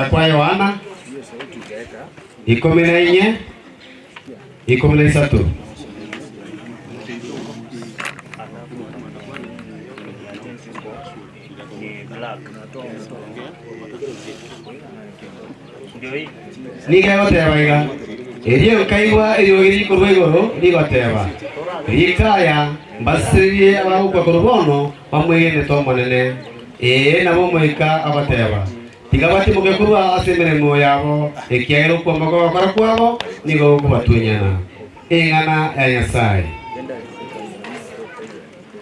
kwa Yohana 14 13. Nigegoteba erio kaigwa erio giri kurwegoro nigoteba rikaya mbasirie abagukwa kurubono bamwegene to monene nabo moika abateba tigabati mugekurwa asemere mo yabo ekiagero kwa mako bakora kwabo nigo kubatunyana engana ya Nyasaye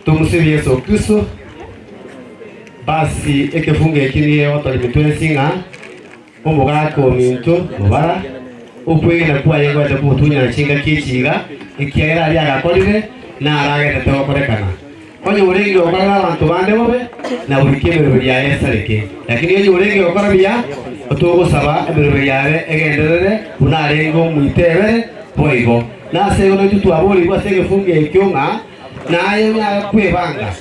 tumusibi Yesu Kristo basi ekefunge ekiniye watalimitwe singa omugako minto mubara ukwegena kwa yengo ate kutunya chinga kichiga ikiagera ali agakorire na aragete to korekana onye urengi okora abantu bande bobe na urikemero bya Yesaleke lakini onye urengi okora bya otogosaba ebero yawe egenderere unarengo muitebere boigo na sego tutu aboli kwa sege funge ekyonga na ayo ya kwebanga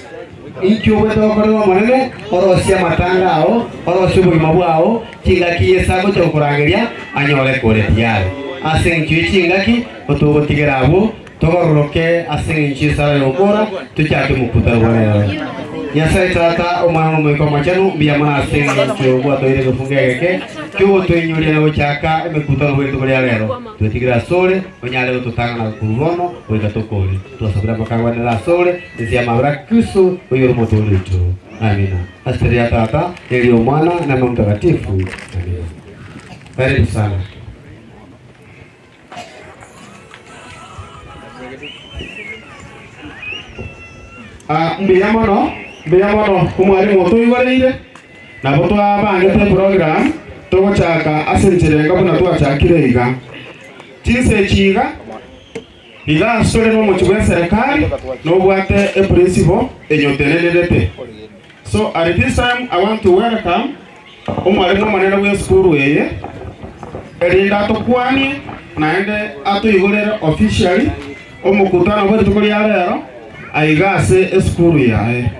ikyo wedo okora monene orosia matangao orosia bugima bwao kingaki yesago cyo kurangeria anyore kore yale asenchi kingaki otogotigera abo togoroke asenchi sara yokora tuchake mukuta bwana Nyasaye tata omwana mwiko machanu bia mana asenchi cyo gwa toire gufungeke cyo twinyuri na gochaka emekuta rwetu bya lero tutigera sore onyale tutanga na kurubono oigatokore twasabira bakagwa na sore nzia mabra Kristo oyo motoleto amina asteria tata elio mwana na Roho Mtakatifu amina. Karibu sana. Mbiyamano kumwalimu tuyiwalire nabo twabange te program togochaka asencherenga buna twachakire iga chinse chiga iga sore no muchwe serikali no bwate a principle enyotererete. So at this time I want to welcome umwalimu maneno wa school yeye erinda tokwani naende atuyigorera officially omukutano bwe tukuri yarero aigase school yae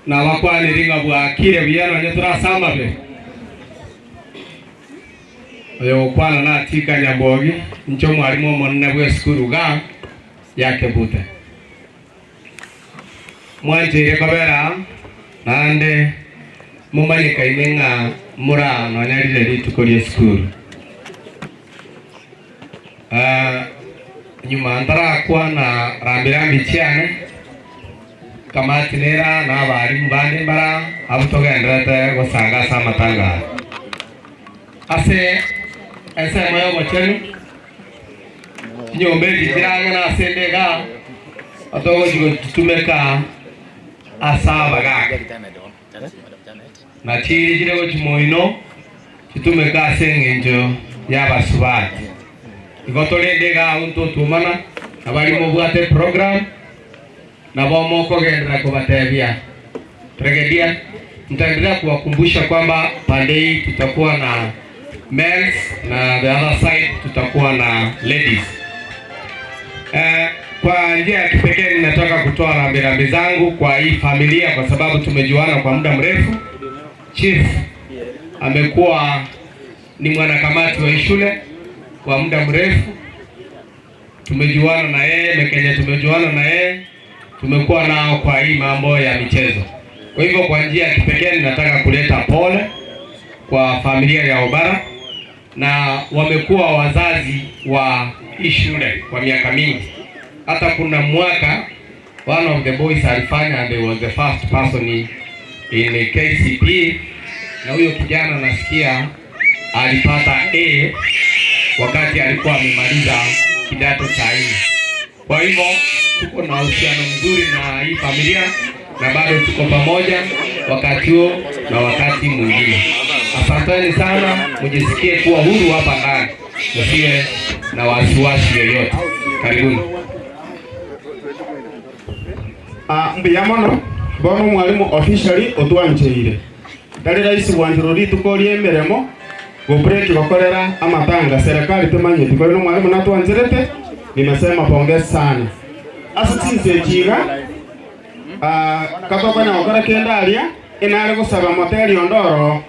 na wakwani ringa bwa kire biyano nyetura samabe oyo kwana na tika Nyambogi ncho mwalimu monne bwe school ga yake bute mwanje rekobera nande mumanyika imenga murano nyarire litukori school nyuma ndara kwa na rambirambi cyane kamatinera na bari mbande bara abutogendrete gosanga samatanga ase moyo mochenu nyombe dijiranga na sendega atogo jigo tumeka asaba ga na chiri jire chimoino tumeka sengenjo yabasubati igotolendega unto tumana abali mobwate program na bomo kogendera kubatebia tregedia nitaendelea kuwakumbusha kwamba pande hii tutakuwa na men's na the other side tutakuwa na ladies. Kwa njia ya kipekee ninataka kutoa rambirambi zangu kwa hii familia kwa sababu tumejuana kwa muda mrefu. Chief amekuwa ni mwanakamati wa shule kwa muda mrefu. Tumejuana na yeye, Mekenya tumejuana na yeye. Tumekuwa nao kwa hii mambo ya michezo. Kwa hivyo kwa njia ya kipekee ninataka kuleta pole kwa familia ya Obara na wamekuwa wazazi wa hii shule kwa miaka mingi. Hata kuna mwaka one of the boys alifanya and he was the first person in KCPE na huyo kijana nasikia alipata A wakati alikuwa amemaliza kidato cha 4. Kwa hivyo tuko na uhusiano mzuri na hii familia na bado tuko pamoja wakati huo na wakati mwingine. Asanteni sana, mjisikie kuwa huru hapa ndani. Msiwe na wasiwasi yoyote. Karibuni. Mbiyamano bono mwalimu officially otwanjeire. Dali rais wanjirodi tukolie meremo go break bakorera amatanga serikali tumanye bikore no mwalimu natwanjerete nimesema pongeza sana. Asitsinze kiga Katoko na okora kenda alia inare gusaba moteri ondoro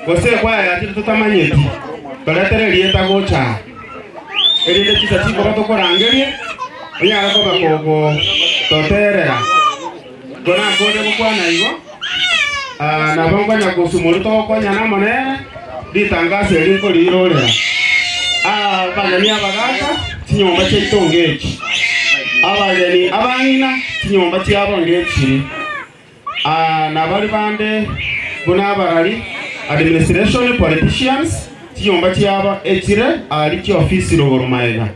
gose kwa ya tutamanyeti toletere lieta gocha erinde kisa chiko bato korangerie oyara ko bakoko toterera gona kode gukwana igo na banganya kusumuru to konya na monene ditangase liko lirorera bagani abagaka tinyomba cyitongechi abageni abangina tinyomba cyabongechi nabali bande bona barali administration politicians tinyomba cyaba ekire ali ki office rogorumaega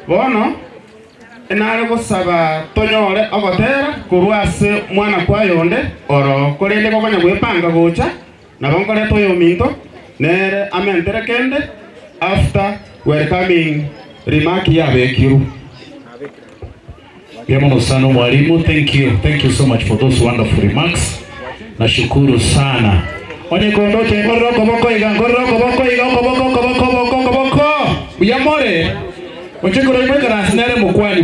bono enare gusaba tonyore ogotera kurwase mwana kwa yonde oro korende kokonya gwepanga gocha nabongore toyo minto nere amentere kende after welcoming remark ya bekiru. Biamono sana mwalimu, thank you so much for those wonderful remarks. Nashukuru sana. Onye kondoche ngoroko boko iga Uyamore. Ochekoro imwe kana sinare mukwani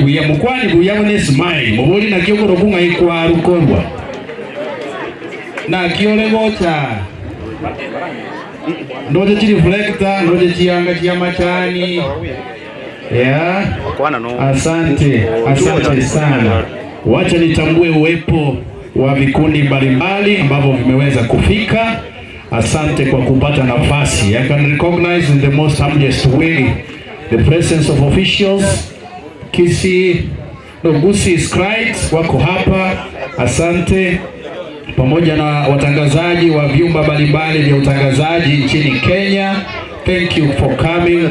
buya mone smile. Mubuli na kyokoro bunga ikwaru korwa. Na kyole gocha. Ndoje chi reflector, ndoje chianga chiamachani. Yeah. Asante sana. Wacha nitambue uwepo wa vikundi mbalimbali ambavyo vimeweza kufika. Asante kwa kupata nafasi. I can recognize in the most humblest way the presence of officials. Gusi Scribes wako hapa. Asante. Pamoja na watangazaji wa vyumba mbalimbali vya utangazaji nchini Kenya. Thank you for coming,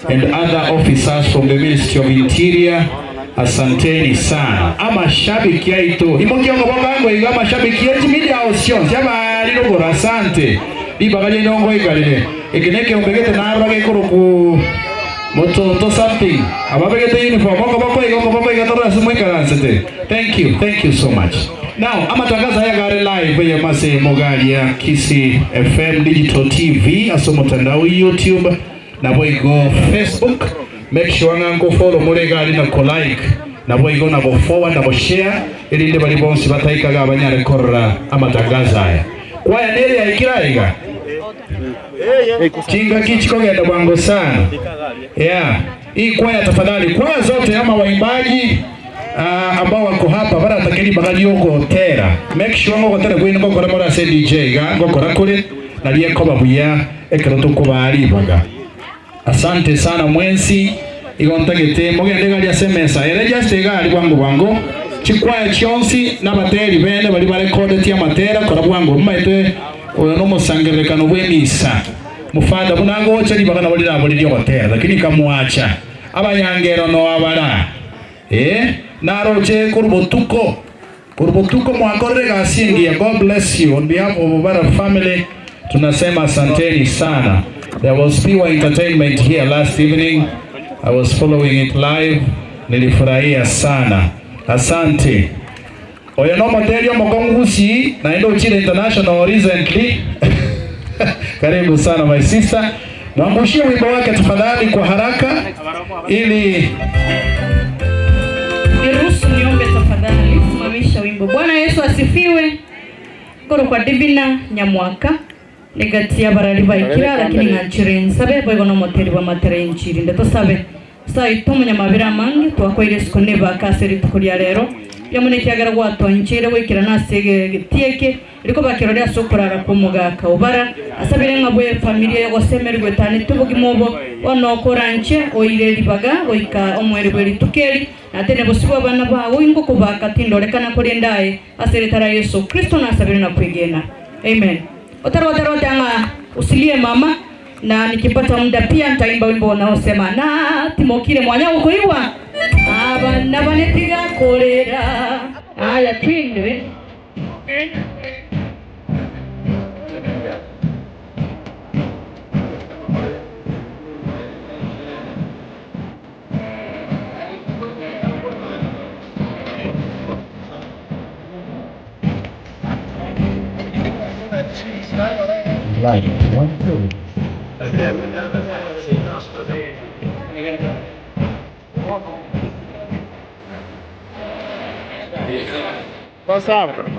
and other officers from the Ministry of Interior. Asanteni sana. Ama shabiki yaito. Imokiongo bongango iga mashabiki yetu media options. Yaba lilogora asante. Ibagaje nongo igalile. Ekeneke ombegete na abage koroku moto something. Abagete uniform. Boko iga tora sumweka asante. Thank you so much. Now, amatangaza haya gari live ya mase mogali ya Kisii FM Digital TV asomo mtandao YouTube na boigo Facebook. Make sure ngango follow mure gari na ko like na boigo na bo forward na bo share ili ndi bali bonsi bataikaga abanyare korra amatangaza haya. Kwa ya nere ya ikiraiga. Chinga kichiko genda bwango sana. Yeah. Hii kwaya tafadhali kwaya zote ama waimbaji ambao wako hapa bara atakeni bagani yoko tera. Make sure ngo tera kwino ko kora se DJ ga ngo kora kule na liye ko babuya ekero ko bari baga. Asante sana mwensi igontagete mogende gali asemesa ere just gali bwango chikwaya chionsi na bateri bene bali bare code tia matera kora bwango mmaite oyo no musangerekano bwemisa mufada bunango chali bagana bali rabo liyo hotera lakini kamuacha abanyangero no abara naroje kurbotuko mwakorre gasingia. God bless you on behalf of Obara family. Tunasema asanteni sana. There was pure entertainment here last evening. I was following it live. Nilifurahia sana. Asante. Oyeno Materio Mokongusi na endo Chile International recently. Karibu sana my sister. Naangushia wimbo wake tafadhali kwa haraka ili niruhusu niombe tafadhali simamisha wimbo. Bwana Yesu asifiwe. Koro kwa Divina Nyamwaka negatia barali baikira lakini nganchire sabe boigo no moteri wa matere nchiri ndeto sabe sai tomu nyamabira mangi twakoire skone bakaseri tukuria rero yamuneke agara gwatwa nchire wikira nasege gitieke liko bakirore asokorara kumugaka ubara asabire ngabwe familia yo gosemerwe tane tubugi mobo ono koranche oire libaga oika omwere bweri tukeri natene bosibo bana bawo ingo kubaka tindorekana kuri ndaye aseretara Yesu Kristo na asabire na kwigena. Amen. Otaro tanga usilie mama na nikipata muda pia nitaimba wimbo unaosema na timokire mwanya ukoiwa abana banetiga kolera aya twinde Like 1, 2. Sawa.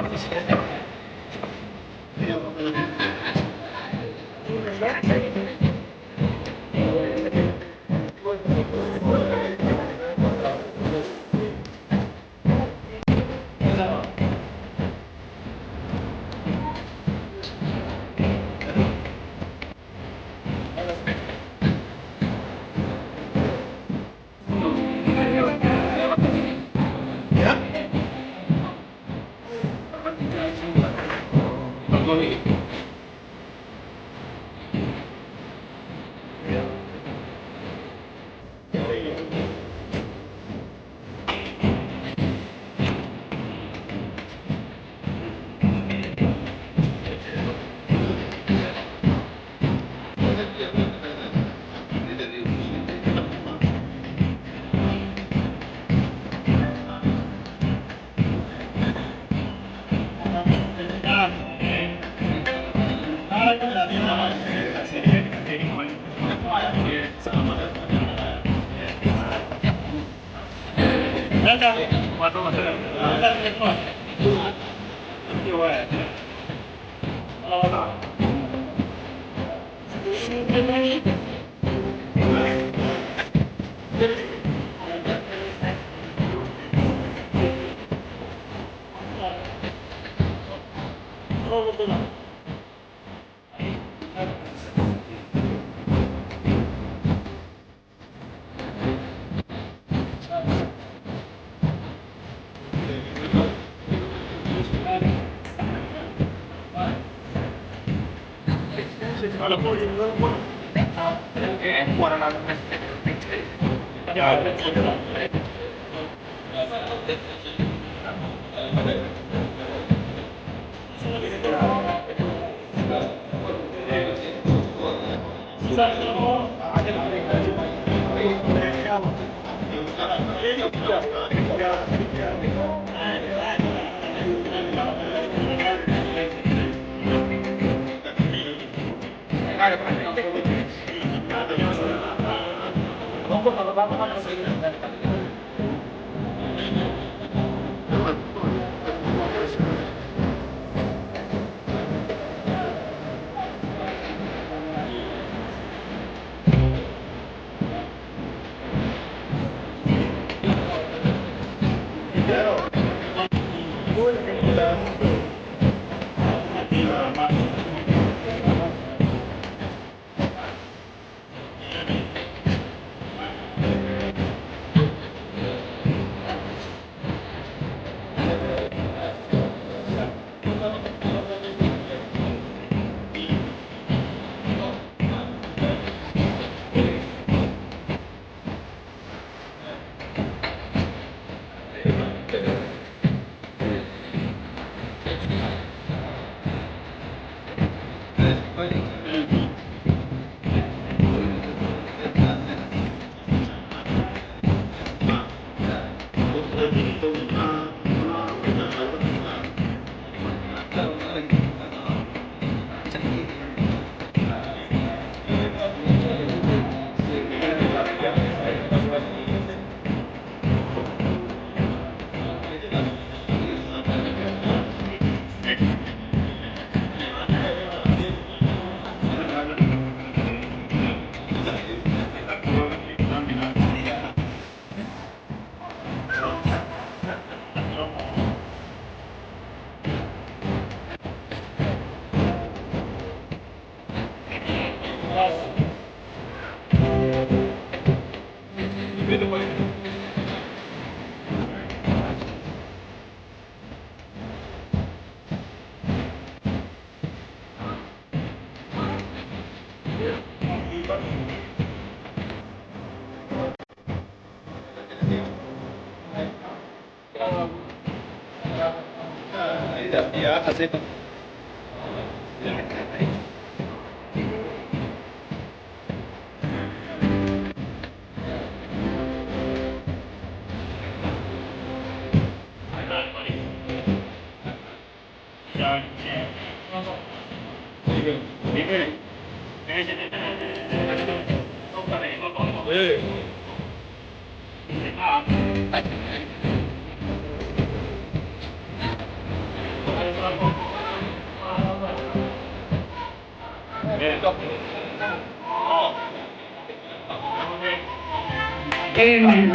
Amen.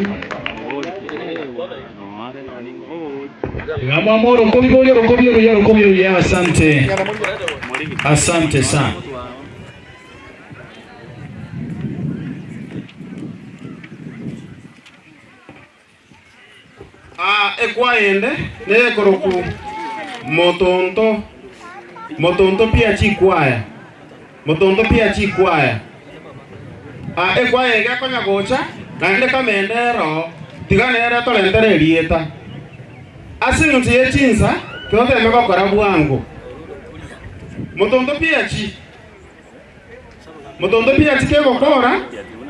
Ngamamoro komibyo ya asante. Asante sana. Ekwaende ne koroku motonto pia chikwaya. Motonto pia chikwaya. Ekwaye gakonya gocha nande kamendero tiganera tolentere rieta. Asinguti yechinsa kyote meko kora bwangu. Motonto pia kego kora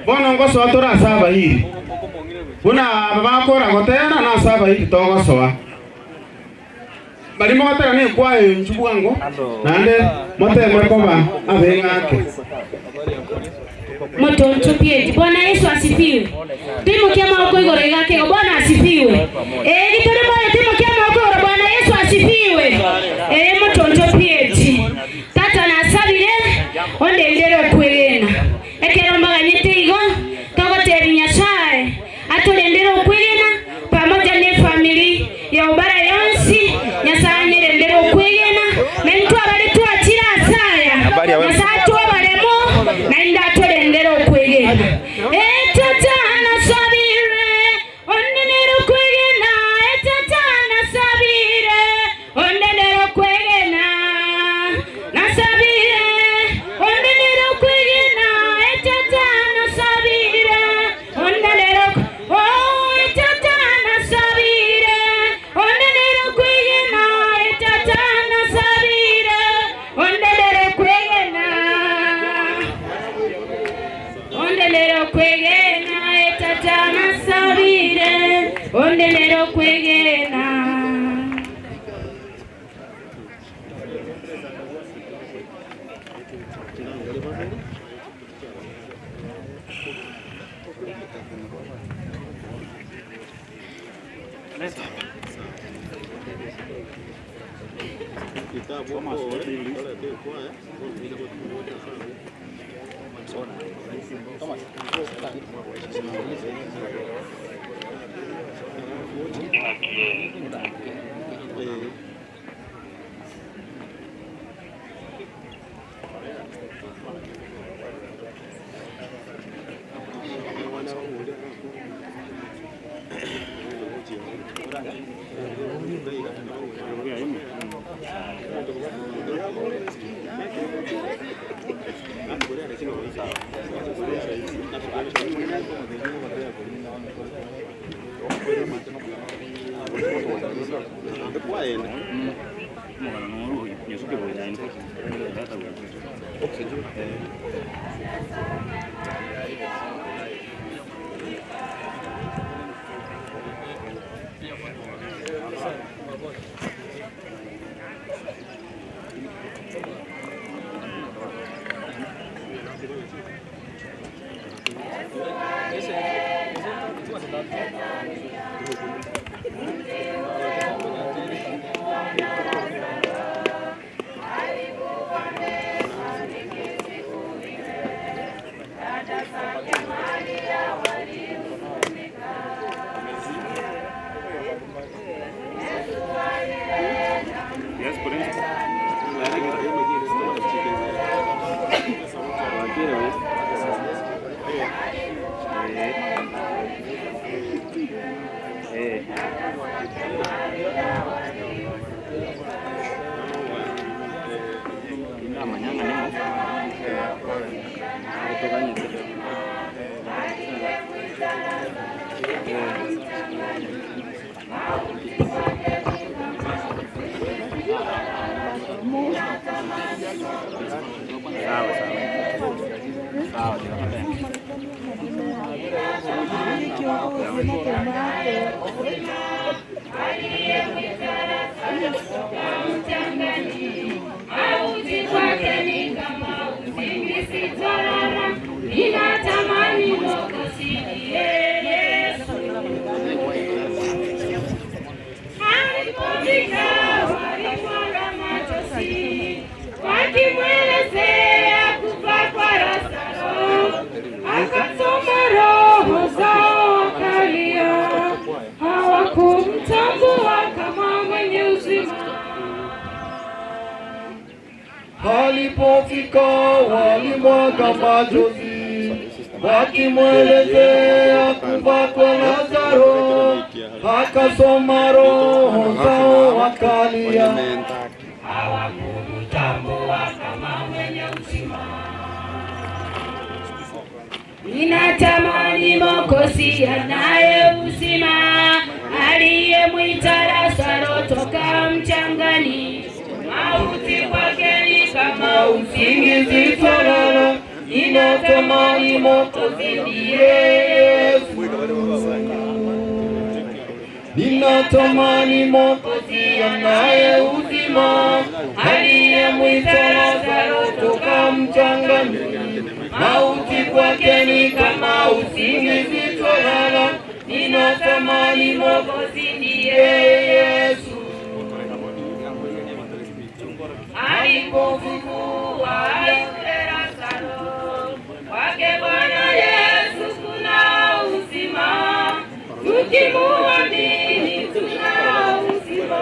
bono ngoso atora saba hili. Kuna babakora gotera na saba hili togo soa. Bali motera ne kwayo nchubwango nande mote makoba abengake. Motonto pia. Bwana Yesu asifiwe. Timo kiama uko igoro yake Bwana asifiwe. Gitore moyo timo kiama uko Bwana Yesu asifiwe. Motonto pia. Tata na sabire onde ndero kwena. Ekero maganyete igo togo terinya shae. Atolendero kwena pamoja na family ya ubara yonsi nyasanye ndero kwena. Mentu abale tu atira asaya. Nyasa tu abalemo na inda atolendero kwena. Tata na sabire onde ndero kwena. Tata na sabire onde ndero kwena. Na sabire onde ndero kwena. Tata na sabire onde ndero tata na sabire onde ndero kwena. Tata na sabire onde ndero kwena. Onde ndero kwena. Tata na sabire onde ndero kwena. Yesu. walipofika walimwaga machozi, wakimwelezea kufa kwa Lazaro, akasoma roho zao wakalia, hawakutambua kama mwenye uzima. Ninatamani Mwokozi anaye uzima, aliyemwita Lazaro toka mchangani. Mauti kwake ni kama usingizi totoro. Ninatamani Mwokozi ndiye Yesu. Ninatamani Mwokozi anaye uzima, aliyemwita Lazaro toka mchangani. Mauti kwake ni kama usingizi totoro. Ninatamani Mwokozi ndiye Yesu. Alipofufua Lazaro, kwake Bwana Yesu kuna uzima. Tukimuamini tuna uzima,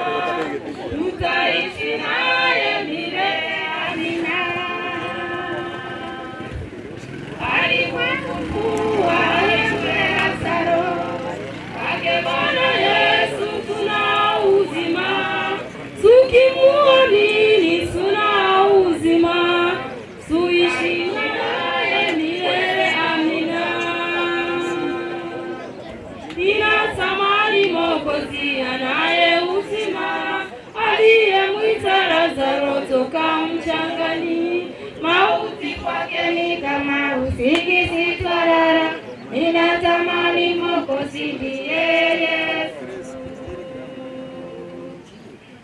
tutaishi naye milele. Amina. Alipofufua Lazaro, kwake Bwana Yesu kuna uzima. Tukimuamini tuna uzima, tuishi naye milele. Amina. Ninatamani Mwokozi anaye uzima, aliyemwita Lazaro toka mchangani. Mauti kwake ni kama usingizi totoro. Ninatamani Mwokozi ndiye Yesu.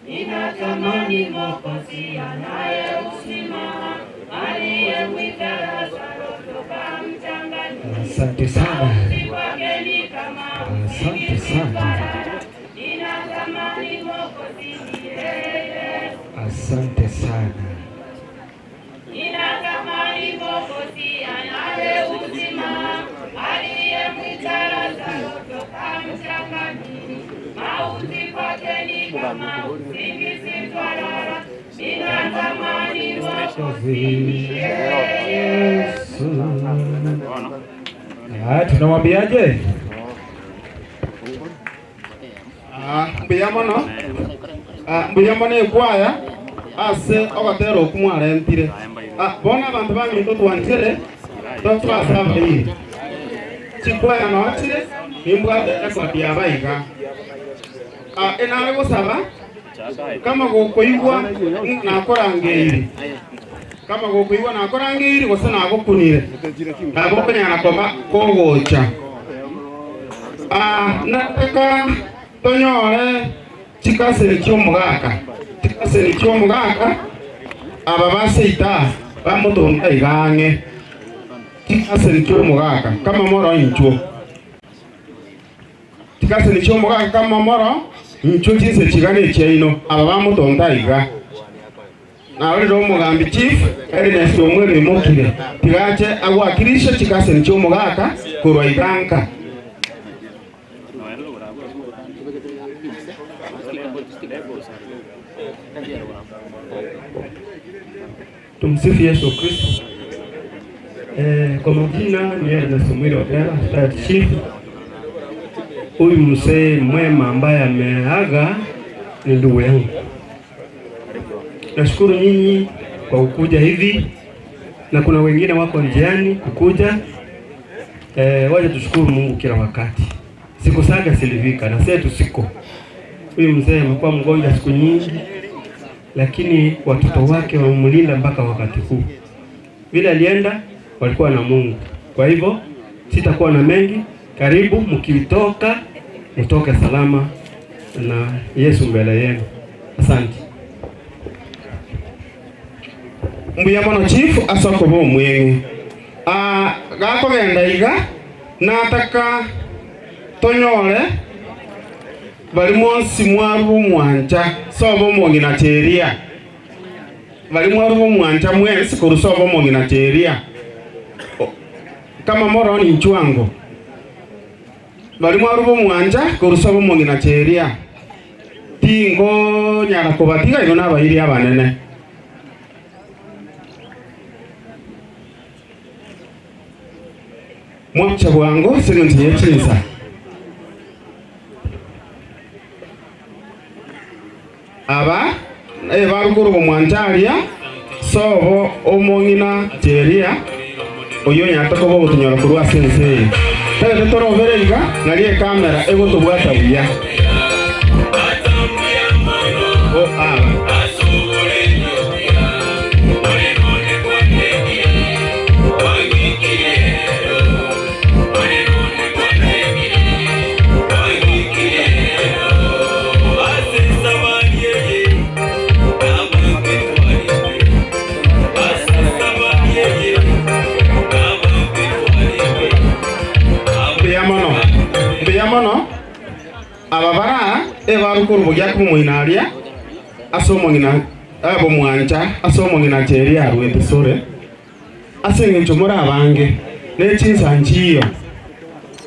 Ninatamani Mwokozi anaye uzima, aliyemwita Lazaro toka mchangani. Asante sana. Asante sana. Ninatamani Mwokozi ndiye Yesu. Asante sana. Ninatamani Mwokozi anaye uzima, aliyemwita Lazaro toka mchangani. Mauti kwake ni kama usingizi totoro. Ninatamani Mwokozi ndiye Yesu. Tunamwambiaje? Mbuyamo ne kwaya ase ogatero kumwarentire. Bona abantu baminto twanjire twasaba iyi. Chikwaya nochire imbwate ekoti abaiga. Enare gusaba kama gukuigwa nakorangeire. Kama gukuigwa nakorangeire gose nagukunire. Nagukunyana koma kogocha. Nataka tonyore chikasere ky'omugaka. Chikasere ky'omugaka aba baseita bamutonda igange. Chikasere ky'omugaka kama moro incho. Chikasere ky'omugaka kama moro incho chise chigane kyaino aba bamutonda iga. Na ore ro mugambi chief Ernest Omwere mokire tigache agwakirisha chikasere ky'omugaka kurwa iganka. Tumsifu Yesu Kristo. Kwa majina ni Ernest Omwere Odera, chief. Huyu mzee mwema ambaye ameaga ni ndugu yangu. Nashukuru nyinyi kwa kukuja hivi, na kuna wengine wako njiani kukuja. Waje tushukuru Mungu kila wakati. Siku saga silivika na sasa tusiko. Huyu mzee amekuwa mgonjwa siku nyingi, lakini watoto wake wamemlinda mpaka wakati huu. Vile alienda walikuwa na Mungu. Kwa hivyo sitakuwa na mengi. Karibu mkitoka mtoke salama na Yesu mbele yenu. Asante. Mbuyamo chief asoko bo mwenye. Gako genda iga nataka tonyore bali monsi mwaru mwanja sobo mongi na teria. Bali mwaru mwanja mwesi kurusobo mongi na teria. Kama moro ni nchwango. Bali mwaru mwanja kurusobo mongi na teria. Tingo nyara kubatiga ino nabayiri abanene. mwacha bwango segonti yechinsa aba barukuru bomwantaria sobo omongina teria oyo nyatako bo tunyora kurwa sense tebe toroberega nalie kamera egotubwata buya mono ababara ebarukuru bugya kumwinaria asomongina abo mwanja asomongina teria arwete sore asenge chomora abange nechinsa nchiyo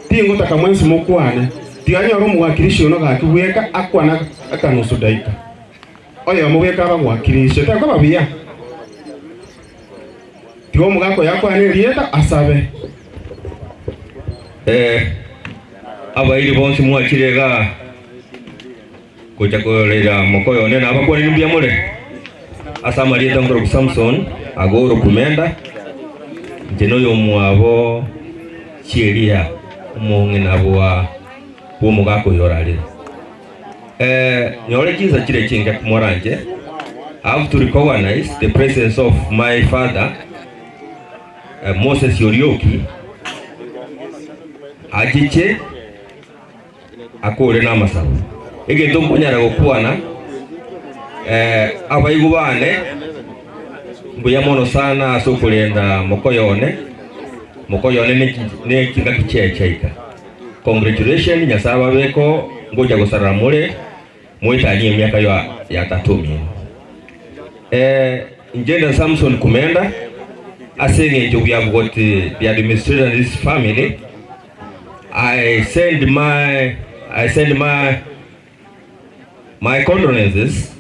tingo takamwensi mukwane tianyoro mwakirisho no gakibweka akwana akanusu daika oyo mubweka abamwakirisho takaba biya tiwo mugako yakwane rieta asabe abairi bonsi mwachirega kuchakorera mokoyo nena abakwani nubya mule asa marieta ngoro Samson agoro kumenda jeno yo mwabo chiria umongena bwa umugako yorali nyore kiza kire kinga kumoranje. I have to recognize the presence of my father Moses Yorioki ajiche akore n'amasabu egento mponyara gukwana abayigubane mbuya mono sana asokulenda mokoyone ne kinga kichechaika. Congratulations nyasaba beko ngoja gusarara mure mwitanye myaka ya 3 Njenda Samson Kumenda asenge njo we have got the administrator in this family. I send my condolences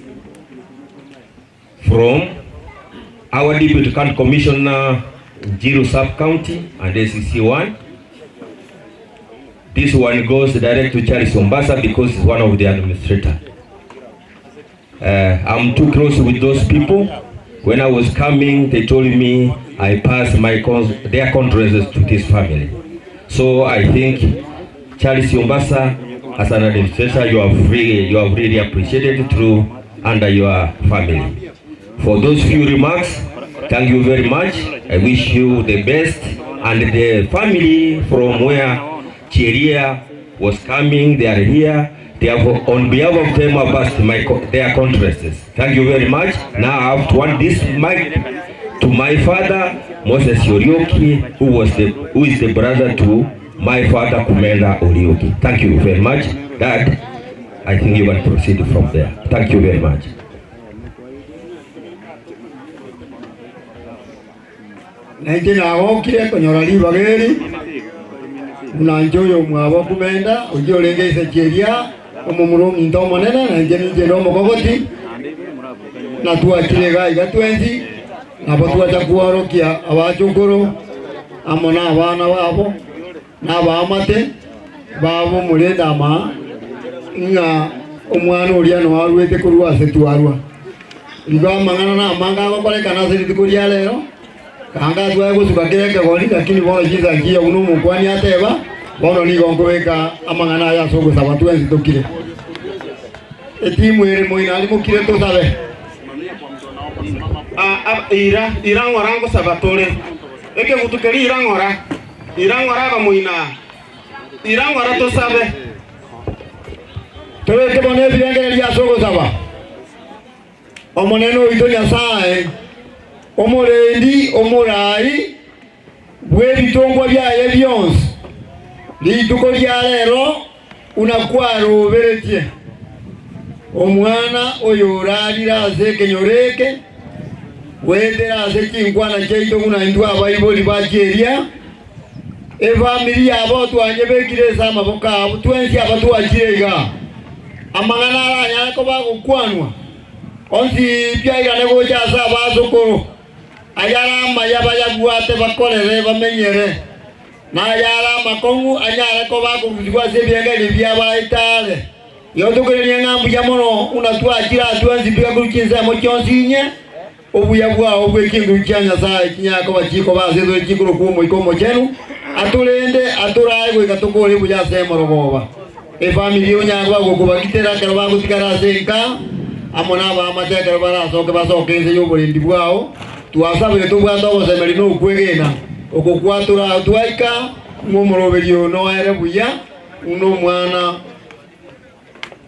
from our Deputy County Commissioner Jiru Sub County and ACC1. This one goes direct to Charles Ombasa because he's one of the administrators. I'm too close with those people. When I was coming, they told me I passed their condolences to this family. So I think Charles Ombasa, as an administrator, you have really appreciated through under your family. For those few remarks, thank you very much. I wish you the best, and the family from where Cheria was coming, they are here. They have, on behalf of them, I passed their condolences. Thank you very much. Now I have to want this mic to my father, Moses Yorioki, who is the brother to my father, Kumenda Orioki. Thank you very much. Dad, I think you can proceed from there. Thank you very much. Naijina wokire konyorali bageri unanjoyo mwabo Kumenda ujyo lengeze Cheria omumuro minto monena nanjeni no mokogoti na tuakirega igatwenzi nabo tuachakuarokia abachukuru amona abana babo n'abamate babo murenda ma nga omwana uriya no warwete kurwa setwarwa biba mangana na manga bakore kana siri kuria lero kanga twa gusuka kireke goli lakini bona jiza ngiya uno mukwani ateba bona ni gongo weka amangana ya sogo sabatu enzi tokire etimu ere moina ali mukire to sabe ira ngorango sabatore eke gutukeri ira ngora ba moina ira ngora to sabe towe ke bone birengere ya sogo saba omoneno ito nyasaye omorendi omorai bwe bitongwa byaye byonse lituko lya lero unakwaro beretie omwana oyo ralira azekenyoreke wendera azekingwana cheito kuna ndwa abayiboli bajeria efamily yabo twanye bekire sama boka twenzi abatu ajirega amangana aranya ko bagukwanwa onzi byaira nego cyasa bazokoro ayarama yabaya guate bakorere bamenyere na yala makongu anyara ko ba ko muzikwa sebianga ni bia ba itale yoto ko ni ngambu ya mono unatua ajira tuanzi bia ku kinza mo kyonsinye obuya bwa obwe kingu kyanya sai kinyako bachiko ba zezo chikuru ku mo ikomo chenu atulende aturaye ko katokole buya semo rogoba e family unyangwa go kubagitera kero ba kutikara senka amona ba amateka bara so ke ba so kenze yo boli ndibwao tuasabe to bwa ndo se merino kwegena okokwatura twaika mumoroberio no ere buya uno mwana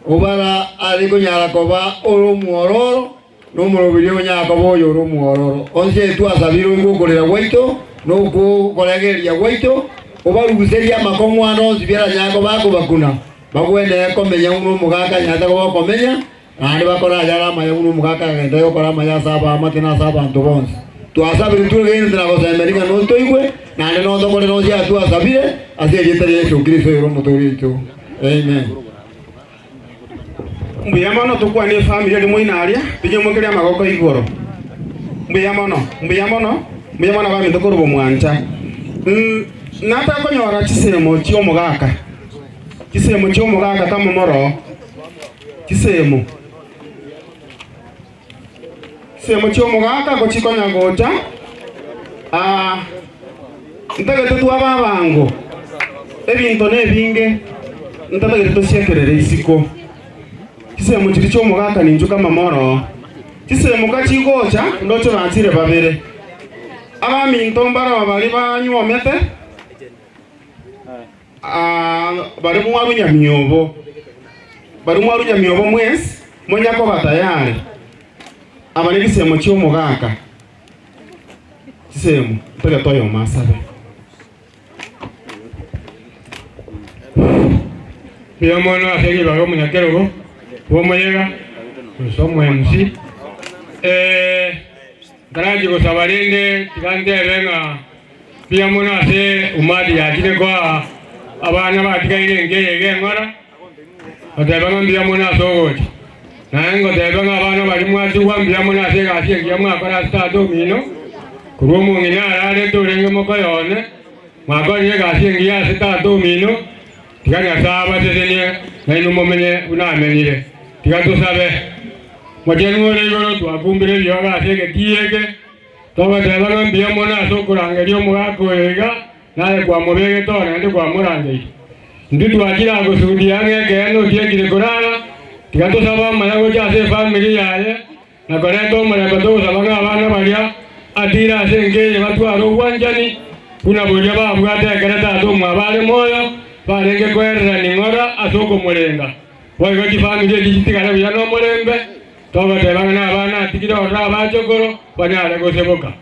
obara aliko nyara koba oro muororo no moroberio nyaka boyo oro muororo onse twasabiro ngokolera waito no ko kolegeria waito obaruguseria makomwano zibiara nyako bako bakuna bagwende komenya uno mugaka nyata ko komenya andi bakora yara maya uno mugaka ngenda yo kora maya saba amatina saba ntobonse tuasabire turugeni tinagoza Amerika no toigwe na no ndokole no sia tuasabire asiyetari Yesu Kristo yoro motorito amen. Mbuyamono tukwane family ali moinaria pinyo mukiri amagoko igoro mbuyamono bami ndokoro bomwanja nata konyora kisemo cyomugaka kamomoro kisemo cyomugaka ko chikonya gocha ntagete twababango ebinto nebinge ntagete tosyekerere isiko kisemo kiri cyomugaka ninjo kamamoro kisemo kachigocha ndocho bansire babere abami ntombara babali banywomete bari mwarunya myobo mwezi monyako batayare abane kisemo cyomugaka kisemo ntege toyo masabe Piamono asegi bago munyakerogo bomoyega somo MC Garaji ko sabarinde tigande benga piamono ase umadi yakire kwa abana batigaire ngeye ngora odebanga piamono asogochi nango debanga abana bali mwati wa piamono ase gasiye gyamwa kora stado mino kurumu ngina arare torenge mokoyone magori gasiye ngiya stado mino tiganya saba tesenye naino momenye unamenire tigato sabe Mwajenu wale yoro tuwakumbire liyoga aseke tiyeke Toga tebanga piamono asokurangerio mwako ega Nale kwa mwebege tona nende kwa murange Ndutu wakila kusudi yange keno tiekile korana Tigato saba mayango jase family yae Na koneto mwerekoto sabanga abana balia Atira asenge watu aro wanjani Kuna bulia ba abugate kereta ato mwabale moyo Parenge kwerra ningora asoko mwerenga Waigaji family jijitikana vijano mwerembe Toga tebanga na abana tikira ora abachokoro Banyare goseboka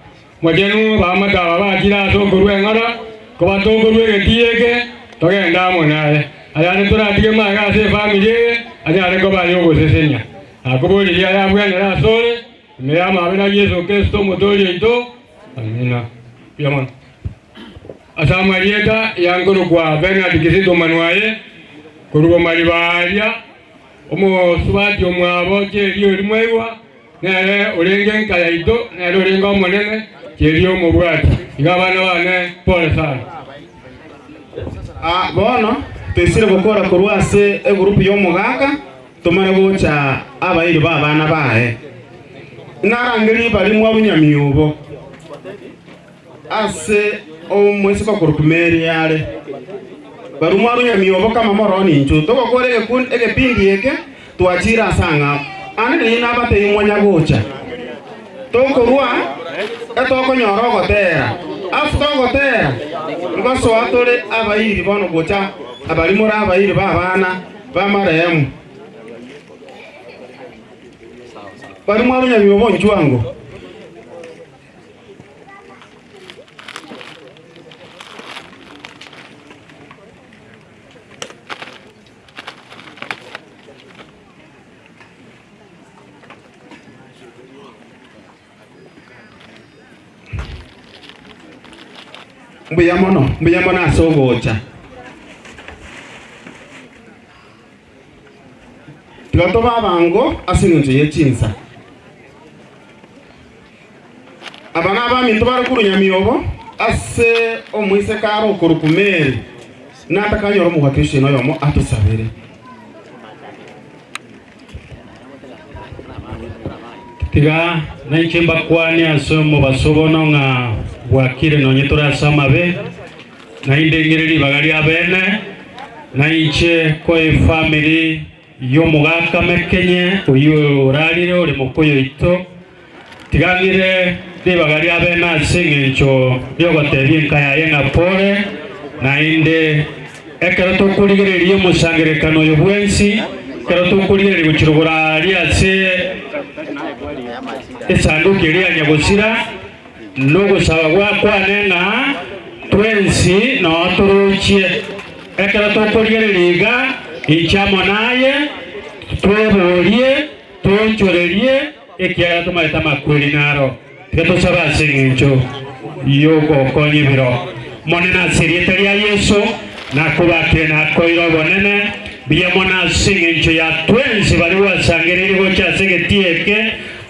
Mwajenu bahamata babakira asokoro ngora Kobatokoro egetieke Togenda monaye Ayane toratige maga se family Anyare kobali ogosesenya Akoboli ya yabwanira sole Meyama abena Yesu Kristo motori ito Amina Piamon Asamarieta yankuru kwa Bernard Kisito Manuaye Kurugo Maribaria Omo subati omwabo kyeriyo limwewa nere olenge nkaya ito nere olenga omonene kyeriyo omubwati igabana bane pole sana bono tesire gukora kurwase egroup y'omugaka tumane gocha abayiri babana bae narangiri bali mwa bunyamyobo ase omwese ko kurupimeri yale barumwa bunyamyobo kama moroni nchu to kokore ekun egepindi eke tuachira sanga ane ni nabate yimwanya gocha to korwa eto nyoro gotera afto gotera ngoso atore abayiri bono gocha abali mura abayiri babana bamaremu barumwa bunyamyobo nchwango Mbuyamono asogocha Tigato babango asinunje yechinsa Abana baminto barukuru nyamyobo ase omwise karo kurukumeri natakanyoro mu Kristo no yomo atusabire. Tiga na ichimba kwani asomo basobono nga bwakire nonye turasama be na indengiriri bagari abene na iche ko family yo mugaka mekenye uyu ralire uri mukoyo ito tigangire de bagari abene asingencho yo gotebi nkaya yenga pole na inde ekero to kuligere musangire kano yo bwensi kero to kuligere guchirugura aliase esanduku iri anyagusira no gusaba gwakwane na twensi no turuchie ekero to kuligere ichamo naye tweborie tonchorerie ekiaga tumaita makwiri naro teto saba singincho yoko konye biro monena siriete ya Yesu na kubake na koiro bonene biya mona singincho ya twensi bali wasangiriri gocha segetieke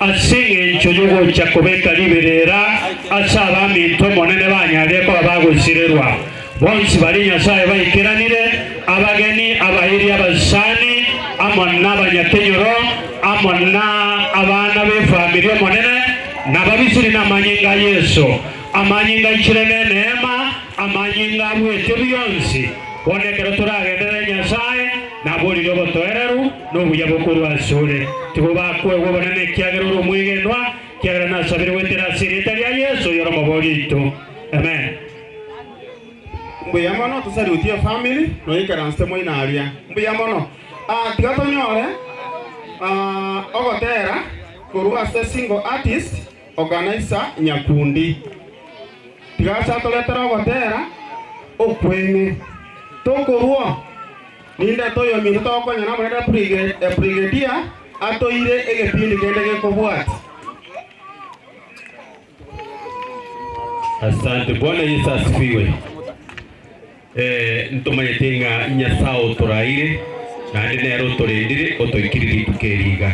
asingincho yugo cha kubeka liberera asaba minto monene banyale ko bagusirerwa bonsi bali nyasaye bayikiranire abageni abahiri abasani amonna abanyakenyoro amonna abana be family monene nababisiri na manyinga Yesu amanyinga ichirene neema amanyinga bwete byonsi bonekero turagendere nyasaye naburi robo toereru no buya bukuru asure tuba kwego bonene kyagero rumwigenwa kyagera na sabire wetera sirita ya Yesu yoro moborito amen. Mbuyamono tusalutie family no ikaranste mo inaria mbuyamono tigato nyore ogotera kurua single artist organizer Nyakundi tigacha toletera ogotera okwenge tokorua ninda toyo minto tokonya na mwenda brigadier atoire egepindi kende gekobwati. Asante Bwana Yesu asifiwe. Ntumanyetenga nyasao turaire na nero torendire otoikiriri tukeriga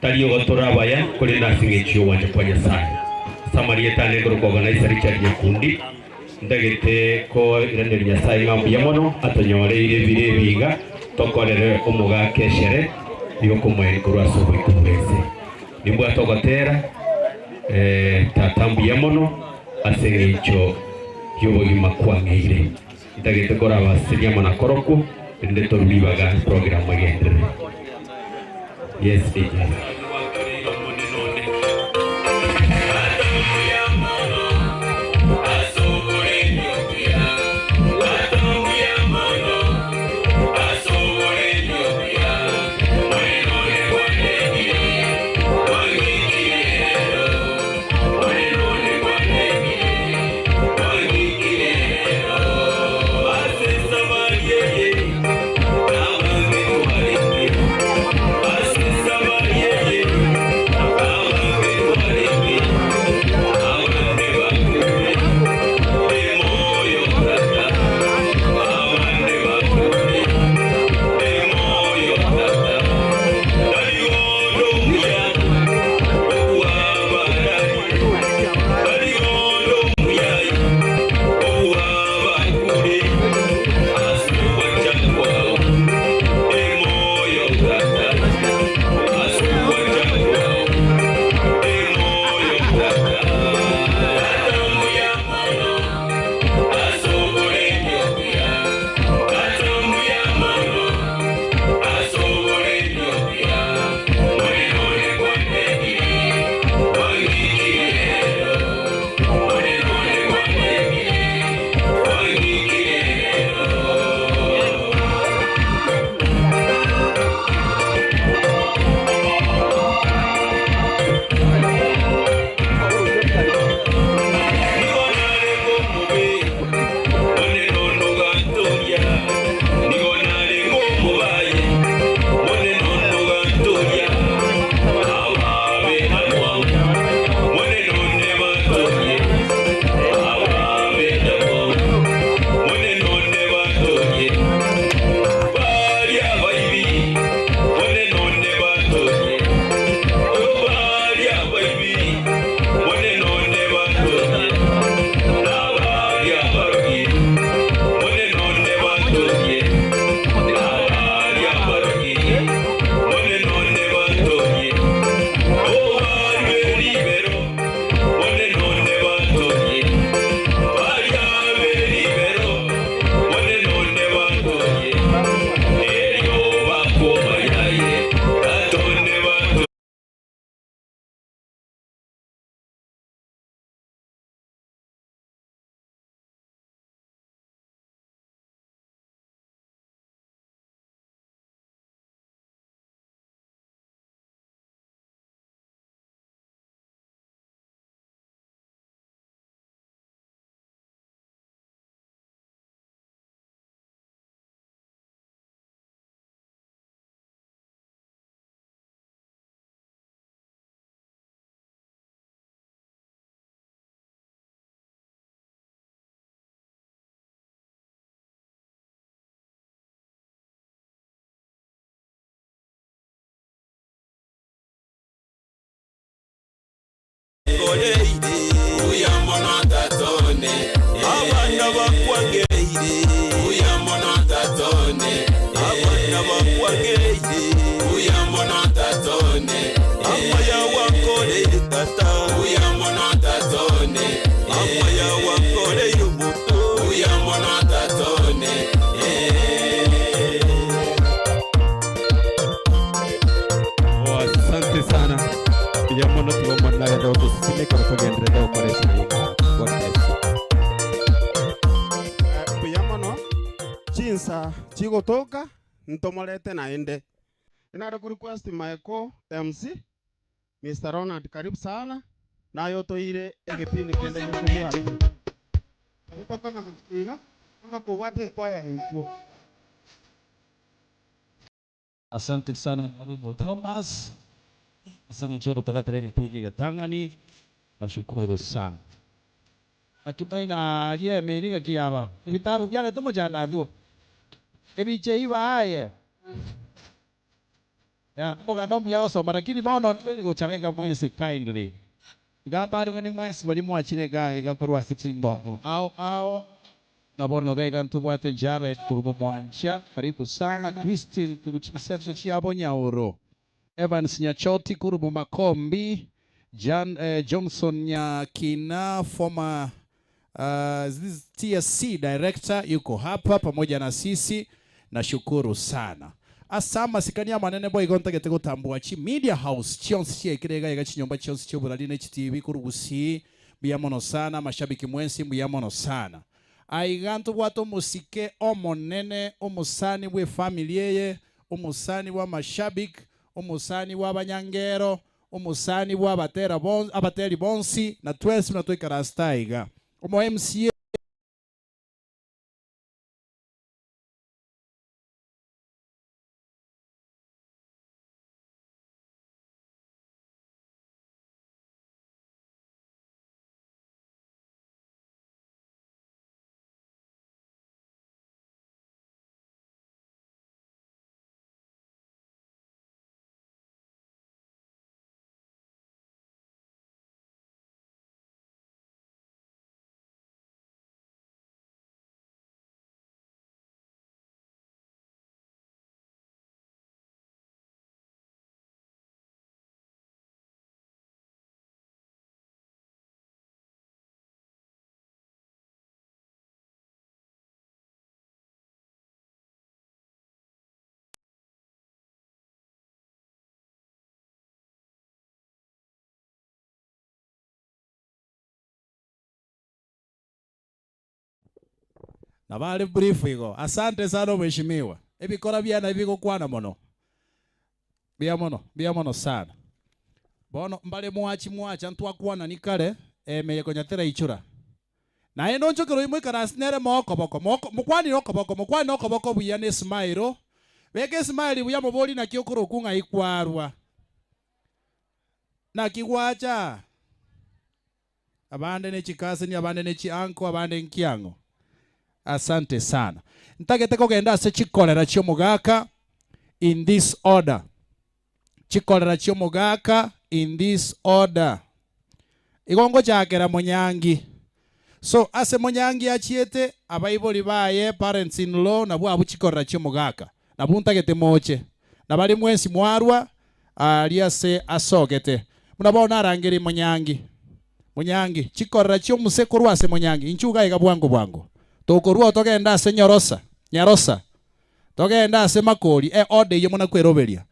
taliyo gotorabaya kuri nasingecho wanje kwa Nyasaye Samarieta negro ko organizer Richard Nyakundi ndagete ko irane Nyasaye ngambuye mono atonyoreire bire biga tokorere umuga keshere yoko mwe kurwaso bwikumwese nimbwa togotera tatambuye mono asengecho yobogima kwangeire ndagete kora basinya mana koroku inde torubibaga program agendere. Yes DJ. Yeah. tata uya mono tatone amaya wakole yubuto uya mono tatone asante sana ya mono tuwa mwana ya dogo sime kwa tugendele dogo kwa shirika God bless you ya mono chinsa chigo toka ntomolete na ende inada ku request my co MC Mr. Ronald, karibu sana na yoto ile egepini kende nyukumia uko kama kusikia kama kuwate kwa ya hiyo. Asante sana Ndugu Thomas. Asante choro tarehe pigi ya Tangani. Nashukuru sana. Atupaina ye meringa kiama. Vitabu vyale tomo jana ndio. Ebiche iwa aye. Ya, moga nomu yao so marakini maono ngo chamenga mwezi kindly. Gaparo ngani mwezi wali mwachine ga gaparwa sitimbo. Ao na borno vega ntuwate jare turbo mwancha karibu sana Kristi tulichosema chiabo nyaoro. Evans Nyachoti Kurubu Makombi, Johnson Nyakina former TSC director yuko hapa pamoja na sisi, nashukuru sana. Asama sikania manene boy gonta gete gutambua chi media house chionsi chi ikirega iga chinyomba chionsi cyo buraline TV kurugusi biyamono sana mashabiki mwensi biyamono sana. Aigantu watu musike omonene omusani we familia omusani wa mashabiki umusani w'abanyangero umusani w'abatera bonzi abateri bonsi na twese natwekara staiga umo MCA na bali brief igo. Asante sana mheshimiwa. Ebikora byana biko kwana mono. Biamono sana. Bono mbale mwacha ntwakwana nikale meye konyatera ichura. Na eno nchokero imwe karasinere moko mukwani nokoboko buyane smile. Weke smile buya moboli na kyokoro kunga ikwarwa. Na kiwacha. Abande ne chikase ni abande ne chianko abande nkiango. Asante sana. Ntagete kugenda se chikolera chyo mugaka in this order. Chikolera chyo mugaka in this order. Igongo chakera Munyangi. So ase Munyangi achiete abayiboli baye parents in law na bwa buchikolera chyo mugaka. Na buntagete moche. Na bali mwensi mwarwa aliase asogete. Munabona arangeri Munyangi chikolera chyo musekuru ase Munyangi. Inchuga iga bwango. Tokorua togenda se Nyarosa. Togenda se Makori ode yo muna kweroberia.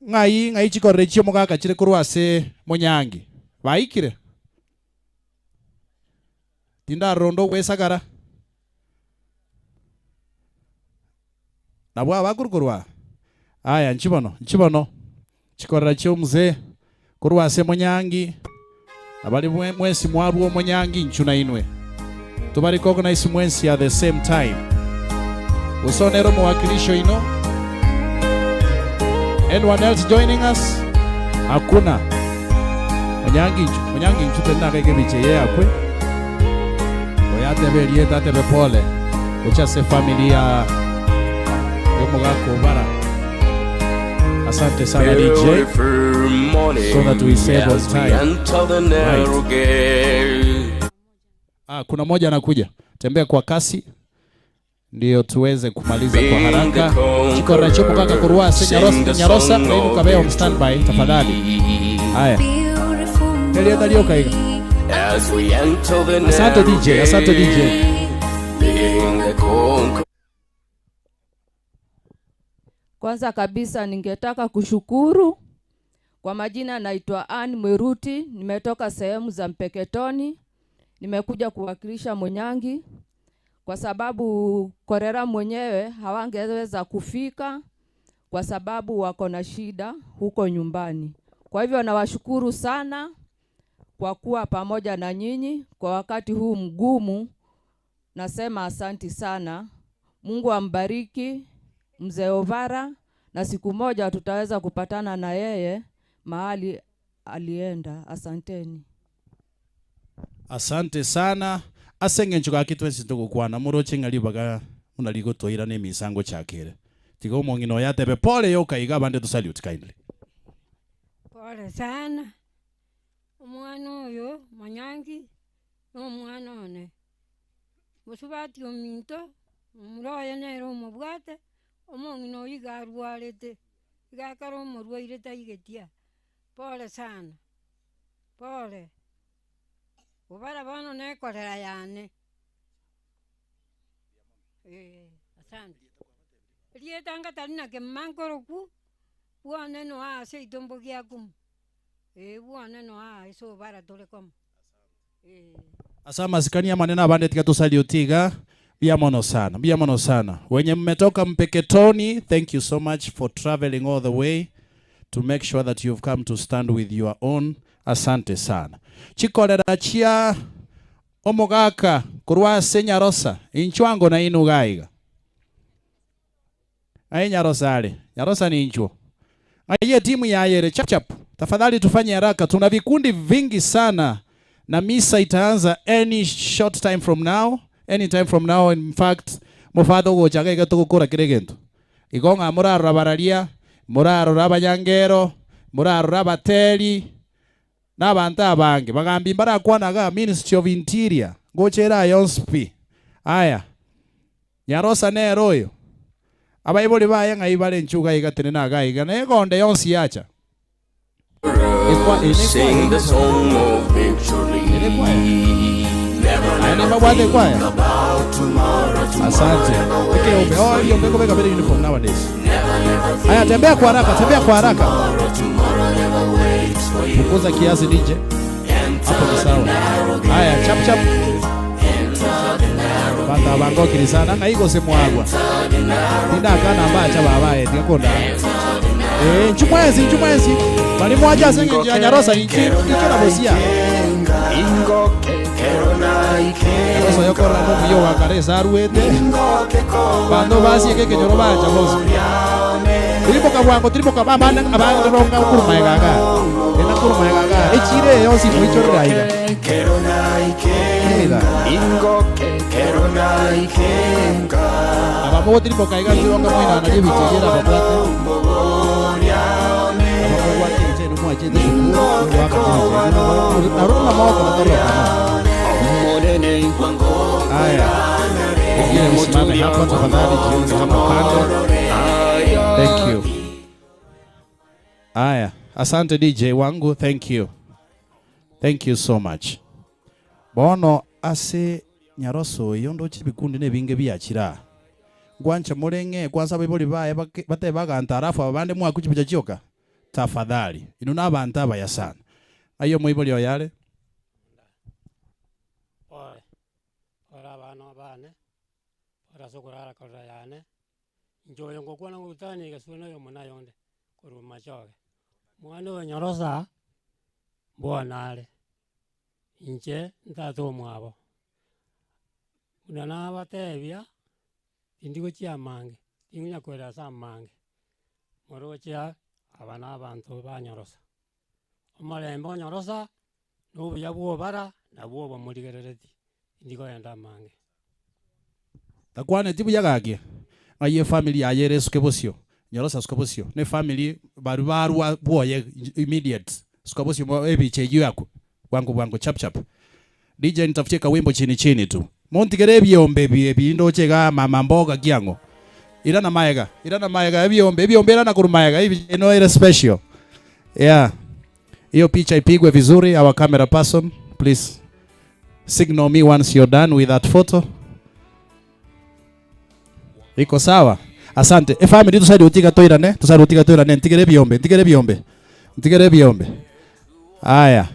Ngai chikorere chyo mugaka chire kurwa se Munyangi. Baikire. Tinda rondo wesagara. Nabwa bakurkurwa. Aya nchibono. Chikorere chyo mzee kurwa se Munyangi. Abali mwesi mwaruo Munyangi nchuna inwe. Tubari recognize mwensi at the same time. Usonero mwakilisho ino. Anyone else joining us? Hakuna. Munyangi nchutenda kege biche ye akwe. Oyate belie tate bepole. Ucha se familia yomugako bara. Asante sana DJ. So that we save on time. Right. Kuna moja anakuja. Tembea kwa kasi ndio tuweze kumaliza kwa haraka. Chikora chomo kaka kurwa Nyarosa na kabeo on standby tafadhali. Haya. Elia talioka higa. As we enter the Asante DJ, asante DJ. being the conqueror. Kwanza kabisa ningetaka kushukuru. Kwa majina naitwa Ann Mweruti, nimetoka sehemu za Mpeketoni. Nimekuja kuwakilisha Munyangi kwa sababu Korera mwenyewe hawangeweza kufika kwa sababu wako na shida huko nyumbani. Kwa hivyo nawashukuru sana kwa kuwa pamoja na nyinyi kwa wakati huu mgumu. Nasema asanti sana. Mungu ambariki Mzee Ovara, na siku moja tutaweza kupatana na yeye mahali alienda. Asanteni. Asante sana. Asenge nchuka kitwensi tukukwana muroche ngali baga unaligo toira ne misango chakere. Tigo mongino yatebe pole yoka iga bande to salute kindly. Pole sana. Omwana oyo Munyangi n'omwana one. Musubati ominto muroye nero mubwate omongino yigarwarete. Igakaro omurwaire taigetia. Pole sana. Pole. Ubara bano ne Korera yane. Asante. Rietanga talina ke mankoroku. Bwana no ase itombo gyakum. Bwana no iso bara tolekom. Asama sikania manena abande tika tusaliotiga. Biamono sana, biamono sana. Wenye mmetoka Mpeketoni, thank you so much for traveling all the way to make sure that you've come to stand with your own. Asante sana. Chikorera chia omogaka kurwa Nyarosa inchwango na inu gaiga. Ai Nyarosa ale. Nyarosa ni inchuo. Aiye timu ya Ayere chap chap. Tafadhali tufanye haraka. Tuna vikundi vingi sana na misa itaanza any short time from now. Any time from now. In fact, mufado gochaga igatugukura kiregento. Igonga muraro rabararia, muraro rabanyangero, muraro rabateri. N'abantu abange bagambi mbarakwanaga Ministry of Interior ngochera yonspi aya Nyarosa nero yo abayiboli baye ngayibale nchuga igatene nagayiga negonde yonsi yacha Sing the song of victory. Never mabwate kwaya. Asante. Ube yo mbeko beka bele uniform nowadays. Aya tembea kwa haraka, tembea kwa haraka. Punguza kiasi DJ. Hapo ni sawa. Aya chap chap. Banda bango kilisana na iko semwagwa. Tinda kana ambacha babaye tikokonda. Nchumwezi. Bali mwaja senge ya Nyarosa ikira bosia. Nyarosa yokora no yo wakareza ruete. Bando basi keke nyoro bacha bosi. Tiripo kabamba abanga ronga kuruma gaga. Ena kuruma gaga. Echire yosi muichorra ida. Abamo tiripo kaiga ronga moina na yebichera babate. Thank you. Aya, asante DJ wangu, thank you. Thank you so much. Bono ase Nyaroso yondo chibikundi ne binge byakira. Gwancha murenge kwanza biboli baye bate baganta arafu abande mwakuchipicha chioka. Tafadhali inuna abantu abaya sana ayo mwiboli oyale ora bana bane ora sokurara Korera yane njoyo ngokwana ngutani gasuna yo muna yonde kuruma choge mwana wa Nyarosa mbonale inche ntato mwabo unana batebya indigo chiamange ingunya Korera samange morocha abana abantu ba Nyarosa omalembo Nyarosa n'ubu yabuo bara nabuo bamuligerereti indigo yanda mange takwane tibu yagagie aye family Ayere skebosio Nyarosa skebosio ne family baru boye immediate skebosio ebiche yako wangu chap chap DJ nitafutie ka wimbo chini tu montigere byombe bindo chega mama mboga kiango irana maega ebyombe era na kurumaega hivi ino ile special yeah Hiyo picha ipigwe vizuri. Our camera person, please signal me once you're done with that photo. Iko sawa? Asante. Family tusadi utika toirane, tusadi utika toirane, ntigere biombe. Aya.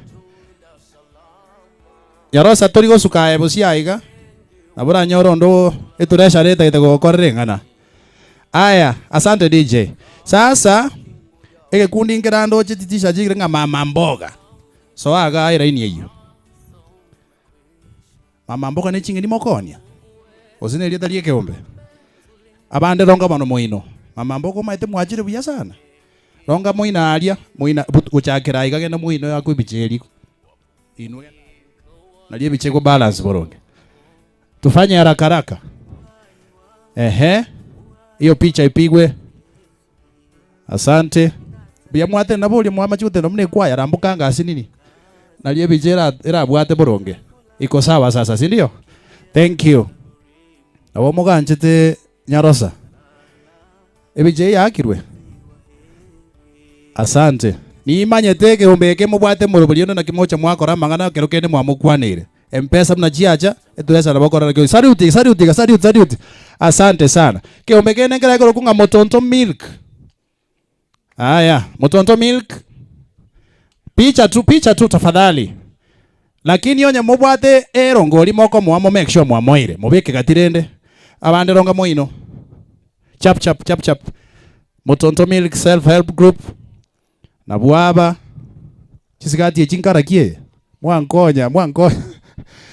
Nyarosa torigo sukae busia iga. Nabura nyoro ndo eturesha leta itagokorre ngana. Aya, asante DJ. Sasa ege kundi ngirando chititisha jigire nga mama mboga. So aga ira ini iyo. Mama mboga ne chingi ni mokonya. Ozine lieta lieke ombe. Abande ronga mano moino. Mama mboga maite mwajire buya sana. Ronga moina alia, moina uchakira igagenda moino yakwe bicheri. Ino nalie bicheko balance boronge. Tufanye haraka haraka. Hiyo picha ipigwe. Asante. Bia mwate na boli mwama chute nomne kwa ya rambukanga asinini. Nalie bichera era bwate boronge. Iko sawa sasa, si ndio? Thank you. Abo muganchete Nyarosa. Ebije yakirwe. Asante. Ni imanyete umbeke mubwate murubulino na kimocha mwakora mangana kerokene mwamukwanire. M-Pesa mnajiacha eturesa na bokora ke saluti. Asante sana. Ke umbeke nengera ko kunga Motonto Milk. Aya, Motonto Milk. Picha tu tafadhali. Lakini yonye mubwate erongoli moko mwamo make sure mwamoire. Mubeke gatirende. Abande ronga moino. Chap. Motonto Milk Self Help Group. Na buaba chisigati chinkara kie mwankonya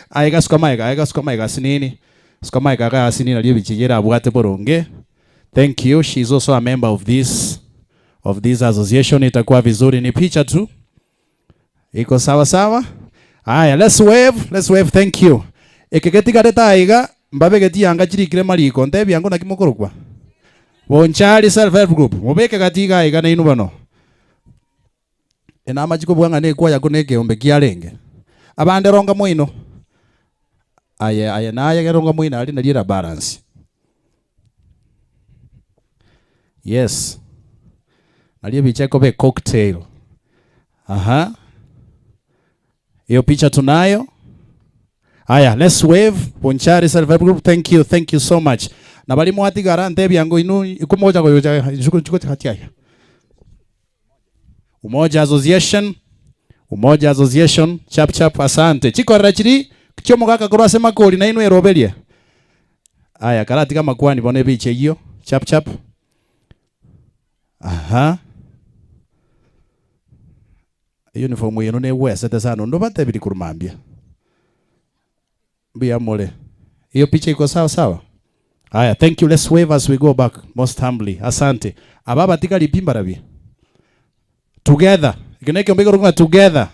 aiga sukamaiga sinini sukamaiga ga sinini aliyo bichigera bwate boronge. Thank you. She's also a member of this association. Itakuwa vizuri, ni picha tu. Iko sawa. Aya, let's wave. Thank you. Ekegeti gareta aiga mbabe geti yanga chirikire maliko ntebi yango na kimokorokwa Bonchari Self Help Group mubeke gatiga aiga na inu bano. Ena majiko bwanga ne kwa yakuneke ombe kialenge. Abande ronga moino. Aya na aya ronga moino ali na lira balance. Yes. Aliye bicheko be cocktail. Hiyo picha tunayo. Aya, let's wave. Bonchari Self Help Group, thank you so much. Na bali mwati garante byango inu ikumoja ko yoja chuko hati aya. Umoja Association, chap, asante. Chiko rachiri, kichomo kaka kurwa sema koli na inu erobelia. Aya, karati kama kwani bone biche hiyo, chap. Uniform yenu ne wesete sana, ndo bate bili kurumambia. Bia mole. Hiyo picha iko sawa. Aya, thank you. Let's wave as we go back, most humbly. Asante. Ababa tika lipimba rabi. Together. Ikineke mbego runga together.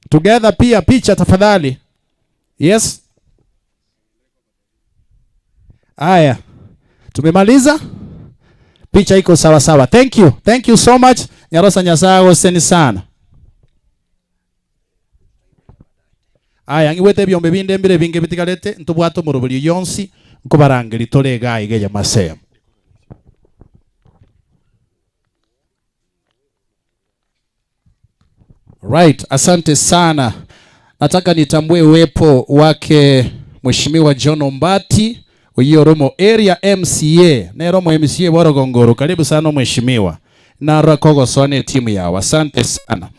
Together pia picha tafadhali. Yes. Aya. Tumemaliza. Picha iko sawa. Thank you so much. Nyarosa nyasago seni sana. Aya, ngiwete byombe binde mbere binge bitikalete ntubwato murubuli yonsi nkubarangiri tolega igeya masem. Right, asante sana. Nataka nitambue uwepo wake Mheshimiwa John Ombati uyo Romo Area MCA. Na Romo MCA Warogongoro. Karibu sana mheshimiwa. Na rakogo sone timu yao. Asante sana.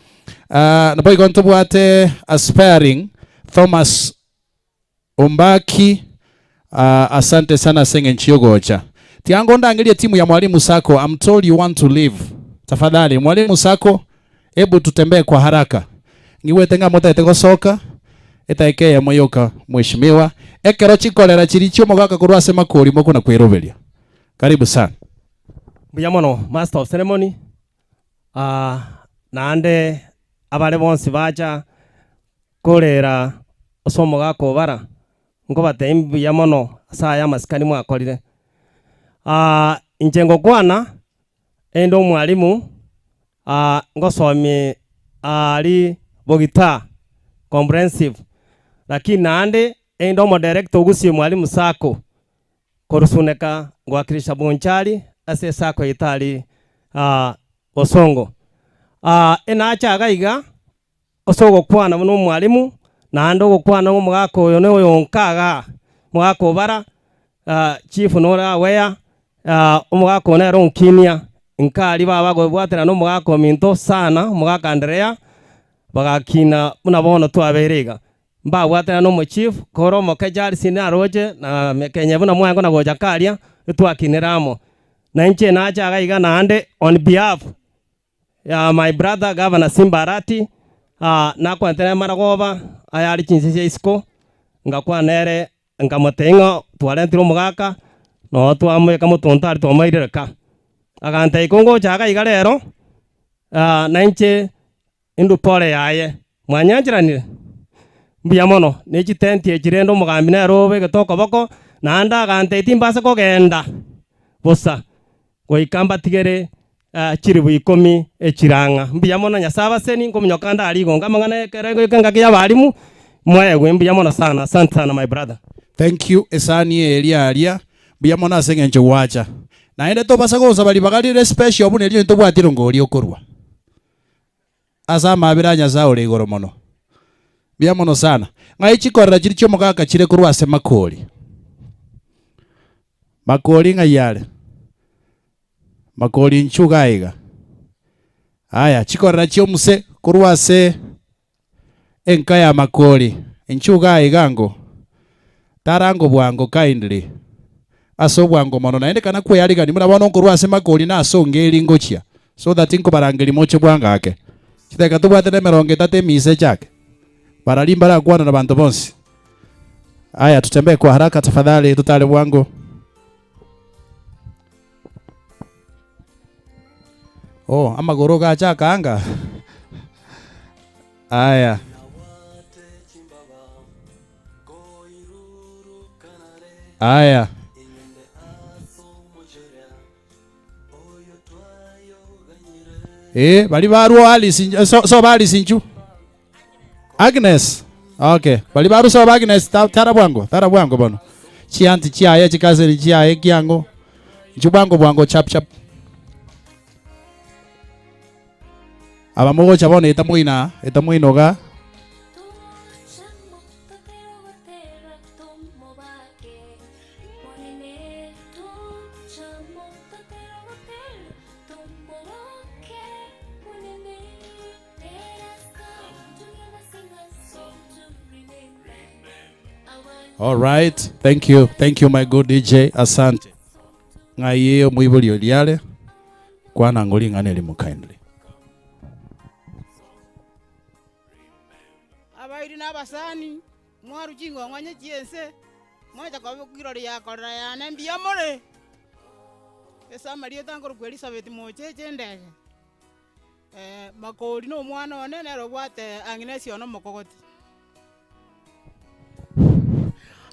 Napo iko ntubwate aspiring Thomas Ombaki. Asante sana Senge Nchiogocha. Tiango ndangilia timu ya Mwalimu Sako. I'm told you want to leave. Tafadhali Mwalimu Sako, hebu tutembee kwa haraka. Ngiwetenga mota etego soka. Etaike ya moyoka mheshimiwa. Ekero chikolera chiricho mogaka kurwa sema koli moko na kwerobelia. Karibu sana. Buyamono Master of Ceremony. Naande abale bonsi bacha kolera osomo gako bara. Ngo batembi yamono saya maskani mwakolire. Injengo kwana endo mwalimu ngosomi ali bogita comprehensive, lakini naande endo mo director ugusi Mwalimu Sako korusuneka ngwakirisha Bonchari ase Sako itali osongo. Enacha agaiga osogo kwana no mwalimu na ando kwana no mugako oyo ne oyo nkaga mugako bara chief nora weya umugako ne ron kimia nkali baba go bwatera no mugako minto sana mugaka Andrea bagakina muna bono twaberega mba bwatera no mu chief koro mokejari sina roje na mekenye buna mwango na goja kalia twakiniramo na nche na acha gaiga na ande on behalf ya my brother Governor Simbarati na kwa ntene maragoba ayari chinsisi isko ngakwa nere ngamotenga twalentiro mugaka no twamwe kamutontari twamayireka agante ikongo chaga igarero na nche indu pole yaye mwanyanjiranire mbuya mono nechi tenti echirendo mugambi na robe getoko boko na anda agante itimbase kogenda bosa goikamba tigere chiribu 10 echiranga mbuya mono nyasaba seni ngomunyokanda ali gonga mangane kerego kanga ya balimu mwewe mbuya mono sana asante sana my brother. Thank you esani elia mbuya mono asengenje wacha na ende to basa goza bali bagalire special obune elio to bwatiro ngoli okorwa asa mabiranya za ole igoro mono mbuya mono sana ngai chikorera chiri cyo mugaka chire kurwa se makoli ngayale makoli nchugaiga aya chikorera chyo muse kurwa se enkaya makoli nchugaiga ngo tarango bwango kindly aso bwango mono naende kana kwe yaliga ni muna bono kurwa se makoli na aso ngeli ngochia so that inko barangeli moche bwanga ake chiteka tubwate ne meronge tate mise chake baralimba la kwana na bantu bonsi. Aya tutembee kwa haraka tafadhali tutale bwango. Oh, ama goroga chaka anga. Aya. Aya. Bali baru ali so bali sinchu. Agnes. Okay. Bali baru so Agnes tara bwango bono. Chianti chiaye chikazeri chiaye kiango. Nchubango bwango chap chap. Abamogo chabone etamuinoga. All right. Thank you my good DJ. Asante. Ngaye mwibuli oliale. Kwana ngoli ngane limu kindly. Abairi n'abasani mwaru jingo nganye chiense mwaja kwa kirori ya kora ya nambia more esa Maria tango ku Elizabeth mocheche ndege makori no mwana one nero bwate Agnes ono mokogoti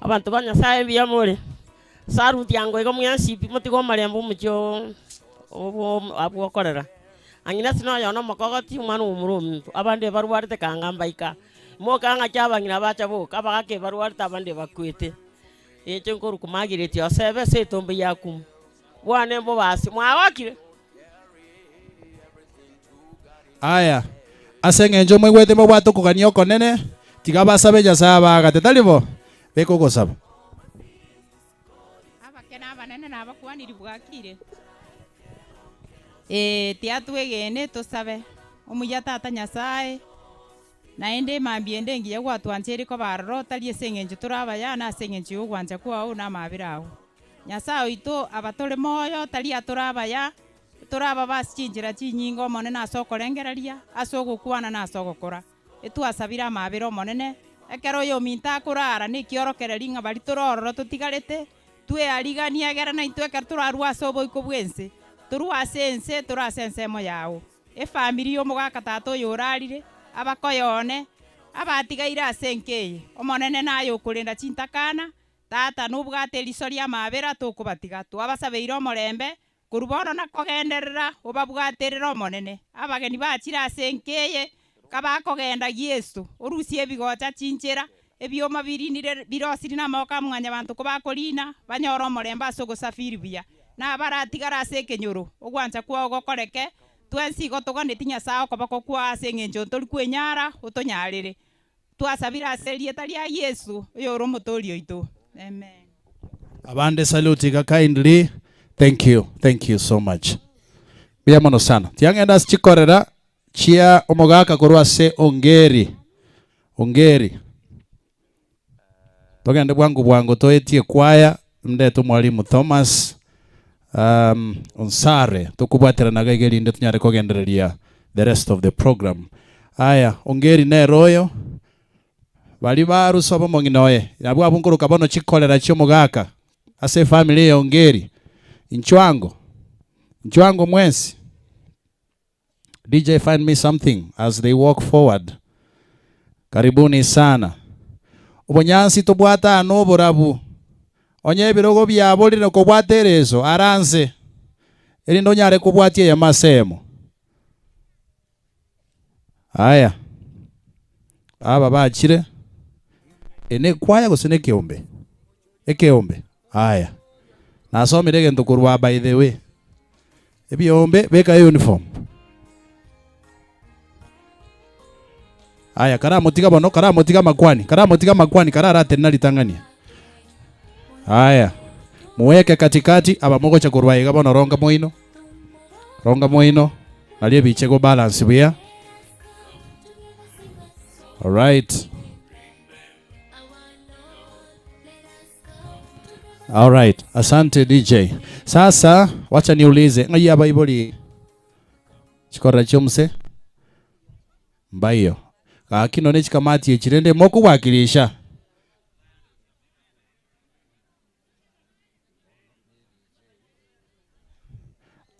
abantu banyasaye biyamore saruti yango ego myansipi mutigo marembo mucyo abo korera Agnes no yono mokogoti mwana umurumuntu abande barwarite kangambaika mokanga cyabangira bacha boka abagake barwarite abande bakwete ecyo nkuru kumagireti osebe se tombe yakum bwane mbo basi mwawakire. Aya asengenjo mwegwete mbo bwato kugania konene tigabasabe jasaba gatetalibo beko gosaba abakena abanene nabakwaniri bwakire tiatwegene tusabe omuya tata nyasaye naende mambiende ngiye gwatwanjeri ko barro tali esengenjo turabaya na sengenjo ugwanja kwao na mabirawo nyasaye ito abatore moyo tali aturabaya turaba basichinjira chinyingo monene asokorengeraria asogokwana na asogokora etwasabira mabiro monene ekero yo minta kurara ni kiorokereri nga bali turororo tutigarete twe aligania gera na itweka turarwa sobo ikobwense turwasense turasense mo yawo family yo mugaka tato yorarire abakoyone abatigaira asenkeye omonene nayo kurinda chintakana tata nubwate lisoria mabera tukubatiga twabasabeire omorembe kuruboro na kogenderera obabwaterera omonene abageni bachira asenkeye kabakogenda Yesu orusie ebigocha chinchera ebioma birinire birosiri na moka mwanya bantu kubakolina banyoro omorembe asogosafiri buya na baratigara asekenyoro ogwancha kwa ogokoreke twensi gotogane tinya sao kabako kwa sengenjo tori kwenyara utonyarire twasabira serie taria Yesu yoro mutorio itu. Amen. Abande salute ka kindly. Thank you so much. Bia mono sana. Tiangenda chikorera chia omogaka korwa se ongeri. Togende bwangu toetie kwaya mdeto mwalimu Thomas Onsare tukubwatira na gaigeri ndeto nyare kogendereria the rest of the program. Aya ongeri ne royo bali baru sobo monginoye nabwo abunguruka bono chikolera cyo mugaka ase family ya ongeri inchwango mwensi. DJ find me something as they walk forward. Karibuni sana. Ubonyansi tobwata no borabu. Onye birogo byabo lino kobwaterezo aranze. Eri ndonyare kobwatie ya masemo. Aya. Aba bachire. Ene kwaya gusene kiombe. Ekeombe. Aya. Nasomire gento kurwa by the way. Ebiombe beka uniform. Aya karamotiga bono karamotiga makwani kararate nalitangania. Aya muweke katikati abamogo cha kurwaiga bono ronga moino nalie bichego balance bia. All right, asante DJ. Sasa wacha niulize ngaya Bible chikora chomse mbayo kino ne chikamati echirende moko wakilisha.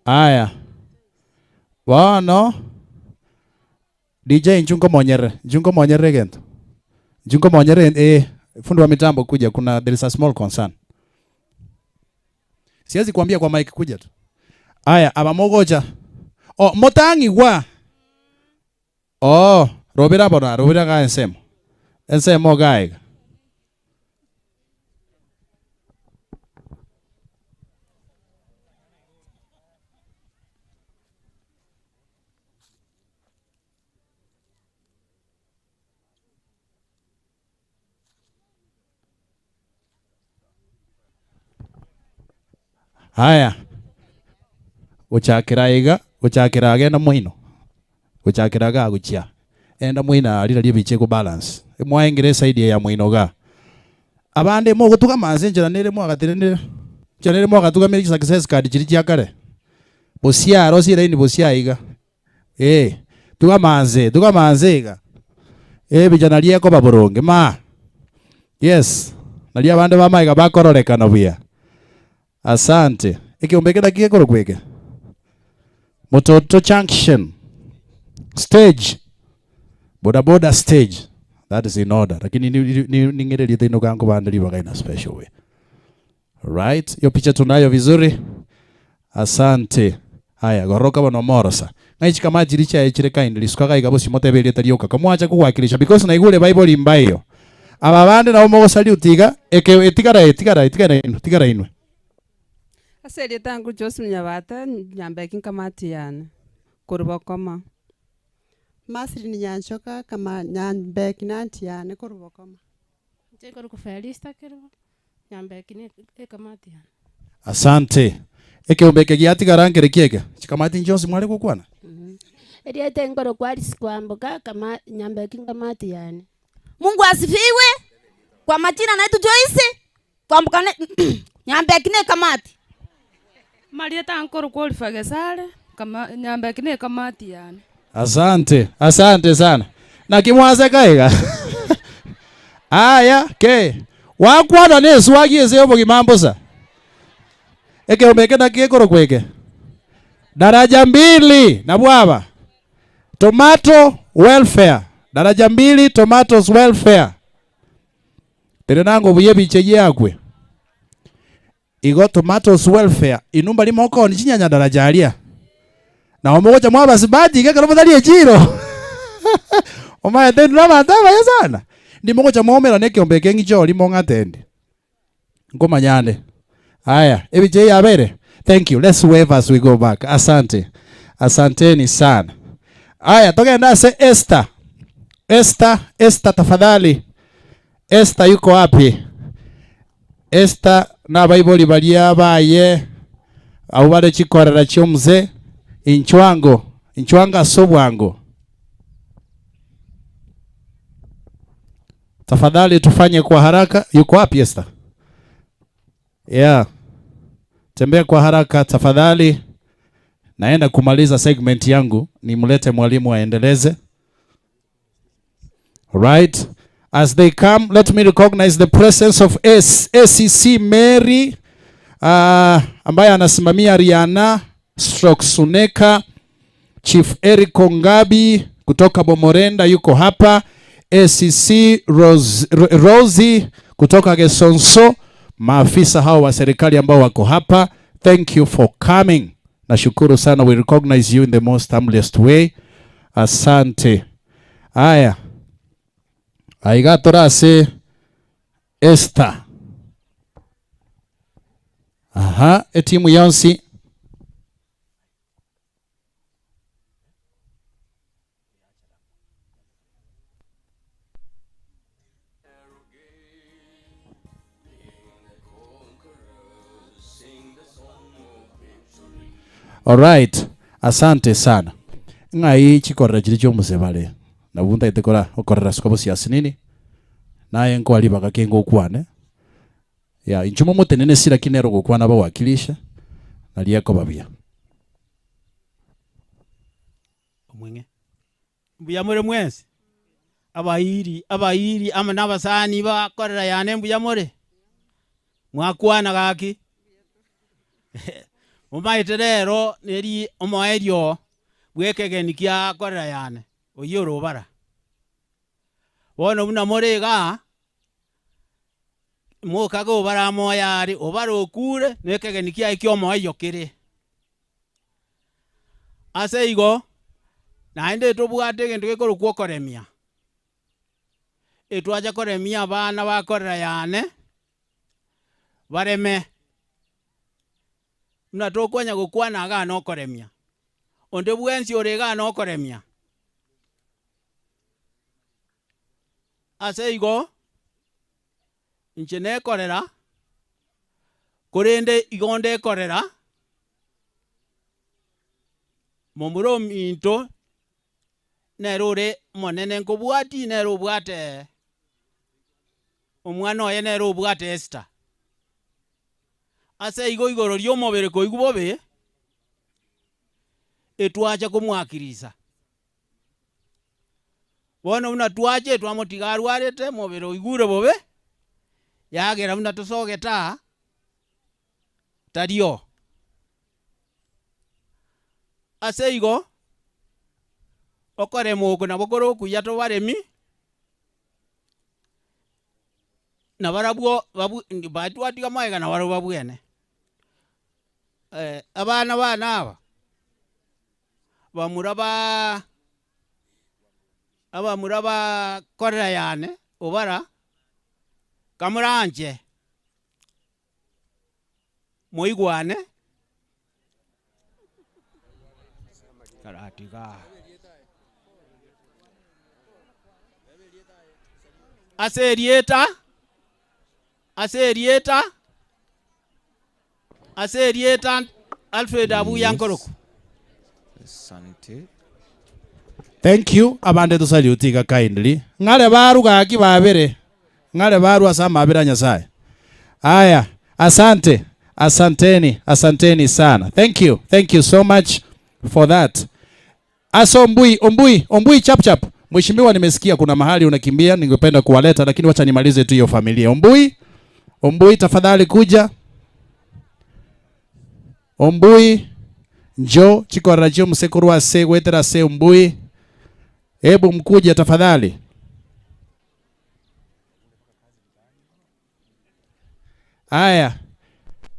Aya wano DJ njungo monyere gento njungo monyere fundi wa mitambo kuja, there is a small concern. Siwezi kuambia kwa mic kuja tu. Aya abamogoja motangi wa robera ga ensemo gaiga. Haya uchakira na muino uchakiraga guchia enda muina alira libiche ku balance emwaengere side ya muino ga abande mo gutuka manze njira nere mo agatirende njira mo agatuka meri success card chiri chiakare bosia rosi reini bosia iga tuka manze iga bijana lieko baboronge ma yes nalia abande bamaiga bakororeka no bia. Asante. Ekiombekeda kiekoro kweke. Mototo junction. Stage. Boda stage. That is in order. Lakini ningere lite inogango bandali baga in a special way. Right? Yo picha tunayo vizuri. Asante. Haya goroka bono morosa. Ngaichi kama jiricha echire kindly sukaga igabo simotebeli tarioka. Kamwacha kuwakilisha because na igule Bible imbayo. Ababande na omogo sali utiga etikara inu. Aseli tangu Joseph Nyabata nyambeki kamati yana kurubokoma. Masri ni nyanchoka kama nyambeki nanti yana kurubokoma. Jekoro kufelista kero nyambeki ni kamati yana. Asante. Umbeke giati garangere kiega. Chikamati njonsi mwale kukwana. Eriete ngoro kwali sikwamboka kama nyambeki kamati yana. Mungu asifiwe. Kwa majina naitwa Joyce. Kwamboka nyambeki ni kamati. Marieta ankoro qualify sale kama nyambeki ni kamati yani. Asante sana. Na kimwaze kaiga. Aya, wakwana nesu wagieze yobo kimambosa. Umbeke na kiekoro kweke. Daraja 2 na bwaba. Tomato welfare. Daraja 2 tomatoes welfare. Terenango buyebiche yakwe. Igo tomatoes welfare inumba limoko ni chinyanya daraja alia. Na omogocha mwaba sibati kekero bodali ejiro. Omaye tendu na mataba yesana. Ndi mogocha mwomera nekiombeke ngicho limo ngatende. Ngomanyane. Haya, ebiche yabere. Thank you. Let's wave as we go back. Asante. Asanteni sana. Aya, togenda se Esther. Esther tafadhali. Esther yuko wapi? Esther na Bible balia baye au bale chikorera chomze inchwanga sobwango. Tafadhali tufanye kwa haraka. Yuko wapi Esther? Yeah. Tembea kwa haraka tafadhali. Naenda kumaliza segment yangu, nimlete mwalimu aendeleze. Right. As they come, let me recognize the presence of ACC Mary ambaye anasimamia Rihanna Suneka. Chief Eric Ngabi kutoka Bomorenda yuko hapa. ACC Rosie kutoka Gesonso. Maafisa hao wa serikali ambao wako hapa, thank you for coming. Nashukuru sana, we recognize you in the most humblest way. Asante. Aya. Aigatorase Esther. Aha, etimu yonsi. Alright, asante sana. Ngai chikorera chiri cyo musebale. Nabunda itekora okorera skobo siasi nini? Naye ngo ali bakakengo kwane. Ya inchumo motenene sira kinero gukwana bawakilisha. Naliyako babia. Omwenge. Mbuyamore mwese. Abayiri ama nabasani bakorera yane mbuyamore. Mwakwana gaki. Umaite rero neri omoerio bwekegeni kia korera yane oyoro bara wono buna morega mokago bara moyari obara okure nekegeni kia ikyo moyo kire ase igo naende tobwate gento gekoro kwokoremia etwaja koremia bana bakorera yane bareme na tokwanya gukwana aga no koremia onde bwensi orega no koremia ase igo inchene korera korende igonde korera momuro minto nerore monene nkobwati nero bwate omwana oye nero bwate Esther ase igo igoro lyo mobere ko igubobe etwacha kumwakiriza bono una twache twamotigarwarete mobere igure bobe yagera una tosogeta tadio ase igo okore moko na bokoro kuyato baremi na barabwo babu batwatiga maega na baro babwene abana aba abamuraba korera yane obara kamuranje moigwane karatiga aserieta Alfred Abu Yankoroku. Asante. Thank you. Abande to salutika kindly. Ngale baru gaki babere. Ngale baru asama abira Nyasaye. Aya, asante. Asanteni sana. Thank you. Thank you so much for that. Aso Ombui chap. Mheshimiwa, nimesikia kuna mahali unakimbia, ningependa kuwaleta lakini wacha nimalize tu hiyo familia. Ombui tafadhali kuja. Ombui njo chikorera chyo musekuru ase gwetera se Ombui. Hebu mkuja tafadhali. Aya.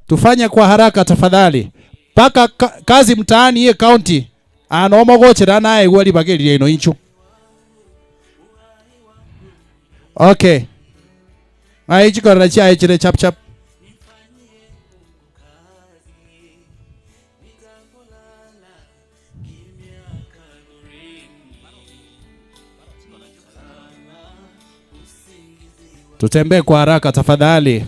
Tufanye kwa haraka tafadhali. Paka kazi mtaani ye county. Anomo gochera naye gwali bageli ino inchu. Okay. Ai chikorera chia chire chap. Tutembee kwa haraka tafadhali.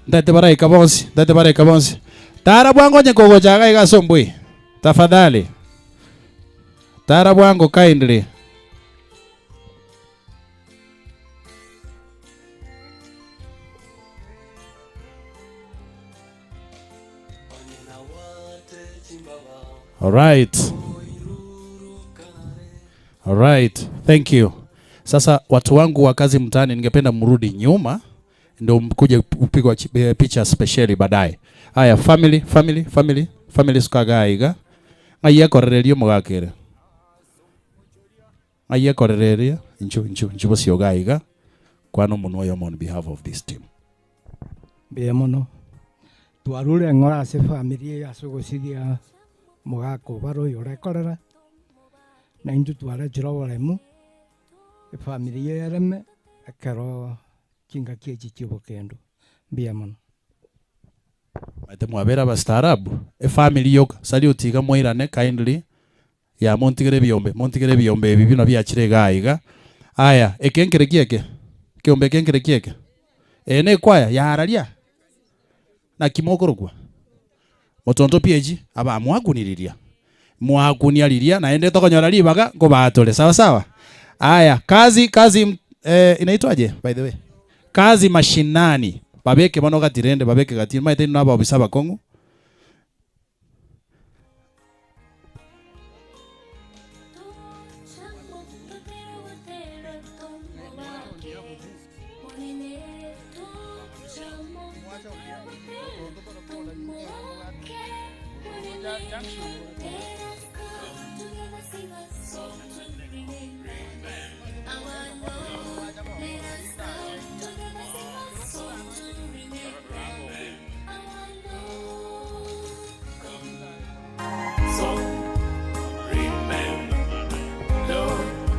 Ndate bara ikabonsi. Tara bwango nyekogo chaga igasombwe. Tafadhali. Tara bwango kindly. All right. Thank you. Sasa watu wangu wa kazi mtaani, ningependa mrudi nyuma ndio mkuje upigwa picha specially baadaye. Haya, family skagaiga. Aiye korererio mugakere. Aiye korereria inchu bosio gaiga. Kwano muno yo on behalf of this team. Be mono. Tuarule ngora se family asogosigia mugako baro yore korera. Na indu tuara jirawaremu. Family yereme akaro kinga kiechi chibokendo. Be mono. Mate mwabera bastaarabu. Family yoka sali utiga moirane kindly. Ya montigere biombe bibino byachire gaiga. Aya, ekenkere kieke. Kiombe kenkere kieke. Ene kwaya ya haralia. Na kimokorogwa. Motonto pieji aba mwaguniriria. Mwaguniriria na ende tokonyora libaga ngo batole. Sawa. Aya, kazi inaitwaje by the way? Kazi mashinani. Babeke bano gatirende babeke gatiri maite nabo obisaba kongo.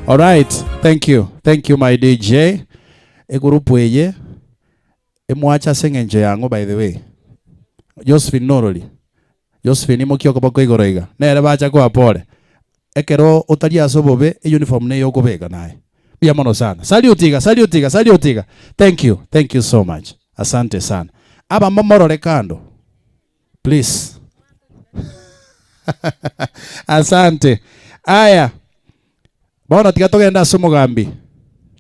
All right, thank you my DJ. Egrupu eye emwacha sengenje yango by the way. Josephine Noroli. Josephine imokioka bako igoroiga. Nere bacha kwa pole. Ekero otaria sobobe uniform ne yoko bega naye. Bia mono sana. Salutiga. Thank you so much. Asante sana. Aba momorore kando. Please. Asante. Aya. Baona tikatogenda Somogambi.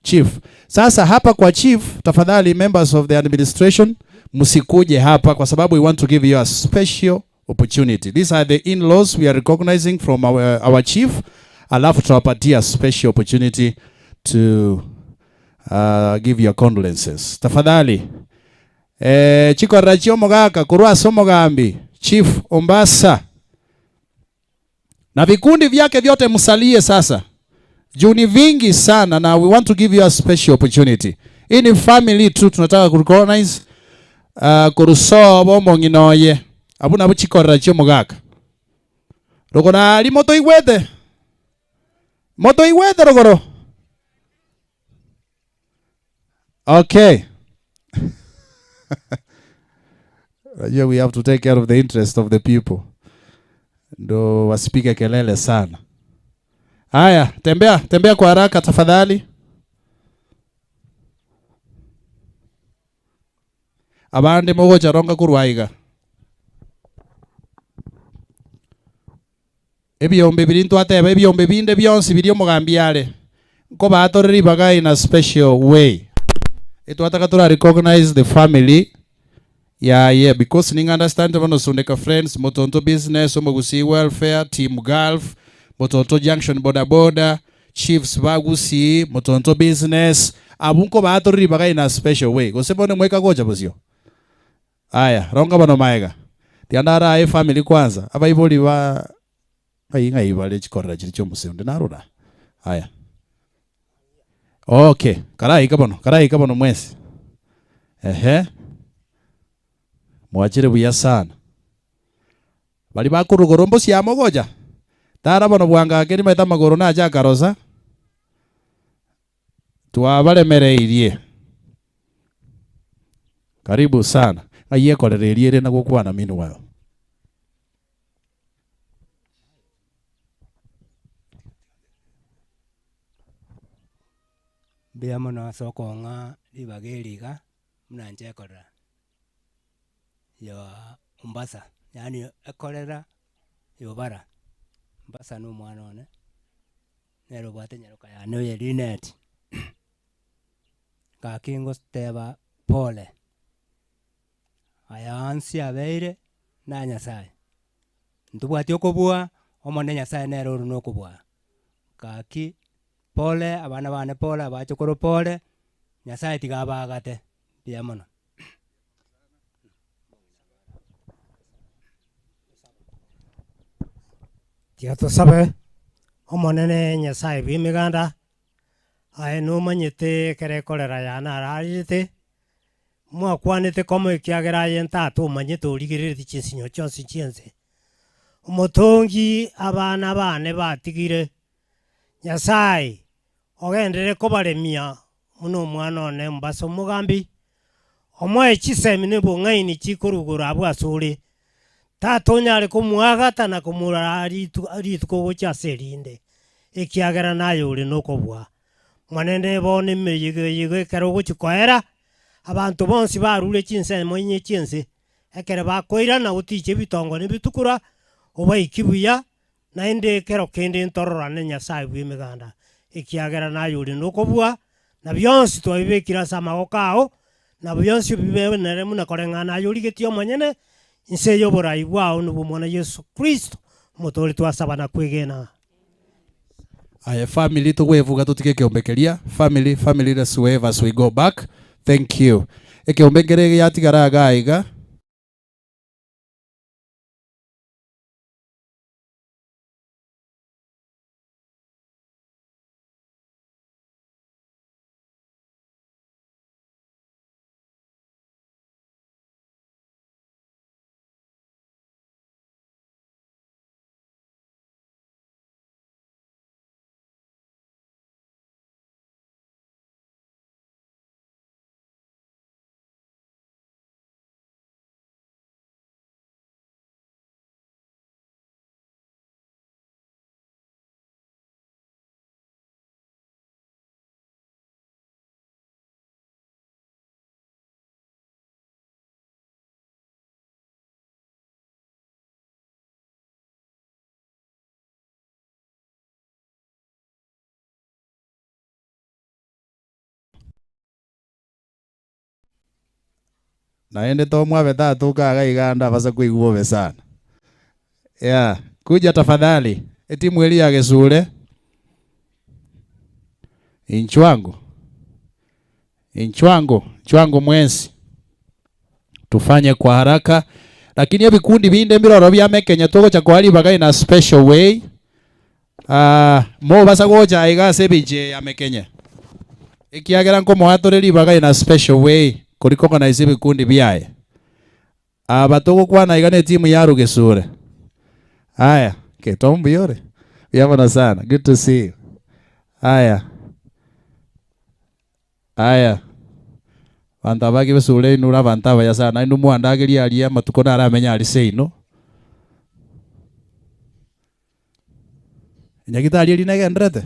Chief. Sasa hapa kwa chief, tafadhali members of the administration, musikuje hapa kwa sababu we want to give you a special opportunity. These are the in-laws we are recognizing from our chief. Alafu tunapatia special opportunity to give your condolences. Tafadhali. Chiko Rachio Mogaka, Kurua Somogambi, Chief Ombasa. Na vikundi vyake vyote msalie sasa. Juni vingi sana na we want to give you a special opportunity. Ini family tu tunataka kurecognize kuruso bombo nginoye. Abuna buchiko Rachio Mogaka. Rogora ali moto igwete rogoro. Okay. Yeah, we have to take care of the interest of the people. Ndo wasipige kelele sana. Haya, tembea kwa haraka tafadhali. Abande mogo charonga kurwaiga. Ebiombe birintu atebe ebiombe binde byonsi biri omugambi yale. Ko batoreri baga in a special way. Etwataka tura recognize the family. Yeah, because ning understand the Sundeka friends, Motonto business, Omogusi welfare, Team Gulf, Motonto junction boda, Chiefs Bagusi, Motonto business. Abunko bato ribaga in a special way. Go sebone mweka goja bozio. Aya, ronga bano maega. Tiandara ai family kwanza. Aba iboli ba ainga ibale chikora chiricho museunde narura. Aya. Okay, karai kabono mwesi. Mwachire buya sana. Bali bakurugorombo cia mogoja. Tara bono bwanga keri meta magoro na aja karosa. Twabalemereirie. Karibu sana. Aiye korererie na gukwana minu wao. Bia mono soko nga libageliga mnanje kora. Yo Mombasa yani ekolera yo bara. Mombasa no mwana one. Nero bwate nyaruka ya no yelinet. Ka kingo steba pole. Aya ansi abeire na Nyasaye. Ntubwati okobua omone Nyasaye nero runo okobua. Kaki pole abana bane pole abachokoro pole Nyasaye tigabagate bia mono. Tiato sabe omonene Nyasaye bimiganda aye no manyete kere kolera yana ararite mwakwanite komo ikiagera yenta to manyete urigirire chinsinyo chonsi chenze umutongi abana bane batigire Nyasaye ogendere kobaremia muno mwana one mbaso mugambi omwe chisemi ne bongaini chikurugura abwasuri tatonyare kumwagata na kumura aritu ko chaserinde ikiagera nayo uri nokobwa mwanende bone meyige kero guchikoera abantu bonsi barure chinse moinye chinse ekere bakoira na utiche bitongo ne bitukura oba ikibuya na inde kero kende ntorora ne Nyasaye bwimiganda ikiagera nayo uri nokobwa na byonsi twabibekira samagokao na byonsi bibenere muna korengana yuri getio manyene inse yoborai bwao nubu mwana Yesu Kristo mutori twasabana kwigena. Aye family tugwevuga tutike kiombekeria family let's wave as we go back. Thank you. Ekiombekere yatigara gaiga naende to mwabe tatu kaga iganda basa kuiguo besana. Yeah, kuja tafadhali. Eti mweli ya gesule. Inchwango mwensi. Tufanye kwa haraka. Lakini ya vikundi binde mbiro bya mekenya toko cha kwali baga in a special way. Mo basa goja iga sebije ya mekenya. Ikiagera nko mwatoreri baga in a special way. Kuriko na isibi kundi biaye. Batoko kwa na igane timu ya Rugesure. Haya, ketombi yore. Biamana sana. Good to see you. Haya. Bantabaki besule nura bantaba ya sana. Inu muandagiri alia matuko na aramenya alise ino. Nyagita alia linege ndrete.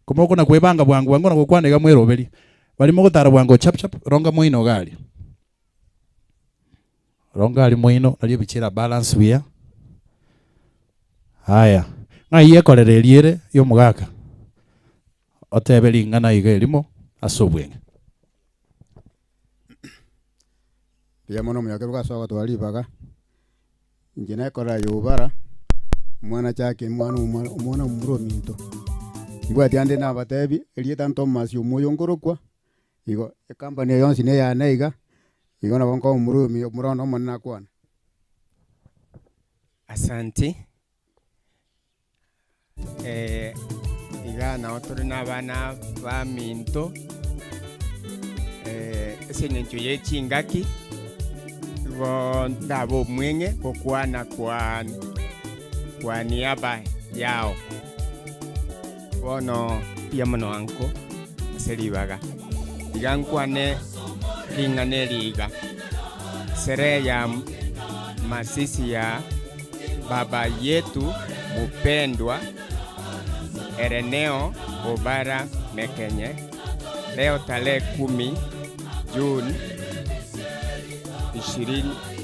Kumoko na kwebanga bwangu na kukwanega mwero beli. Bali mo gutara bwango chap ronga muino gali. Ronga ali muino ali bichira balance wia. Haya. Ngaiye korereriere yo mugaka. Otebeli ngana igelimo asobwenge. Ya mono myakeruka sawa twali baga. Njina kora yobara. Mwana chake mwana mburo minto. Mbwa tiande na batebi elieta Thomas yo moyo ngorokwa. Igo company yonsi ne ya neiga. Igo na bonko murono manna kwana. Asante. Iga na otro na bana ba minto. Senyencho ye chingaki. Igo ndabo mwenge kokwana kwa niaba yao. Bono pia mano anko seribaga. Iga nkwane kingane liga. Sere ya masisi ya baba yetu mpendwa Ereneo Obara Mekenye leo tarehe 10 Juni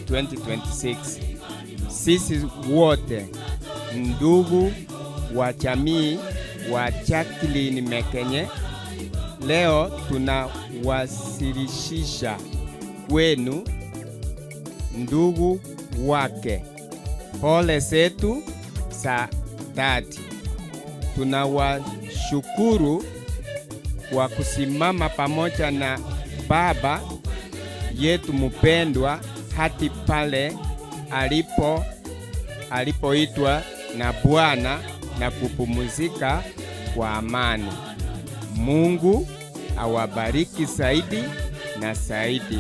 2026. Sisi wote ndugu wa jamii wa Jacqueline Mekenye leo tunawasilisha kwenu ndugu wake pole zetu za dhati. Tunawashukuru kwa kusimama pamoja na baba yetu mpendwa hadi pale alipoitwa na Bwana na kupumzika kwa amani. Mungu awabariki zaidi na zaidi.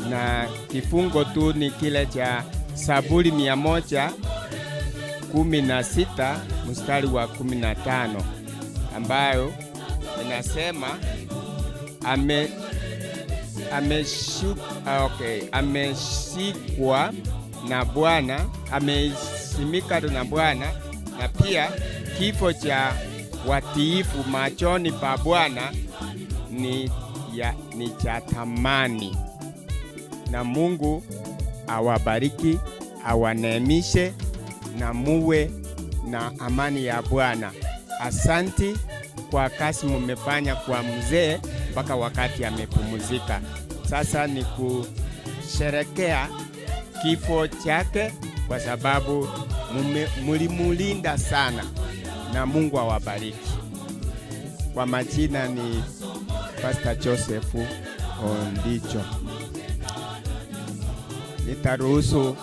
Na kifungo tu ni kile cha Zaburi 116 mstari wa 15 ambayo inasema ameshikwa na Bwana, amesimika na Bwana, na pia kifo cha watiifu machoni pa Bwana ni cha thamani. Na Mungu awabariki, awaneemishe na muwe na amani ya Bwana. Asanti kwa kazi mmefanya kwa mzee mpaka wakati amepumzika. Sasa ni kusherekea kifo chake kwa sababu mulimulinda sana, na Mungu awabariki. Kwa majina ni Pastor Joseph Ondicho. Nitaruhusu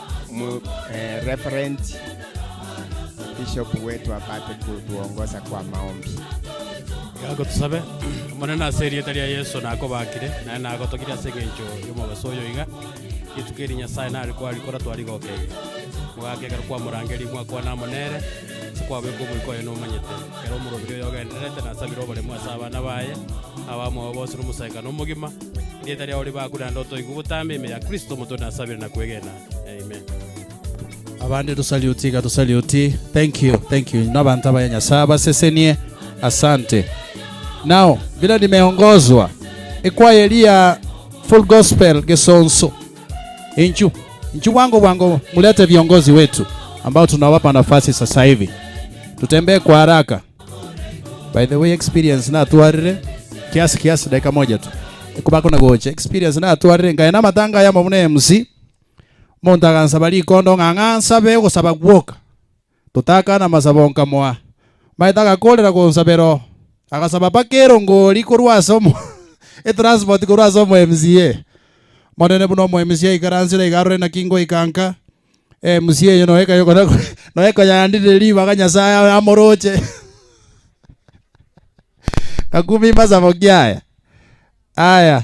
referent bishop wetu apate kutuongoza kwa maombi. Gago tusabe monena serie taria Yesu na akobakire na nago tokiria segencho yomo basoyo iga itukiri Nyasaye na alikora twarigoke mugakegera kwa murangeri mwakwa na monere kwa beko mwiko eno manyete kero murobiro yogenderete na sabiro bale mwasaba nabaye abamo bose rumusaiga no mugima ndiye taria ori bakura ndoto igubutambe me ya Kristo muto na sabira na kwegena. Amen. Abande tusaluti. Thank you n'abantu abanyasaba sesenie. Asante. Now vile nimeongozwa ikwaya Elia Full Gospel Gesonso inchu wangu mulete viongozi wetu ambao tunawapa nafasi sasa hivi. Tutembee kwa haraka. By the way, experience na tuarire kiasi dakika moja tu. Ikubako na goche experience na tuarire ngaye na matanga ya mune MC montaga nsabali kondo ng'ang'ansa be gusaba gwoka tutaka na masabonka mwa maitaga kolera konsabero agasaba pakero ngoli kurwasomo transport kurwasomo MCA monene buno mo MCA ikaranzira igarure na kingo ikanka MCA yono eka yoko no eka yandire liba kanyasaya amoroche kakumi masabogiaya aya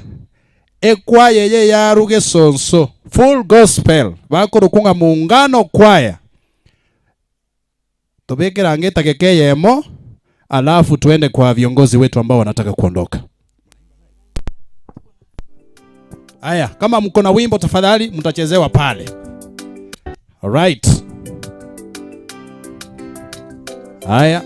ekwaya ye yaruge sonso Full Gospel bakurukunga muungano kwaya tobekera ngeta kekeyemo, alafu tuende kwa viongozi wetu ambao wanataka kuondoka. Aya, kama mko na wimbo tafadhali mtachezewa pale. Alright. Aya.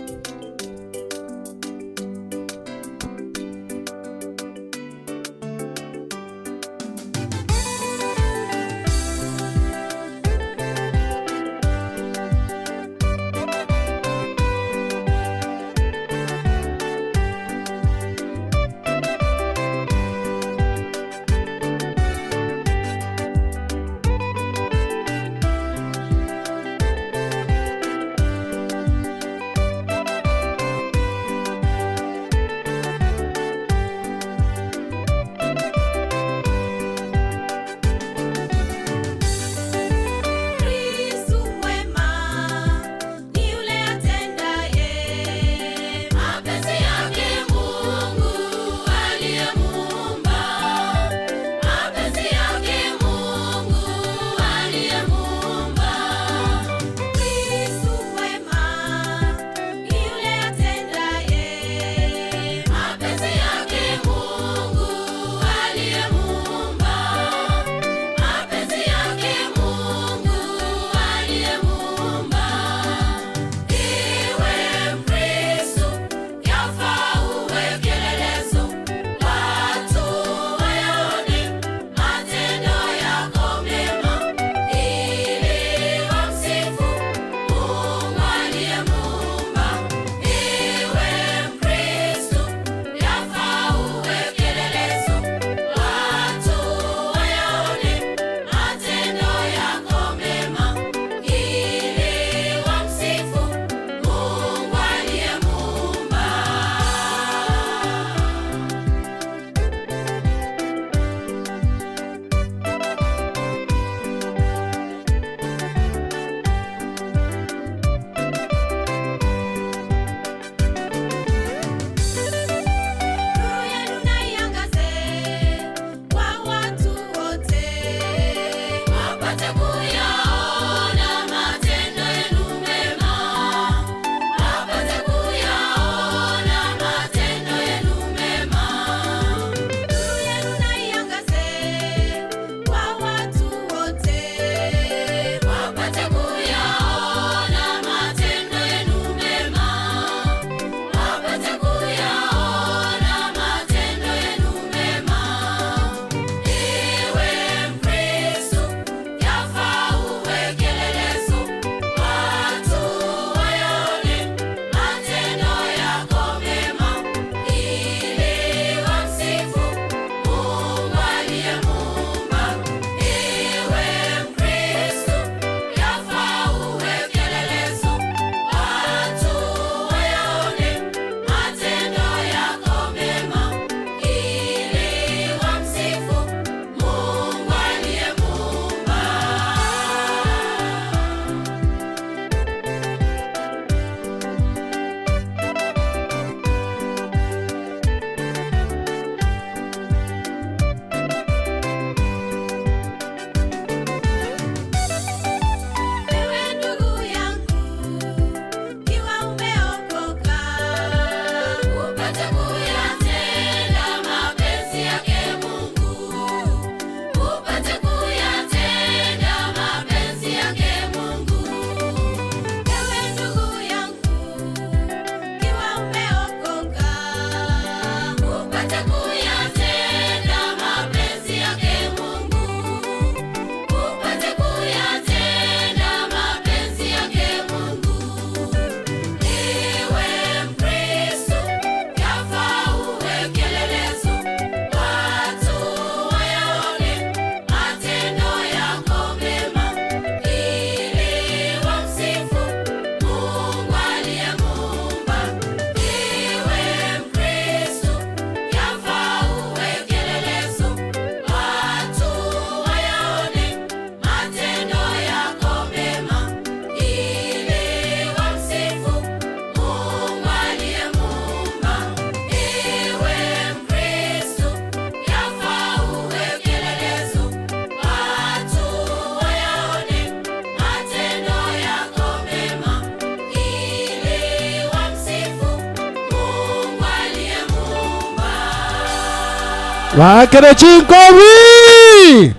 Bakere chinkobi.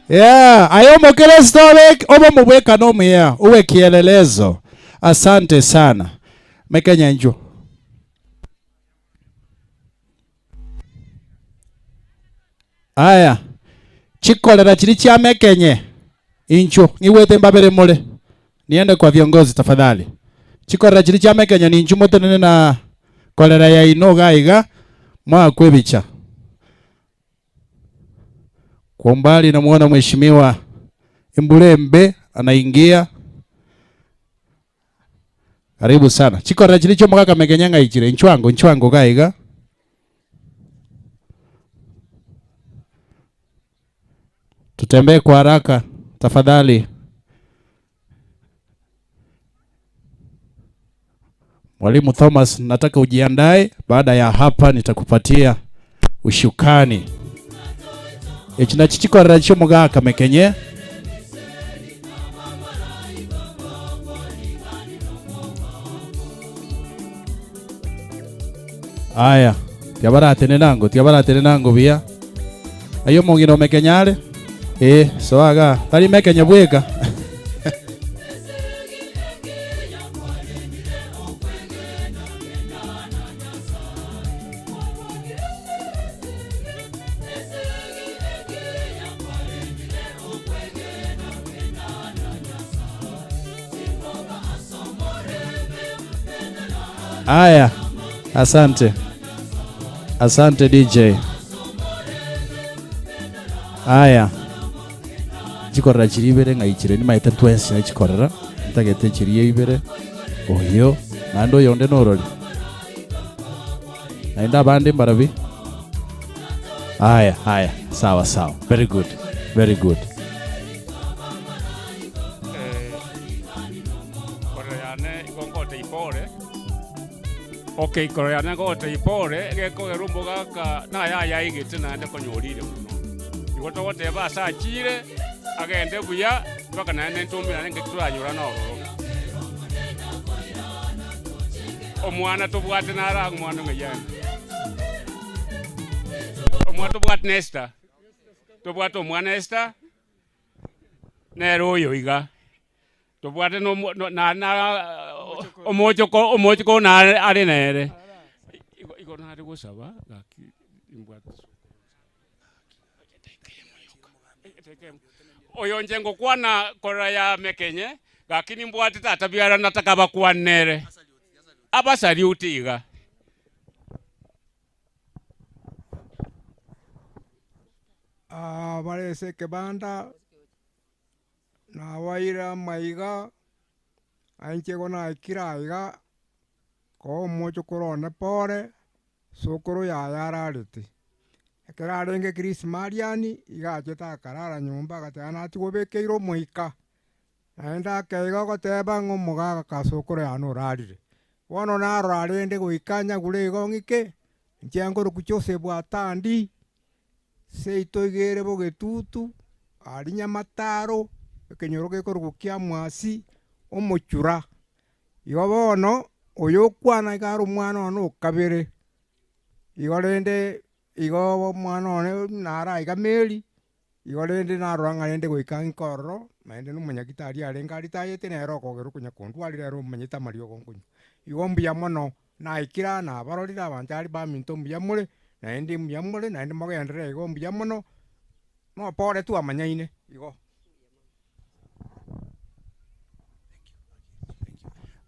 Yeah, ayomo kele stolek obo mubweka nomu ya. Uwe kielelezo. Asante sana. Mekenya njo. Aya. Chikolera chiri cha mekenye. Incho. Niwete mbabere mole. Niende kwa viongozi tafadhali. Chikolera chiri cha mekenye ni incho moto nene na kolera ya inoga iga. Mwa kwebicha. Kwa mbali namuona mheshimiwa Imbulembe anaingia. Karibu sana. Chikolera chiri cho mwaka mekenyanga ichire. Nchwango gaiga. Tutembee kwa haraka tafadhali. Mwalimu Thomas, nataka ujiandae. Baada ya hapa nitakupatia ushukani. Echina chichiko racho mugaka mekenye. Aya, tiabara tenenango bia. Ayo mongino mekenyale. Soaga, tali mekenya bweka. Aya, asante. Asante DJ. Aya. Chikorera chiribere ngaichire ni maite twensi na chikorera. Ntagete chiriye ibere. Oyo, nando yonde norori. Naenda bande mbarabi. Aya. Sawa. Very good. Okay, koreana gote ipore geko gerumbo gaka na ya igite na nde konyurire muno. Igoto wote basa chire agende buya baka na ntumbi na nge turanyura no. Omwana tubwate nara omwana ngayana. Omwana tubwate nesta. Tubwate omwana esta. Nero yo iga. Tubwate no na omochoko na ari nere. Iko na ari gusaba gaki imbwate. Oyo njengo kwana kora ya mekenye gakini mbwate tata byara nataka bakwanere. Abasali utiga. Barese kebanda na waira maiga ainche gona kiraiga ko mocho korone pore sokoro ya yararite ekerarenge Krismariani igache ta karara nyumba gatana tugobekeiro muika naenda keiga goteba ngomugaga kasokoro ya no rarire wono na rarende goikanya gure igongike nchangoro kuchose bwatandi seitoigere bogetutu arinya mataro kenyoroge korukia mwasi omochura igo bono oyo kwana igaro mwana no kabere igorende igo mwana one nara igameri igorende naranga rende goikangi korro maende no munyakitari arenga ritayete nero kogeru kunya kondwari rero munyita mario gonkunyu igo mbuya mono na ikira na barorira abantari ba minto mbuya mure na endi mbuya mure na endi mogendere igo mbuya mono no pore tu amanyaine igo.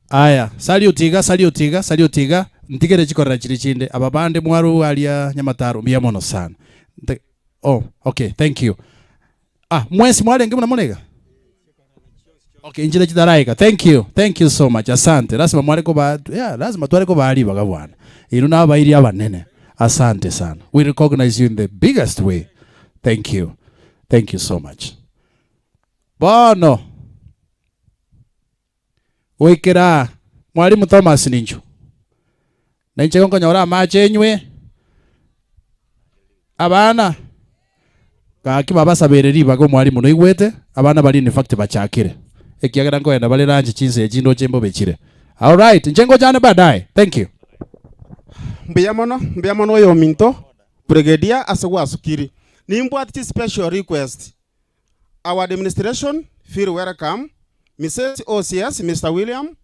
Aya, saliutiga, ntigere chikorera chiri chinde, ababande mwaru alia nyamataro, mbia mono sana. Okay, thank you. Mwesi mwale ngemu na monega? Okay, njile chidaraika, thank you so much, asante. Lazima mwale ko lazima tuwale ko baali bagabwana. Inu na abairi abanene, asante sana. We recognize you in the biggest way. Thank you so much. Bono. Oikera mwalimu Thomas ninjo nanche gongo nyora machenywe abana kaki baba sabereri bago mwalimu no igwete abana bali in fact bachakire ekiagera ngoenda bali ranje chinse ejindo chembo bechire. All right, njengo jane baadaye. Thank you. Mbia mono yo minto Brigadier asegwa sukiri. Nimbwati special request. Our administration feel welcome. Mrs. OCS, Mr. William,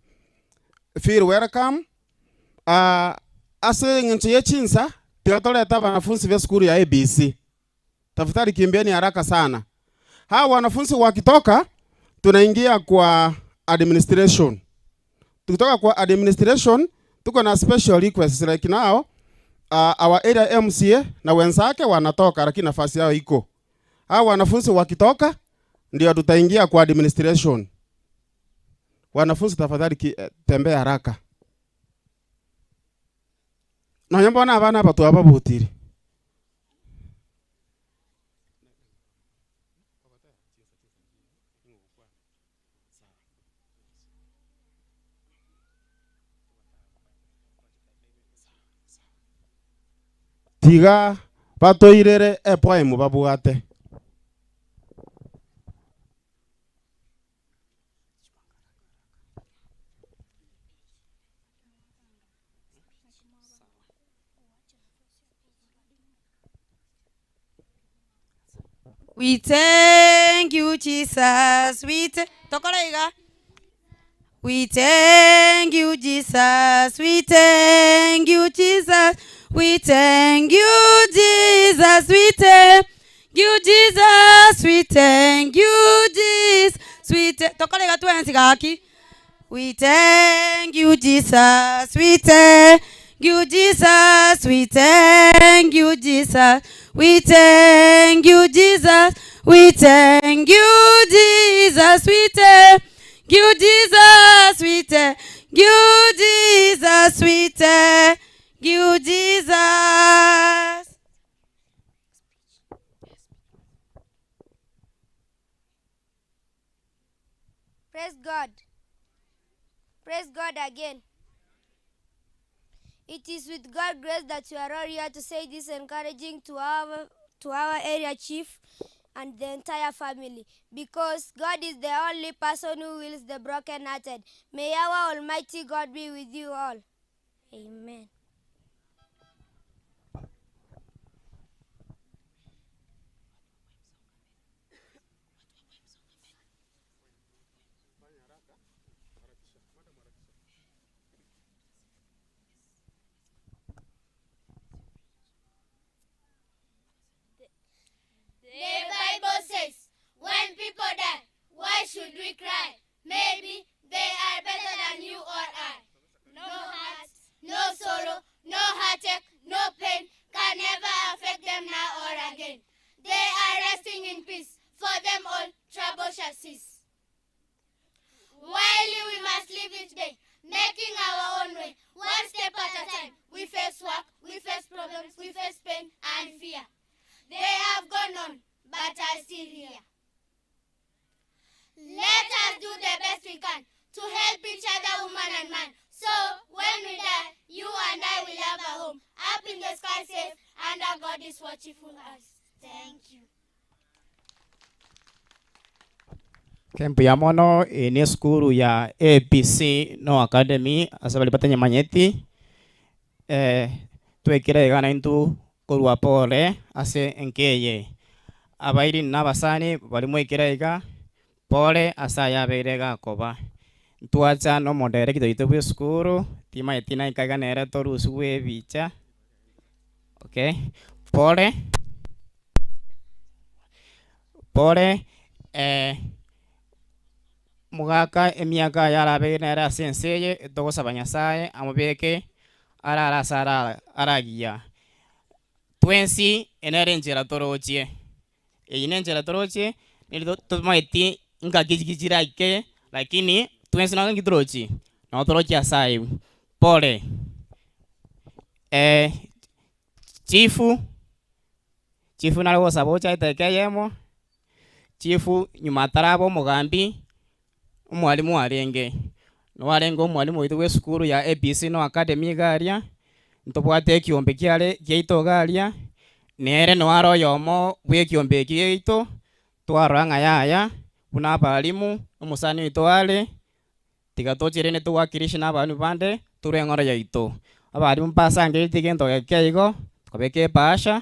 feel welcome. Ase nchi yechinsa, tigatoleta wanafunzi vya skuru ya ABC. Tafadhali kimbieni haraka sana. Hawa wanafunzi wakitoka, tunaingia kwa administration. Tukitoka kwa administration, tuko na special requests like now. Our area MCA na wenzake wanatoka, lakini nafasi yao iko. Hawa wanafunzi wakitoka, ndio tutaingia kwa administration. Wanafunzi tafadhali tembea haraka. Na nyamba na abana batu ababutiri. Tiga batoirere epoemu babugate. We thank you, Jesus. We thank you, Jesus. We thank you, Jesus. We thank you, Jesus. We thank you, Jesus. We thank you, Jesus. We thank you, Jesus. We thank you, Jesus. We thank you, Jesus. We thank you, Jesus. We thank you, Jesus. We thank you, Jesus. We thank you, Jesus. We thank you, Jesus. Praise God. Praise God again. It is with God's grace that we are all here to say this encouraging to our area chief and the entire family, because God is the only person who heals the brokenhearted. May our Almighty God be with you all. Amen. The Bible says, when people die, why should we cry? Maybe they are better than you or I. No hurt, no sorrow, no heartache, no pain can ever affect them now or again. They are resting in peace. For them all, trouble shall cease. While we must live each day, making our own way, one step at a time. We face work, we face problems, we face pain and fear. They have gone on, but are still here. Let us do the best we can to help each other, woman and man. So, when we die, you and I will have a home, up in the sky safe, and our God is watching for us. Thank you. Kempu ya mono ini skuru ya ABC no Academy asabali patanya manyeti tuekira igana intu kurwa pole ase enkeye abairi nabasani bali mwekira iga pole asa yaberega koba tuacha no modere kito bwe skuru tima etina ikaga nere torusu we bicha. Okay, pole mugaka emiaka yarabe nera senseye togosaba Nyasaye amubeke ararasara aragia twensi enere njera torochie eyine njera torochie nilito tomaiti nga kijijira ike lakini twensi na ngidrochi na torochia sai pole chifu nalwo sabocha itekeyemo chifu nyumatarabo mugambi umwalimu arenge umwalimu witu we skuru ya ABC no Academy garia ntobwate kiombe kiare gito garia nere no aro yomo we kiombe gito twaranga yaya buna balimu umusani witu ale tigatochire ne tuwakirisha n'abantu bande turengora yaito abalimu pasange tigento gekeigo tukabeke bahasha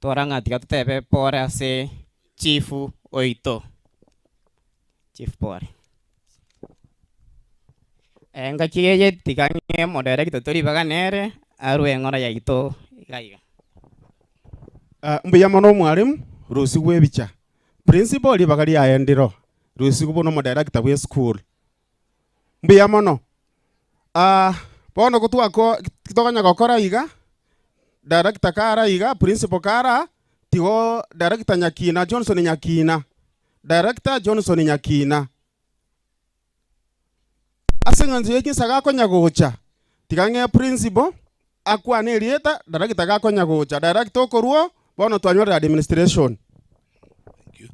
twaranga tiga tutebe pore ase chifu oito. Chief pore. Enga chiye tigange modere kitotori baganere arwe ngora ya ito igaiga. Mbuya mono mwalimu rusi gwebicha. Principal ibagari ayendiro rusi kubono mo director we school. Mbuya mono. Bono kutua ko kitoganya gokora iga. Director kara iga, principal kara, tigo director Nyakina, Johnson Nyakina. Director Johnson Nyakina. Asenganzi yeki saga ko nyagocha. Tigange principal akwa ne rieta director ga ko nyagocha. Director ko ruo bono twanyora administration. Thank you.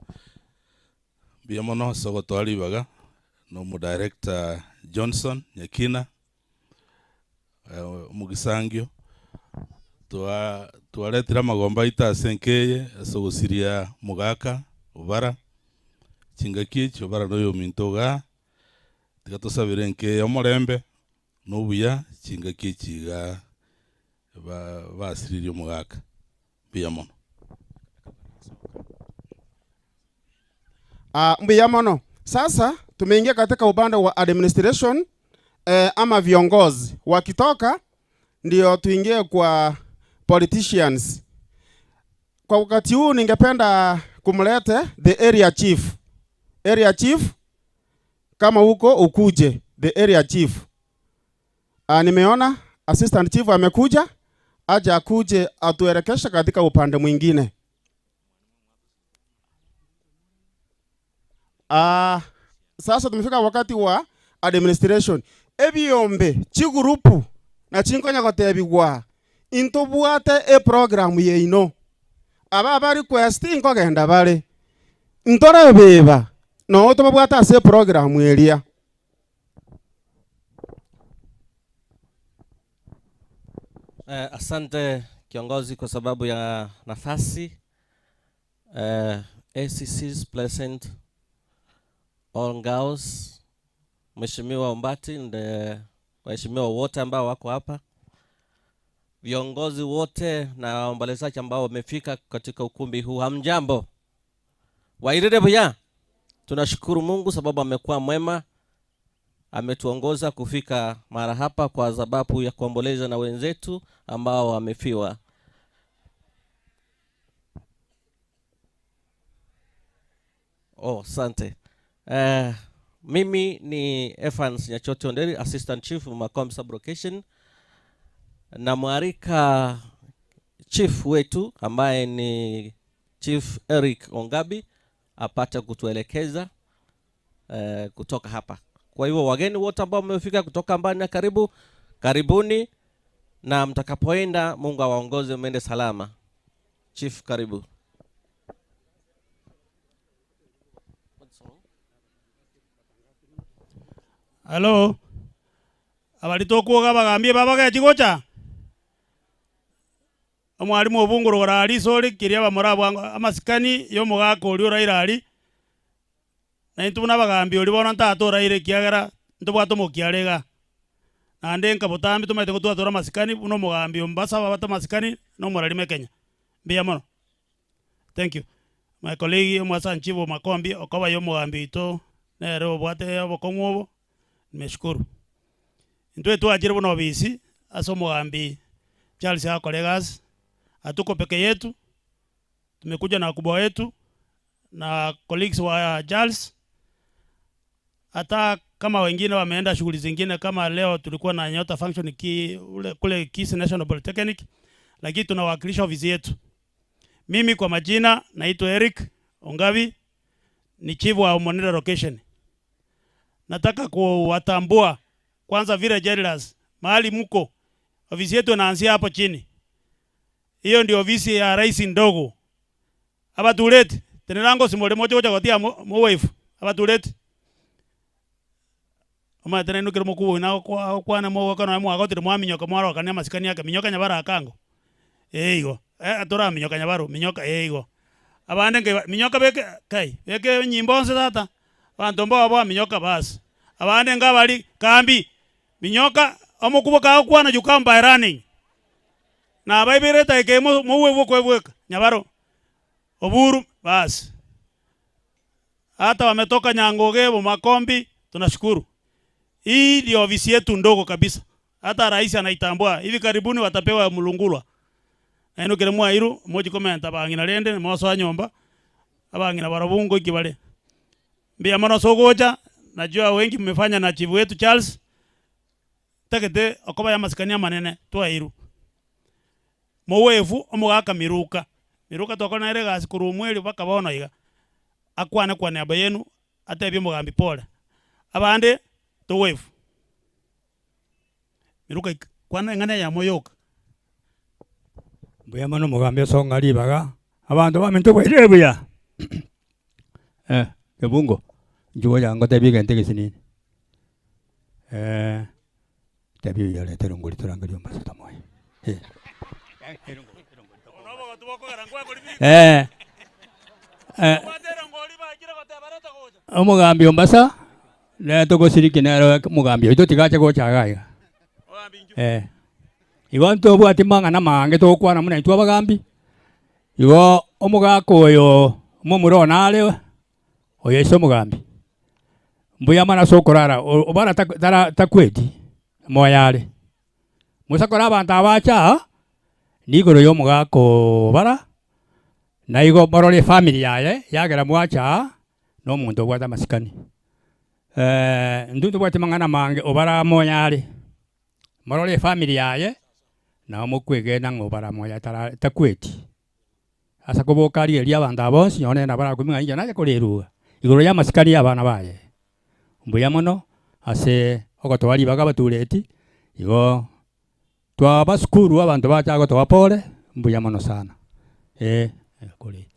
Biamono sogo twali baga no mu director Johnson Nyakina. Mugisangio tualetira magomba ita senkeye asogusiria mugaka ubara chingaki chobara noyo mintoga tigatosabire nke omorembe nobuya chingaki chiga basiririo mugaka biyamono. Mbiyamono sasa tumeingia katika upande wa administration ama viongozi wakitoka ndio tuingie kwa politicians. Kwa wakati huu ningependa kumlete the area chief. Area chief kama huko ukuje the area chief. Nimeona assistant chief amekuja, aje akuje atuelekesha katika upande mwingine. Sasa tumefika wakati wa administration. Ebiombe chigurupu na chinkonya gotebigwa into buate program yeino aba bari questing ko genda bare ntore beba no to buata ase program elia. Asante kiongozi kwa sababu ya nafasi. ACC's Pleasant All Girls, Mheshimiwa Ombati na waheshimiwa wote ambao wako hapa, viongozi wote na waombolezaji ambao wamefika katika ukumbi huu, hamjambo. Wairire buya. Tunashukuru Mungu sababu amekuwa mwema, ametuongoza kufika mara hapa kwa sababu ya kuomboleza na wenzetu ambao wamefiwa. Asante. Mimi ni Evans Nyachote Onderi, Assistant Chief Makom Sublocation, na mwarika chief wetu ambaye ni Chief Eric Ongabi apate kutuelekeza kutoka hapa. Kwa hivyo wageni wote ambao mmefika kutoka mbali na karibu, karibuni, na mtakapoenda Mungu awaongoze mwende salama. Chief, karibu. Hello. Abalitokuoga bagambye babaga chigocha. Omwalimu obunguru gorali sori kiria bamorabo amasikani yo mugaka oli orairali. Na intuna bagambye oli bona ntato oraire kiagera ntobwato mokiarega. Nande nkabotambi tumaite gutwatora masikani uno mugambye mbasa babata masikani no morali Kenya. Mbia mono. Thank you. My colleague Mwasa Nchibo Makombi okoba yo mugambye ito nero bwate abokongwobo. Nimeshukuru. Ntwe tuajire bono bisi aso mugambi Charles ya colleagues, atuko peke yetu, tumekuja na wakubwa wetu na colleagues wa Charles. Hata kama wengine wameenda shughuli zingine, kama leo tulikuwa na Nyota function kule Kisii National Polytechnic, lakini tunawakilisha ofisi yetu. Mimi kwa majina naitwa Eric Ongabi, ni chief wa Monera location. Nataka kuwatambua kwanza vile jailers mahali mko. Ofisi yetu inaanzia hapo chini. Hiyo ndio ofisi ya rais ndogo. Aba tulete tenerango simole moja moja kwatia mo wife. Aba tulete. Oma tenenu kile mkuu na kwa na mo kana mo agotire mo minyoka mo aro kana masikani yake minyoka nyabara akango. Eigo. Atora minyoka nyabaro minyoka eigo. Abande nge minyoka beke kai. Beke nyimbonse tata. Bantombo abo minyoka basi. Abande ngabali kambi minyoka omukubo ka kwana jukamba running. na baibere taike muwe kweweka Nyabaro Oburu basi. Hata wametoka Nyangoge, Makombi, tunashukuru. Hii ndio ofisi yetu ndogo kabisa. Hata rais anaitambua. Hivi karibuni watapewa Mulungulwa. Eno kile mwairu moji komenta bangina lende moso anyomba. Abangina barabungo ikibale. Mbia mono sogoja, najua wengi mmefanya na chifu wetu Charles. Takete okoba ya masikania manene twairu. Mowevu omugaka miruka. Miruka tokona ere gasi kurumweli baka bona iga. Akwana kwa neba yenu atebye mugambi pole. Abande towevu. Miruka kwana ngane ya moyoka. Buya mano mugambi songa libaga. Abantu baminto bwerebuya. Kebungo. Njuwa yango tebye gente kisini. Tebye yale terunguli turangali ombasa moyo. Omugambi ombasa ne togosiriki nero mugambi ito tigache gochagaiga igo ntobu atimanga na mange tokwana muna itwa bagambi igo omugako oyo momurona ale oyo iso mugambi mbuya mana sokorara obara takweti moyale musakora abantu abacha nigoro yo mugako bara na igo borore family yaye yagera mwacha no muntu gwata masikani ndundu bwati mangana mange obara moyale morore family yaye na mukwege na ngobara moya takweti asa kobokari elia banda bonsi yone na bara kuminga inja naje koleruga igoro ya masikani abana baye mbuya mono ase okotwali baga batureti igo twa baskuru abantu bachago twa pole mbuya mono sana kule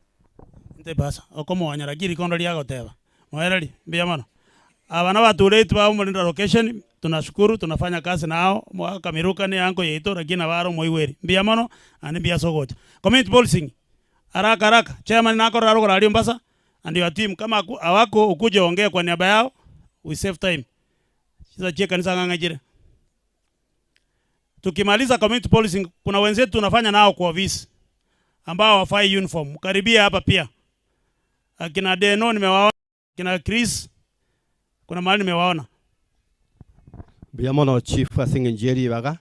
nte basa okomo wanyaragiri kondo lya goteba moerali mbuya mono abana batureti ba umulinda location tunashukuru tunafanya kazi nao mwaka miruka ni anko yeito lakini baro moiweri mbuya mono ani mbuya sogocha community policing haraka chairman nako raro rali mbasa and your team kama awako ukuje ongea kwa niaba yao we save time sasa cheka nisanga jire. Tukimaliza community policing kuna wenzetu tunafanya nao kwa ofisi ambao wafai uniform karibia hapa pia akina Deno nimewaona kina Chris kuna mahali nimewaona biamono chief asinge njeri baga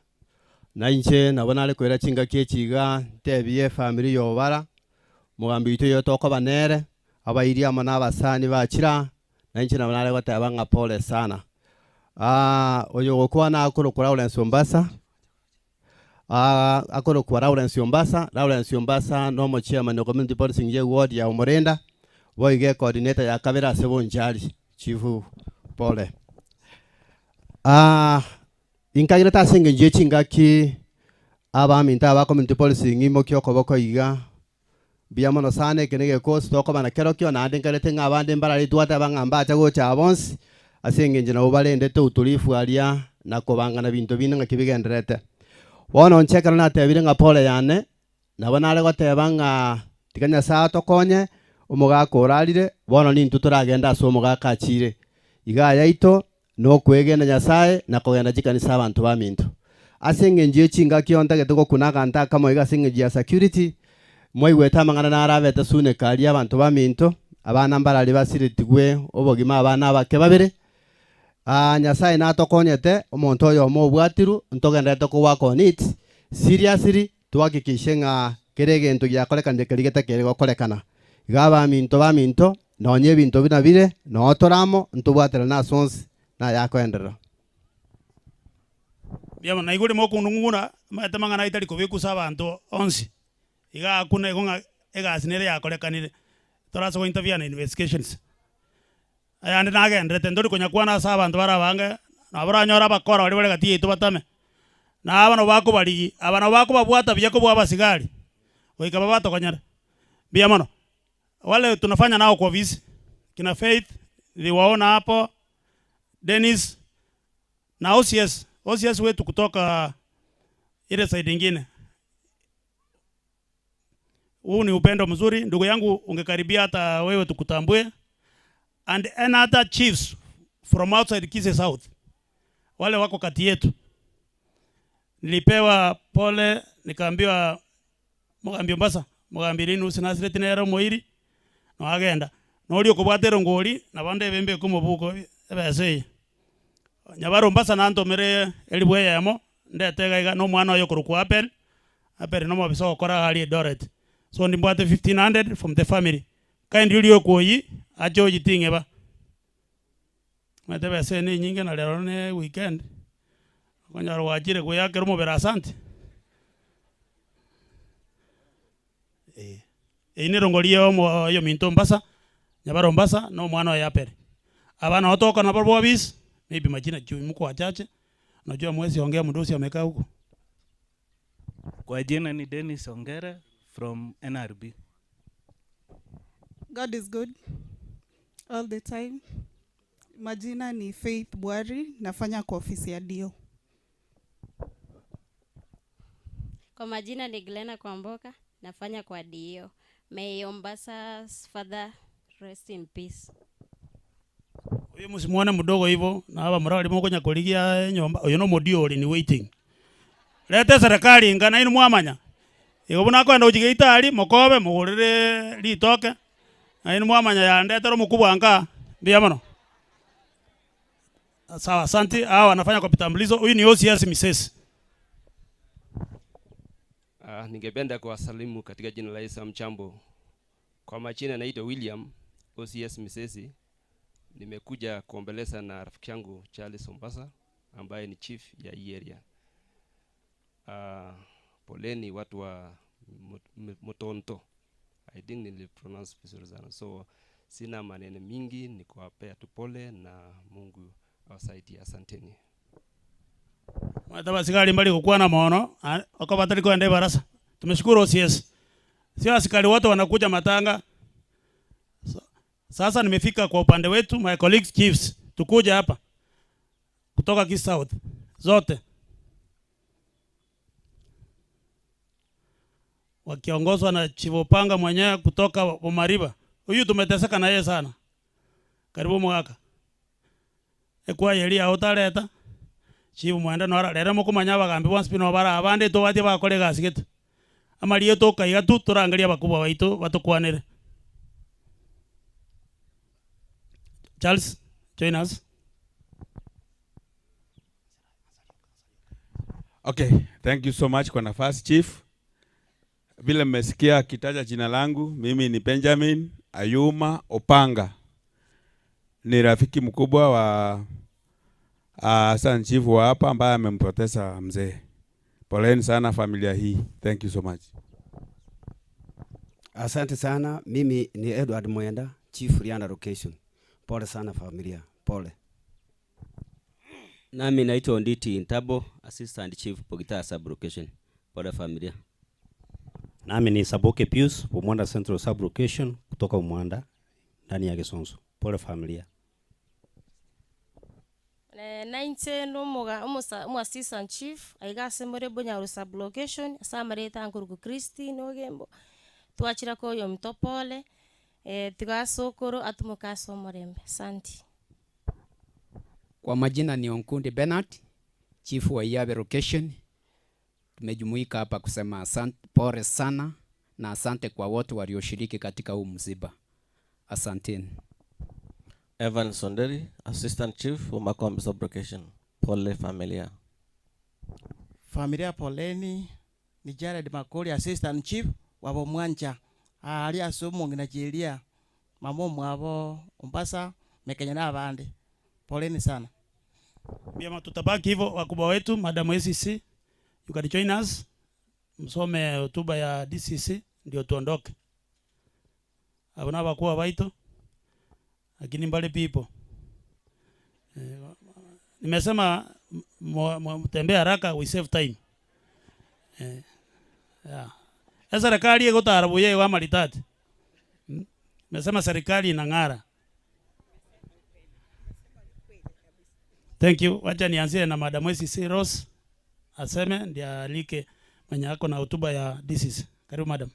na inche nabona ale kwera chinga kechiga tebie family yobara mugambi ito yotoko banere abairi amana abasani bachira na inche nabona ale gotabanga pole sana oyo gokwana akoro kora Lawrence Ombasa akoro kwa Lawrence Ombasa no chairman of community policing ye ward ya Umurenda boige coordinator ya Kabera Sebo Njali chifu pole inkagira tasinge nje chingaki abaminta aba community policing imo kyoko boko iga biamono sane kenege course toko bana kerokyo na ndingalete ngabande mbarali twata bangamba chago cha bonsi asenge nje na ubalende to utulifu alia na kobangana bintu binanga kibigenderete wono nchekana na tebire nga pole yane nabona ale gotebanga tikanya saa tokonye umugako uralire wono ni ntuturagenda so umugaka achire iga yaito no kwegenda Nyasaye na kogenda jikanisa abantu baminto asenge nje chinga kionta getoko kunaga ntaka mo iga singe ya security moi weta mangana na arabete sune kali abantu baminto abana mbarali basiritigwe obogima abana bake babere Nyasaye na tokonyete omonto yo mo bwatiru ntogenda toko wako nit seriously twakikishe nga kerege ntu ya kolekana kerigeta kerego kolekana igaba minto baminto nonye bintu binabire no toramo ntubwatira na sons na yako endera biamo na igure moko nunguna matamanga na itali kobeku sabantu onsi iga kuna igonga ega sinere ya kolekanire toraso go interview na investigations ayande nagende tendori konya kwana sabantu barabanga nabaranyora bakora bali bali gati itu batame na abana bako bali abana bako babwata byako bwa basigari oika babato konyara biamo wale tunafanya nao kwa visi kina Faith liwaona hapo Dennis na OCS wetu kutoka ile side nyingine. Huu ni upendo mzuri ndugu yangu, ungekaribia hata wewe tukutambue, and other chiefs from outside Kisii South wale wako kati yetu. Nilipewa pole nikaambiwa mugambio mbasa mugambiri nusi nasireti nero moiri no agenda no rio kubwatero ngori na bande bembe kumubuko ebese nyabaro mbasa nanto mere elibwe yamo ndetega iga no mwana oyo kuruku apel no mabiso okora hali Doret so ndimbwate 1500 from the family kandi rio koyi ajoji tinge ba matebe se ni nyinge na lero ne weekend konyaro wajire kuyake rumo bera asante ine rongorio mo yo minto mbasa nyabaro mbasa no mwana ya pere abana otoka na barbo bis maybe majina juu mko wachache najua mwezi ongea mdosi amekaa huko. Kwa jina ni Dennis Ongera from NRB. God is good all the time. Majina ni Faith Bwari, nafanya kwa ofisi ya Dio. Kwa majina ni Glena Kwamboka, nafanya kwa Dio. May Ombasa's father rest in peace. Uyu musimuone mdogo hivyo na hapa mrali moko nyakoligia nyomba uyu no modio ni waiting. Lete serikali ngana inu mwamanya. Igobuna kwenda ujige itali mokobe mugurire litoke. Na inu mwamanya ya ndetero mukubwa anga biamono. Sawa, asante. Hawa wanafanya kwa vitambulisho. Huyu ni OCS Misesi. Ningependa kuwasalimu katika jina la Yesu Mchambo. Kwa majina naitwa William OCS Misesi. Nimekuja kuombeleza na rafiki yangu Charles Ombasa ambaye ni chief ya hii area. Poleni watu wa Motonto. I think nilipronounce vizuri sana. So sina maneno mingi, ni kuwapea tu pole na Mungu awasaidie. Asanteni. Mataba sikali mbali kukuwa na maono, wakabatali kwa ndeba rasa. Tumeshukuru OCS. Sio askari wote wanakuja matanga. Sasa nimefika kwa upande wetu, my colleagues chiefs, tukuja hapa kutoka Kist South zote wakiongozwa na Chivopanga mwenyewe kutoka Bomariba. Huyu tumeteseka na yeye sana. Karibu mwaka. Ekwa yeli autaleta. Chivu mwenda nora lera mukumanya bagambi once bino bara abande to bati bakore gasigete. Amaliyo to kaiga tu turangalia bakubwa baitu batukwanire. Charles, join us. Okay, thank you so much kwa nafasi Chief. Vile mmesikia kitaja jina langu, mimi ni Benjamin Ayuma Opanga. Ni rafiki mkubwa wa Hassan Chief wa hapa ambaye amempoteza mzee. Poleni sana familia hii. Thank you so much. Asante sana. Mimi ni Edward Mwenda, Chief Rianda Location. Pole sana familia. Pole. Nami naitwa Onditi Intabo, Assistant Chief Pogita Sub Location. Pole familia. Nami ni Saboke Pius, Umwanda Central Sub Location kutoka Umwanda ndani ya Gesonso. Pole familia. Nainte no mo assistant chief aiga semore bonya sub location samareta nkuruku Kristi no gembo tuachira ko yo mtopole tigasokoro atumuka somorembe. Santi. Kwa majina ni Onkundi Bernard, chief wa Iyabe Location. Tumejumuika hapa kusema asante, pole sana na asante kwa wote walioshiriki katika huu msiba. Asanteni. Evan Sonderi, Assistant Chief wa Makombe Sub Location. Pole familia. Familia poleni, ni Jared Makori, Assistant Chief wa Bomwanja. Ali asumu nginajilia mamo mwabo Mombasa mekenya na abande. Poleni sana. Bia tutabaki hivyo wakubwa wetu Madam ACC. You can join us. Msome hotuba ya DCC ndio tuondoke. Abana bakuwa baito. Lakini mbali people. Nimesema mtembea haraka we save time. Yeah. Serikali iko tarabu yeye wa malitati. Nimesema serikali inang'ara. Thank you. Wacha nianzie na Madam ACC Rose. Aseme ndio alike mwenye ako na hotuba ya DCC. Karibu madam.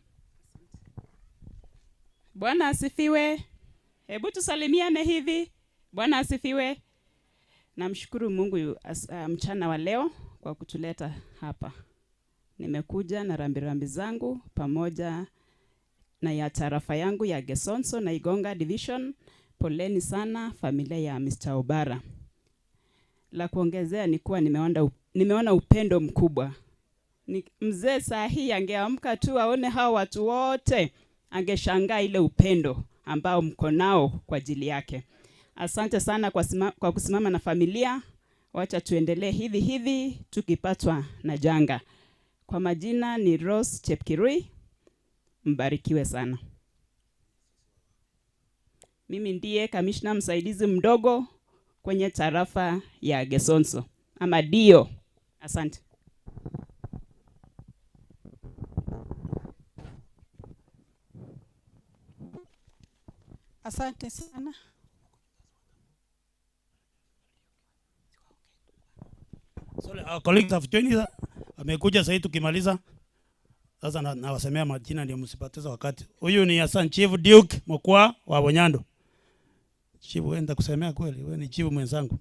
Bwana asifiwe. Hebu tusalimiane hivi. Bwana asifiwe. Namshukuru Mungu mchana wa leo kwa kutuleta hapa. nimekuja na rambirambi zangu pamoja na ya tarafa yangu ya Gesonso na Igonga Division. Poleni sana familia ya Mr. Obara. La kuongezea ni kuwa nimeona upendo mkubwa. Mzee saa hii angeamka tu aone hao watu wote, angeshangaa ile upendo ambao mko nao kwa ajili yake. Asante sana kwa kusimama na familia. Wacha tuendelee hivi tukipatwa na janga. Kwa majina ni Rose Chepkirui. Mbarikiwe sana. Mimi ndiye kamishna msaidizi mdogo kwenye tarafa ya Gesonso. Ama dio. Asante. Asante sana. Sorry, our colleagues have joined us. Amekuja sasa tukimaliza. Sasa nawasemea majina ndio msipoteze wakati. Huyu ni Hassan Chief Duke Mokwa wa Bonyando. Chief wenda kusemea kweli, wewe ni chief mwenzangu.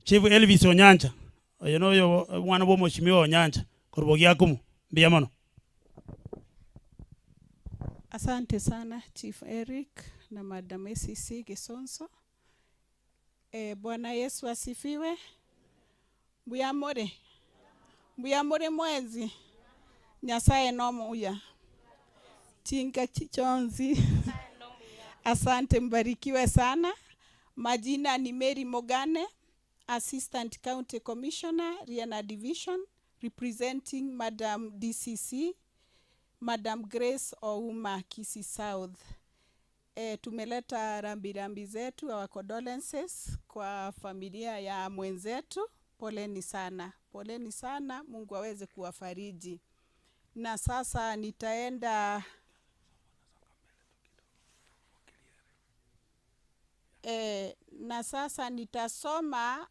Chief Elvis Onyanja. You know yo mwana wa mheshimiwa Onyanja. Kurubogia kumu. Mbia mono. Asante sana Chief Eric na Madam ACC Gesonso. Bwana Yesu asifiwe. Mbuyamore mwezi. Nyasaye nomo uya. Chinga chichonzi. Asante, mbarikiwe sana. Majina ni Mary Mogane, Assistant County Commissioner, Riana Division, representing Madam DCC, Madam Grace Ouma, Kisii South. Tumeleta rambirambi zetu, our condolences kwa familia ya mwenzetu. Poleni sana. Poleni sana, Mungu aweze kuwafariji. Na sasa nitaenda nitasoma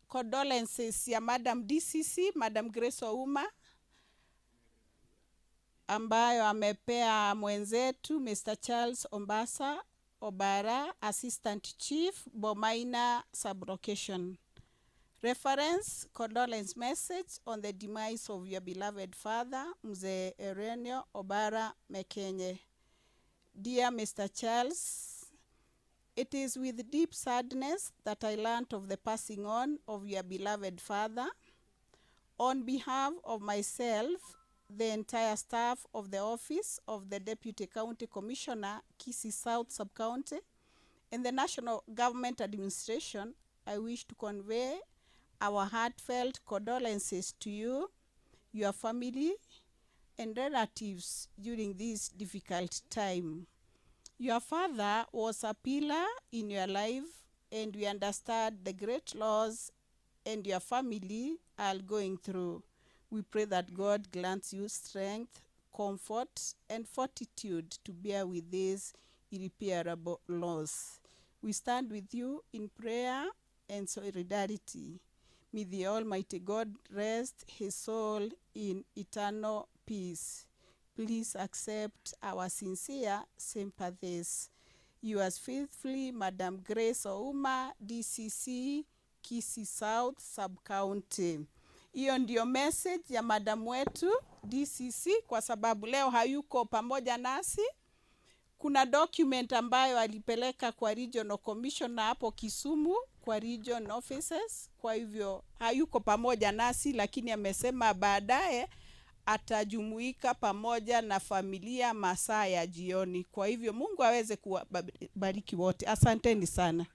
condolences ya Madam DCC, Madam Grace Ouma, ambayo amepea mwenzetu Mr. Charles Ombasa Obara, Assistant Chief, Bomaina Sublocation. Reference, condolence message on the demise of your beloved father, Mzee Erenio Obara Mekenye. Dear Mr. Charles, it is with deep sadness that I learned of the passing on of your beloved father. On behalf of myself, the entire staff of the Office of the Deputy County Commissioner, Kisii South Sub-County, and the National Government Administration, I wish to convey our heartfelt condolences to you, your family, and relatives during this difficult time. Your father was a pillar in your life, and we understand the great loss and your family are going through. We pray that God grants you strength, comfort, and fortitude to bear with this irreparable loss. We stand with you in prayer and solidarity. May the Almighty God rest his soul in eternal peace. Please accept our sincere sympathies. Yours faithfully, Madam Grace Ouma, DCC, Kisii South Sub-County. Hiyo ndio message ya madam wetu DCC, kwa sababu leo hayuko pamoja nasi. Kuna document ambayo alipeleka kwa Regional Commissioner hapo Kisumu, kwa region offices, kwa hivyo hayuko pamoja nasi, lakini amesema baadaye atajumuika pamoja na familia masaa ya jioni. Kwa hivyo Mungu aweze kuwabariki wote. Asanteni sana.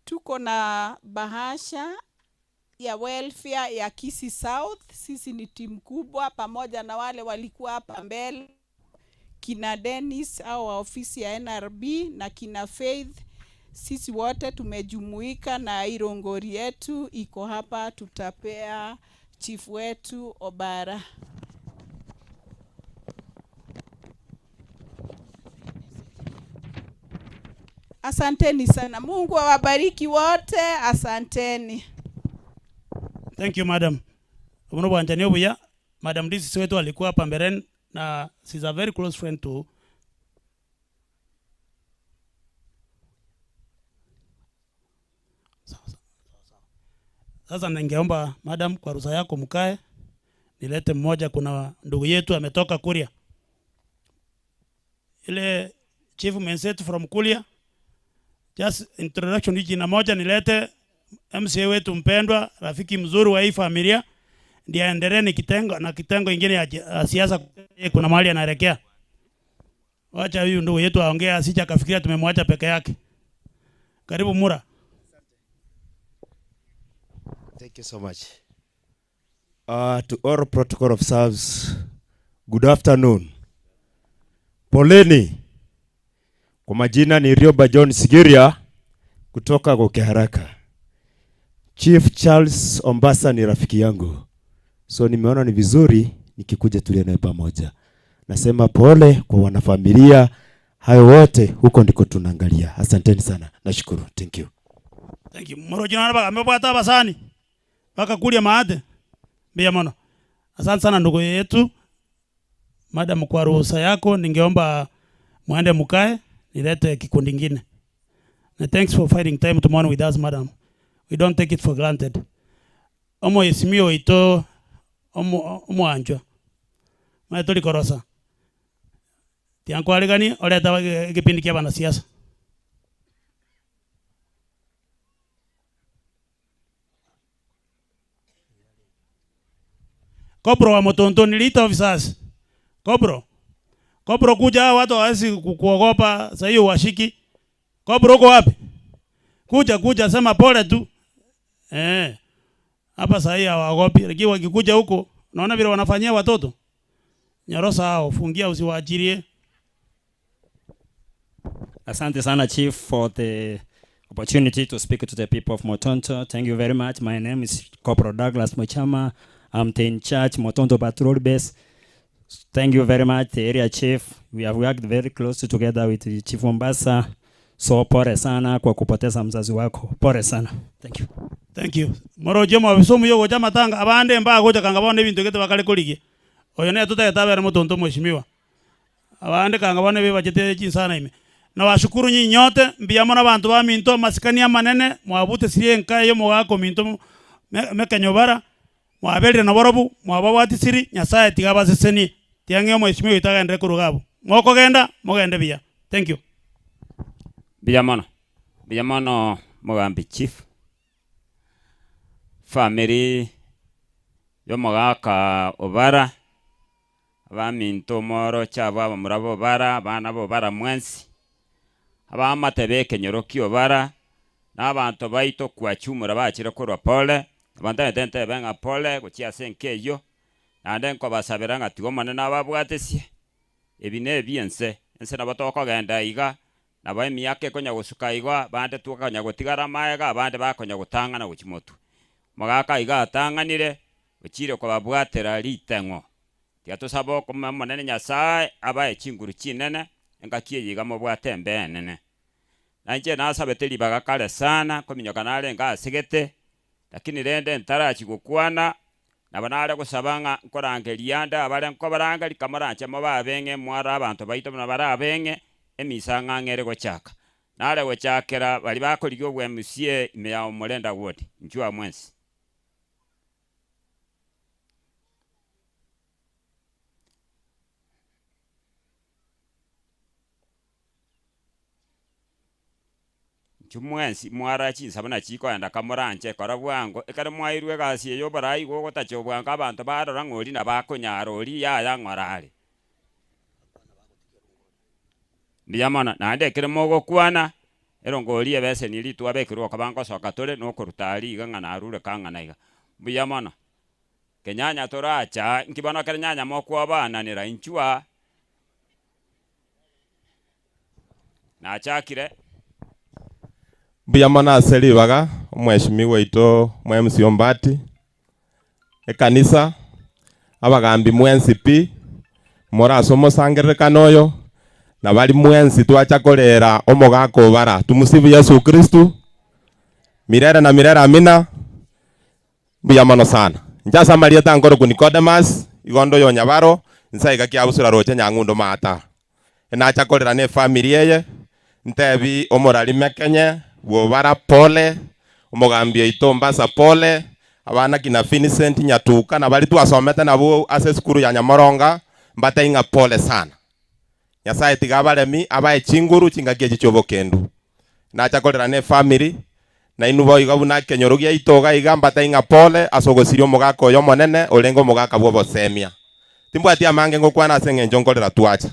Tuko na bahasha ya welfare ya Kisii South. Sisi ni timu kubwa pamoja na wale walikuwa hapa mbele, kina Dennis au ofisi ya NRB na kina Faith. Sisi wote tumejumuika na irongori yetu iko hapa, tutapea chief wetu Obara. Asanteni sana. Mungu awabariki wote. Asanteni. Thank you, madam. Umuntu bwanjani obuya. Madam DCC wetu alikuwa hapa mbeleni na she's a very close friend to Sasa ningeomba madam, kwa ruhusa yako mkae, nilete mmoja. Kuna ndugu yetu ametoka Kuria, ile chief mwenzetu from Kuria. Just introduction hii na moja, nilete MCA wetu mpendwa, rafiki mzuri wa hii familia, ndiye aendelee ni kitengo ingine ya siasa. Kuna mahali anaelekea. Wacha huyu ndugu yetu aongea, asije akafikiria tumemwacha peke yake. Karibu Mura. Thank you so much. To all protocol officers, good afternoon. Poleni. Kwa majina ni Rioba John Sigiria kutoka Gokeharaka. Chief Charles Ombasa ni rafiki yangu, so nimeona ni vizuri nikikuja tulie naye pamoja. Nasema pole kwa wanafamilia, hayo wote huko ndiko tunaangalia. Asanteni sana, nashukuru. Thank you. Thank you. Moro jina baba amepata basani baka Kuria maade bia mono. Asante sana ndugu yetu. Madam, kwa ruhusa yako ningeomba muende mkae, nilete kikundi kingine. And thanks for finding time to mourn with us, madam. We don't take it for granted. Omo Yesimio ito omo anjwa. Maitoli korosa. Tianko aligani oleta kipindi kia bana siasa. Kopro wa Motonto nilita officers. Kopro kuja, watu hawezi kuogopa, sasa hiyo washiki. Kopro uko wapi? Kuja sema pole tu. Hapa sasa hiyo hawaogopi, lakini wakikuja huko naona vile wanafanyia watoto. Nyorosa hao, fungia usiwaachilie. Asante sana Chief for the opportunity to speak to the people of Motonto. Thank you very much. My name is Corporal Douglas Mochama. I'm the in charge Motonto Patrol Base. Thank you very much, the area chief. We have worked very closely together with the Chief Mombasa. So pole sana kwa kupoteza mzazi wako. Pole sana. Thank you. Thank you. Moro jema bisomu yo jama tanga abande mba goja kanga bone bintu gete bakale koligi. Oyo ne tutegetabera Motonto mheshimiwa. Abande kanga bone bibajete chin sana ime. Na washukuru nyinyi nyote mbiyamo na bantu ba minto masikania manene mwabute sirie nkae yo mwako minto mekanyobara mwabelire na borobu mwabawati siri nyasaye tigabaseseni tiange mheshimiwa itaga ndre kurugabo mwoko genda mogende bia. Thank you. Biyamono Mugambi Chief family yo mogaka obara abaminto moro chaba murabo bara bana bo bara mwensi abamatebe kenyoroki obara n'abantu baito kwachumura bakire korwa pole abantu entente benga pole kuchia senkeyo nande nko basabira ngatigo manene ababwatesie ebine ebiense ense nabatoka genda iga nabo emiyake konya gusuka igwa bande tukonya gutigara maega abande bakonya gutangana guchimotu magaka iga atanganire uchire kwa babwatera litengo tiatusabo kuma manene nyasaye abaye chinguru chinene engakie yiga mobwate mbenene nanje nasabeteli bagakale sana kominyoka nale ngasigete lakini rende ntarachi gukwana nabanale gusabanga nkorangelianda abale nkobaranga likamaranje mababenge mwara abantu baito na barabenge emisanga ngere gochaka nale gochakera bali bakoligyo bwe musie imeya omulenda wodi njua mwensi chumwensi mwara chinsabana chiko enda kamoranje kora bwango ekare mwairwe gasi yo barayi go gotacho bwanga abantu barora ngori na bakonyara ori ya ngorare ndiyamana nande kire mogo kwana erongori ebese nili twabekirwa kabango soka tole no kurutali gangana arure kangana iga biyamana kenyanya toracha nkibana kare nyanya moko abana nira inchua na chakire Biyamana aselibaga mheshimiwa ito MC Ombati ekanisa abagambi mwensi pi mora somo sangerekanoyo na bali mwensi twachakolera omogako bara tumusifu Yesu Kristu mirera na mirera amina. Biyamano sana njasa maria tangoro ku Nicodemus igondo yo nyabaro nsaiga kia busura roche nyangundo mata ena chakolera ne family yeye ntebi omorali mekenye wobara pole omogambia ito Mombasa pole abana kina Vincent Nyatuka na bali twasomete nabo ase skuru ya Nyamoronga mbatainga pole sana. Nyasaye tiga baremi abaye chinguru chingakie chichobo kendu. Na chakolera ne family na inubo igabuna kenyorogia itoga igamba tainga pole asogosirio mugako yo monene olengo mugaka bwo semia. Timbo ati amange ngokwana senge njonkolera twacha.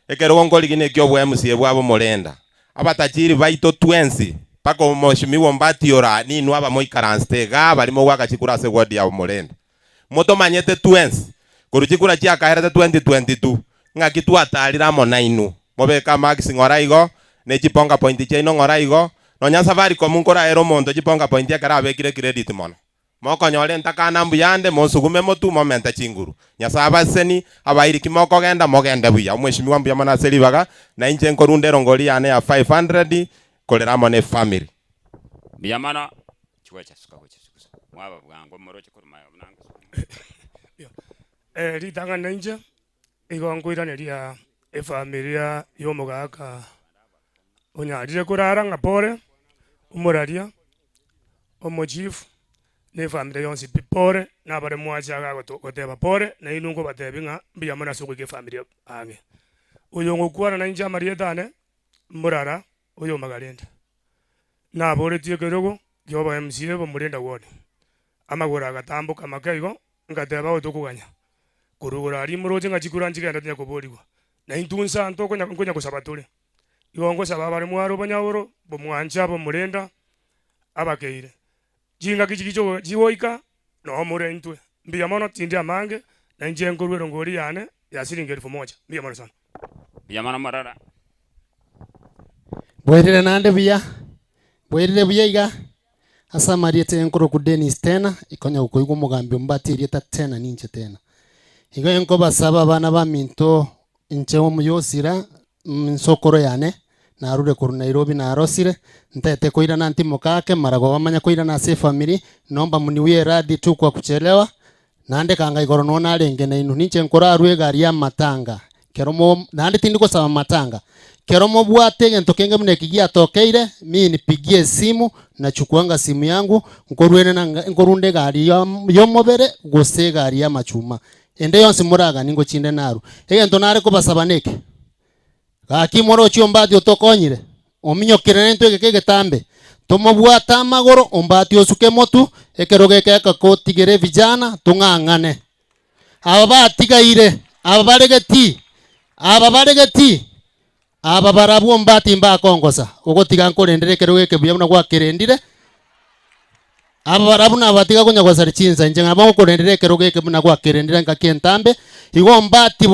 Ekero ngoli gine kyo bwa MC bwabo molenda. Abatachiri baito 20 pako moshimiwo mbati ora ni nwaba moikaranstega balimo gwaka chikura se wadi ya molenda. Moto manyete 20 kuruchikura chia kaherete 2022 ngakitwa talira monainu. Mobeka max ngoraigo ne chiponga point chaino ngoraigo no nya safari ko munkora ero mondo chiponga point ya karabe kire credit mono. Moko nyole ntakana mbuyande monsugume motu momenta chinguru. Nyasaba seni abairi kimoko genda mogenda buya. Mweshimiwa mbuya mana selibaga na inje nkorunde rongoli yane ya 500 kolera mone family. Biyamana chwecha suka wecha suka. Mwaba bwango moroche kurumaya bunango. Ritanga nanje igongwiraneria efamilia yomugaka onyarire kurara ngapore umuraria omochifu ne family yonsi pipore na bare mwacha goteba pore na inungo batebinga mbiyamana suku ke family ange uyo ngokwana na inja marietane murara uyo magalenda na bore tie kerogo yoba MCA bo murenda wone amagora gatambuka makaigo ngateba utukuganya kurugura ari muroje ngachikura njigenda tya kuboriwa na intunsa ntoko nyakonya kusabatule yongo sababa mwaro banyaworo bo mwanja bo murenda abakeire jinga kichikicho jiwoika no murentwe mbiyamana tindi amange na njengo rwero ngori yane ya shilingi 1000 mbiyamana sana Biyamana marara bwerere nande buya bwerere buya iga asa mariete enkoro ku Dennis tena ikonya ukoigwa mugambi mbati irieta tena ninche tena iga enko basaba bana ba minto inche omuyosira nsokoro yane narure kuru Nairobi na arosire ntete koira na ntimo kake marago bamanya koira na se family nomba muniwie radi tu kwa kuchelewa nande kanga igoro nona arenge na inu ninche nkora arwe gari ya matanga keromo nande tindi ko saba matanga keromo bwate gento kenge mnekigia tokeire mimi nipigie simu na chukuanga simu yangu nkorwene na nkorunde gari yo mobere gose gari ya machuma ende yonse muraga ningo chinde naru egento nare ko basabaneke gaki moro chio mbati otokonyire ominyokire nento egeke tambe tomobwata magoro ombati osuke motu ekeroge keka kotigere vijana tungangane aba batigaire aba baregeti aba barabu mbati mba kongosa ogotiga nkorendere keroge kebuya buna gwa kerendire aba barabu na batiga kunya kwa sarichinza njenga bango korendere keroge kebuna gwa kerendire ngakentambe igo mbati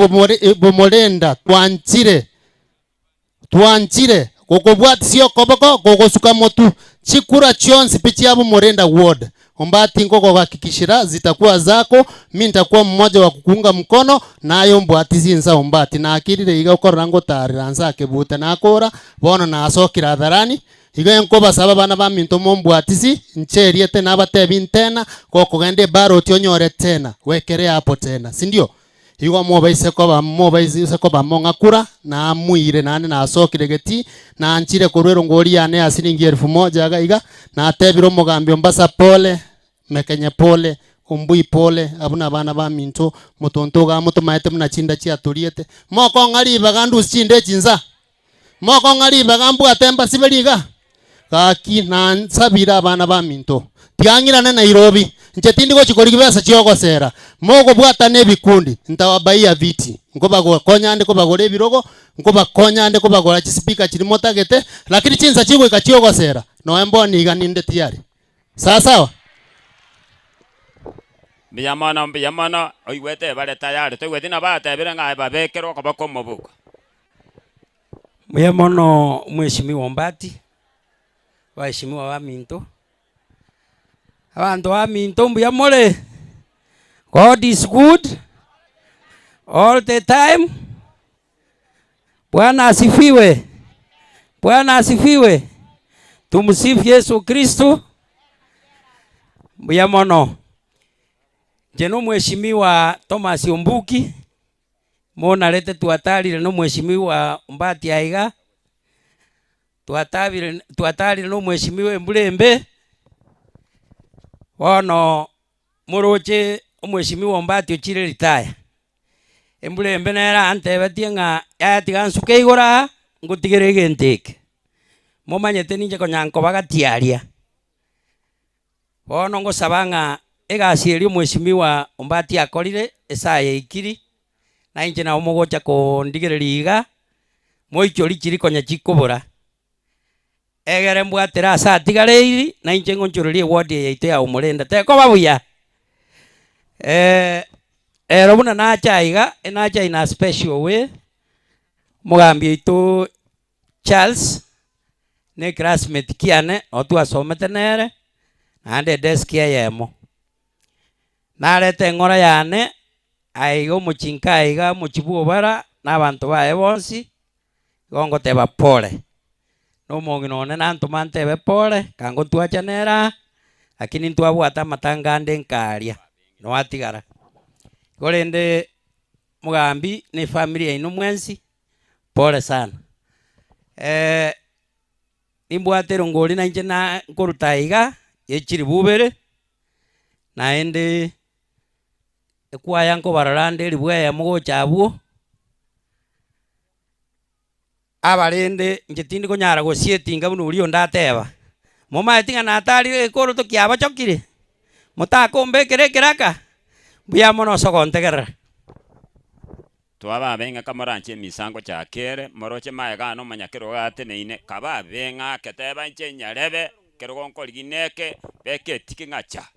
bomorenda twanchire kokobwati sio koboko kokosuka motu chikura chionsi pichi abo morenda ward ombati ngoko hakikishira zitakuwa zako mimi nitakuwa mmoja wa kukunga mkono nayo mbwati zinza ombati na akirire iga ukora ngo tariranza kebuta na akora bona na asokira hadharani iga enko basaba bana ba minto mombwatisi ncheriete na batebi tena koko gende baro tionyore tena wekere hapo tena si ndio igo mobaise ko ba monga kura na muire nane na asokire geti na anchire korwero ngori yane asiringi 1000 aga iga na tebiro mugambi ombasa pole mekenye pole umbui pole abuna bana ba minto mutonto ga muto maete muna chinda chia turiete moko ngari bagandu chinde chinza moko ngari bagambu atemba sibeliga kaki na sabira bana ba minto tiangira na Nairobi njetindi ko chikori kibesa chioko sera moko bwata ne bikundi ntawabaia viti ngoba go konyande ko bagore birogo ngoba konyande ko bagora chispeaker chiri motagete lakini chinza chiko ikachioko sera no emboni iganinde tiari sawa sawa Biyamana oiwete bale tayari toiwete na bata bere ngai babekero ko bakomo buko Mwemono mheshimiwa Mbati waheshimiwa wa Minto abantu wa Minto mbuyamole God is good all the time. Bwana asifiwe. Bwana asifiwe. Tumsifu Yesu Kristo. Mbuyamono jeno mheshimiwa Thomas Ombuki mona lete tuatalire no mheshimiwa Mbati aiga tuatalire no mheshimiwa Mbulembe wono muroche omweshimiwa Ombati ochire retire embulembe nera antebetie ng'a yatiga nsuke igora ngotigere genteke momanyete ninche konyanko bagatiaria bono ngosaba ng'a egasi eri omweshimiwa Ombati akorire esaya ikiri na inche nabo mogocha kondigereria iga moichori chiri konya chikobora egere mbwatera ase atigareiri na inche ngonchororia eward yaito ya Omorenda tekoba buya ero buna nacha iga enacha in a special way mogambi yaito Charles ne classmate kiane otwasomete nere naende desk yemo narete ng'ora yane aiga omochinka aiga mochibu obara n'abanto bae bonsi gongoteba pole nomongi none nantuma ntebe pole kango ntwacha nera lakini ntwabwata amatangande nkaria noatigara gorende mugambi ni family yaino mwensi pole sana nimbwate rongori na inche na nkoruta iga yechiri bubere naende ekwaya nkobararande ribwaya mugochabuo abarende inche tindi konyara gosietinga buna orio ndateba momaetinga natarire ekoro tokiabachokire motakombekere ekeraka buya mono sogontegerera twababenga kamoranche emisango chakere moroche maega no manyakero gateneine kababenga keteba inche nyarebe kerogonko ligineke beke tiki ngacha.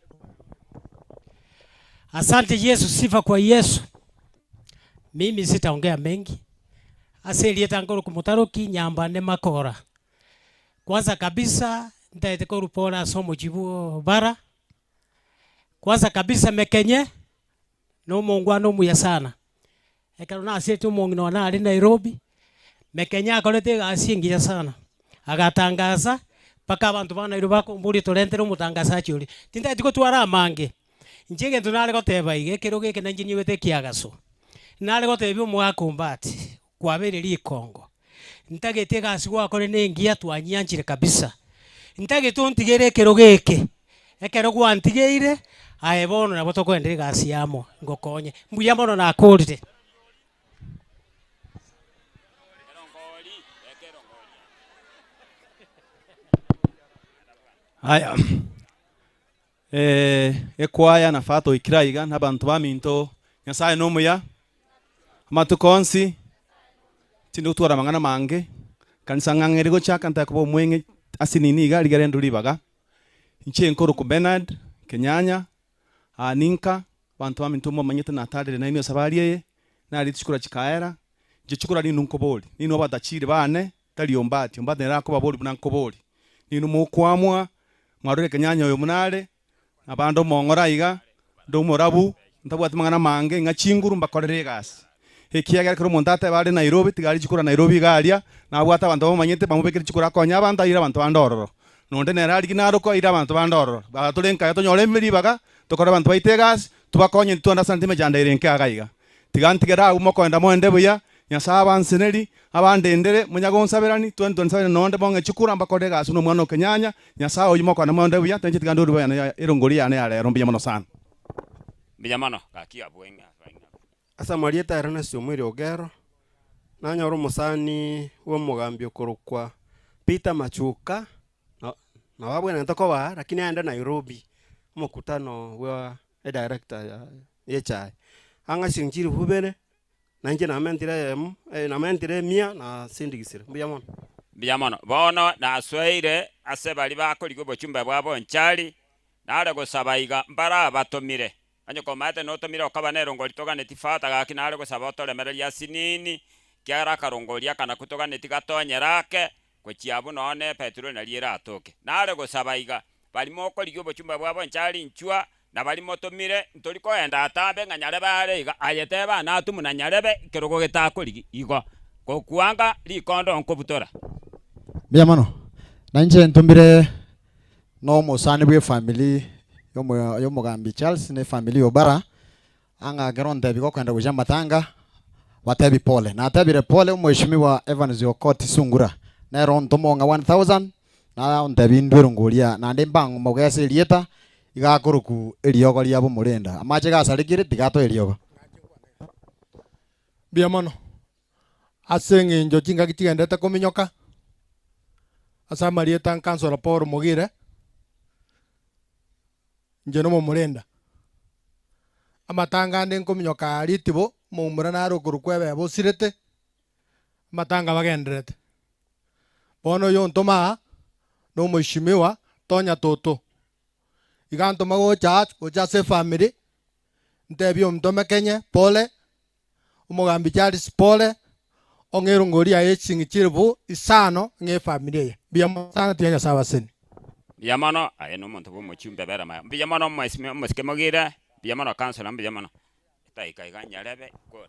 Asante Yesu, sifa kwa Yesu. Mimi sitaongea mengi. Aseli tangoro kumutaroki nyamba ne makora. Kwanza kabisa nitaete korupora somo jibu bara. Kwanza kabisa mekenye no mongwano muya sana. Ekarona asetu mongino na ali Nairobi. Mekenya akolete asingia sana. Agatangaza paka abantu bana Nairobi bakumburi torentero mutangazaji uri. Tinda tiko twara mange. Njege tunale goteba ige kiroge ke nanjini wete kiagaso. Nale goteba omwaka Ombati kwabereri Kongo. Ntagete gasi gwakore nengia twanyanchire kabisa. Ntagete ontigere kiroge ke. Ekero gwantigeire aebono na boto kwendere gasi yamo ngokonye. Mbuya mono na akorire. Haya. Ekwaya na fato ikiraiga n'abantu baminto Nyasaye nomuya amatukonsi tindo twara mangana mange kanisa ngangere go chaka ntakubo mwenge asininiga ligerendo libaga inche nkoro ku Bernard Kenyanya aninka bantu baminto mo manyete na tadere na inyo sabari ye na ali chikura chikaera je chikura ni nunkoboli nino badachire bane tali Ombati nera ko baboli bunankoboli nino mo kwamwa mwarore Kenyanya oyo munale abando mongora iga ndo morabu ntabwati mangana mange ngachinguru mbakorere gasi ekiagera kero montate bari Nairobi tigari chikura Nairobi garia na abwata abantu bamanyete bamubekere chikura konya abantu ira abantu bandororo nonde nera riginaro ko ira abantu bandororo batulenka tonyole miri baga tokora abantu baite gasi tubakonye 200 cm janda irenke agaiga tigantigera umokonda mwende buya Nyasaye abanseneri abandendere munyagonsabirani 2027 nonde bonge chikura mbakode gasi no mwana Kenyanya Nyasaye oyimo kwa mwende buya tenje tiganduru baya irongori yane yale rombiya mono sana biya mono kakia bwenga asa marieta erana sio mwiri ogero nanyoro musani wo mugambi okorokwa Peter Machuka na wabwena ntakoba lakini aenda Nairobi mukutano wa director ya chai anga sinjiri hubere nanje na mentire mia na sindigisire biya mono bono na sweire ase bali bakoligo bochumba bwabo nchali nare gosabaiga mbara batomire anyo komate no tomire okabanero ngolitoga netifata gaki nare gosaba otolemereria sinini kiara karongoria kana kutoga netigatonyerake kwechiabu none petro na liera atoke nare gosabaiga bali mokoligo bochumba bwabo nchali nchua na bali motomire ntoliko enda atambe nganyarebe arega ayeteba na atumu na nyarebe kirogo getakoligi igo kokuanga likondo nkobutora biya mano nanje ntumbire no musani bwe family yo mugambi Charles ne family obara anga geronde biko kwenda kuja matanga watebi pole na atabire pole umheshimiwa Evans Okoti Sungura na ron tomonga 1000 na ondebi ndwerungulia na ndembang mogese lieta igakuruku eriogo ria Bomurenda amache gasarikire tigato eriogo bia mono ase ng'encho chingaki chigendete kominyoka ase amarieta nkansora Paul Mugire inche no Bomurenda amatanga ande nkominyoka ritibo moumura nare okoru kwebeba osirete amatanga bagenderete bono oyo ntoma no omweshimiwa Tonya Toto iga ntoma gocha ase family ntebi omtome Kenye pole omogambi Charles pole ong'ero ng'ori aye ching'chiribu isano ng'e family eye bia sana tienya sawa seni Biyamano aye no muntu b'omuchumbe berama biyamano mwesike Mugire biyamano kansela biyamano taika iganyarebe kora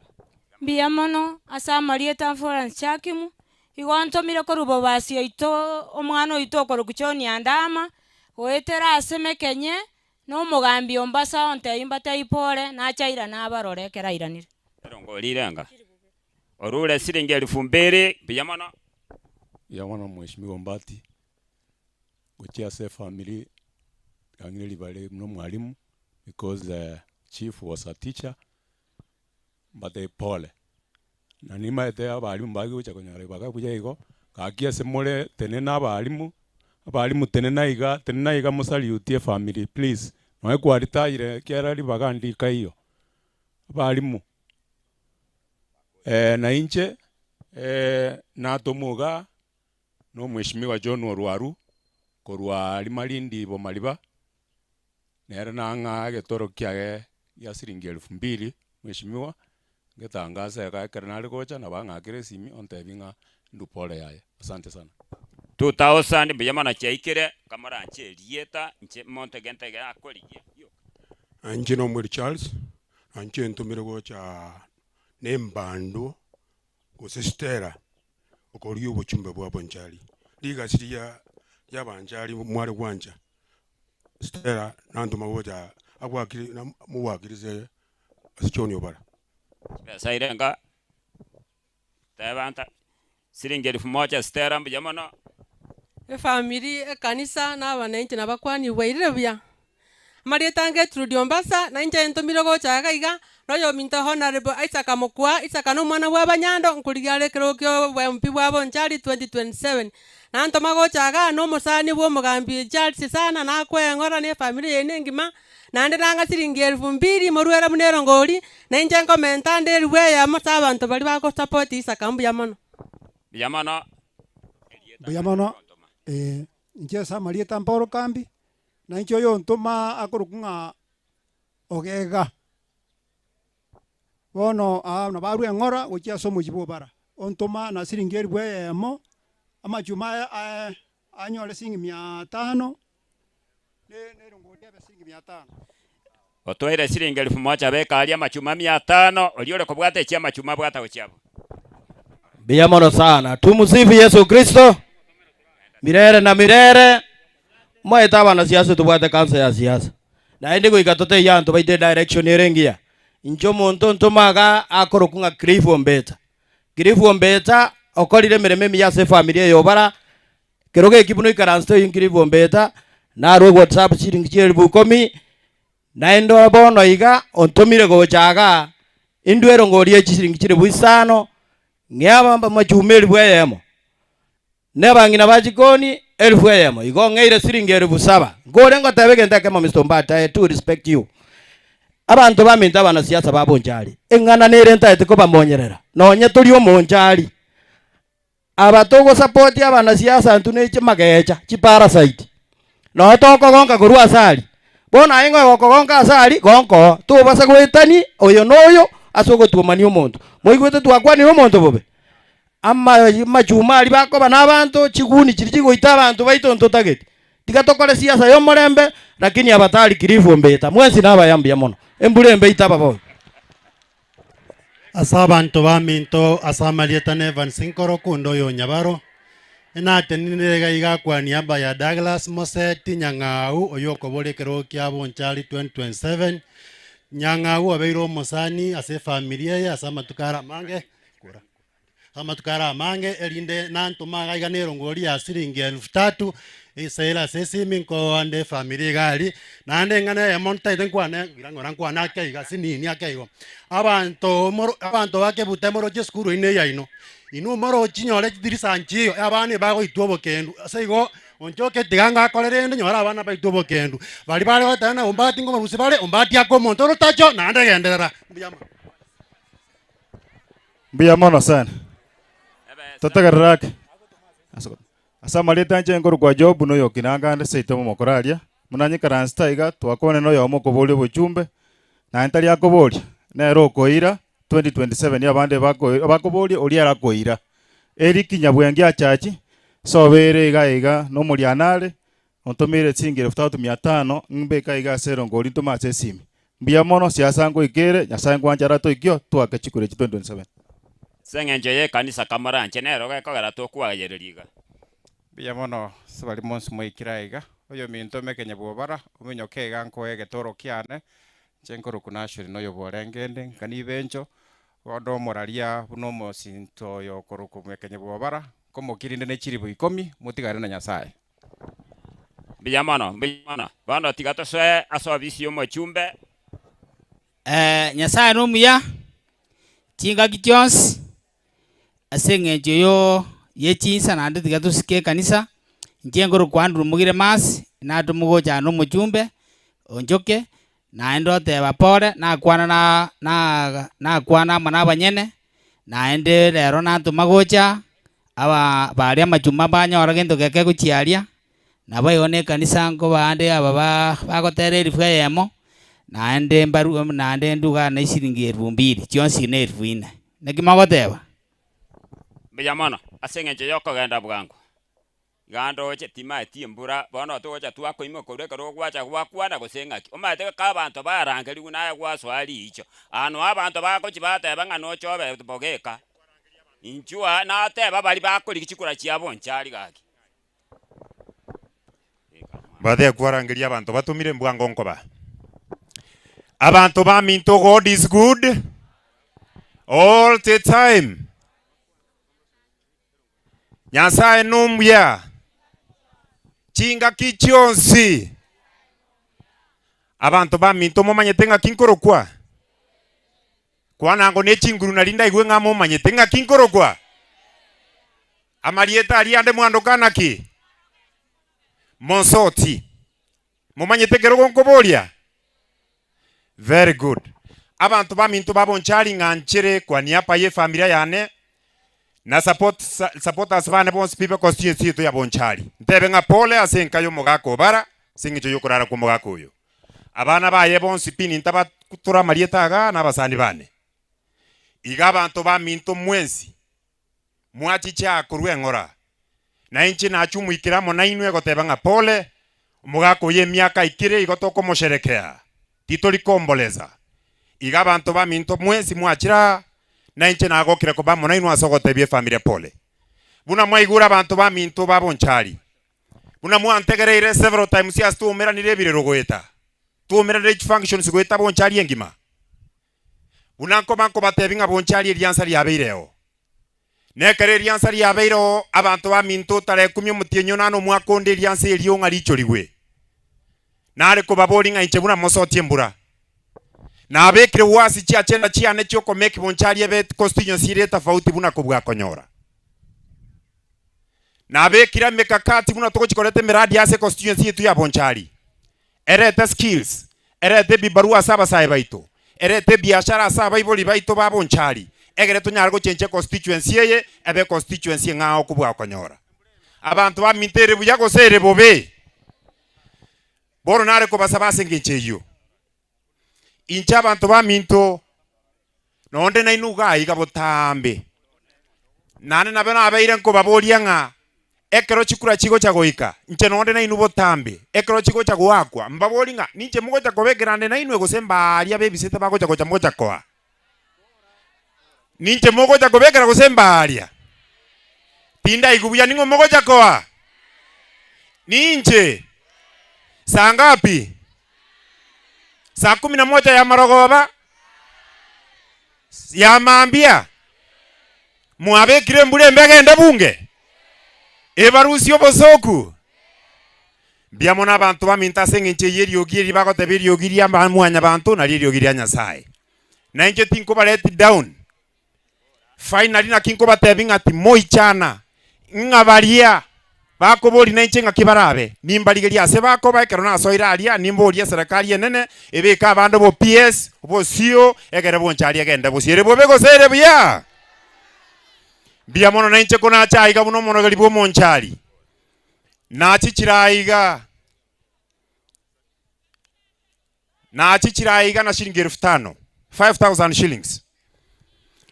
Biamono asa Marieta Florence Chakimu igontomire korubo basi oito omwana oito korukuchoni andama oetera aseme Kenye no mugambi Ombasa onte imbata ipore na chaira na barore kerairanire rongo lirenga orule siringi 2000 biyamano Mheshimiwa Mbati gochia se family angeli bale no mwalimu because the chief was a teacher but they pole na nima ete abalimu bagi gocha konyara baga kuja igo kakia semole tenena abalimu tenena iga musaliutie family please no ekwaritaire kiara libaga ndika hiyo abalimu na inche na tomuga no Mheshimiwa John Orwaru korwa limalindi bo maliba nere nanga getoro kiage ya siringi 2000 Mheshimiwa ngetangaza ka kanali gocha na bang'akire simi ontebinga ndupole yaye asante sana 2000 biyamano chaikire kamara nche lieta nche monte gente ga akoliye anje no muri Charles anje ntumire gocha nembandu gusistera okori obuchumbe bwa bonjali liga siria yabanjali mwari gwanja stera nanduma gocha agwakiri na muwakirize asichoni obara pesa irenga tabanta siringi 1000 stera biyamano family kanisa na bananchi na bakwani wairire bya Marieta Gertrude Ombasa na inje ntumire gocha gaiga royo minto honorable Isaac Mukwa Isaac no mwana wa Banyando nkurigare kirokyo bwa MP bwa Bonchari 2027 na ntoma gocha ga no musani bwo mugambi Charles sana na kwengora ne family yene ngima na ndiranga siringi 2000 moruera munero ngori na inje komenta ndirwe ya musabantu bali bako support Isaac mbuyamano buyamano inje sa Marieta Mporo kambi na incho yo ntoma akurukunga ogega bono na baru engora gochia somo jibo bara ontoma na siringi erwemo amachuma anyole singi 500 ne rongoria be singi 500 otwaire siringi 1000 bekalia machuma 500 oliole kubwate chia machuma bwata gochiabo Biamono sana tumusifu Yesu Kristo mirere na mirere mwaita bana siasa tubwate kansa ya siasa na indi goikatote yanto baite direction erengia incho muntu ntumaga akorokunga Cliff Ombeta okorire mireme miyase family yo bara keroge kibuno ikaransto yin Cliff Ombeta na ro WhatsApp siringi 10,000 na endo bono iga ontomire gochaga indwero ngorie siringi 5,000 ngiaba machumeli bweyemo nebangina bajikoni 1,000 igo ngeire siringi 7,000 ngore ngotebege ndake Mr. Mbata to respect you abantu baminta bana siasa babonjali engana nere ntaete ko bamonyerera nonye turi omonjali abatogo support abana siasa antune chimagecha chiparasite no toko gonka kurua asali bona ingo gokogonka asali gonko tubasa gwetani oyo noyo asogo tumani omonto moigwete twakwani omonto bobe amma machuma ali bako bana abantu chiguni chiri goita abantu baito ntotagete tigatokole siasa yo morembe lakini abatali Cliff Ombeta mwensi naba yambia mono embulembe itaba boy asa abantu baminto asa Marieta Nevan Sinkoro kundo yo nyabaro enate ninega igakwani aba ya Douglas Moseti Nyang'au oyoko bolekero kya Bonchari 2027 Nyang'au abeiro musani ase familia ya asa matukara mange kura amatukara mange elinde nanto magaiga nerongori ya siringi 3000 isela sesimi nko ande family gali nande ngane emonta itenkwane ngirangora nkwana akeiga sinini akeigo abantu bake butemoro cheskuru ine yaino inu moro chinyore chidirisa nchiyo abane bago ituobo kendu asaigo onchoke tiganga akorerende nyora abana baito bokendu bali bali batana ombati ngoma rusi bale ombati akomo ntoro tacho nande genderera Mbia mono sana. Tatagarrak. Asa maleta nje ngoro kwa job no yokinanga ande seito mo mokoralia. Munanye karansta iga twakone no yomo kobole bochumbe. Na entali yakoboli. Na ero koira 2027 yabande bakoboli oli ara koira. Eri kinyabwengi achachi. Sobere iga no mulianale. Ontomire tsingire 3500 mbeka iga sero ngoli tomase simi. Mbia mono siasa ngo ikere nyasaye ngwanjara to ikyo twake chikure 2027. Sengenje ye kanisa kamara nchenero gakogera tokwagereriga. Bia mono sabali monsi moikiraiga oyo minto mekenye bobara omenyoke ganko egetoro kiane chenkoro kunashuri no yoborengende kani bencho odo moralia buno mosinto yo koruko mekenye bobara komo kirinde ne chiribo 10 mutigare na nyasaye. Bia mono bando tigato se asobisi yo mochumbe. Nyasaye no muya tinga gitions asengenjo yo yechinsa nande tigato sike kanisa njengoro kwandu mugire mas na tumugo jano mujumbe onjoke na endo te vapore na kwana na kwana mana banyene na ende lero na tumagocha aba bali amachuma banyora gento geke kuchiaria na bayone kanisa ngo bande aba bagotereri fweyemo na ende mbaru na ende nduga na isiringi 2000 chionsi ne 4000 nekimagoteba Biyamana asengenje yokogenda bwangu gando che tima etimbura bono tocha twako imo koreka rogwacha gwakwana gosengaki omate ka abantu barangeri gunaye gwaswali icho ano abantu bako chibateba ngano chobe bogeka injua na teba bali bakoli kichikura chiabo nchali gaki Bade kwarangeri abantu batumire mbwango nkoba abantu ba minto God is good all the time. Nyasaye numya chinga kichionsi abantu ba minto momanyetenga kinkorokwa kwana ngo ne chinguru nalinda igwe ngamo manyetenga kinkorokwa amarieta aliande mwando kanaki monsoti momanyetekero gonkobolia very good abantu ba minto babonchali nganchere kwa niapa ye familia yane na supporters bane bonse people constituency to ya bonchali ntebe nga pole asenka yo mogako bara singicho yo kurara ku mogako yo abana baye bonse pini ntaba kutura marieta aga na basani bane iga abantu ba minto mwensi mwachi cha kurwe ngora na inchi na chumu ikiramo na inwe goteba nga pole mogako ye miaka ikire igotoko mosherekea titoli komboleza iga abantu ba minto mwensi mwachira na inche na agokire ko bamona inu asogotebye familia pole buna mwaigura abantu ba minto babonchali buna mwantegereire several times ya stumera ni rebire rogoeta tumera rich functions goeta bonchali engima buna ko banko batebinga bonchali eriansa lyabeireo nekere eriansa lyabeiro abantu ba minto tare 10 mutienyo nano mwakonde eriansa elionga licholigwe nare ko babolinga inche buna mosotie mbura na abekire wasi chia chenda chia ne choko make bonchali ebe constituency ile tofauti buna kubwa konyora na abekira mekakati buna toko chikorete miradi yase constituency yetu ya bonchali erete skills erete bibarua saba sai baito erete biashara saba iboli baito ba bonchali egere tunyargo chenche constituency ye ebe constituency ngao kubwa konyora abantu ba mintere buya go sere bobe boro nare ko basabase nginche yo incha abantu ba minto nonde na inuga iga botambe nane na bana abeire nko babolia nga ekero chikura chigo cha goika inche nonde na inu botambe ekero chigo cha gwakwa mbaboli nga ninche mugo cha kobegerande na inu egosemba alia bebisete bago cha gocha mocha kwa ninche mugo cha kobegera gosemba alia tinda igubuya ningo mugo cha kwa ninche saa ngapi saa 11 ya marogoba ya maambia mwabekire mbule agenda bunge ebarusi obosoku biamona abantu baminta sengenche yeriogieri bagotebiri ogiria mwanya bantu na yeriogiria nyasaye na inje tinko ba let down finally na kinko batebinga ati moichana ngabaria bakobori na inche ngakibarabe nimbarigeria ase bakoba ekero na soiraria nimboria serikali enene ebeka abando bo PS bo CEO egere bonchari agenda bosiere bobego sere buya biamono na inche kona chaiga buno mono gari bo monchari nachichiraiga na shilingi 5,000 shillings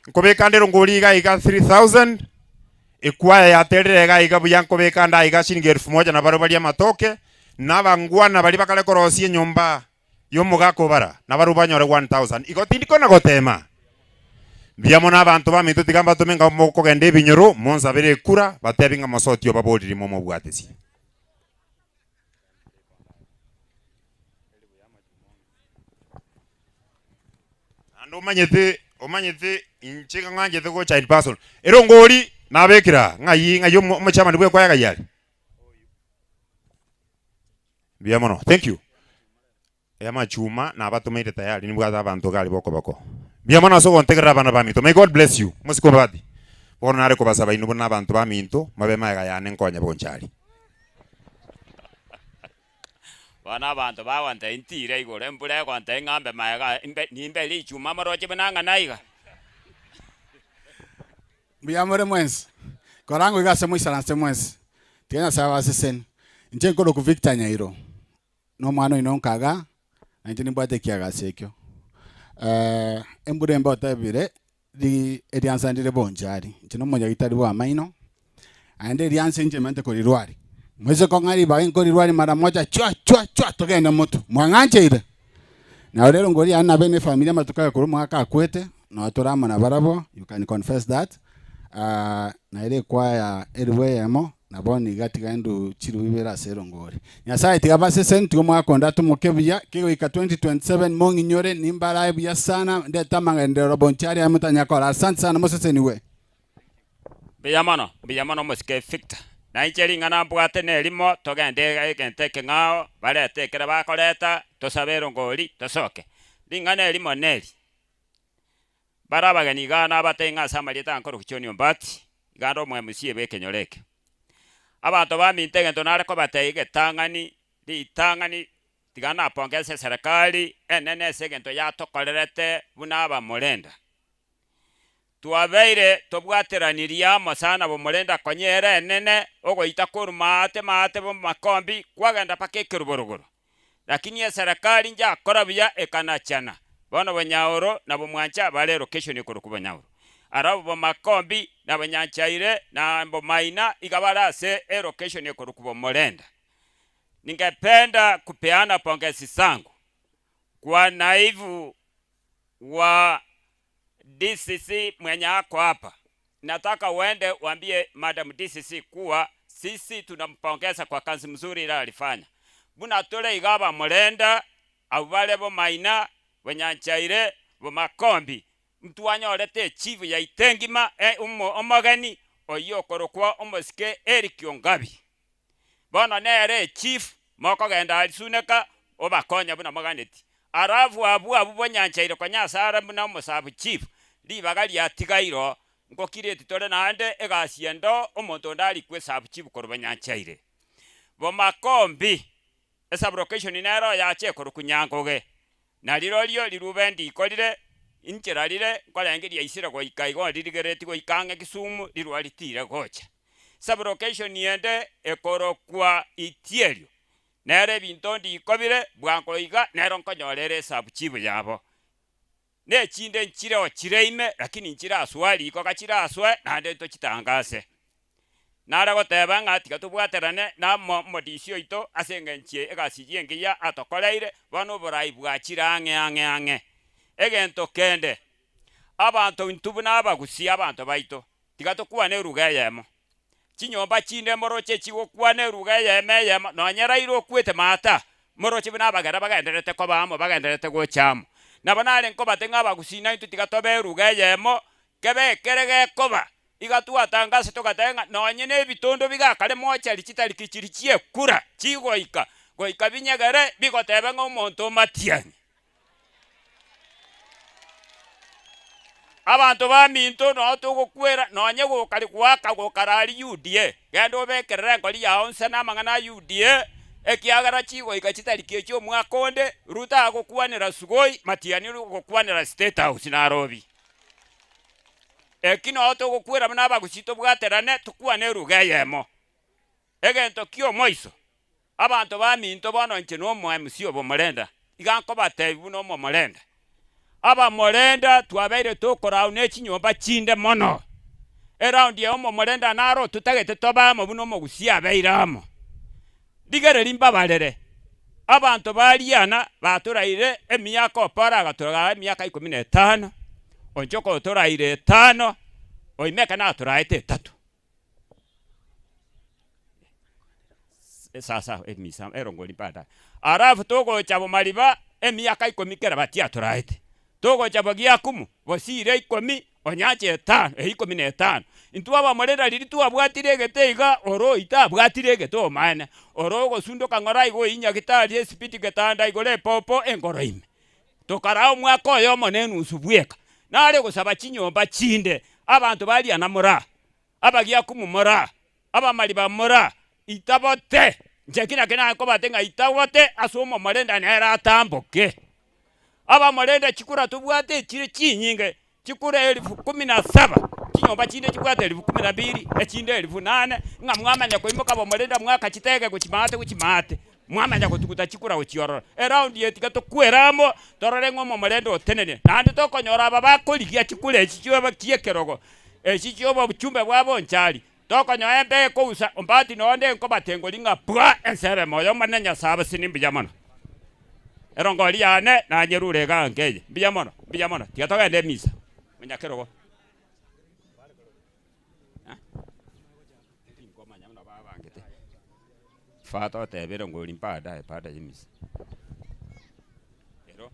nkobeka ndero ngoliga iga 3,000 ekwaya ya terega iga buya nkobeka nda iga shilingi 1,000 na baro bali matoke nabangwana bali bakale korosie nyumba yomugako bara na baro banyore 1,000 igotindiko na gotema biamona abantu bamintu tigamba tumenga moko gende binyoro monza bere kura batebinga masotio babodiri momo bwatesi ando omanyete inchika nganje go child person erongori nabekira ngayo machama ndibwe kwa yali biamono thank you yama chuma na batumeire tayari nibwa abantu gali boko biamono so kontegra bana baminto may God bless you musiko badi bona nare ko basaba inu bona abantu baminto mabema yane nkonya bonchari bana abantu bawante intire igore mbule kwante ngambe mayaga nimbe lichuma maroche bananga naiga Biamore mwensi korango igase muisaranse mwensi tiganya sawa sesen nje nkolo ku Victor Nyairo no mwana ino nkaga nje nimbate kiaga sekyo embure mbota bire di eriansa ndire bonjari nje no moja gitari wa maino ande eriansa nje mente ko rirwari mweze ko ngari ba ko rirwari mara moja chwa togenda moto mwanganje ile na rero ngori ana bene familia matuka ko mwaka akwete na watorama na barabo you can confess that na ile kwaya eriwe yamo na boni gatika ndo chiru bibera sero ngori nyasaye tigabase senti omwa konda tumukebya kigo ika 2027 mongi nyore nimbara bya sana nde tamanga ndero bonchari amutanya kola asante sana mosese niwe biyamano mosike Victor na incheri ngana mbwate nelimo togende egenteke ngao baletekera bakoleta tosabero ngori tosoke lingana elimo neli barabagani gana batenga samalita nkoro kuchoni ombati gando mwe musie bekenyoreke abantu bamintege ntonare ko batege tangani litangani tigana pongese serikali enene segento ya tokolerete bunaba mulenda tuabeire tobwateraniria masana bo mulenda konyere enene ogoita kurumate mate bo makombi kwagenda pakeke ruborogoro lakini ya serikali nja korabya ekanachana bono banyaoro na bomwancha bale location ikoro kubanyaoro arabo bomakombi na banyanchaire na bomaina igabala se location ikoro kubomolenda ningependa kupeana pongezi zangu kwa naivu wa DCC mwenye ako hapa. Nataka uende waambie Madam DCC kuwa sisi tunampongeza kwa kazi mzuri ile alifanya. Buna tole igaba mulenda abale bo maina banyanchaire bo makombi mtu wanyorete chief ya itengima omagani oyokorokwa omosike Eric Ongabi bona nere chief moko genda alisuneka obakonya buna maganeti aravu abu banyanchaire kwa nyasara buna musabu chief libagali atigairo ngokire titore nande egasiendo omonto ndali kwesabu chief korbanyanchaire bo makombi esa location inero yache korukunyangoge na lirolio lirubendi ikolire inchera lire kolengeria isira go ikaigo lirigereti go ikange Kisumu lirwalitire gocha sub location yende ekorokwa itielio nere bintondi ikobire bwanko iga nero nkonyorere sub chief yabo ne chinde nchire ochireime lakini nchira aswali iko kachira aswe nande to chitangase nara goteba ngati gatubwaterane na modisio ito asengenchie egasiye ngiya atokoleire bano borai bwachira ange egento kende abantu ntubuna abagusi abantu baito tigatokuwa ne rugayemo chinyomba chinde moroche chigokuwa ne rugayemo no nyarairo kwete mata moroche bina bagara bagenderete ko bamo bagenderete go chamo na banale nko batenga abagusi na itu tigatobe rugayemo kebe kerege koba igatwatangase togatenga nonye ne bitondo bigakare mochari chitari kichiri chiekura chigoika goika binyegere bigotebe ng'a omonto omatiani abantu baminto no tugukwera nonye gukari gwaka gukarari UDA genda obekerere nkori yao nse namang'ana UDA ekiagara chigoika chitari kiecho omwaka onde Ruto agokwanera Sugoi Matiani gokwanera State House Nairobi ekino tugukwera buna abagusito bwaterane tukwane rugayemo egento kio moiso abantu baminto bono nche no MC obo Morenda iganko batebu no Morenda aba Morenda twabeire tukora une chinyomba chinde mono around ya Morenda naro tutagete tobamo buno mogusia beiramo digere limba balere abantu baliana baturaire emyaka opara gaturaga emyaka 15 onchoko turaire 5 oimeka na turaite 3 sasa emisa erongoli pada arafu togo chabo maliba emyaka 10 kera batia turaite togo chabo giakumu bosire 10 onyache 5 15 intuwa bamorera liri tuwa bwatire geteiga oro ita bwatire geto mana oro gosundo kangora igo inya gitari spiti getanda igole popo engoroime tokarao mwako oyo monenu usubweka nare gusaba chinyomba chinde abantu bali anamura abagia kumumura abamaliba mura itabote njekina kena ko batenga itabote asumo Morenda nera atamboke aba Morenda chikura tubwate chire chinyinge chikura 17,000 chinyomba chinde chibwate 12,000 echinde 8,000 nga mwamanya ko imoka Morenda mwaka chitege kuchimate mwamanya ko tukuta chikura uchiorora around yetika to kweramo torore ngomo Morenda otenene nandi to konyora aba bakoligia chikure echichiwe bakiekerogo echichiwe buchumbe bwabo nchali to konyoe mbe ko usa ombati nonde ko batengo linga bwa ensere moyo manenya saba sinimbi jamano erongoli yane na nyerure gangeje bijamono tiga togende misa munyakerogo fato tebere ngoli mpada pada yimisa ero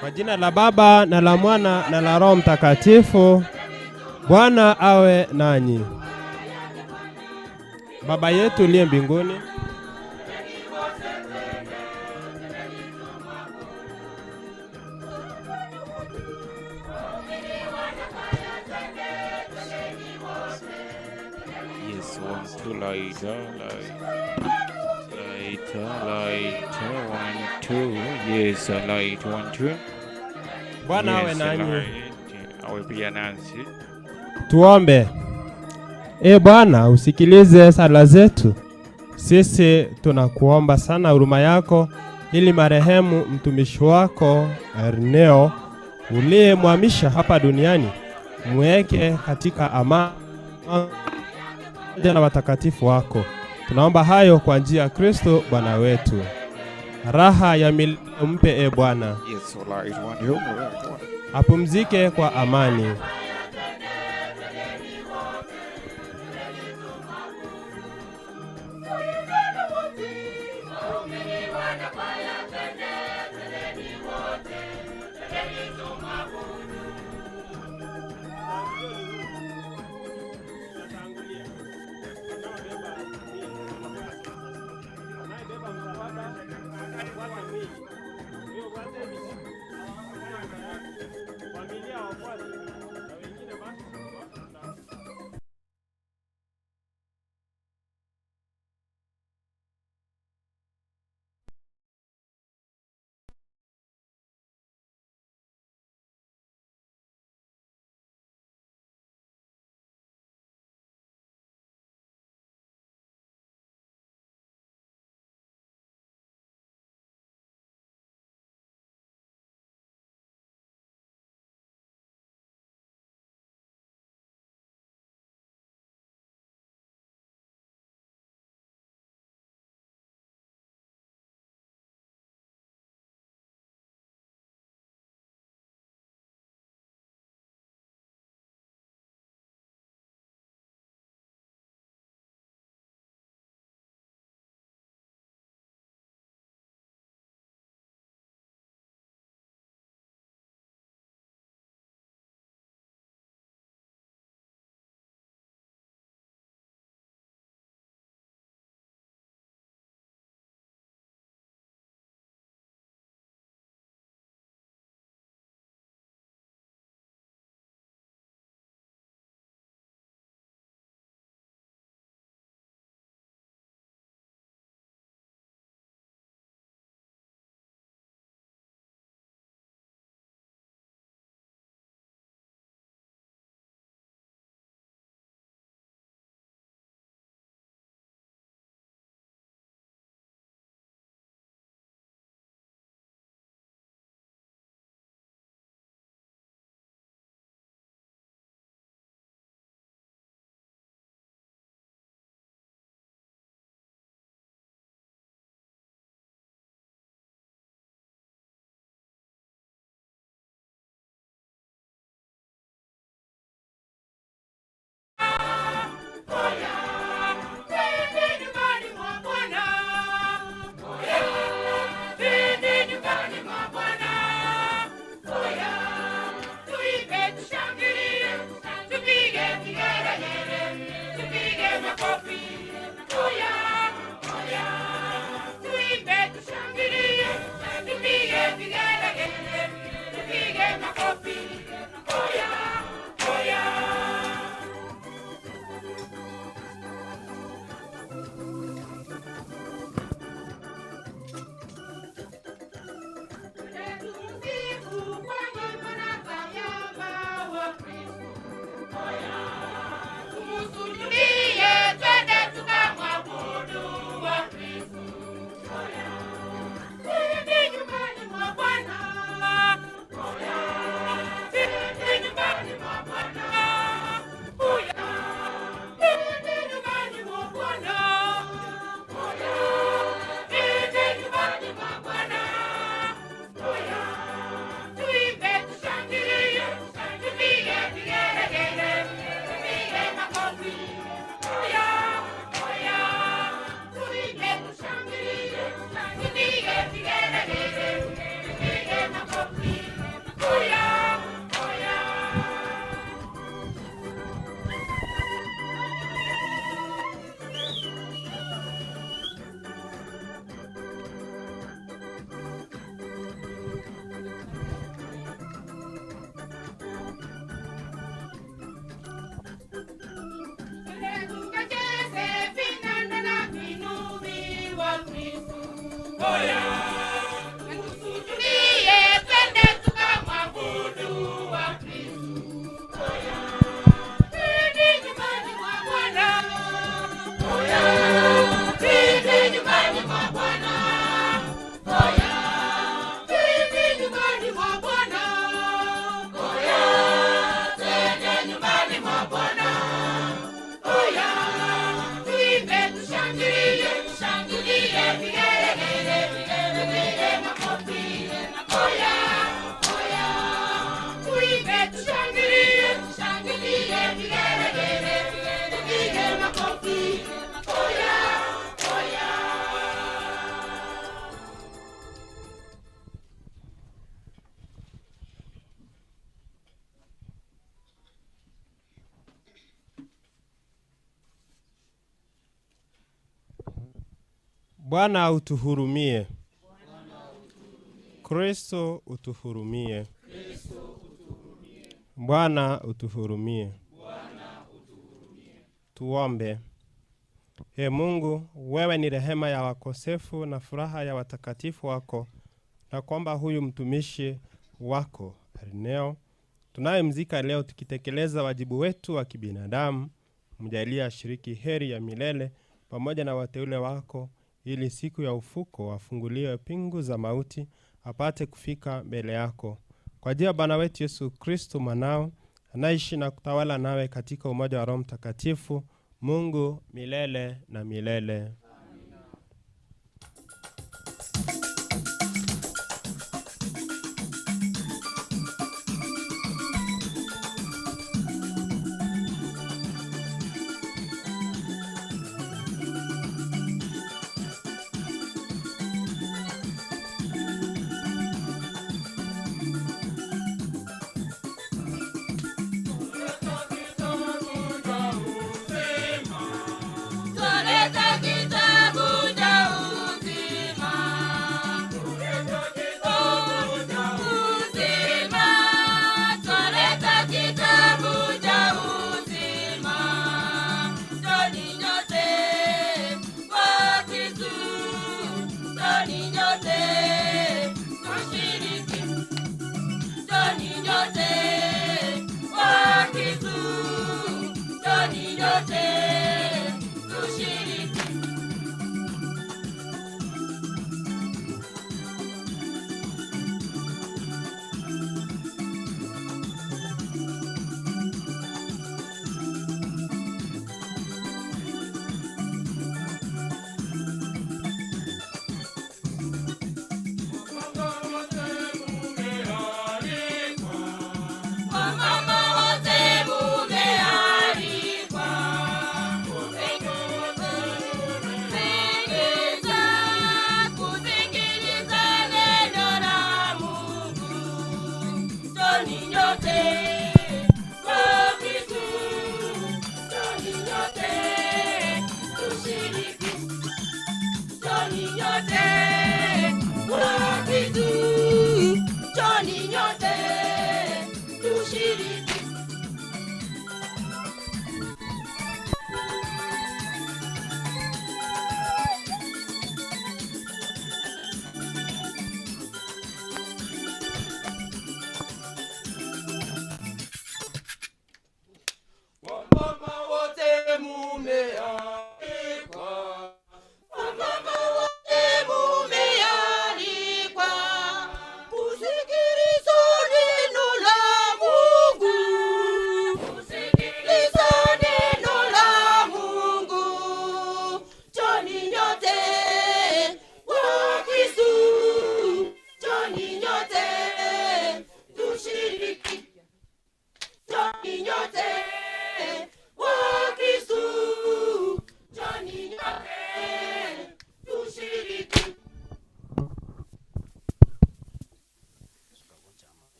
Kwa jina la Baba na la Mwana na la Roho Mtakatifu. Bwana awe nanyi. Baba yetu uliye mbinguni, Yes, 1, 2, later, 1, 2. Yes, light 1, 2. Bwana awe nanyi. Awe pia nansi. Tuombe. Bwana, usikilize sala zetu. Sisi tunakuomba sana huruma yako ili marehemu mtumishi wako Erneo uliyemhamisha hapa duniani mweke katika amani na watakatifu wako. Tunaomba hayo kwa njia ya Kristo Bwana wetu. Raha ya milele mpe Bwana. Yes, light 1, 2. Apumzike kwa amani. Bwana utuhurumie. Kristo utuhurumie. Bwana utuhurumie. Tuombe. Ee Mungu, wewe ni rehema ya wakosefu na furaha ya watakatifu wako, na kwamba huyu mtumishi wako Arineo tunayemzika leo tukitekeleza wajibu wetu wa kibinadamu, mjalie ashiriki heri ya milele pamoja na wateule wako, ili siku ya ufuko afunguliwe pingu za mauti apate kufika mbele yako. Kwa ajili ya Bwana wetu Yesu Kristo mwanao, anaishi na kutawala nawe katika umoja wa Roho Mtakatifu, Mungu milele na milele.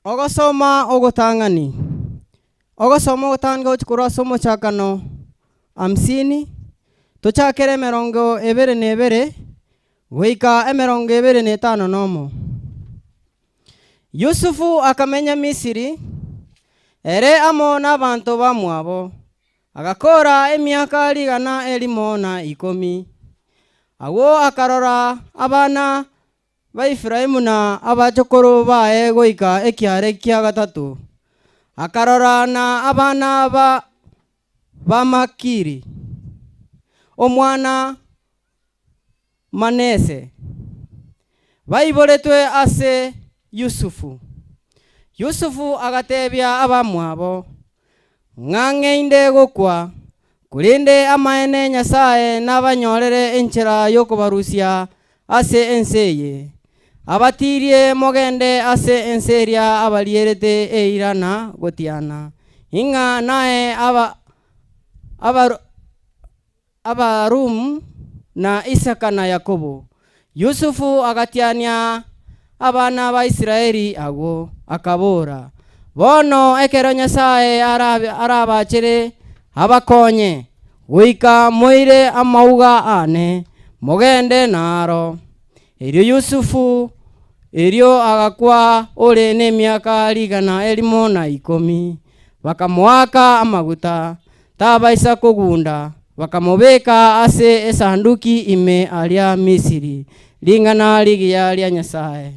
Ogosoma ogotangani. Ogosoma ogotanga uchukura somo chakano 50 tuchakere 22 goika 25 nomo. Yusufu akamenya Misiri ere amo n'abantu bamwabo agakora emyaka 110 awo akarora abana ba Efraimu na abachokoro bae goika ekiare kia gatatu akarora na abana ba Makiri omwana Manese baiboretwe ase Yusufu. Yusufu agatebya abamwabo ng'ang'einde gukwa kulinde amaene Nyasaye n'abanyorere enchera yokubarusia ase enseye abatirie mogende ase enseria abalierete eirana gotiana inga nae Abarum na Isaka na Yakobo. Yusufu agatiania abana ba Israeli ago akabora bono ekero Nyasaye arabachere abakonye wika moire amauga ane mogende naro erio Yusufu erio agakwa ore ne miaka 110 bakamwaka amaguta tabaisa kugunda bakamubeka ase esanduki ime alia Misiri lingana ligia lia Nyasaye.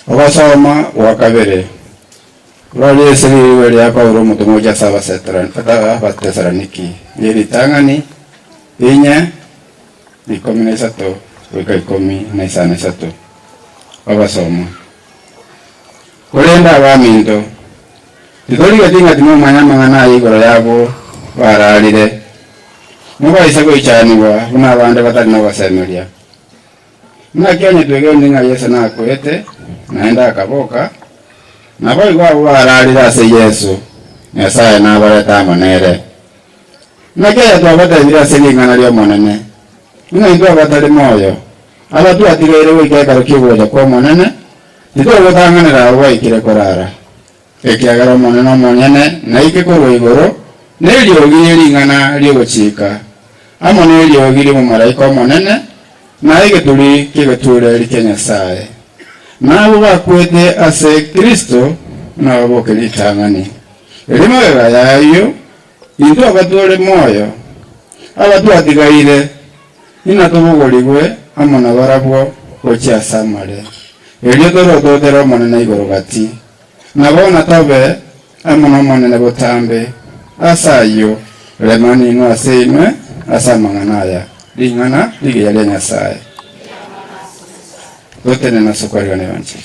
Wasoma wakabere Rali siri wali hapa uromu tumoja saba setran Kata Tesaloniki Tangani Inya Ikomi na isato Wika ikomi na isa na isato Wasoma Kulenda waminto Tidoli katinga timu manyamangana igoro yabo Waralide Muba isako ichaniwa Una wande watali na wasemelia Muna tuwege ndinga Yesu na kuete naenda akaboka nabo igwa baralira se Yesu Nyasaye nabareta amanere nakaya twabata ndira selingana lyo monene ino batali moyo abatu atigere wikeka kiboja kwa monene ndito gotanganira waikire korara ekiagara monene monene na ikekoro igoro nelyo giri lingana lyo gochika amone lyo giri mu malaika monene naye getuli kigetule like Nyasaye nabo bakwete ase Kristo nabo kelitangani elimagega yayo into agatwole moyo abatwatigaire inatobogoligwe amona barabwo gochiasamale elio torototera omonene igoro gati nabona tobe amona omonene botambe asayo lemani ino ase inwe asamang'anaya ling'ana ligiya lia Nyasaye totene na sukari wane wanchi.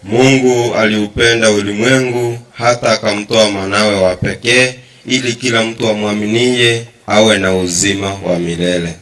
Mungu aliupenda ulimwengu hata akamtoa mwanawe wa pekee ili kila mtu amwaminie awe na uzima wa milele.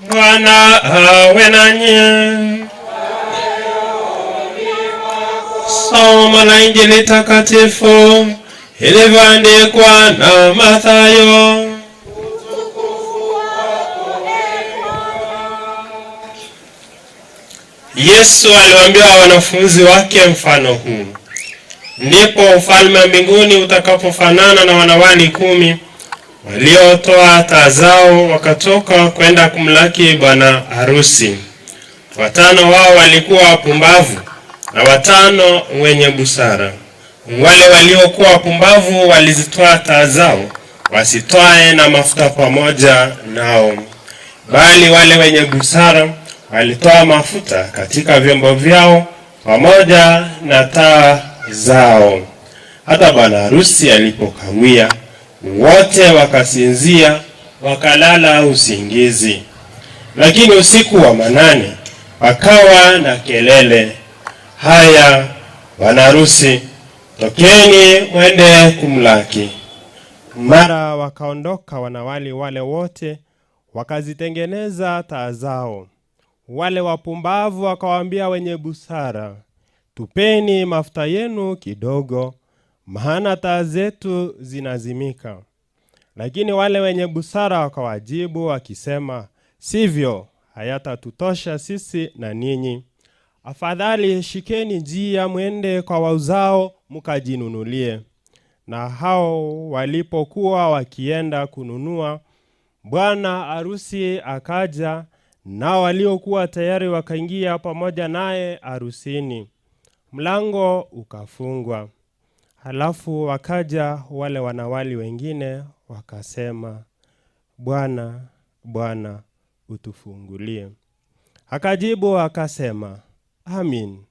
Bwana awe nanyi. Somo la Injili takatifu ilivyoandikwa na Mathayo. Yesu aliwaambia wanafunzi wake mfano huu: ndipo ufalme wa mbinguni utakapofanana na wanawali 10 waliotoa taa zao wakatoka kwenda kumlaki bwana harusi. 5 wao walikuwa wapumbavu na 5 wenye busara. Wale waliokuwa wapumbavu walizitoa taa zao wasitwae na mafuta pamoja nao, bali wale wenye busara walitoa mafuta katika vyombo vyao pamoja na taa zao. Hata bwana harusi alipokawia, wote wakasinzia wakalala usingizi. Lakini usiku wa manane pakawa na kelele, haya bwana harusi, tokeni mwende kumlaki. Mara wakaondoka wanawali wale wote wakazitengeneza taa zao. Wale wapumbavu wakawaambia wenye busara, tupeni mafuta yenu kidogo, maana taa zetu zinazimika. Lakini wale wenye busara wakawajibu wakisema, sivyo, hayatatutosha sisi na ninyi. Afadhali shikeni njia mwende kwa wauzao mkajinunulie. Na hao walipokuwa wakienda kununua, bwana harusi akaja, nao waliokuwa tayari wakaingia pamoja naye harusini. Mlango ukafungwa. Halafu wakaja wale wanawali wengine wakasema, Bwana, Bwana, utufungulie. Akajibu akasema, amin,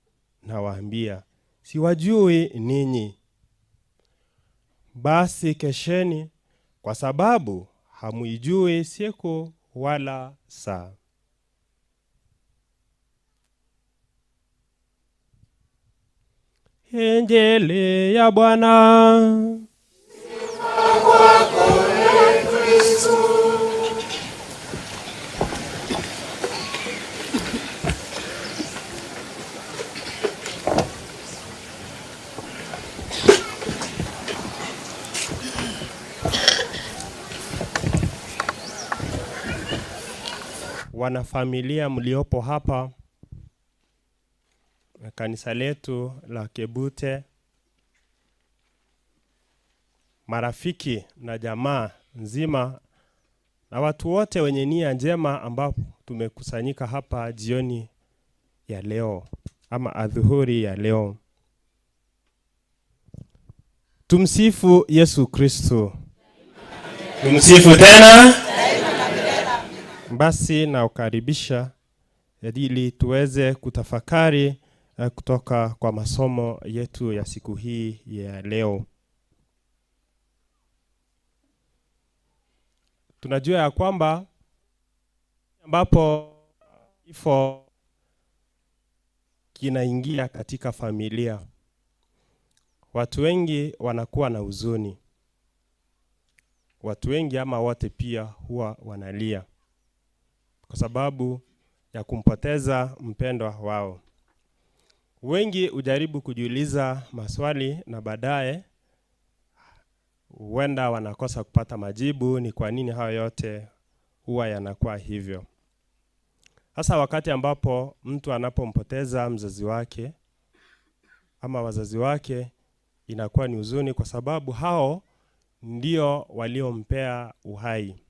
nawaambia, siwajui ninyi. Basi kesheni, kwa sababu hamuijui siku wala saa. Injili ya Bwana. Sifa kwako Ee Kristo. wanafamilia mliopo hapa kanisa letu la Kebute, marafiki na jamaa nzima na watu wote wenye nia njema ambao tumekusanyika hapa jioni ya leo ama adhuhuri ya leo. Tumsifu Yesu Kristo. Tumsifu tena. Basi na ukaribisha ili tuweze kutafakari kutoka kwa masomo yetu ya siku hii ya leo. Tunajua ya kwamba ambapo kifo kinaingia katika familia, watu wengi wanakuwa na huzuni. Watu wengi ama wote pia huwa wanalia kwa sababu ya kumpoteza mpendwa wao. Wengi hujaribu kujiuliza maswali na baadaye huenda wanakosa kupata majibu ni kwa nini hayo yote huwa yanakuwa hivyo. Hasa wakati ambapo mtu anapompoteza mzazi wake ama wazazi wake, inakuwa ni huzuni kwa sababu hao ndio waliompea uhai.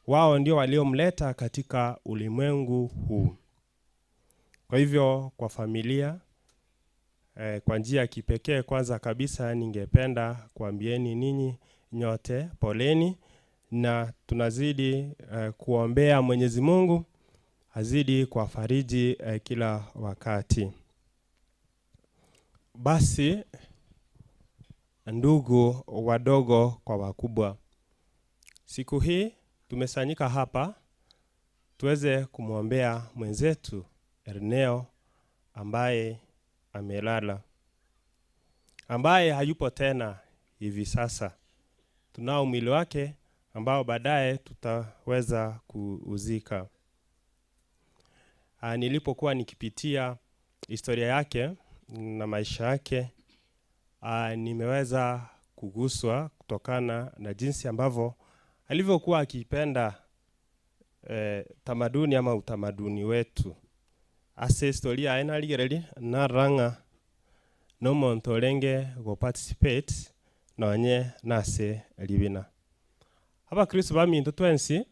Wao ndio waliomleta katika ulimwengu huu. Kwa hivyo kwa familia, kwa njia ya kipekee kwanza kabisa ningependa kuambieni ninyi nyote poleni, na tunazidi kuombea Mwenyezi Mungu azidi kuwafariji kila wakati. Basi ndugu wadogo kwa wakubwa, siku hii tumesanyika hapa tuweze kumwombea mwenzetu Erneo ambaye amelala, ambaye hayupo tena hivi sasa. Tunao mwili wake ambao baadaye tutaweza kuuzika. Nilipokuwa nikipitia historia yake na maisha yake, nimeweza kuguswa kutokana na jinsi ambavyo alivyokuwa akipenda tamaduni ama utamaduni wetu. Ase historia aina ligereli na ranga no montolenge go participate nonye nase libina. Aba Kristo ba minto twensi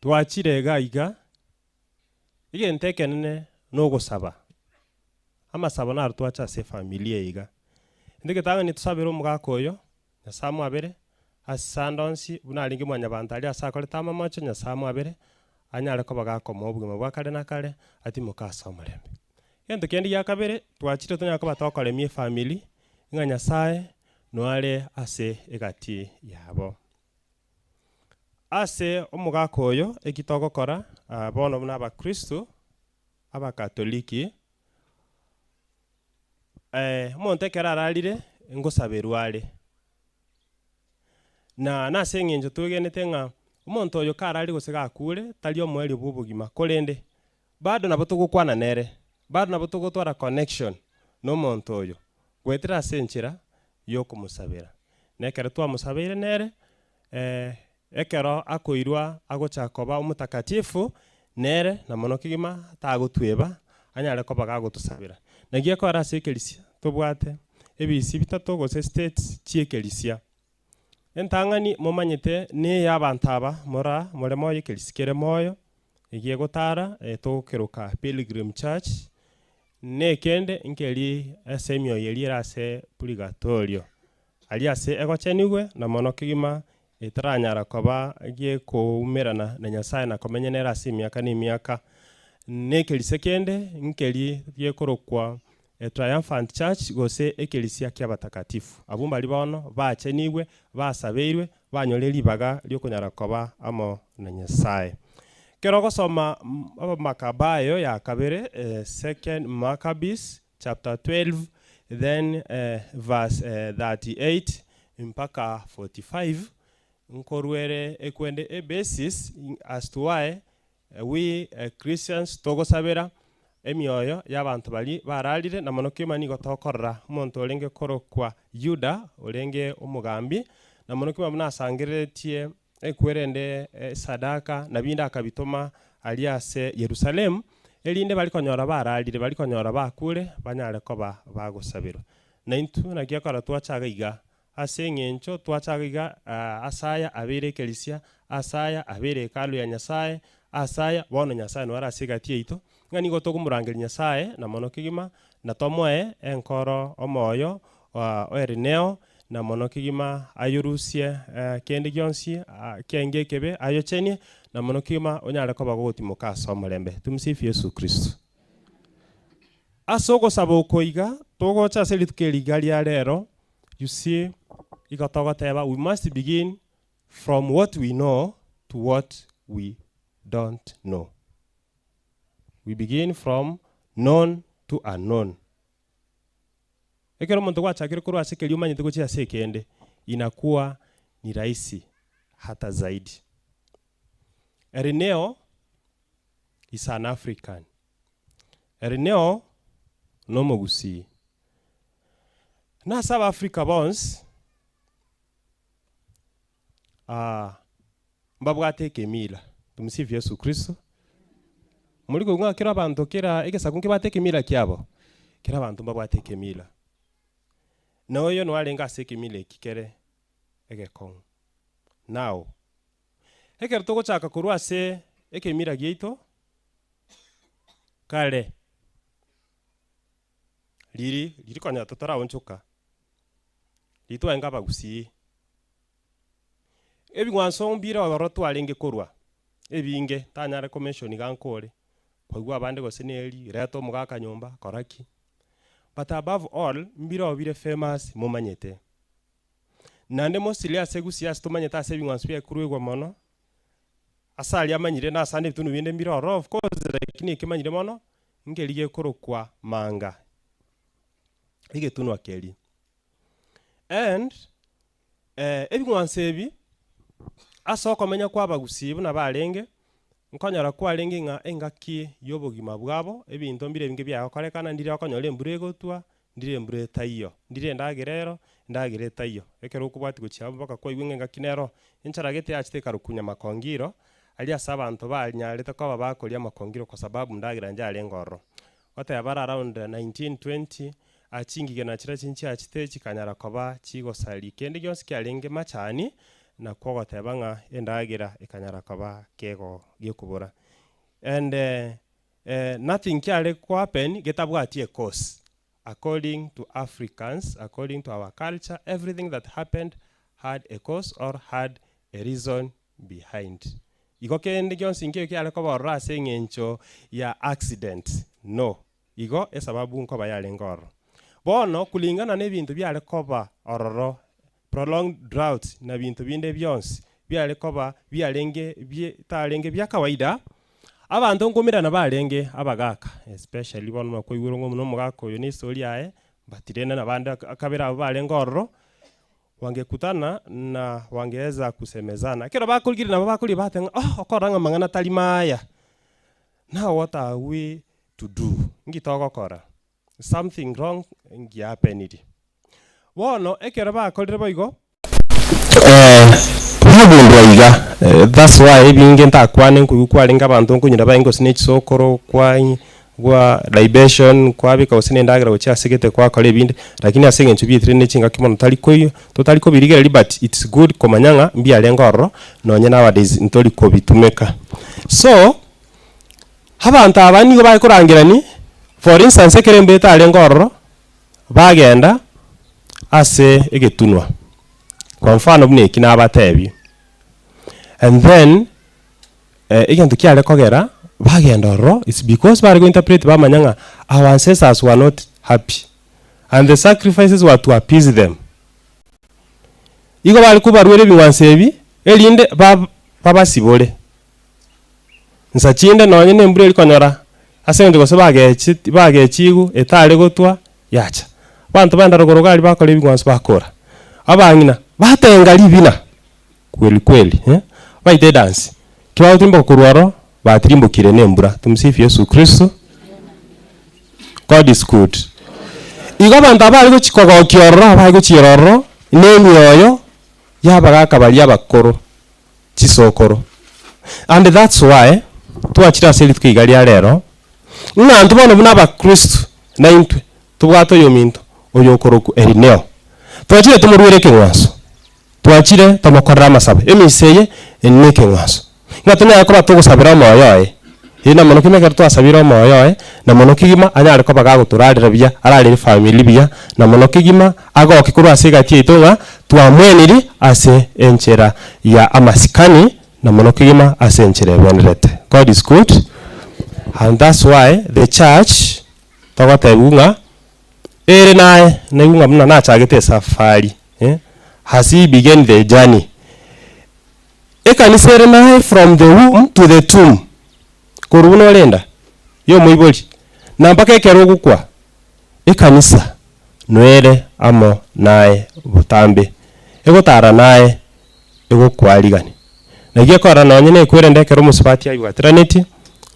twachire gaiga igentekenene no gusaba ama saba na twacha se familia iga ndike tanga ni tusabira umugako oyo na samu abere asandonsi bunalingi mwanya bantali asakole tama macho nya samu abere anyale ko bagako mobugima bwakale nakale ati mukasa omulembe yendo kendi yakabere twachire tonyako batokole mi family nganya sae noale ase egati yabo ase omugako oyo ekitogokora bono buna aba Kristo aba Katoliki montekera ararire ngosaberware na nase ngenjo tugenete nga umuntu oyo karari gusega kure tali omweri bubugima kolende bado nabo tugukwana nere bado nabo tugutwara connection no muntu oyo gwetira senchira yo kumusabira nekere twa musabire nere ekero akoirwa agochakoba umutakatifu nere na mono kigima tagutweba anyare ko bagagutusabira nagiye ko arasekelisia tubwate ebisi bitatu gose states chiekelisia entangani momanyete ne yabantaba mora moremo yekelisiskere moyo igiye gutara tokeruka Pilgrim Church ne kende inkeli asemio yelira ase purgatorio ali ase egochenigwe na mono kigima itaranyara koba gie kuumirana na Nyasaye na komenyenera ase miaka ni miaka ne kelise kende inkeli yekorokwa Triumphant Church gose ekelisia kya batakatifu abumba libono bachenigwe basabeirwe banyoreri baga lyokonyara koba amo na Nyasaye. Kero gosoma Makabayo ya kabere second Maccabees chapter 12 then verse 38 mpaka 45 nkorwere ekwende basis as to why we Christians togosabera emioyo y'abantu bali bararire na mono kimani gotokorra umuntu olenge korokwa Yuda olenge umugambi na mono kimwe munasangiretie ekwerende sadaka na bindi akabitoma ali ase Yerusalemu elinde bali konyora baralire bali konyora bakure banyare koba bagusabirwa na intu na giakora twachaga iga ase ng'encho twachaga iga asaya abere ekelisia asaya abere ekalu ya Nyasaye asaya bono Nyasaye nwara asigatie ito ng'ani go togumurangeri Nyasaye na mono kigima na tomoe enkoro omoyo oerineo na mono kigima ayurusie kende gionsi kenge kebe ayochenie na mono kigima onyare koba gotimoka asomolembe tumsifu Yesu Kristo asoko saboko iga togocha selitukeri gali rero you see igotogoteba we must begin from what we know to what we don't know. We begin from known to unknown. Ekero muntu gwachakire kurwa asekeli umanyite gochia sekende inakuwa ni rahisi hata zaidi. Erineo is an African. Erineo no mogusi. Na South Africa bonds mbabwate kemila. Tumsifu Yesu Kristo. Muri kunga kira bantu kira egesaku kibate kemila kyabo. Kira bantu mbabwate kemila. Na oyo no alenga se kemila kikere egekong. Now ekero togochaka kurwa se ekemila gyeito kale liri konya totara onchoka litu enga bagusi ebigwanso mbira ogoroto alenge korwa ebinge tanyare commission gankore kwagwa abande gose neri reto mugaka nyomba koraki but above all mbira obire famous mumanyete nande mostly asegusi astomanyeta ase bigwanso bya kurwegwa mono asali amanyire na asande bitunu binde mbira of course lakini kimanyire mono ngelige korokwa manga igetunu akeli and ebigwanse ebi asoko menya kwa bagusibu na balenge nkonyara kwa lenge nga engaki yobogima bwabo ebinto mbire binge bya korekana ndire akonyora emburego twa ndire embure tayo ndire ndagerero ndagere tayo ekero kubati gucyabo baka kwa ibinge ngaki nero encaragete achiteka rukunya makongiro ali asabantu banyarete kwa bakolia makongiro kwa sababu ndagira njale ngoro wata yabara around 1920 achingige na chira chinchi achite chikanyara koba chigo sali kende gyonsi kyalenge machani na kwogoteba nga endagira ikanyara koba kego gyekubura and nothing kyale happen getabwati a cause according to Africans, according to our culture, everything that happened had a cause or had a reason behind. Igo kende gyonsi nkyo kyale koba rase ngencho ya accident no igo esababu nkoba yale ngoro bono kulingana n'ebintu byale koba ororo prolonged drought na bintu binde byonsi byale koba byalenge talenge bya kawaida abantu ngumira na balenge abagaka especially bono makoyiro ngomuno mugako yo ni story yae batirena na banda akabera balenge ororo wangekutana na wangeweza kusemezana kero bakulgira na bakuli batenga okoranga mangana talimaya now what are we to do ngitogo kora something wrong ngi happened bono ekero bakolire boigo nabundwaiga that's why ebinge ntakwane nkugukwalenga abantu nkunyira baingo snitch sokoro kwa libation kwa bika usine ndagira ucha segete kwa kole binde lakini asenge nchubi trene chinga kimono taliko totaliko birigere but it's good komanyanga mbia lengoro nonye nowadays ntoli ko bitumeka so abantu abani baye kurangirani for instance ekerembe talengoro bagenda ase egetunwa kwa mfano bune kinabatebi and then egentu kyale kogera bagenda ro it's because bari go interpret ba manyanga our ancestors were not happy and the sacrifices were to appease them igo bali kubarwere biwansebi elinde babasibole nsachinde nonye nembure likonyora asende gose bagechigu etale gotwa yacha bantu banda rogorogali bakole ebigwansi bakora abangina batenga libina kweli baite dance kibaho timbo kurwaro batirimbukire nembura tumsifu Yesu Kristo God is good igo bantu abali gochikogo kiorro abali gochirorro nemyoyo yabagaka bali abakoro chisokoro. And that's why twachira seli tukigalia rero na antu bono buna ba Kristo na intwe tubwato yominto oyokoroku erineo twachire tumurwire kingwaso twachire tumukorera masabe emiseye enne kingwaso ngatunya yakoba tugusabira moyo ina mono kimeka twasabira moyo na mono kigima anyare ko bagaguturarira bia ararire family bia na mono kigima agoke kuru asigatie itunga twamweniri ase enchera ya amasikani na mono kigima ase enchera benrete. God is good, and that's why the church tawatebunga ere nae naigunga muna na chagete safari has he began the journey ekanisa ere nae from the womb to the tomb kuruno lenda yo muiboli na mpaka ekero gukwa ekanisa nwere amo nae butambe egotara nae egokwarigani nagiye kora nonye ne kwere ndekero musipati ayu atraneti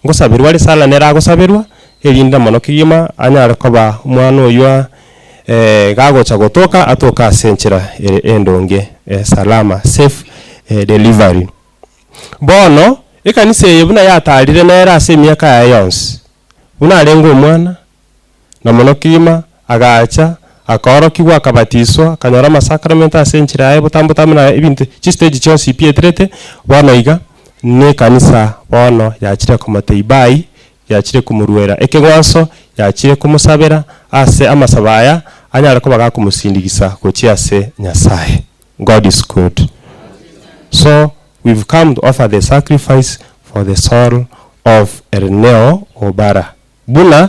ngosabirwa ari sala nera gosabirwa elinda mono kigima anyara koba umwana oywa gagocha gotoka atoka senchera endonge salama safe delivery bono ekanisa yebuna yatarire nera ase miaka ya yonse una lengo mwana na mono kigima agacha akoro kigwa akabatiswa kanyora masakramento asenchira aye butambutamina ibintu chi stage chonse ipietrete bono iga ne kanisa bono yachire kumuteibai yachire kumurwera ekegwanso yachire kumusabera ase amasabaya anyara ko baga kumusindigisa kuchiase Nyasaye. God is good. So we've come to offer the sacrifice for the soul of Erneo Obara. Buna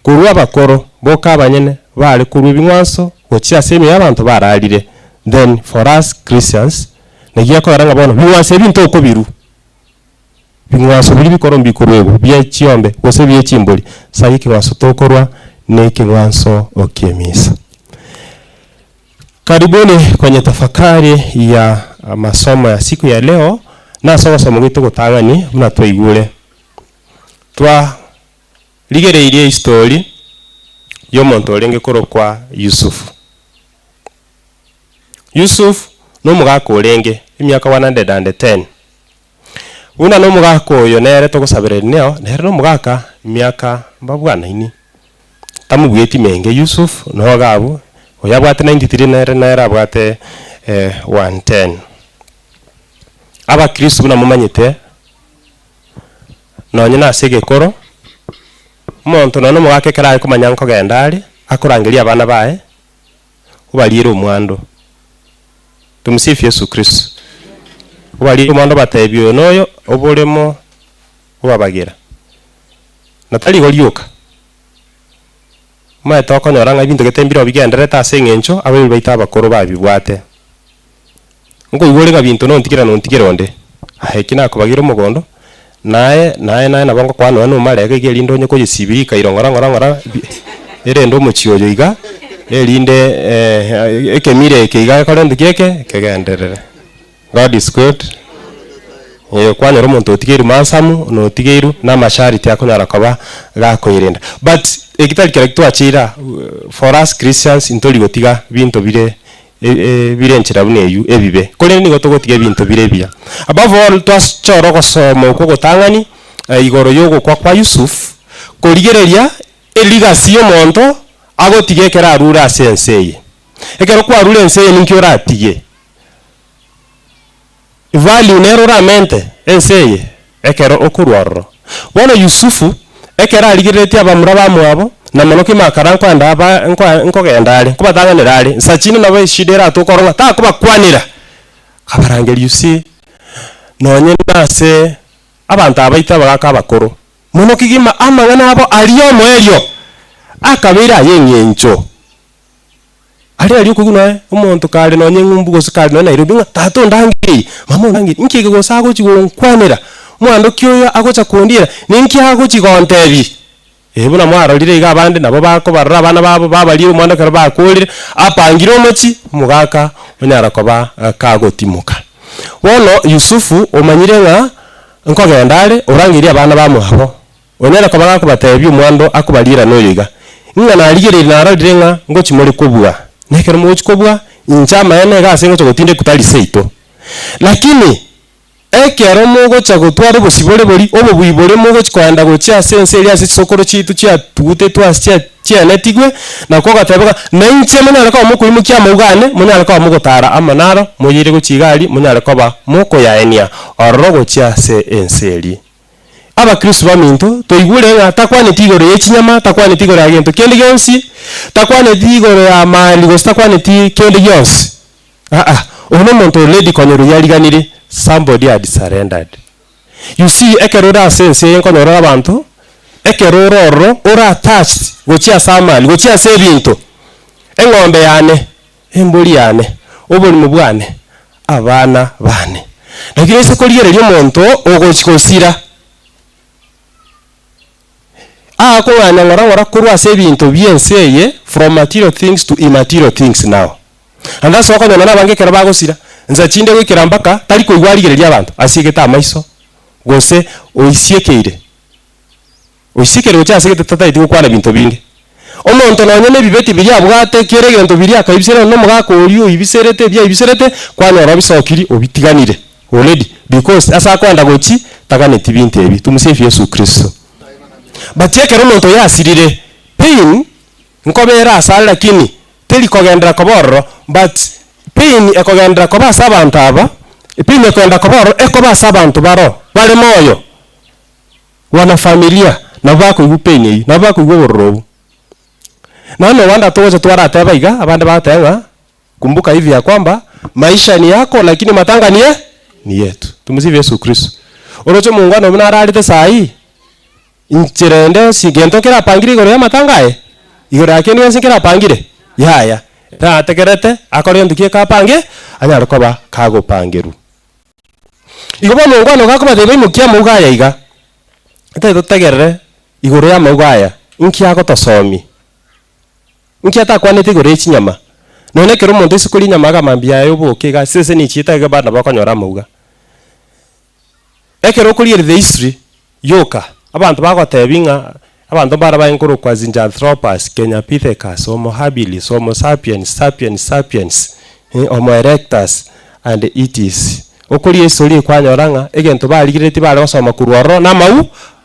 kurwa bakoro boka abanyene bali kurwa bingwanso kuchiase emi abantu baralire. Then for us Christians nagiye ko aranga bono bingwanse bintu uko biru bingwaso biri bikoro mbikorwego bya chiombe gose bya chimboli sayi kingwaso tokorwa ne kingwaso okemisa. Karibuni kwenye tafakari ya masomo ya siku ya leo na somo gitu gutangani muna twaigure twa ligereirie story yo muntu olenge korokwa Yusuf no mugako olenge imyaka 110 una no mugako yo nere togusabire neo nere no mugaka myaka mbabwana ini tamubweti menge Yusuf no gabo oyabwate 93 nere abwate 110 aba Kristo na mumanyite no nyina asege koro muntu no mugake karaye kumanyanko gendari akurangiria abana bae ubalire umwando. Tumsifu Yesu Kristo. Ubali umwando batebyo noyo obolemo ubabagira natali golioka ma toko nyoranga ibintu getembiro bigendere ta sengencho abe baita bakoro babibwate ngo igolenga bintu no ntigera onde ahekina kubagira umugondo naye nabongo kwa no marege gelindo nyoko yisibirika irongora erendo muchiyoyo iga elinde ekemire keiga kalende kegenderere. God is good. Kwani romuntu otigeru mansamu no otigeru na mashariti akunyara kaba gakoirenda. But ekitali kirekto achira for us Christians intoli gotiga bintu bire nchira buneyu ebibe. Kole ni gotogotiga bintu bire bia. Above all twachoro gosoma uko gotangani igoro yogo kwa Yusuf koligereria eligasi yo monto agotigekera arura sensei. Ekero kwa arura sensei ninkyo ratige. Value neroramente enseye ekero okurwaro bono Yusufu ekera aligirete abamura bamwabo na monoki makara nkwanda aba nkogendale kubatanganirale nsachini nabo shidera tokorwa ta kuba kwanira kabarangeri yusi nonye nase abantu abaita bagaka bakoro monoki gima amangana abo aliyo moelyo akabira yenyencho ali kuguna umuntu kale nonye ngumbugo sikali nona irubinga tato ndangi mama ndangi nkike go sago chigokwanira mwando kyoyo agocha kundira ninki ago chigontebi ebuna mwaro lire iga abandi nabo bako barra bana babo babali umwando kare bakulire apangiro mochi mugaka onyara koba kagotimuka wono Yusufu omanyirenga nkogendale orangiria abana bamwabo onyara koba gakubatebi umwando akubalira noyiga ngana aligire naradirenga ngochimori kubwa nekero mochikobwa inchama ene gase ngocho gotinde kutali seito lakini ekero mogocha gotwara obosibore bori obobuibore mogocha kwenda gochia sense eri ase chisokoro chitu chia tugute twasi chianetigwe na kogatebeka na inche munyare koba mokoimukia amaugane munyare koba mogotara amanaro moyire gochigari munyare koba mokoyaenia ororo gochia ase ense eri abakristo baminto toigure ng'a takwaneti igoro ya echinyama takwaneti igoro ya gento kende gionsi takwaneti igoro ya mali gose takwaneti kende gionsi ono omonto already konyoro yariganire somebody had surrendered. You see ekerora sense enkonyoro abantu ekeroro ora attached gochia samali gochia sebinto eng'ombe yane embori yane obolimu bwane abana bane lakini ese korigereria omonto ogochikosira akong'anya ng'ora korwa ase ebinto bienseye from material things to immaterial things now. And that's why okonyona nabange kera bagosira nza chinde gwikira mpaka tari koigwa arigereria abantu asigete amaiso gose oisiekeire gocha asigete tataiti gokwana binto binge omonto nonyene bibeti biri abwate kere gento biri akaibisere no mugako orio ibiserete bya ibiserete kwanyora bisokiri obitiganire already because asa kwenda gochi taganeti bintu ebi tumusifu Yesu Kristo. But ekero omonto yasirire pain nkobera asala lakini teli kogendera koboro but pain ekogendera koba sabantu aba pain ekogendera koboro ekoba sabantu baro bale moyo wana familia na bako igu pain yi na bako igu bororo na no wanda toje twara teba iga abande batenga kumbuka hivi ya kwamba maisha ni yako lakini matanga ni yetu tumsifu Yesu Kristo. Oroche muungano mnararite sai inchirende sigento kera pangire igoro ya matangae igoro yake niwe sikera pangire yaya ta tekerete akore ndukie ka pange anyara koba kago pangeru igoba muungano gakoba debe mukia mugaya iga ate tutegerere igoro ya mugaya inkia ko tosomi inkia ta kwanete igoro echinyama none kero muntu isikuri nyama agamambia yoboke ga sese ni chita ga bana bakonyora muga ekero kuri the history yoka abantu bagotebinga abantu baraba inkuru kwa Zinjanthropus Kenyapithecus Homo habilis Homo sapiens Homo erectus and itis okuri esori kwanyoranga egento barigireti bare basoma kurworo na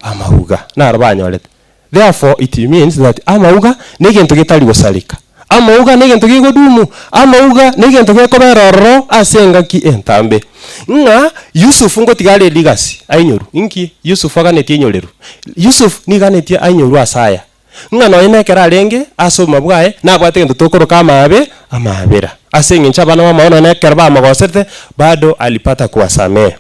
amauga na arbanyorete. Therefore it means that amauga negento getali gosalika amauga negento gigodumu amauga negento gekoberoro asenga ki entambe nga Yusuf ngotigale ligasi ainyoru inki Yusuf aganeti enyoreru Yusuf ni ganeti ainyoru asaya nga no inekera renge asoma bwae na gwate ngento tokoroka amabera asenga nchabana wa maona nekera ba magosete bado alipata kuwasamea.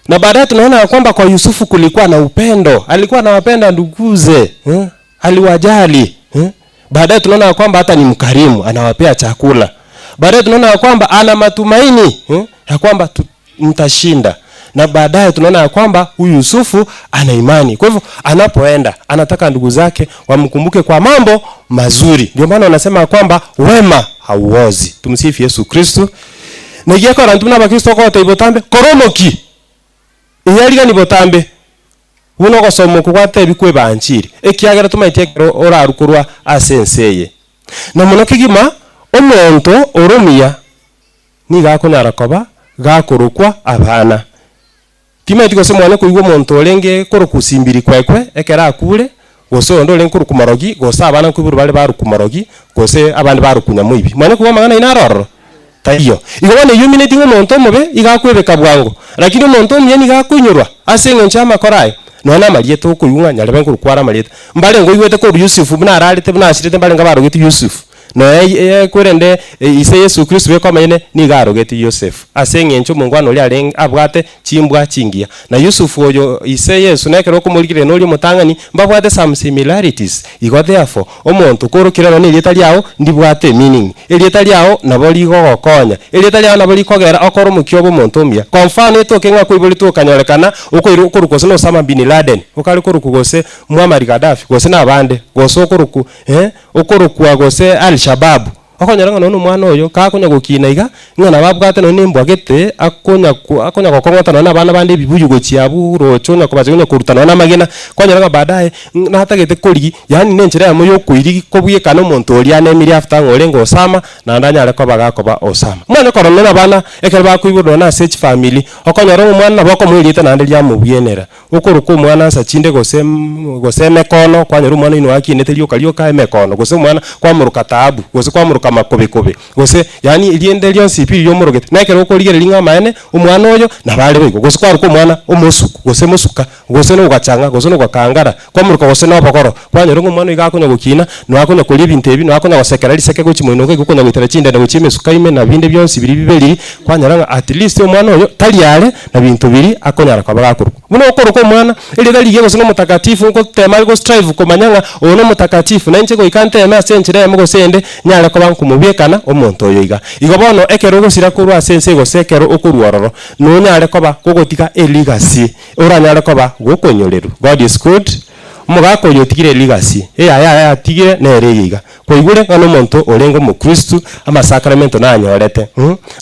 Na baadaye tunaona kwamba kwa Yusufu kulikuwa na upendo, alikuwa anawapenda nduguze, aliwajali. Baadaye tunaona kwamba hata ni mkarimu, anawapea chakula. Baadaye tunaona kwamba ana matumaini ya kwamba mtashinda. Na baadaye tunaona kwamba huyu Yusufu ana imani. Kwa hivyo anapoenda anataka ndugu zake wamkumbuke kwa mambo mazuri. Ndio maana wanasema kwamba wema hauozi. Tumsifu Yesu Kristo. Na yako rantuna bakristo kwa taibotambe koromoki. Iyariga ni botambe uno gosomo kugwate bikwe banchiri ekiagera tumaitekero orarukurwa asenseye na muno kigima omonto orumia ni gakunyara koba gakurukwa abana timaitiko se mwana kuigwa omonto orenge kurukusimbiri kwekwe ekera akure goso ndo len kurukumarogi goso abana kuburu bale barukumarogi gose abandi barukunya muibi mwana kuba magana inaroro tayo igobane yuminating omonto mobe igakwebeka bwango lakini omonto omyeni gakunyurwa asenga nchama korai nona marieto kuyunga nyarebe kurukwara marieta mbale ngo igwete ko Yusuf bunararite bunashirite mbale ngabarogeti Yusuf no kurende ise Yesu Kristo be kwamene ni garogeti Yosef asenga encho mungwano lia reng abwate chimbwa chingia na Yusuf oyo ise Yesu nekero kumurigire noli mutangani mbabwate some similarities igo therefore omonto korukira ni lieta liao ndibwate meaning elieta liao naboli gogokonya elieta liao naboli kogera okoro mukyo bomonto mia kwa mfano etokenga kuibuli tukanyorekana uko kurukosa no Osama bin Laden ukali kurukugose Muammar Gaddafi gose na bande gose okuruku okuruku gose Al-Shabaab okonyora ng'ana ono omwana oyo kakonya gokina iga ng'ana babwate nonye embwagete akonya gokong'ota nonye abana bande ebibuyu gochiabu rocho onya kobacha gonya koruta nonye amagena kwanyora ng'a baadaye natagete korigi yani nenchera yamo yokoirigi kobwekana omonto oria anemire after ng'ore ng'osama naende anyare koba gakoba osama mwana koronera abana ekero bakoiborwa nonye ase echifamily okonyora omwana nabo okomweriete naende riamobwienera okoruka omwana asa chinde gose emekono kwanyora omwana oino akinete rioka emekono gose omwana kwamoruka taabu gose kwamoruka makobekobe gose yani riende rionsi ipiri riomorogete nekero okorigereria ng'a amaene omwana oyo nabare boigo gose kwaruka omwana omosuku gose mosuka gose nogachanga gose nogakangara kwamoruka gose nobogoro kwanyora ng'a omwana oiga akonya gokina noakonya koria ebinto ebi noakonya gosekera riseke gochi moino iga okonya goitera chindende gochi emesuka ime na binde bionsi biri biberiri kwanyora ng'a at least omwana oyo tari are na binto biri akonyara koba gakoruka buno okoruka omwana erega rigie gose n'omotakatifu nkotema go strive komanya ng'a ono omotakatifu na inche goika nteme ase enchera emo gose ende nyare koba nkomobwekana omonto oyo iga igo bono ekero ogosira korwa ase ense gose ekero okorwa ororo nonyare koba gogotiga eligasi oranyare koba gokonyoreru. God is good omogaka oyo otigire eligasi eyaya atigire nere iga koigure ng'ana omonto orenga omokristu amasakramento nanyorete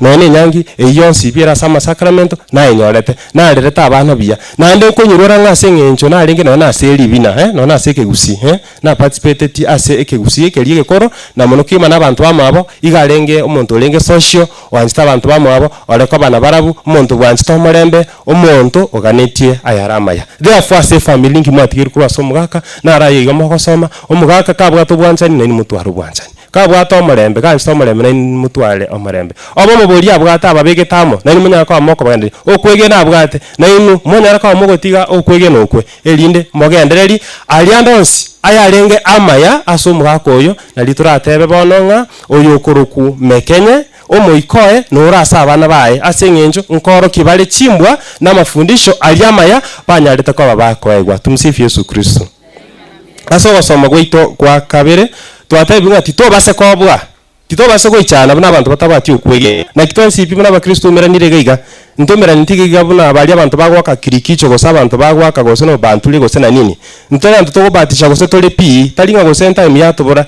nonye enyangi eyonsi biera ase amasakramento naenyorete narerete abana buya naende okonyerora ng'a ase eng'encho narenge nonye ase eribina nonye ase ekegusi naparticipated ase ekegusi ekeri egekoro na mono kima na abanto bamabo iga arenge omonto orenge social wanchete abanto bamabo oreko abana barabu omonto bwanchete omorembe omonto oganetie ayare amaya therefore ase family nkimwatigeri korwa ase omogaka naraye iga mogosoma omogaka kabwate obwanchani naini motware obwanchani kabwate omorembe ganchete omorembe naini motware omorembe oba omobori abwate ababegete amo naini monyara koba mokobagenderia okwegena abwate nainu monyara koba mogotiga okwegena okwe erinde mogendereri ariande onsi ayarenge amaya ase omogaka oyo nari toratebe bono ng'a oyo okoroku mekenye omoikoe nora ase abana baye ase eng'encho nkoroki bare chimbwa na mafundisho ari amaya banyarete koba bakoegwa. Tumsifu Yesu Kristo. Ase ogosoma gwaito kwa kabere twatebi ng'a titobase kobwa titobase goichana buna abantu batabati okwege na kitwansipi buna abakristo omeranire gaiga ntomera ntigiga buna abari abantu bagwaka kirikicho gose abantu bagwaka gose no bantuli gose na nini ntore antu togobatisha gose tole pi talinga gose time yatobora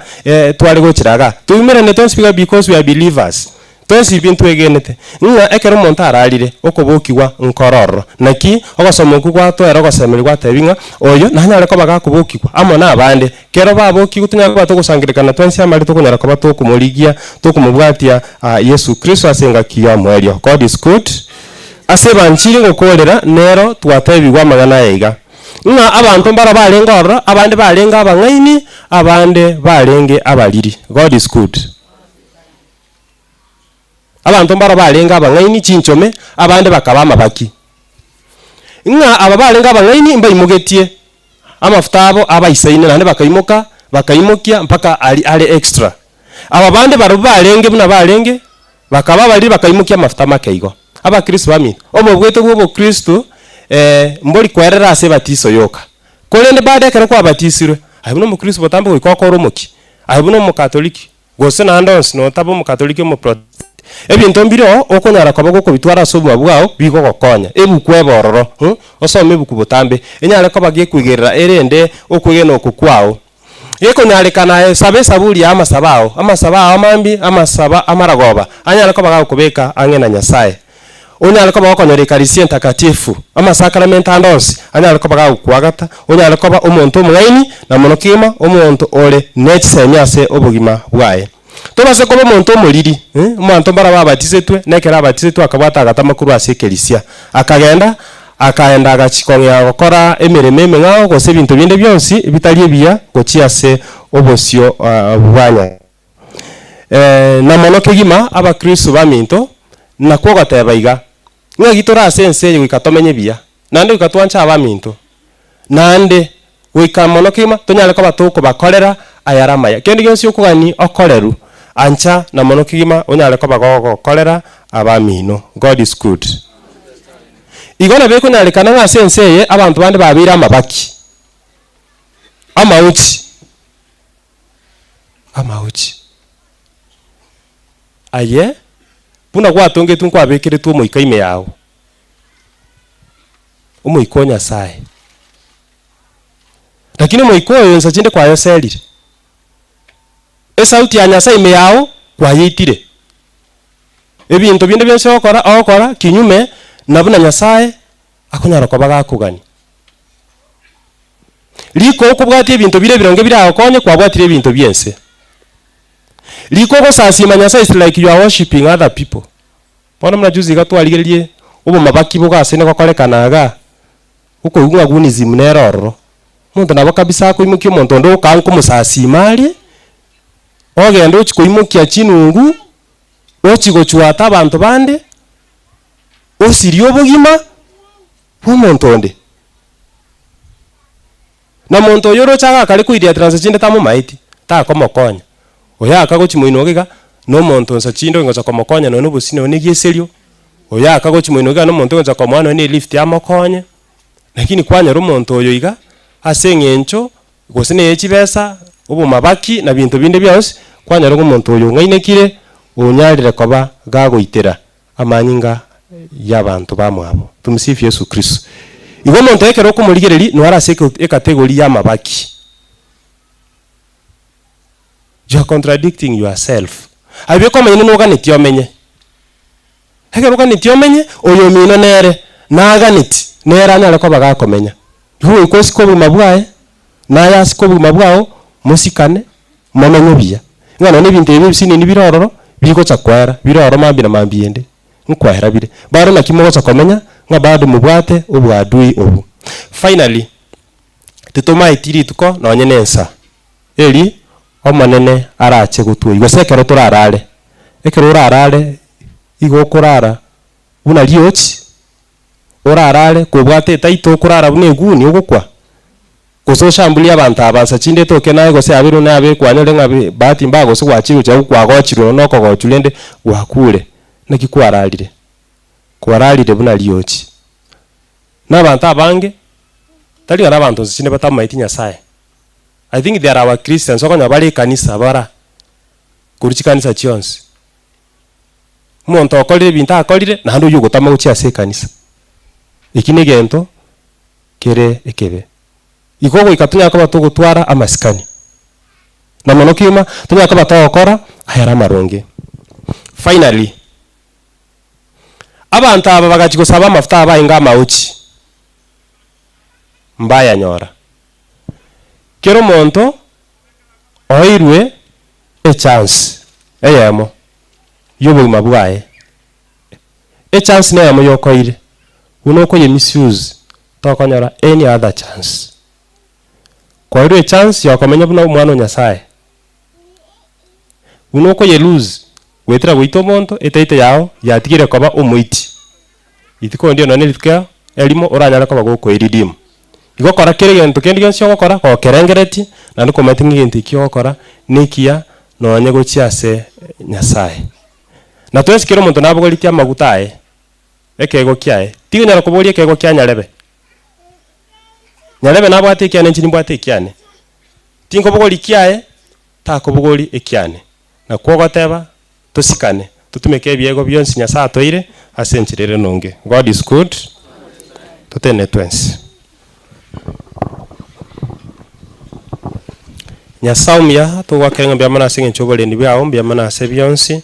tware gochiraga tumerane tonsipiga because we are believers tonsi bintu egenete ng'a ekero omonto ararire okobokigwa nkororo naki ogosoma oku gwatwera ogosemeri gwatebing'a oyo nanyare koba gakobokigwa amo na abande kero babokigwa tunyare koba togosangirikana twensi amari tokonyara koba tokomorigia tokomobwatia Yesu Kristo ase engaki ya mwerio. God is good. Ase banchire gokorera nero twatebigwa amagana eiga ng'a abantu mbara barenga ororo abande barenga abang'aini abande barenge abariri. God is good. Abantu mbara barenga abang'aini chinchome abande bakaba amabaki ng'a aba barenga abang'aini mbaimogetie amafuta abo abaisaine nande bakaimokia mpaka ali extra aba bande baro barenge buna barenge bakaba bari bakaimokia amafuta makeigo abakristo bami omobwete bwo Kristo mbori kwerera ase batiso yoka kolende bade kero kwa batisirwe ayibuno omukristo botambo goikokora omoki ayibuno omukatoliki gose nandonsi notabo omukatoliki ebinto mbiro okonyara koba gokobitwara ase obwa bwao bigogokonya ebuku ebororo osome ebuku botambe enyare koba gekwigerera erende okwegena okukwao ekonyarikana sabe saburi amasabao amambi amasaba amaragoba anyare koba gakobeka ang'ena Nyasaye onyare koba gokonyora ekarisia entakatifu amasakramento andonsi anyare koba gakwagata onyare koba omonto omong'aini na mono kima omonto ore nechisemi ase obogima bwaye tobase koba omonto omoriri omonto mbara babatisetwe nekera abatisetwe akabwata agatamakuru ase ekerisia akaenda agachikong'ea gokora emeremo emeng'ao gose ebinto binde bionsi bitari ebiya gochia ase obosio bwanya na mono kegima abakristo baminto nakwo goteba iga ng'a gitora ase ense eye goika tomenye biya nande goika twancha abaminto nande goika mono kegima tonyare koba tokobakorera ayare amaya kende gionsi okogani okoreru ancha na mono kigima onyare koba gokorera abamino. God is good. Igona beko nyarekana ng'a ase ense eye abantu bande babire amabaki amauchi aye buna gwatongetu nkwabekeretwe omoika ime yao omoika Nyasaye lakini omoika oyo nsa chinde kwayoserire esauti ya Nyasaye ime yao kwa yitire ebintu binde byose okora kinyume na buna Nyasaye akonyara kuba gakugani liko okubwati ebintu bire bironge birakonye kwabwatire ebintu byense liko gosasima Nyasaye is like you are worshiping other people. Bona mnajuzi gatwaligerie ubo mabaki bugase ne kokorekanaga uko yunga gunism neroro muntu nabo kabisa ko imuki muntu ndo kanko musasima ali ogenda ukikoimukia chinungu ochigochwata abantu bande osirio bugima omuntu onde na muntu yoro chaga kali kuidia transgender tamo maiti ta komokonya oya kagochimoinogiga no muntu nsa chindo ngoza komokonya no nubusine onigiserio oya kagochimoinogiga no muntu ngoza komwana ni lift amokonye lakini kwanya ro muntu oyo iga asengencho gosine yechibesa ubu mabaki na bintu binde byose kwanya ro muntu oyo ngainekire unyalire koba gagoitera amanyinga y'abantu bamwabo. Tumsifu Yesu Kristo. Igo muntu ekero kumurigereri no araseke ekategori y'amabaki. You are contradicting yourself. Abiye ko amenye no ganiti omenye. Ekero ganiti omenye oyo mino nere na ganiti nera nyale ko baga komenya. Yo ikosi ko bumabwae na yasi ko bumabwao musikane momenye biya. Ngano ne bintu ebi bisini ni birororo biko chakwara biroro mambira mambiende nkwahera bire baro na kimo cha komenya nga bado mubwate ubwadui obu. Finally tetoma itiri tuko na onyenensa eri omanene arache gutwe igosekero turarare ekero urarare igo kurara una liochi urarare kubwate taito kurara bune guni ugukwa kusoshambulia abantu abansa chinde toke naye gose abiru nabe kwanyole ngabe bahati mbago so kwachiru cha kwagochiro noko gochulende wakule nakikwaralire kwaralire buna liochi n'abantu abange tali ara abantu chinde batamaiti Nyasaye. I think there are our Christians okonya bali kanisa bara kurichi kanisa chionse umuntu okolire bintu akolire na ndu yugo tama uchi ase kanisa ikine gento kere ekebe ikogo ikatunya ko batugutwara amasikani na monokima tunya ko batokora ayara maronge. Finally abantu aba bagachi gusaba amafuta abayinga mauchi mbaya nyora kero monto oirwe a chance eyemo yobo mabwae a chance na yamo yokoire unoko ye misuse tokonyora any other chance kwa irwe chance yokomenya buna umwana Nyasaye unoko ye lose wetira wito monto etaite yao yatigire koba umuiti itiko ndio none litkia elimo oranyala koba goko iridimu igokora kere gento kendi gensyo gokora ko kerengereti na ndiko matingi gento ikiyokora nikia no nyego chiase Nyasaye na twesikiro muntu nabo litia magutae ekego kiae tigo nyara koborie ekego kya nyarebe nabo atikiane nchini bwate ikiane tingo bogoli kiae ta kobogoli ekiane na kwogoteba tusikane tutumeke ebyego byonsi Nyasaye atoire asenchirere nonge. God is good tutene twensi Nyasaumia tugwakenga byamana singe nchobole ni byao byamana se byonsi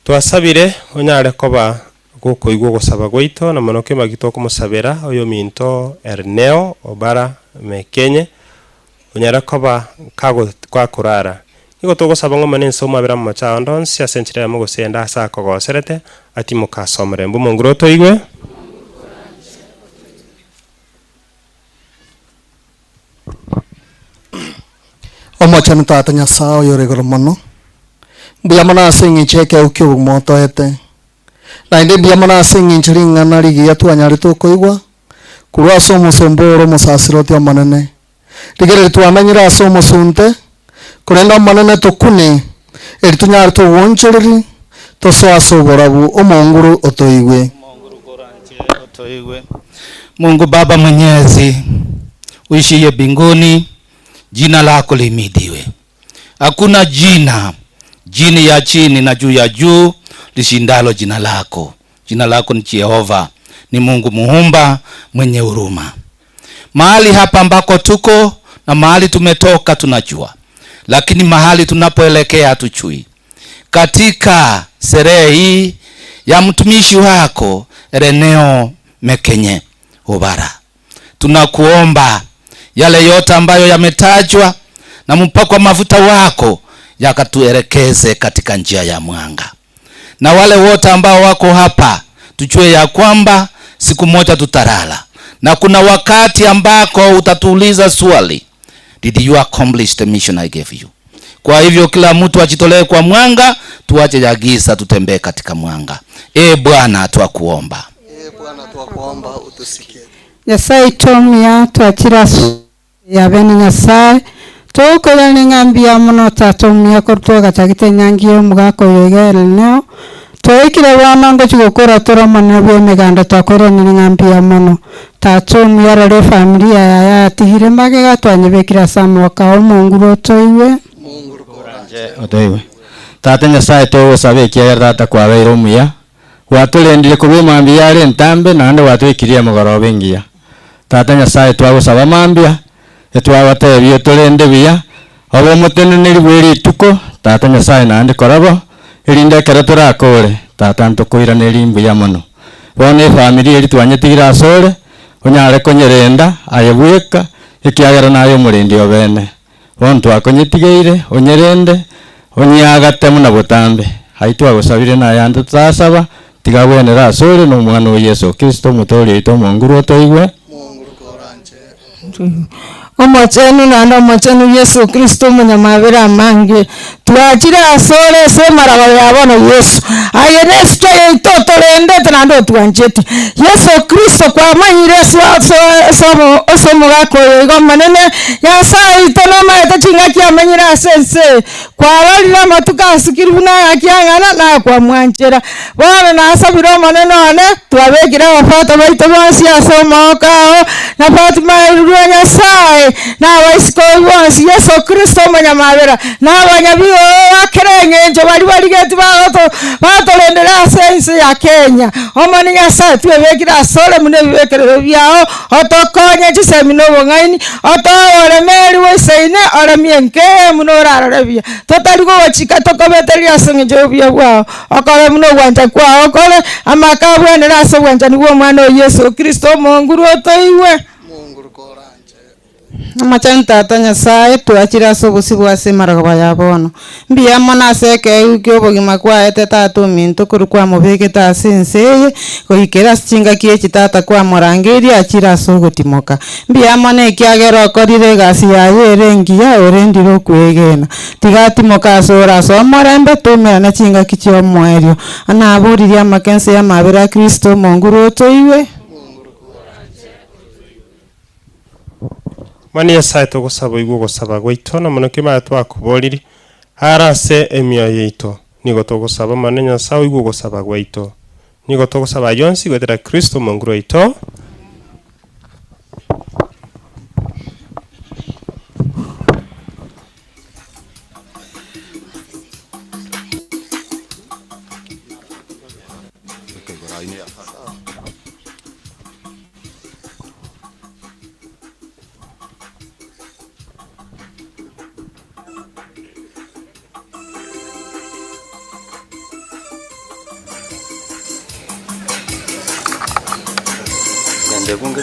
twasabire onyare koba goko igwo gusaba goito na manoke magito kumusabera oyo minto Erneo obara mekenye onyara koba kago kwa kurara igo tugusaba ngo manenso mabera mu macha ndonsi asenchire mu gusenda asa kogoserete ati mukasomere mbu mongroto igwe Omochanu tata Nyasaye yore goromono biyamana singi cheke ukyo moto ete na inde biyamana singi chiringa nari giya twanyari to koigwa kurwa somo somboro musasiroti amanene rigere twamenyira somo sunte kurenda amanene tokune eritunyari to wonchereri to so asoborabu omonguru otoigwe Mungu Baba Mwenyezi uishiye binguni, jina lako limidiwe. Hakuna jina ya chini na juu ya juu lishindalo jina lako. Jina lako ni Jehova, ni Mungu muumba mwenye huruma. Mahali hapa ambako tuko na mahali tumetoka tunajua. lakini mahali tunapoelekea hatujui. Katika sherehe hii ya mtumishi wako Reneo Mekenye Obara, tunakuomba yale yote ambayo yametajwa na mpako mafuta wako yakatuelekeze katika njia ya mwanga. Na wale wote ambao wako hapa tujue ya kwamba siku moja tutalala, na kuna wakati ambako utatuuliza swali, did you accomplish the mission I gave you? Kwa hivyo kila mtu ajitolee kwa mwanga, tuache ya giza tutembee katika mwanga. Bwana twakuomba. Bwana twakuomba utusikie. Nyasaye tomia twachira ya bene Nyasaye tokola ningambia muno tatomia kortoga chagite nyangio mugako yegere no toikire wana ngo chigokora tora mane bwe meganda takora ningambia muno tatomia rare familia ya tihire mage gatwanyebekira samo kao munguro toiwe otoiwe tata Nyasaye to sabe kiya tata kwa beiro muya watulendire kubi mambi yale ntambe nande watwikirie mugorobe ngia tata Nyasaye twagusaba mambia etwabatebio tulende biya obo mutene niri bwiri tuko tata Nyasaye nande korabo irinde kera turakore tata ntukuira nerimbu ya muno bone family eri twanyetigira asore onyare konyerenda ayebweka ikiagera nayo murindi obene bontu akonyetigeire onyerende onyagate muna butambe haitwa gusabire na yande tsasaba tigabwenera asore no mwana wa Yesu Kristo mutori to munguru toigwe omochenu nando omochenu Yesu Kristo munyamabira mange twachira asore semara yabono Yesu ayenesto itotolende nando twanjeti Yesu Kristo kwa manyire somo gako yego manene Nyasaye itonoma etachinga kiamanyira sense kwa walira matuka sikiruna yakiangana na kwa mwanjera bwana nasabiro maneno ane twabekira bafata baito basi asoma kao na Fatima Nyasaye na waisiko wansi Yesu Kristo manyamabera na abanyabiyo akerengenje bari geti batolendera sense ya Kenya omani Nyasaye twebekira sole mune bibekere byao otokonye chisemino bongaini otore meri weseine ora mienke munora rabia totaligo wachika tokobeteria senje bya bwao akore muno gwanja kwao kole amakabwene raso gwanja ni wo mwana Yesu Kristo monguru otoiwe amachanta Nyasaye twachira sobusi bwase maragaba yabono mbia mona seke ukyo bogima kwa ete tatu minto kurukwa mubeke ta sense koikera chinga kiechi tata kwa morangeri achira sogo timoka mbia mona kiagero korire gasi ya yerengi ya orendiro kwegena tigati moka sora so morembe tume na chinga kichio mwerio ana aburiria makense ya mabira Kristo monguru toiwe mani Nyasaye tugusaba igwo gusaba gwitu na muno kima twakuboriri arase emia yeito nigo tugusaba mani Nyasaye igwo gusaba gwitu nigo tugusaba yonsi gwetera Kristo monguru ito Bunge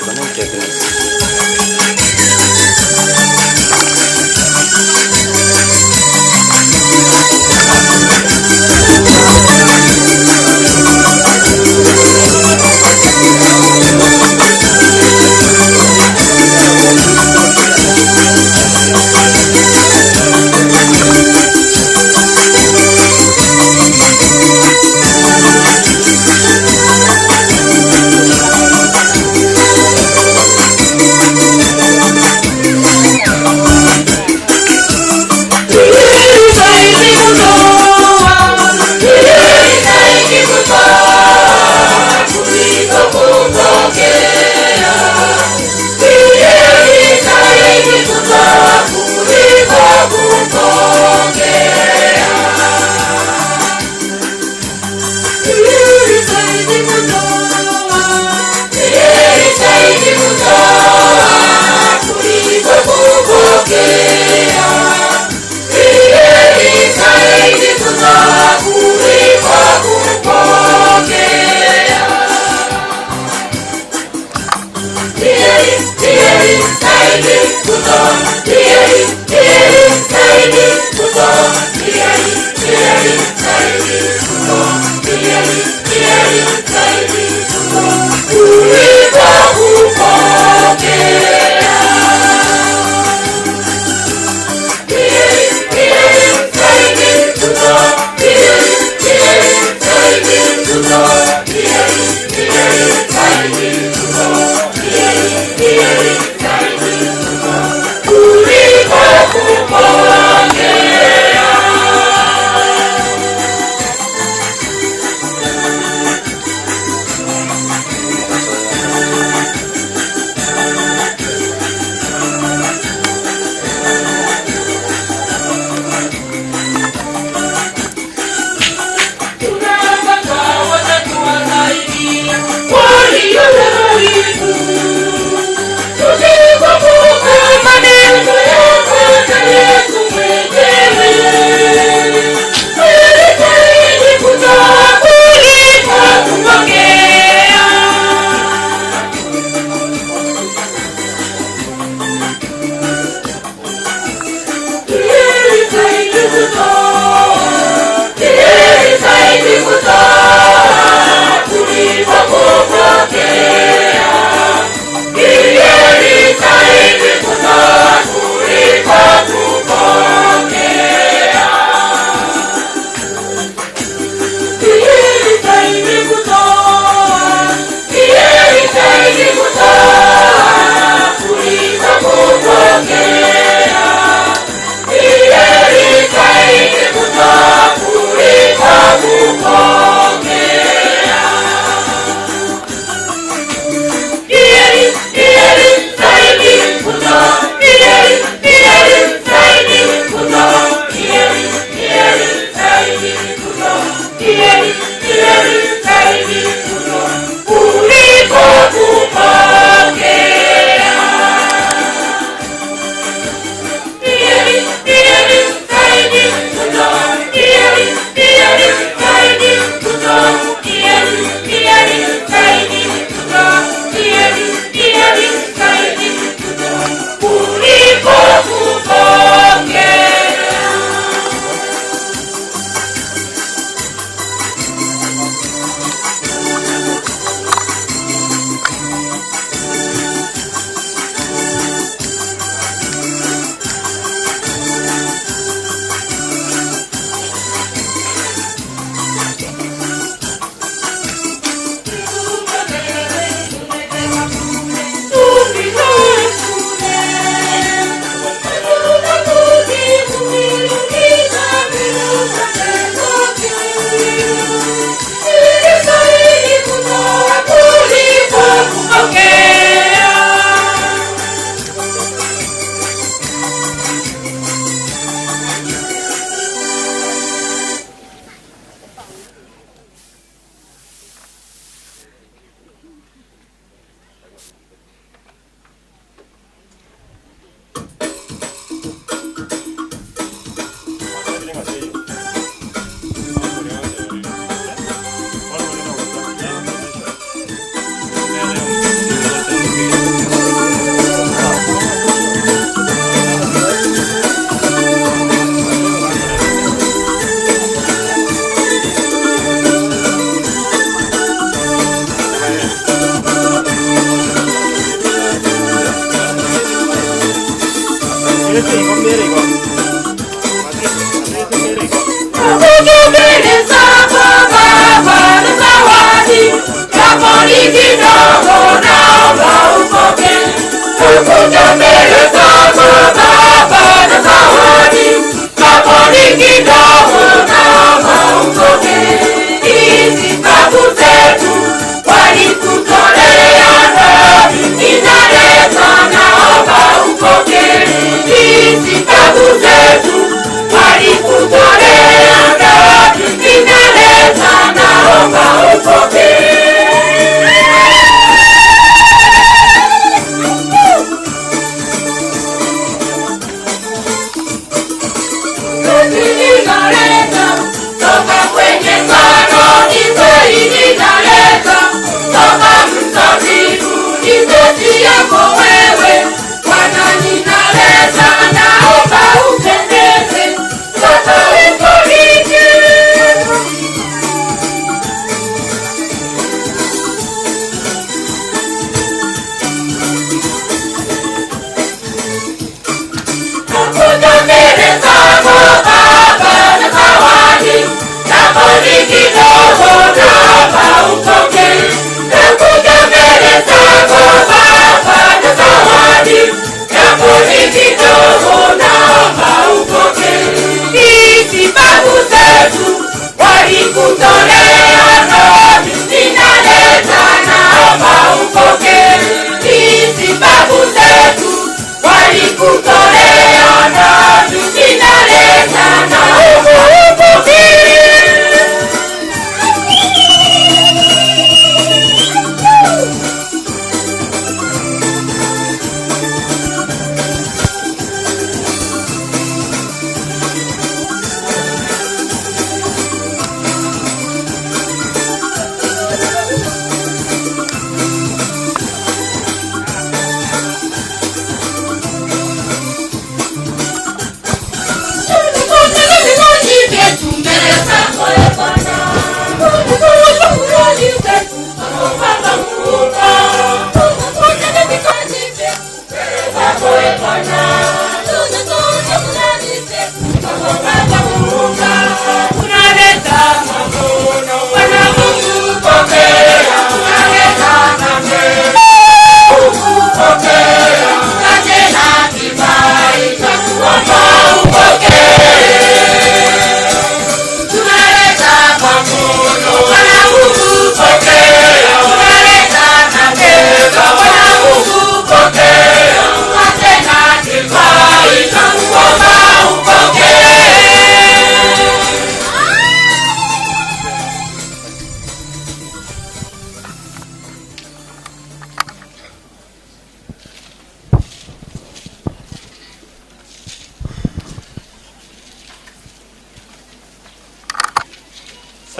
Inaleta naomba upokee.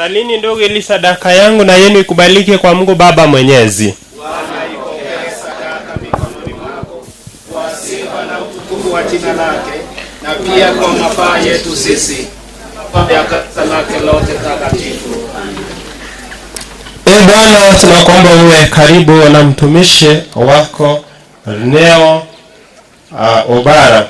Salini ndugu, ili sadaka yangu na yenu ikubalike kwa Mungu Baba Mwenyezi. Bwana ipokee sadaka mikononi mwako kwa sifa na utukufu wa jina lake, na pia kwa mafaa yetu sisi ya kanisa lake lote takatifu. Bwana, tunakuomba uwe karibu na mtumishi wako Neo Obara,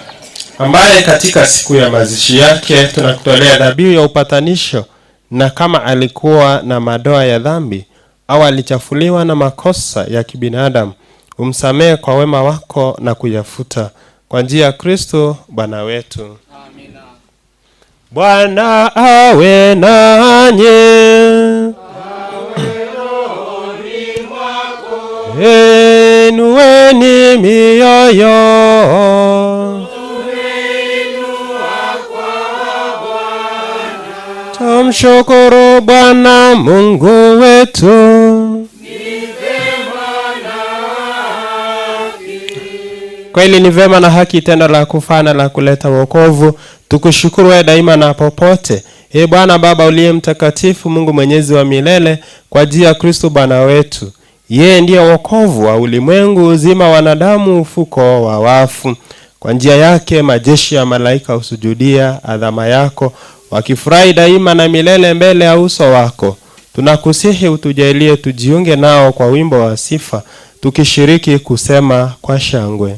ambaye katika siku ya mazishi yake tunakutolea dhabihu ya upatanisho, na kama alikuwa na madoa ya dhambi au alichafuliwa na makosa ya kibinadamu, umsamehe kwa wema wako na kuyafuta kwa njia ya Kristo Bwana wetu. Amina. Bwana awe nanyi. Inueni mioyo. Tumshukuru Bwana Mungu wetu. Kweli ni vema na haki, tendo la kufana la kuleta wokovu. Tukushukuru wewe daima na popote. Bwana Baba uliye mtakatifu, Mungu mwenyezi wa milele, kwa njia ya Kristo Bwana wetu. Yeye ndiye wokovu wa ulimwengu uzima, wanadamu ufuko wa wafu. Kwa njia yake majeshi ya malaika usujudia adhama yako, wakifurahi daima na milele mbele ya uso wako. Tunakusihi utujalie tujiunge nao kwa wimbo wa sifa, tukishiriki kusema kwa shangwe.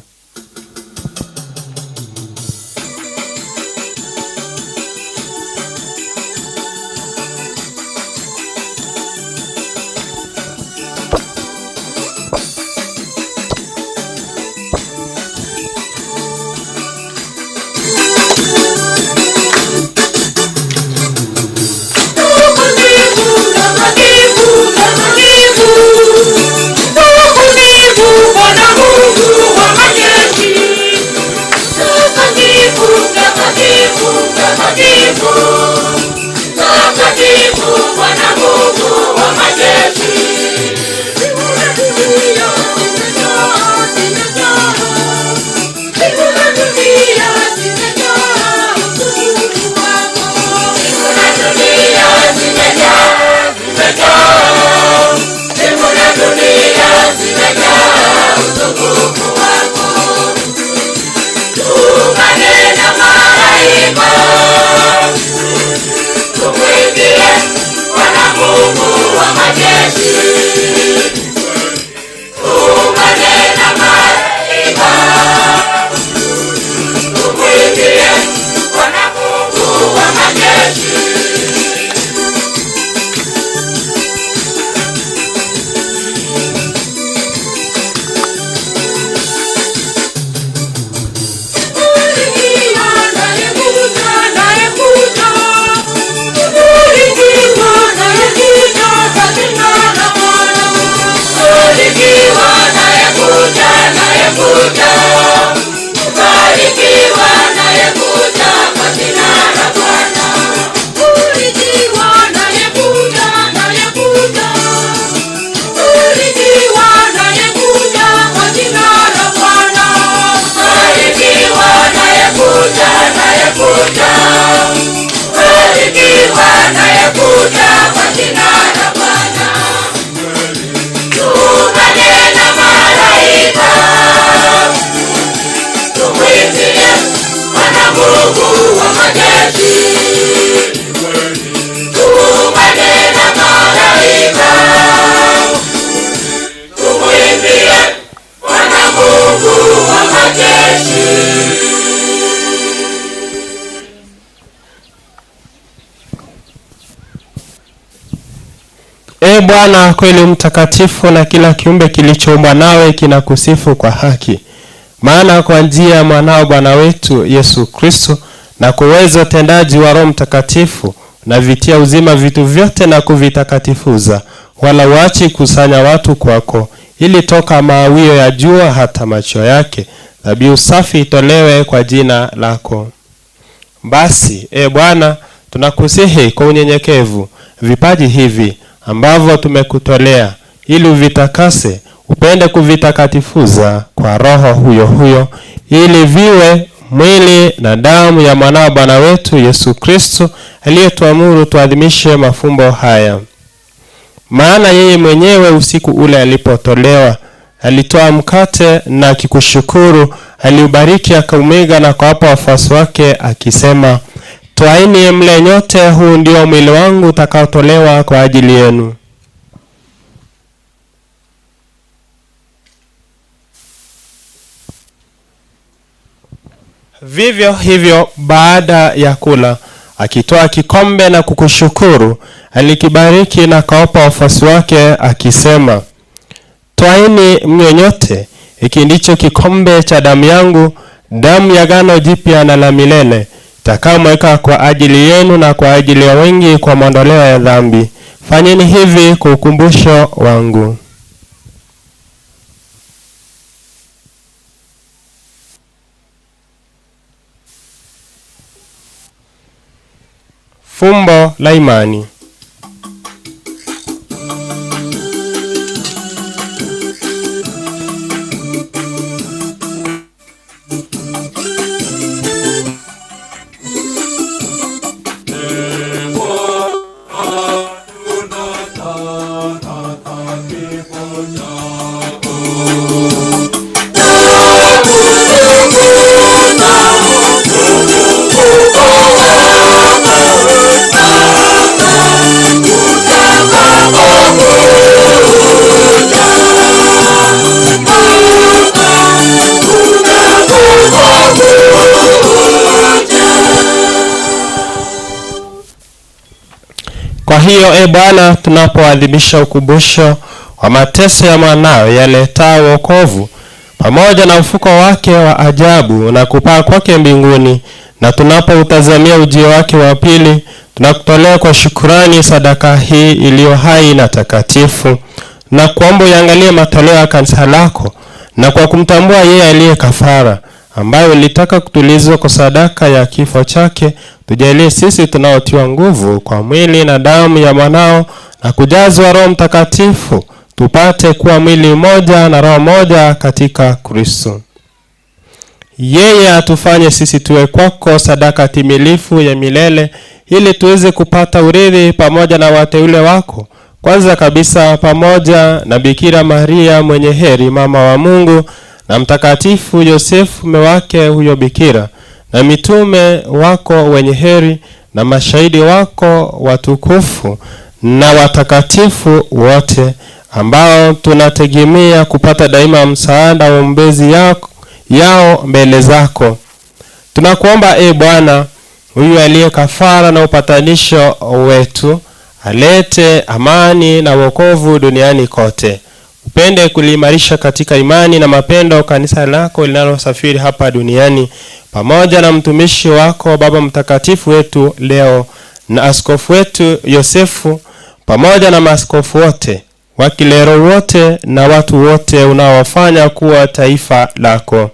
Bwana kweli mtakatifu, na kila kiumbe kilichoumbwa nawe kinakusifu kwa haki. Maana kwa njia ya mwanao Bwana wetu Yesu Kristo, na kuweza utendaji wa Roho Mtakatifu, na vitia uzima vitu vyote na kuvitakatifuza, wala uachi kusanya watu kwako, ili toka mawio ya jua hata macho yake dhabihu safi itolewe kwa jina lako. Basi Bwana, tunakusihi kwa unyenyekevu vipaji hivi ambavyo tumekutolea, ili uvitakase, upende kuvitakatifuza kwa Roho huyo huyo, ili viwe mwili na damu ya mwanao Bwana wetu Yesu Kristo, aliyetuamuru tuadhimishe mafumbo haya. Maana yeye mwenyewe usiku ule alipotolewa, alitoa mkate na akikushukuru, aliubariki, akaumega na kuwapa wafuasi wake akisema, twaini mle nyote, huu ndio mwili wangu utakaotolewa kwa ajili yenu. Vivyo hivyo baada ya kula, akitoa kikombe na kukushukuru, alikibariki na kawapa wafuasi wake akisema, twaini mnywe nyote, hiki ndicho kikombe cha damu yangu, damu ya agano jipya na la milele, itakayomwagika kwa ajili yenu na kwa ajili ya wengi kwa maondoleo ya dhambi. Fanyeni hivi kwa ukumbusho wangu. Fumbo la imani. Kwa hiyo Bwana, tunapoadhimisha ukumbusho wa mateso ya mwanao yaletao wokovu, pamoja na ufuko wake wa ajabu na kupaa kwake mbinguni, na tunapoutazamia ujio wake wa pili, tunakutolea kwa shukrani sadaka hii iliyo hai na takatifu, na kuomba uangalie matoleo ya kanisa lako, na kwa kumtambua yeye aliye kafara, ambayo ulitaka kutulizwa kwa sadaka ya kifo chake, tujalie sisi tunaotiwa nguvu kwa mwili na damu ya mwanao na kujazwa Roho Mtakatifu, tupate kuwa mwili mmoja na roho moja katika Kristo. Yeye atufanye sisi tuwe kwako sadaka timilifu ya milele, ili tuweze kupata urithi pamoja na wateule wako, kwanza kabisa pamoja na Bikira Maria mwenye heri mama wa Mungu, na Mtakatifu Yosefu mume wake huyo bikira, na mitume wako wenye heri, na mashahidi wako watukufu, na watakatifu wote, ambao tunategemea kupata daima msaada wa uombezi yao mbele zako. Tunakuomba Bwana, huyu aliye kafara na upatanisho wetu, alete amani na wokovu duniani kote. Upende kuliimarisha katika imani na mapendo kanisa lako linalosafiri hapa duniani, pamoja na mtumishi wako Baba Mtakatifu wetu leo, na askofu wetu Yosefu, pamoja na maaskofu wote, wakilero wote na watu wote unaowafanya kuwa taifa lako.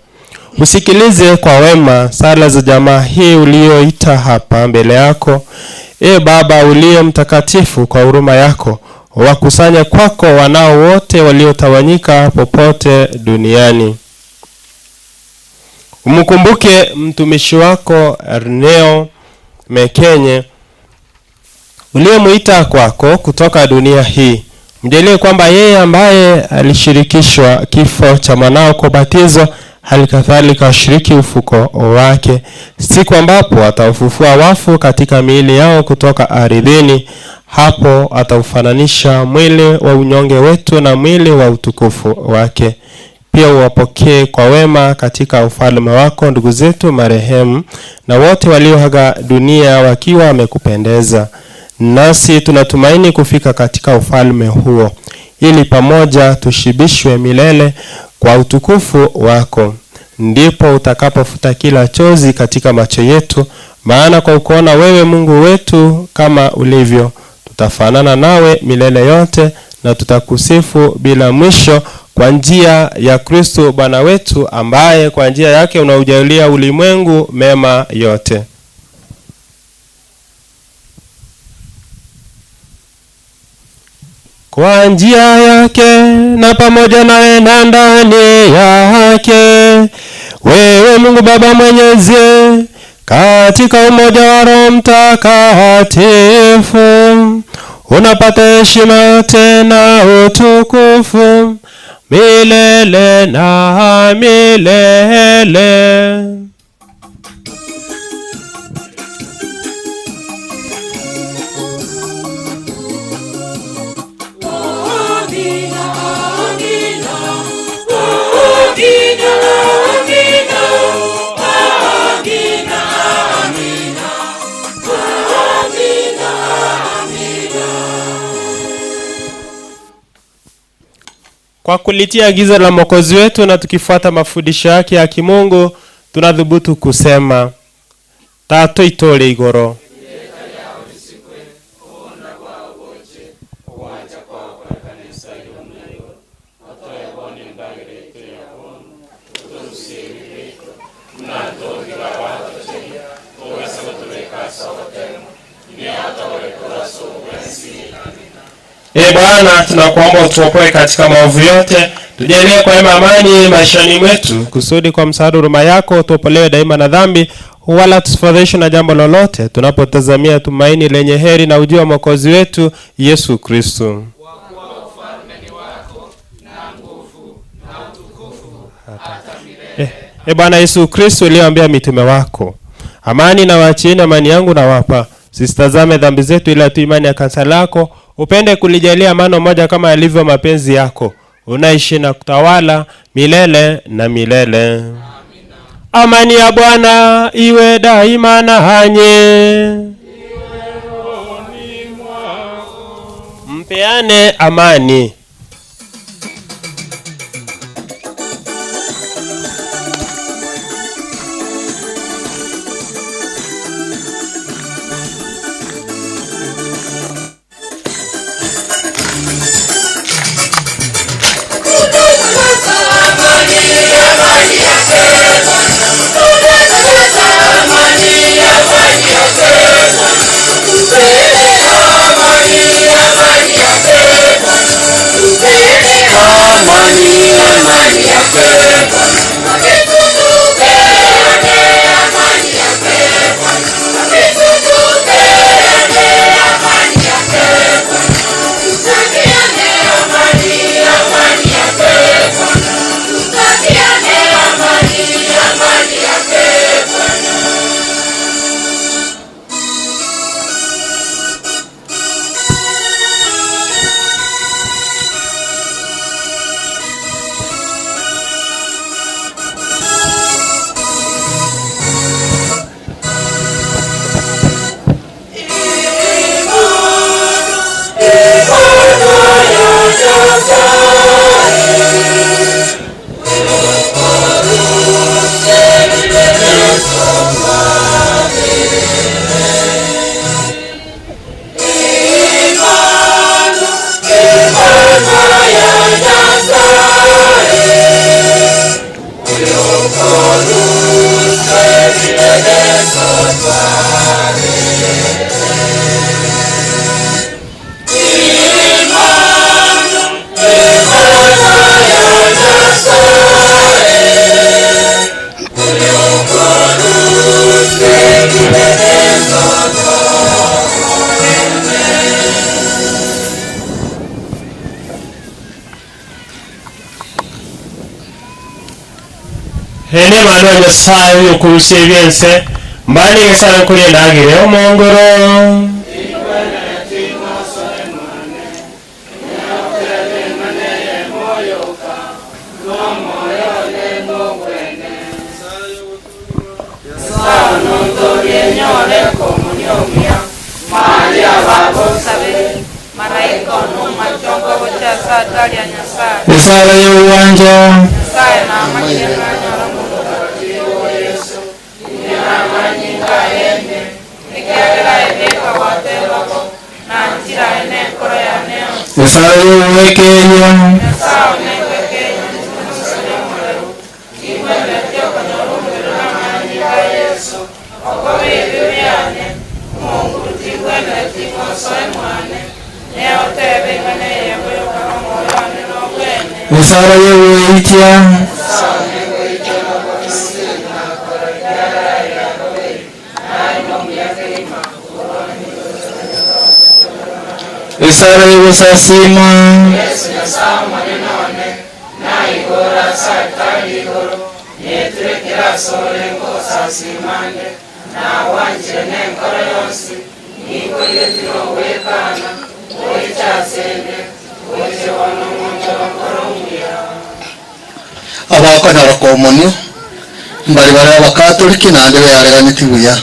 Usikilize kwa wema sala za jamaa hii ulioita hapa mbele yako. Baba uliye mtakatifu, kwa huruma yako wakusanye kwako wanao wote waliotawanyika popote duniani. Umkumbuke mtumishi wako Erneo Mekenye uliyemuita kwako kutoka dunia hii. Mjalie kwamba yeye ambaye alishirikishwa kifo cha mwanao kwa batizo, halikadhalika ashiriki ufuko wake siku ambapo ataufufua wafu katika miili yao kutoka ardhini. Hapo ataufananisha mwili wa unyonge wetu na mwili wa utukufu wake. Pia uwapokee kwa wema katika ufalme wako ndugu zetu marehemu, na wote walioaga dunia wakiwa wamekupendeza. Nasi tunatumaini kufika katika ufalme huo, ili pamoja tushibishwe milele kwa utukufu wako. Ndipo utakapofuta kila chozi katika macho yetu, maana kwa kuona wewe Mungu wetu kama ulivyo, tutafanana nawe milele yote, na tutakusifu bila mwisho kwa njia ya Kristo Bwana wetu, ambaye kwa njia yake unaujalia ulimwengu mema yote. Kwa njia yake na pamoja naye na ndani yake, wewe wewe Mungu Baba Mwenyezi, katika umoja wa Roho Mtakatifu, unapata heshima yote na utukufu milele na milele. Kwa kulitia agizo la Mwokozi wetu na tukifuata mafundisho yake ya kimungu, tunadhubutu kusema: Tato itole igoro. Bwana, tunakuomba utuokoe katika maovu yote, tujalie kwa neema amani maishani mwetu, kusudi kwa msaada huruma yako tuopolewe daima na dhambi, wala tusifadhaishwe na jambo lolote, tunapotazamia tumaini lenye heri na ujio wa Mwokozi wetu Yesu Kristo. Bwana Yesu Kristo, uliwaambia mitume wako, amani na waachieni, amani yangu na wapa, sisitazame dhambi zetu ila tu imani ya kanisa lako. Upende kulijalia amani moja kama yalivyo mapenzi yako, unaishi na kutawala milele na milele. Amina. Amani ya Bwana iwe daima nanyi. Mpeane amani. Hene mano Nyasaye yokurusha ebyense, mbani ngesana kuri ndagire omongoro. Esala y'uwanja esala y'uwekeenya esala y'uweitya Isara yugo sasima. Yesu nyasamu aninone, na igora satani igoro, netrekera sole ngo sasimande, na wanjire nenkoro yonsi, niko yetiro wekana, oichasende, oiche wano mwonjo wakoro muya. Abakonyora komunio mbari bare abakatoliki nande beyareganiti buya.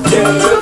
Yeah.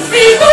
Siku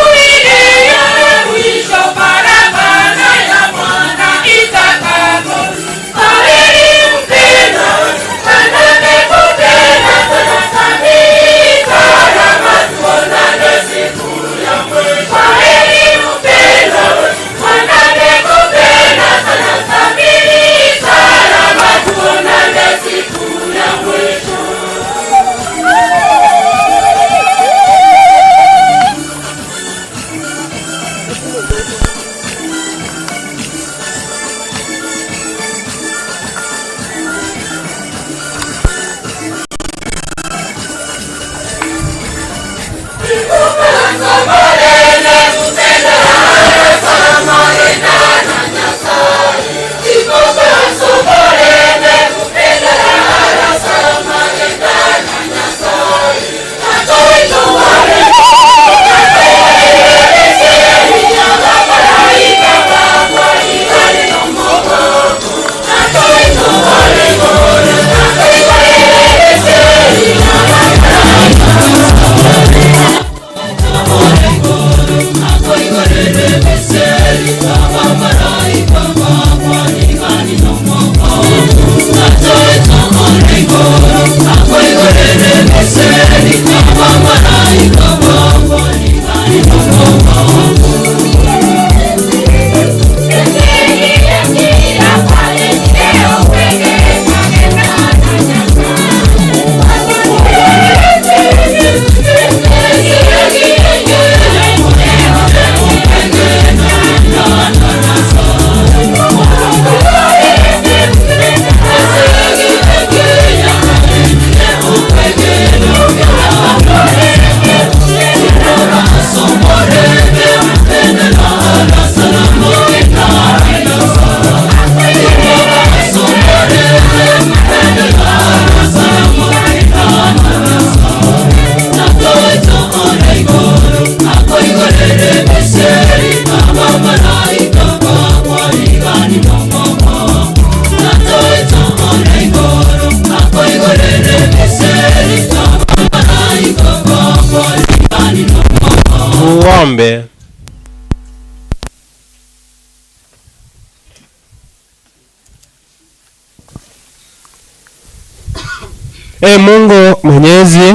E Mungu Mwenyezi,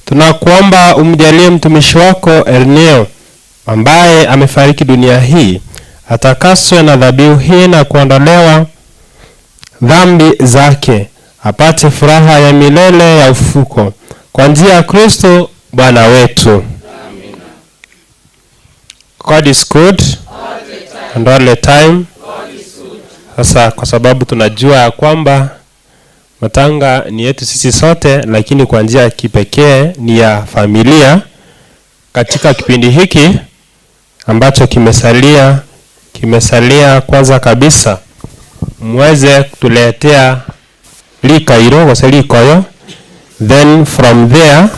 tunakuomba umjalie mtumishi wako Erneo ambaye amefariki dunia hii, atakaswe na dhabihu hii na kuondolewa dhambi zake, apate furaha ya milele ya ufuko kwa njia ya Kristo Bwana wetu. Amen. God is good and all the time. Sasa kwa sababu tunajua ya kwamba matanga ni yetu sisi sote, lakini kwa njia ya kipekee ni ya familia, katika kipindi hiki ambacho kimesalia kwanza kabisa mweze kutuletea likairo kwa likoyo, then from there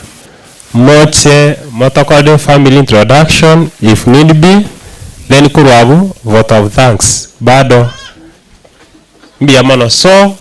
moche motokode family introduction if need be, then kurwabu vote of thanks bado mbiyamano. So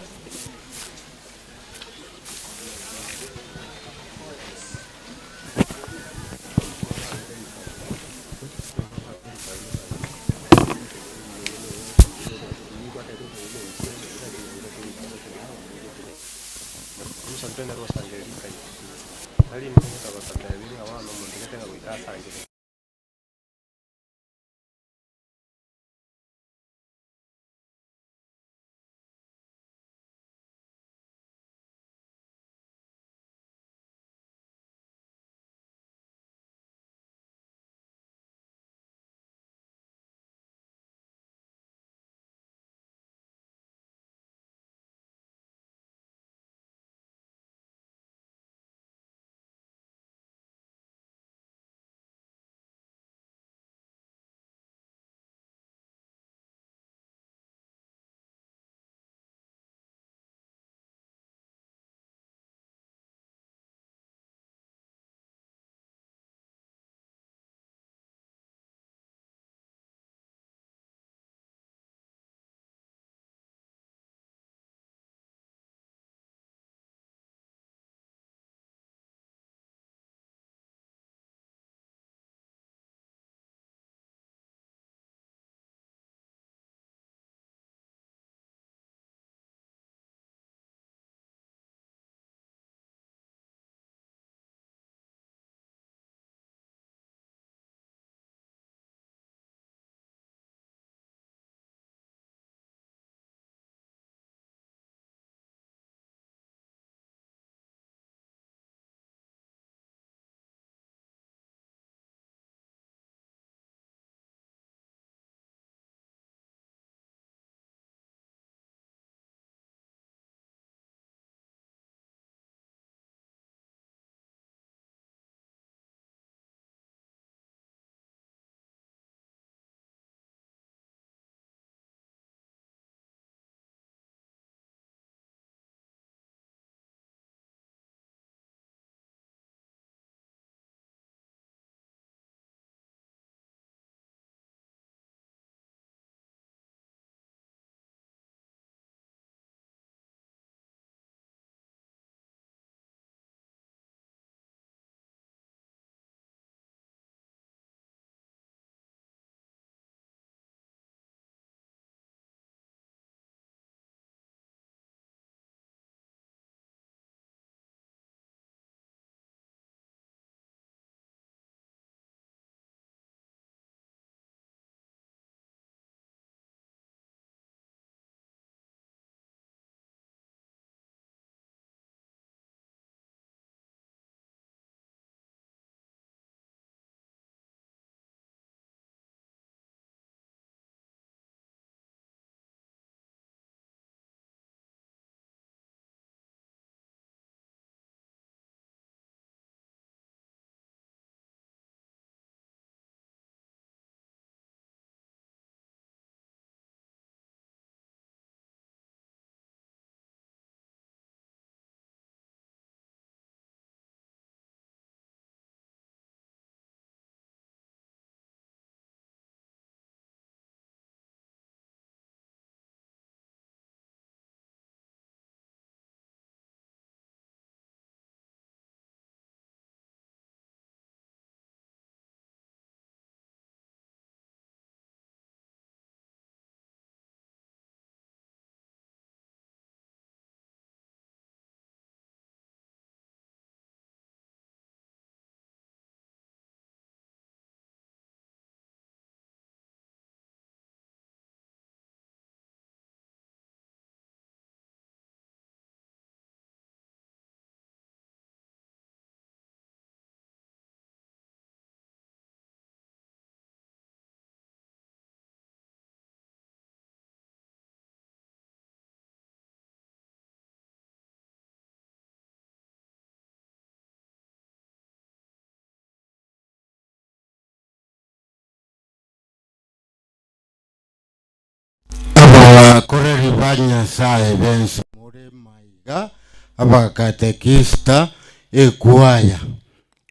banyasaye bensi muri maiga abakatekista ekwaya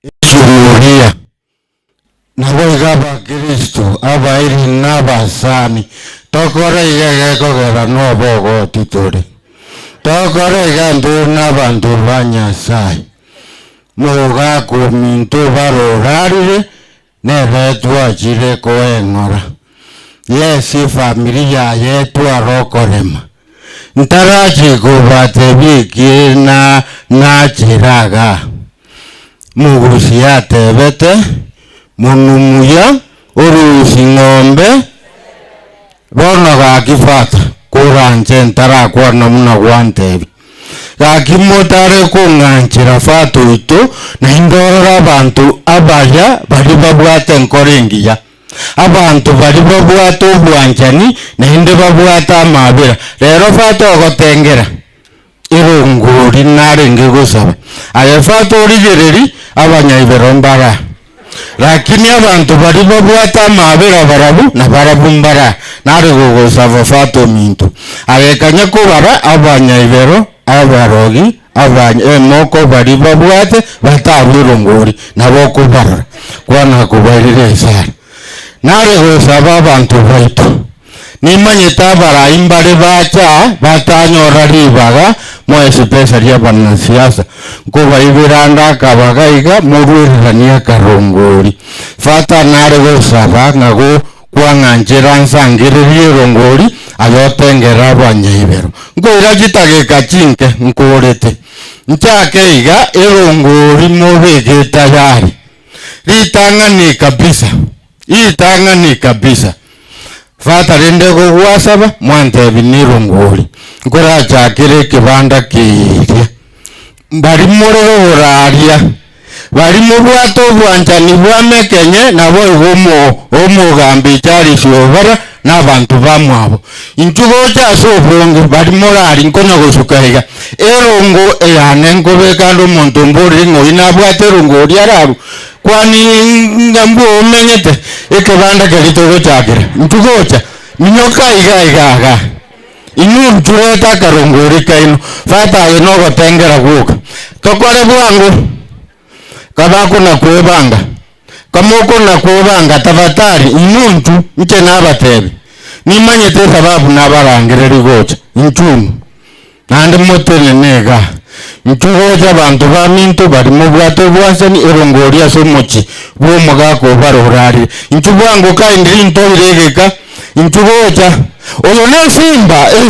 ejumuria nabo igaba Kristo abairi n'abasani tokore igegekogera n'obogo titore tokore igandu n'abantu banyasaye mugaku mintu barorarire neretwachire koeng'ora yesi familia yetu arokorema ntarachi kubatebikie nachiraga mugusi atebete munumuya urusi ng'ombe bono gakifata kuranje ntarakwana muna gwantebi gakimotare kung'anchira fatu itu na indorora abantu abaya bari babwate nkorengiya abantu bari babwate obwanjani na inde babwate amabira rero fatu ogotengera irunguri narenge gusaba aye fatu origereri abanyaibero mbara lakini abantu bari babwate amabira barabu na barabu mbara nari gugusaba fatu mintu agekanya kubara abanyaibero abarogi moko bari babwate batabwirunguri nabo kubarara kwana kubarire sara nare gusaba abantu baitu nimanye tabara imbare bacha batanyora ribaga mo especially abanasiasa kuba ibiranda kabagaiga murwirania karunguri fata nare gusaba ngago kwang'anchira nsangiririe runguri ayotengera abanyaibero ngoira gitageka chinke nkurete nchake iga irunguri mubege tayari itang'ani kabisa fata rende kugwasaba mwantebi nirunguri nkurachakire kibanda kiria bari murero buraria bari mubwato bwanjani bwamekenye nabo igomo omugambi cyari shobara n'abantu bamwabo injugo cyasubunge bari morari nkonya gusukaiga erongo eyane ngobe kandi umuntu mburi ngo inabwate rungo ryararu kwani ngambo umenyete ekabanda kalitogo cyagera injugo cya minyoka iga inu tuweta karunguri kaino fata ino gotengera guka tokore bwangu kabako na kwebanga kamoko na kwebanga tabatari inuntu nche nabatebe nimanyete sababu nabarangireri gocha inchunu nandi motene nega nchugocha abantu bamintu bari mu bwato bwasani erongoria somochi bwomugako barorari inchubwango kaindiri ntoiregeka inchugocha oyo ne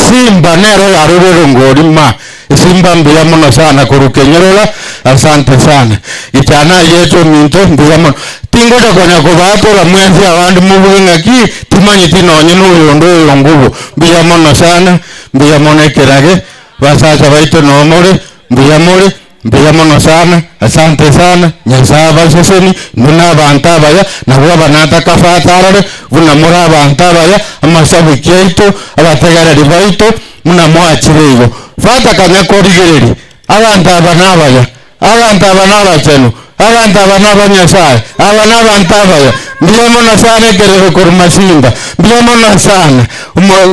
simba nero yarorongori ma simba mbia muno sana kurukenyerora asante sana ichana yecho minto mbia muno tingoda konya kubatora mwenzi abandi mubunga ki timanyi tinonye n'uyondo yongubo mbia muno sana mbia muno kerage basasa baito nomore mbia muno sana asante sana nyasaba seseni nuna bantabaya nabo banata kafatarare buna mura bantabaya amasabu kyeito abategara ribaito muna mwachireyo fata kanya korigereri abantu abanaba chenu abantu abanabanyasaya abanabantabaya mbia muno sana kerero korumasinda mbia muno sana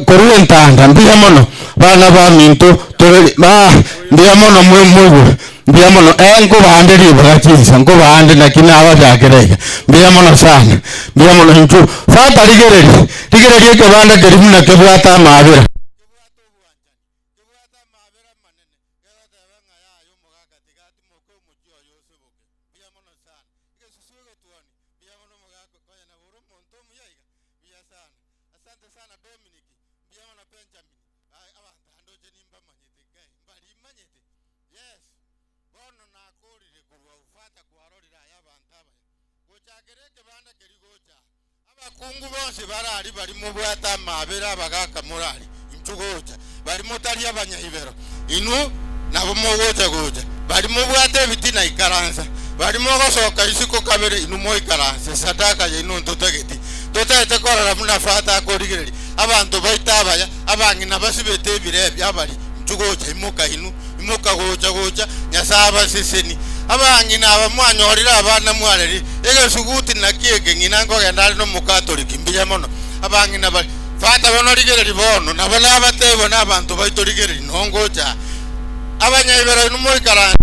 koruentanda mbia muno bana baminto mbia muno mwemugo mbia muno engo bande ribagachisa ngo bande nakina abajagerega mbia muno sana mbia muno inchu fata rigereri ke bande kerimuna ke bwata mabira kungu bose barari bari mu bwata mabera bagaka murari inchugocha bari mutari abanyaibero inu nabo mugocha bari mu bwata bitina ikaranza bari mu gosoka isiko kabere inu mo ikaranza sadaka ye inu totageti totete korara muna fata korigeri abantu baitabaya abangina basibete birebi abari inchugocha imuka gocha nyasaba seseni abangina abamwanyorira abana mwareri ege suguti nakiege nginango gendali no mukatoliki mbija mono abangina bali fata bono rigere ribono na bona abatebo n'abantu baito rigere nongocha abanyayibera n'umuikara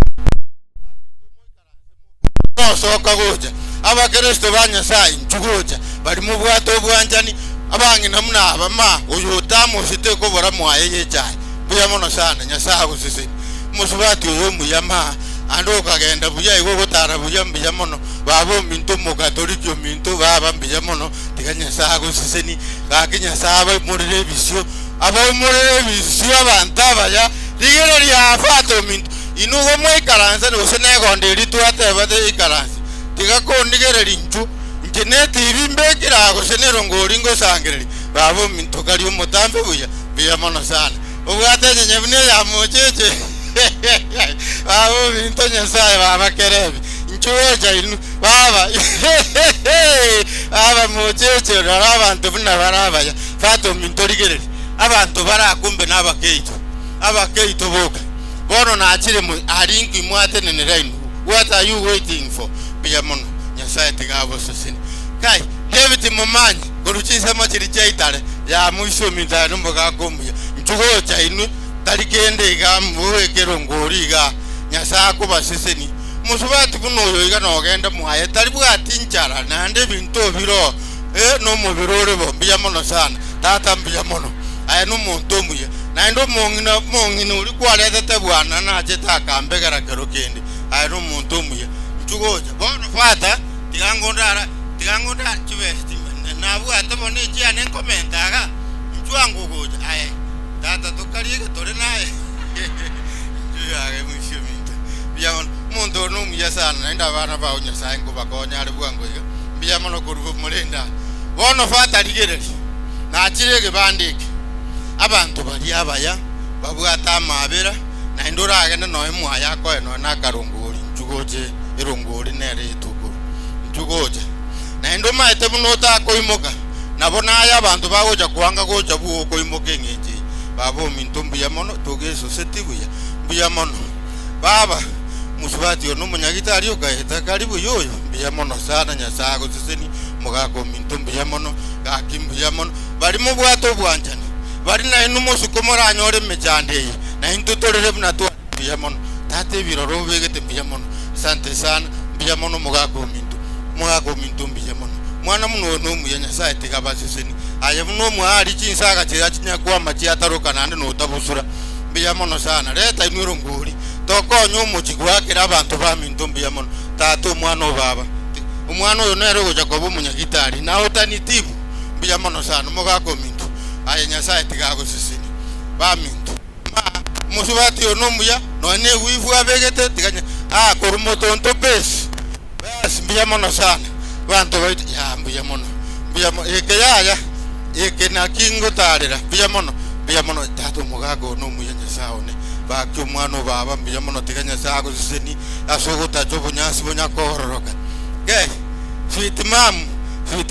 no soka gocha abakristo banyasaye nchugocha bari mu bwato bwanjani abangi namuna abama uyu tamu site ko bora mwaye yechaye buya mono sana nyasaye gusisi musubati uyo muyama ando kagenda buya igo gotara buya mbiya mono babo minto mu katolika minto baba mbiya mono tikanya sago siseni kakinya saba murire bisyo abo murire bisyo abantaba ya rigere lya fato minto inugo mwe karanza no senego ndiri tuate bade ikaranza tigako ndigere linchu ngeneti ibimbe kirago senero ngoringo sangere babo minto kali umutambe buya biya mono sana ubwate nyebune ya mocheche babo minto nyasaye baba kerebi nchuoja inu baba aba mocheche abantu buna baraba ya fato minto rigere abantu barakumbe n'abakeito boka bono na achire mu arinki mwate nenerainu what are you waiting for biyamono nyasaye tigabo sosini kai David mumanyi kuruchisa machiri chaitare ya mwisho mitano mboga komya nchugocha inu talikende igamuwe kerongori ga nyasaye kuba sisini musubati kunoyo iga nogenda muhaye talibwati nchara nande binto biro no mubirore bo biyamono sana tata biyamono aya no muntu muya na ndo mongina uri kwalete bwana na cheta kambegara kero kende aya no muntu muya nchugocha bono fata tigangondara chibesti na bwata bone chiane komentaga nchwangu goja aya tata tukaliye tore naye yage mushiminta biyamono muntu no muya sana nda bana ba unyasa ngo bakonya ari bwango biyamono kuruvu mulenda bono fata ligere na chirege bandike abantu bali abaya babwata amabera na indora agenda no mwaya ko eno na karunguri nchugoje irunguri nere itukuru nchugoje na ndo maite munota ko imoka nabona aya abantu bagoja kuanga goja buo ko imoke ngeje babo mintumbi ya mono togeso setibuya buya mono baba musubati ono munyagita riyo gaeta karibu yoyo biya mono sana nyasago siseni mugako mintumbi ya mono gakimbu ya mono bari mu bwato bwanjani bari na inu musukomora anyore mejande na intutorere buna to biya mono tate biroro begete biya mono sante sana biya mono mugako mintu biya mono mwana muno no muyanya sae tigabasiseni aye muno mwari chinsaga chinya kwa machi ataruka nande no tabusura biya mono sana leta inuro nguri tokonyo muchigwakira abantu ba mintu biya mono tato mwana baba umwana oyo nero goja ko munyagitari na otanitibu biya mono sana mugako mintu aya nyasaye tigago sisini ba mintu musubati ono muya no ne wivu abegete tiganya korumoto onto bes bas biya mono sana bantu baiti ya biya mono eke yaya eke na kingo tarera biya mono tato mugago no muya nyasaone ba kyo mwana baba biya mono tiganya sago sisini asogota jobo nyasi bonya kororoka ge sweet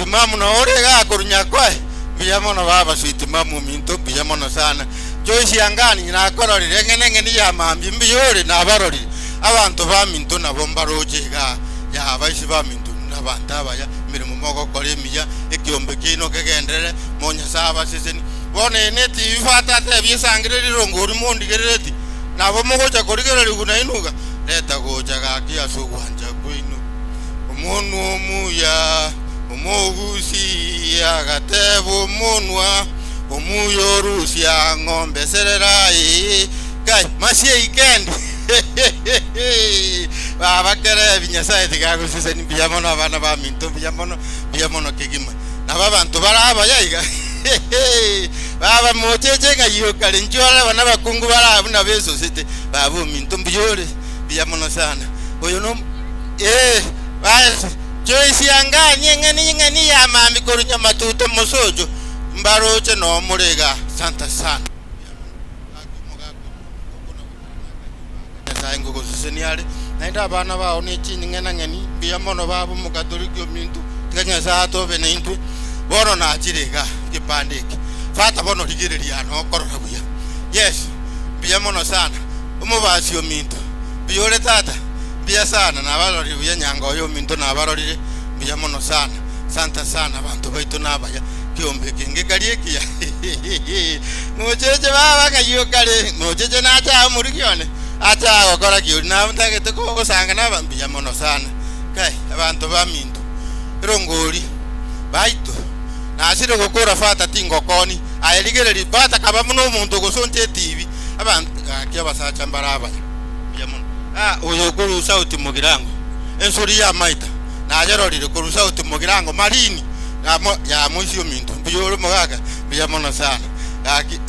mam no orega korunya kwa biya mono baba sweet mam minto biya mono sana joisi angani na kororire ngene ya mambi mbiyore na barori abantu ba minto na bombaroje ga ya baisi ba minto na bantaba ya mirimo mogo kore miya ekiombe kino kegendere monya saba siseni bone neti ifata te bisangire rirongori mondigereti na bomogo cha korigere kuna inuga leta goja ga kia sugwanja kwinu umuntu omuya umugusi agatebo munwa umuyorusi ngombe sererai kai masie ikendi baba kere binyasaye tigago siseni biyamono abana ba minto biyamono kegima na babantu baraba yayiga baba mocheche ngayo kale njora bana bakungu baraba na beso site babo minto biyore biyamono sana oyo no basi joisi anganye ngani ya mami korunya matuto mosojo mbaroche no murega santa sana ngo guseniale naenda bana bao ni chini ngeni biya mono babo mukatorikyo mintu tikanya sa to bene intu bono na chirega kipandiki fata bono ligireria no korora buya yes biya mono sana umubasio mintu biyore tata biya sana na barori buya nyanga yo mintu na barori biya mono sana santa sana bantu baitu nabaya kiombe kingi karikia mucheche baba kayo kare mucheche na cha murikione acha gokora kiuri na mtagete ko sanga na bambia mono sana kai abantu baminto rongori baito na asire gukura fata tingokoni ayeligereri bata kaba muno muntu gusonte TV abantu akia basacha mbaraba yamono uyo kuru sauti mugirango ensuri ya maita na jarorire kuru sauti mugirango marini ya mwisho minto biyoro mugaga biyamono sana aki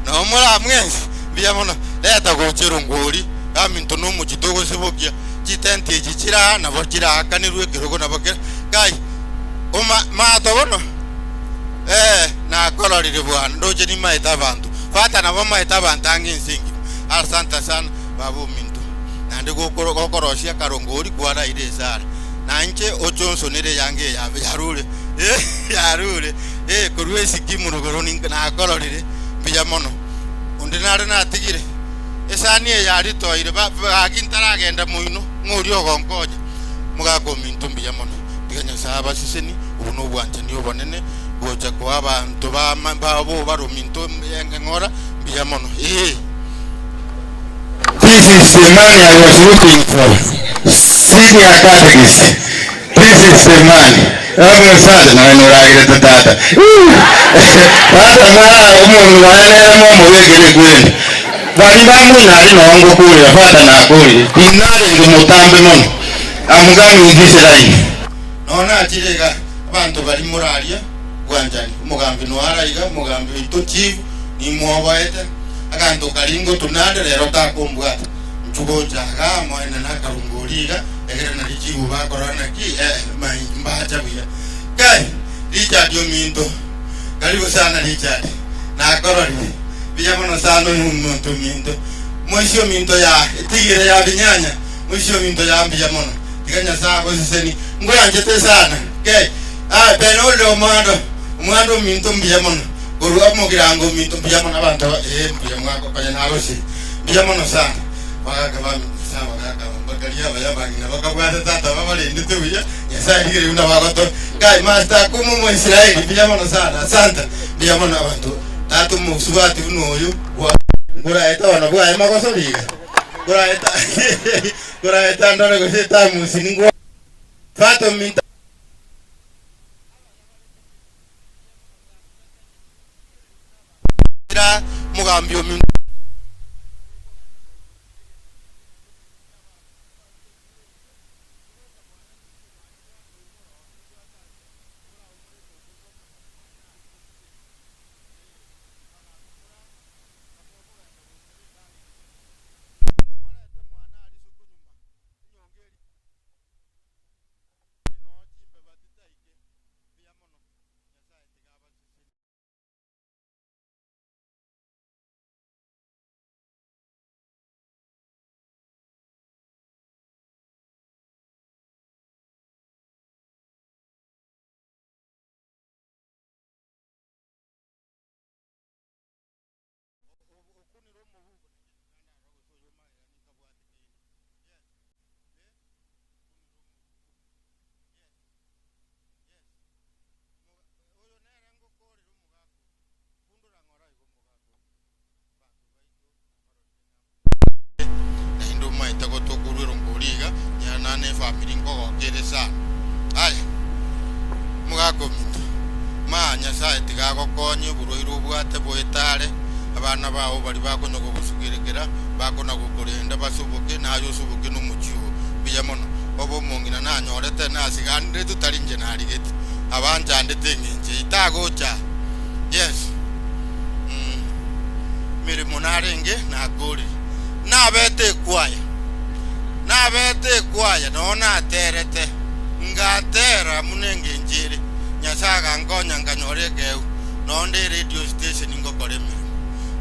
no mura mwenzi biyamono leta gochero ngori aminto no mujitogo sebokia jitente jichira na bokira kanirwe kirogo na bokira kai ma tobono na kolorire bwana ndoje ni maita bantu fata na boma maita bantangi nsingi asante sana babu minto na ndiko kokoroshia karongori kwara ile sare na nche ojonso nire yange yarure yarure kurwe sikimu rugoroni na kolorire biyamono undinare na tigire esanie yari toire bagintara agenda muino nguryo gonkoja mugako minto biyamono biganya saba siseni ubuno bwanje niyo bonene goja kwa abantu babo baruminto ngora biyamono This is the man I was looking for. Senior catechist. This is the man. Hapo sasa na nuragire tata. Hata mara umuntu wanene mu wegere gwene. Bali bangu nali nongo kule fata na kule. Inale ngumutambe mono. Amugani ugiserayi. Nona atirega abantu bali muralia gwanjani. Mugambi no araiga mugambi itochivu ni mwobaete. Akanto karingo tunande lero takombwa. Chugoja kama ina na karungoliga egere na lijibu bakorana ki mbacha bia kai Richard Yominto karibu sana Richard na korori bia mono sana muntu minto mwisho minto ya tigire ya binyanya mwisho minto ya bia mono tikanya sako siseni ngoya njete sana kai benolo mwando minto bia mono koruwa mogirango minto bia mono abantu bia mwako kanya narosi bia mono sana baka bami sawa kaka bakalia bayabangina bakabwata tata babalinde tuya yasaidire una bagoto kai master kumu mu Israeli biyamono sana asante biyamono abantu tatu musubati unoyo ngura eta wana bwa emakoso liga ngura eta ndore ko seta musiningo fato minta mugambio minta family ngo gereza ai mugako ma nyasaye tigago konye buroiru bwate boetare abana bawo bali bakono gusugirekera bakono gukorenda basubuke nayo subuke no muchiwo biyamono obo mongina nanyorete nasigande tutarinje narigete abanja ndete nginje itagocha yes mere monarenge na gori na bete kwaya nona terete ngatera munenge njiri nyasaga ngonya nganyoreke nonde radio station ngokoreme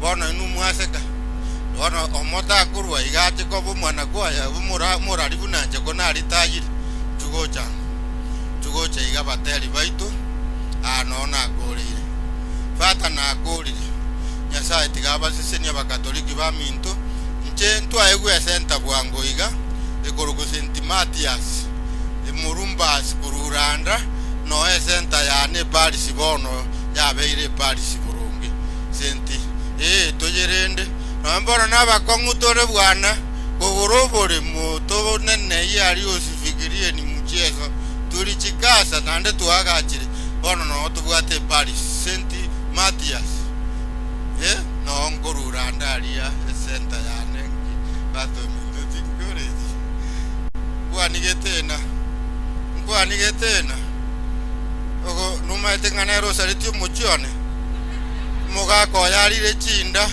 bono inu mwaseka bono omota kurwa igati ko bumwana kwaya bumura libunanje kona litayiri tugocha igabateri baitu anona gorire fata na gorire nyasaye tigaba siseni abakatoliki baminto nche ntwaegwe center bwango iga ekorogo St. Matias emurumbas kururanda no center ya ne bali sibono yabeire Paris burungi senti tojerende nambora nabakong'utore bwana kuguruburi muto nene yari usifikirie ni mchezo tulichikasa nande tuagachire bono no tubwate Paris senti Matias no ngorura ndaria center ya nengi bato minuti ngorezi bwanigetena ogo numaite nganero sariti muchone muga ko yarire chinda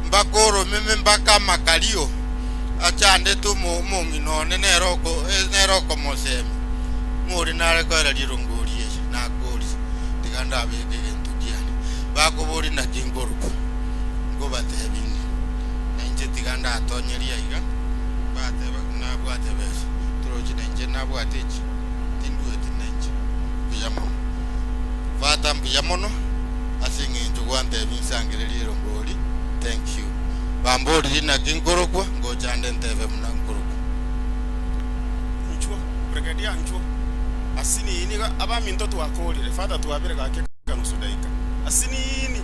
mbakoro meme mbaka makalio achande tu mungi no neroko mosemi muri nare ko era dirungurie na gori diganda bege ntukiani bako bori na kingoruko ngo batebini nje diganda atonyeria iga bate na bwate bes troji nje na bwate chi tindu etinenje biyamo fata biyamono asingi njugwante binsangirira ngori thank you bambori na kingorokwa ngojande nteve mna ngorokwa nchwa brigadier nchwa asini ini aba minto twakolire fata twabire gake kanusudaika asini ini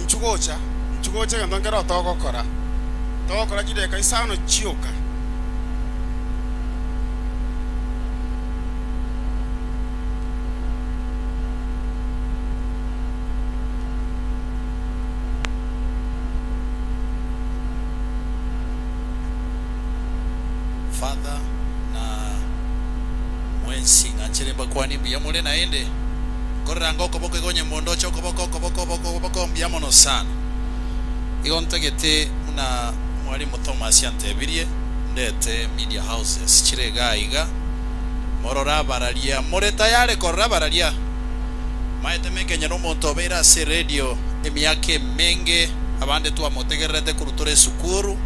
nchugocha ngandongera tokokora jideka isano chioka Father na mwensi ngachere bakwani biyamule naende korrango koboko gonye mondo chokoboko biyamono sana igontegete una mwalimu Thomas yantebirie ndete media houses chirega iga morora baralia moreta yale korra baralia maete mekenya no monto beira se radio emyake menge abande tu amotegerete kurutore sukuru.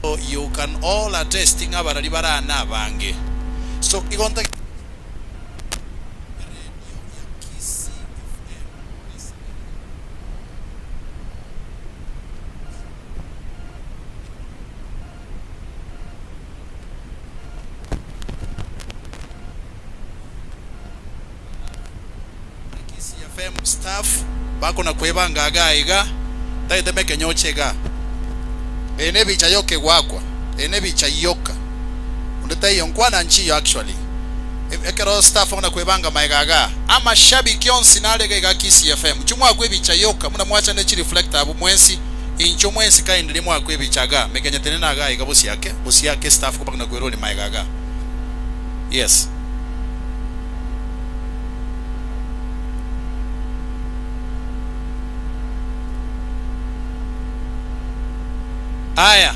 So you can all attest nga barali barana bange so igonta FM staff bako na kwebanga agaiga taite mekenyochega ene bicha yoke gwakwa ene bicha yoka undeta yonkwana nchiyo actually ekero staff na kwebanga maigaga ama shabiki onsi nalega ga Kisi FM chumwa kwe bicha yoka muna mwacha ne chi reflector abu mwensi incho mwensi ka indile mwa kwe bichaga mekenya tenena ga iga bosi yake staff ko bakna kwero ni maigaga yes aya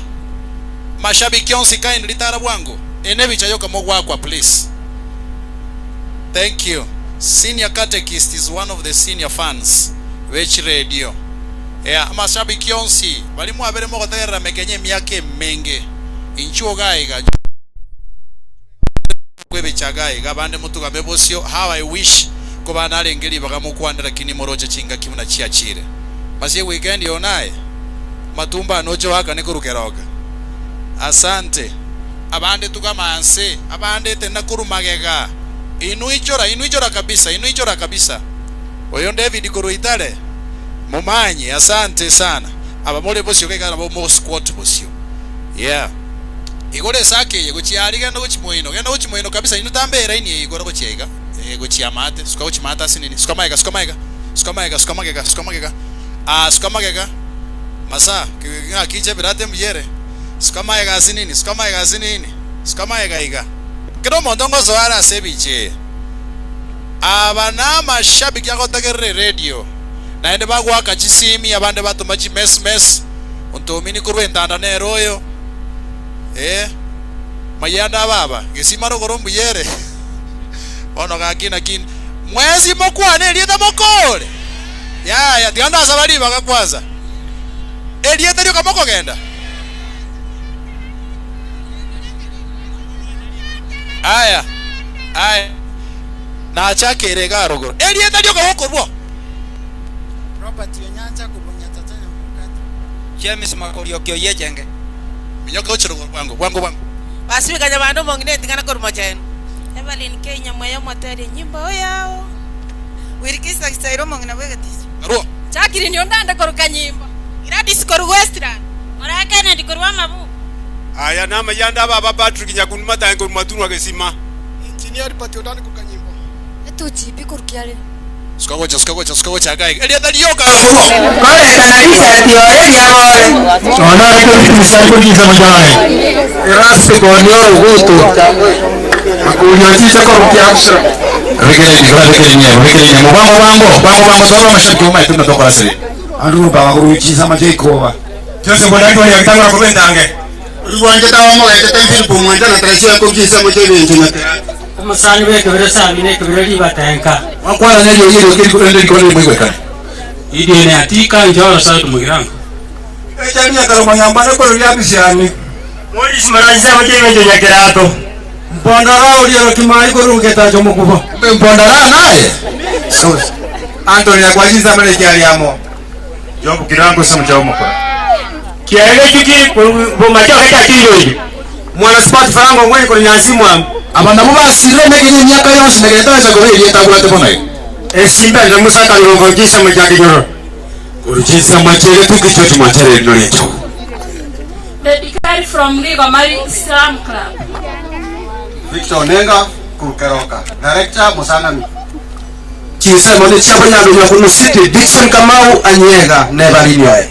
mashabiki onsi kind litara bwangu ene bicha yoka mogwakwa please thank you senior catechist is one of the senior fans which radio mashabiki onsi bali mwabere mogotera mekenye myake menge inchuo gaiga kwebichagai gabande mutuga bebosio how I wish ko banale ngeli bagamukwandira kini moroje chinga kimuna chiachire basi weekend yonaye matumba nojo waka nikurukeroga asante abande tukamanse abande tena kurumagega inuichora kabisa oyo David kuruitale mumanyi asante sana abamole bosio kekana bo squat bosio yeah igore sake yegochiariga no chimoino kabisa inutambera ini igore gochiega gochiamate sukamata sinini sukamagega masa kiche birate mjere sukamaiga sinini iga kero mondongo zoara sebiche abana mashabiki yakotegere radio naende bagwa kachisimi abande batuma chi mes untomini kurwendanda neroyo mayanda baba gesimaro gorombu yere ono gakina kin mwezi mokwane lieta mokole ya tiganda sabali bakakwaza elieta lyo kamoko genda aya na chakere garogoro elieta lyo kamoko bwo Robert Yonyanja kubunya tatanya mukati James Makorio kyo yejenge minyoko chiro bwangu basi kanya bandu mongine tingana korumo chenu Evelyn Kenya moyo moteri nyimbo yao wirikisa Chinga kisairo mongina wegetis. Aro. Chakiri ni ondanda koruka nyimbo. Iradis koru Westland. Ora Kennedy koruwa mabu. Aya nama yanda baba Patrick nyakuni matango matunwa kesima. Engineer pati ondanda koruka nyimbo. Eto chipi korukiale. Skawacha gai. Elia dalioka. Kole kanisa ndio yao. Ona kisa mjane. Erasi konyo ugutu. Akunyonyesha kwa kiamsho. Rekele mubango solo mashikoma ituna tokorasiri. Andu baba kuruchiza majekova. Jose bodani wali akitanga kubendange. Uwanje tawo mo ete temfil pomwanja na trasio ko kisa mo tebe ntinate. Umusani weke birasa mine kubirali batenka. Wakwana nyo yiro kiri kole mwekana. Idi ne atika njoro sa tumugirango. Echa nya karo manyamba ko lyabishani. Modi simaraza mo tebe nyo nyakerato. Mpondara ulio kimai kurungeta jomo kubo. Mpondara naye. So Anthony akwajiza male kiali amo. Jobu kirango sa mjaomo kwa. Kiale kiki bomacho hata tiro. Mwana sport farango ngwe ko nyansimu am. Abanda muba sire megini nyaka yose megeta za gore yeta kurate bonai. Esimba ndo musaka ngo kisa mo jaki nyoro. Urujisa machele tukicho tumachere nolecho. The decree from Rigo Mari Islam Club. Victor Nenga kukeroka. Director Musangami. Chisa mone chabanya ndo kuno city Dixon Kamau Anyega nevalinyoe.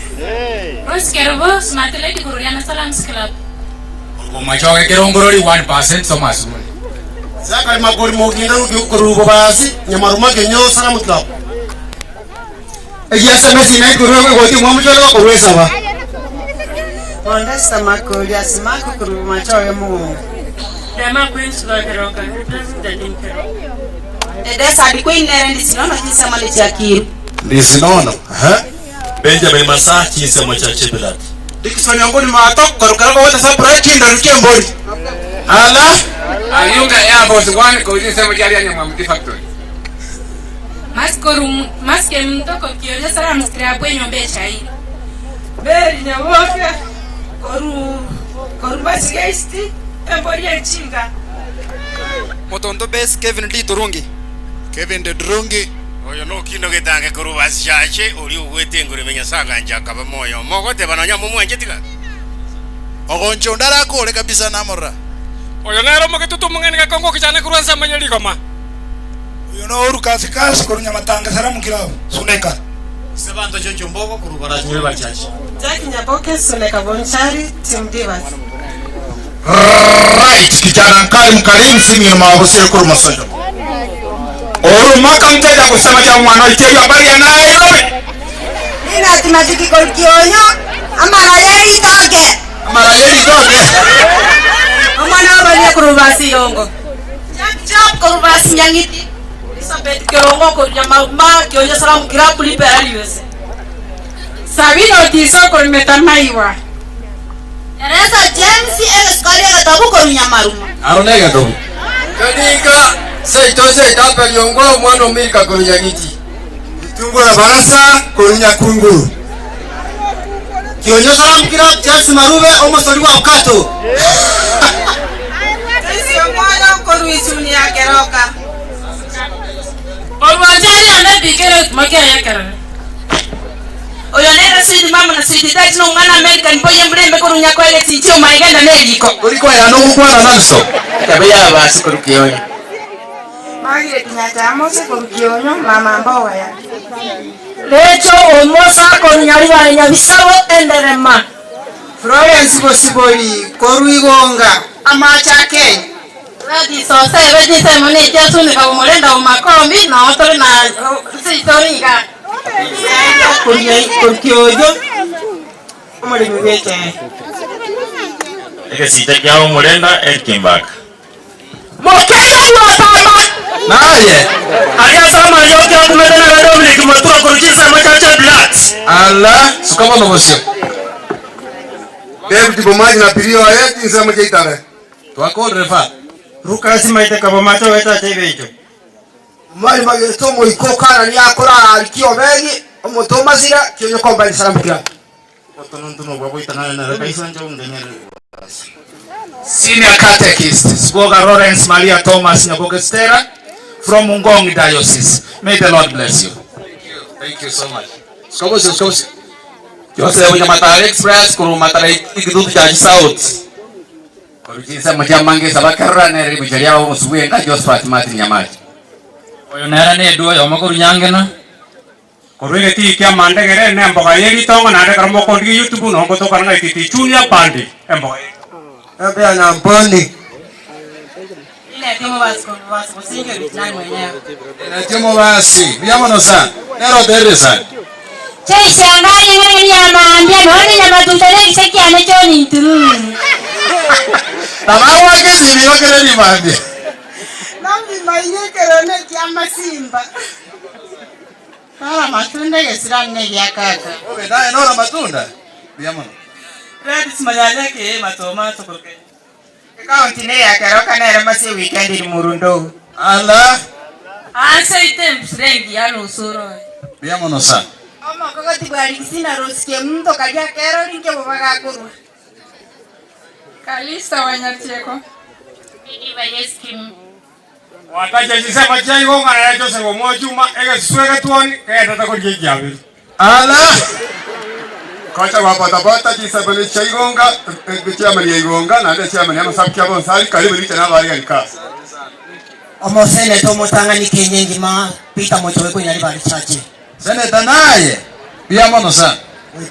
Roskerbo Smartleti Gururiana Salams Club. Bomacho kerongorori 1% Thomas. Zakari magori moginda kurubo basi nyamaruma genyo Salam Club. Eyasa mesina kurubo goti mwamjalo ko wesa ba. Ondesta makoli asimako kurubo macho yemu. Dama Queens Gakeroka, President Inkero. Edesa di Queen Nerendi sinono kisa mali chakiru. Ndisinono, Benjamin Masachi isa mwacha Chepelat. Dikisoni yangu ni matok karukara wote sa breaking ndo rukia mbori. Ala, Ayunga Air Force One ko jinsi mjali ya Mwamdi Factory. Maske mtoko kioja Salam Club wenyo becha hii. Beri nyawoke koru basi geisti. Emboria chinga. Motondo base Kevin D Durungi. Kevin de Durungi. Oyo no kino getange kurubasi chache uri ugwete ngure menya sanga njaka bamoyo. Mogote bananya mumwanje tika. Ogoncho ndara ko le kabisa namora. Oyo nero moketutu mungeni kakongo kichane kuranza manyeli koma. Oyo no uru kasi kurunya matanga Salam Club. Suneka. Sebanto chocho mbogo kurubara chwe bachache. Jaki nyaboke suneka bonchari timdiva. Right, kijana mkali simi mawabusi kuru masojo. Oru maka mteja kusema cha mwana iteyo habari ya Nairobi. Nina timatiki kolkionyo amara yeri toge. Amana abanya kurubasi yongo. Chap kurubasi nyangiti. Isabet kerongo kurya ma kionyo Salam Club lipera liwese. Sabino tiso kolmetamaiwa. Eresa James Escoria katabu ko nyamaruma. Aronega to. Kanika sei tapa nyongo mwana mika ko nyagiti. Tungura barasa ko nyakunguru. Kionyo Salam Club James Marube omosori wa kato. Sisi mwana ko ruisuni akeroka. Olwajari ande bigere makia yakara. Oyo nera sidi mama na sidi dati no ngana American boye mrembe ko runya ko ele tincho maiganda neliko. Uliko ya no kukwana nanso. Kabaya basi ko rukionyo. Magire tinyatamo se ko rukionyo mama mbawa ya. Lecho omosa ko nyari wa nyabisabo enderema. Florence Bosibori ko ruigonga amacha Kenya. Radi sose mone jasu ni ka molenda o makombi na otore na sitoriga. Kurkiojo omuli mubete. Eke sita kyao mulenda Elkimbaka. Mokelo watama. Naye. Alia sama yote akumedana na Dominic mwatua kurukisa machache black. Allah, sukama no bosio. David Bomaji na pirio ayeti nsema jeitare. Twako refa. Ruka sima ite kabo macho weta tebejo. Mali mageto mo ikokana ni akora alikio begi omo Thomasira kionyo komba Salam Club. Otonontuno babo itana na rekaisa njo ngenyere. Senior Catechist, Spoga Lawrence Maria Thomas Nyaboke Stera from Mungong Diocese. May the Lord bless you. Thank you so much. Skobosi. Jose Unyamatare Express kurumatare ikidudu cha South. Kurujisa mjamange sabakarra ne ribujalia usuwe nga Josephat Martin Nyamaji. Oyo nera ne duo yo makuru nyangena. Korwe ti kya mandegere ne mboga yeri tongo na de karmo ko di YouTube no ko to karanga ti chunya bandi mboga. Ebe ana mbondi. Ile temo basi usinge bitani mwenyewe. Ina temo basi. Biamono sana. Nero dere sana. Chei shangaye ngene ya maambia noni na matutale kiseki anachoni nturu. Tabawa kesi ni wakere ni maambia. Nambi mayekero ne kiama simba. Nora matunda yesira ne ya kaka. Obe naye nora matunda. Biamono. Red simanyanya ke matoma tokoke. Kaunti ne ya karoka na ramasi weekend ni murundo. Ala. Ansa item srengi ya no soro. Biamono sana. Ama kakati bari kisina rosikie mto kaja kero rinke bobaga kuru. Kalista wanyatieko. Bidi bayeskim. Wataje jisema chai gonga na Jose Gomo Juma ege swega tuoni ke tata ko jeji avi. Ala. Kocha wa botabota jisabele chai gonga bichama ni gonga na de chama ni amasabkia bonsali karibu licha na bari alika. Omo sene tomo tangani kenyengi ma pita mocho weko inali bari chache. Seneta naye Biamono sana.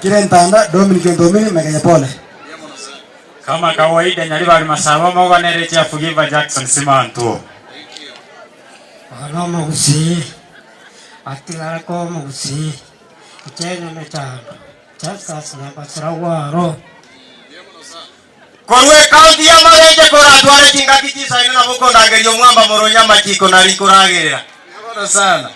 Kile ntanda Dominic Ndomini Meganya pole. Kama kawaida nyali bali masaba moga nerecha Forgive Jackson Simanto. Ano magusi. Atilala ko magusi. Kichenye mechano. Chasa na pasara waro. Korwe kaunti ya Mareje kora tware chingaki chisa ina buko ndagerio mwamba moronya machiko na rikuragirira. Biamono sana.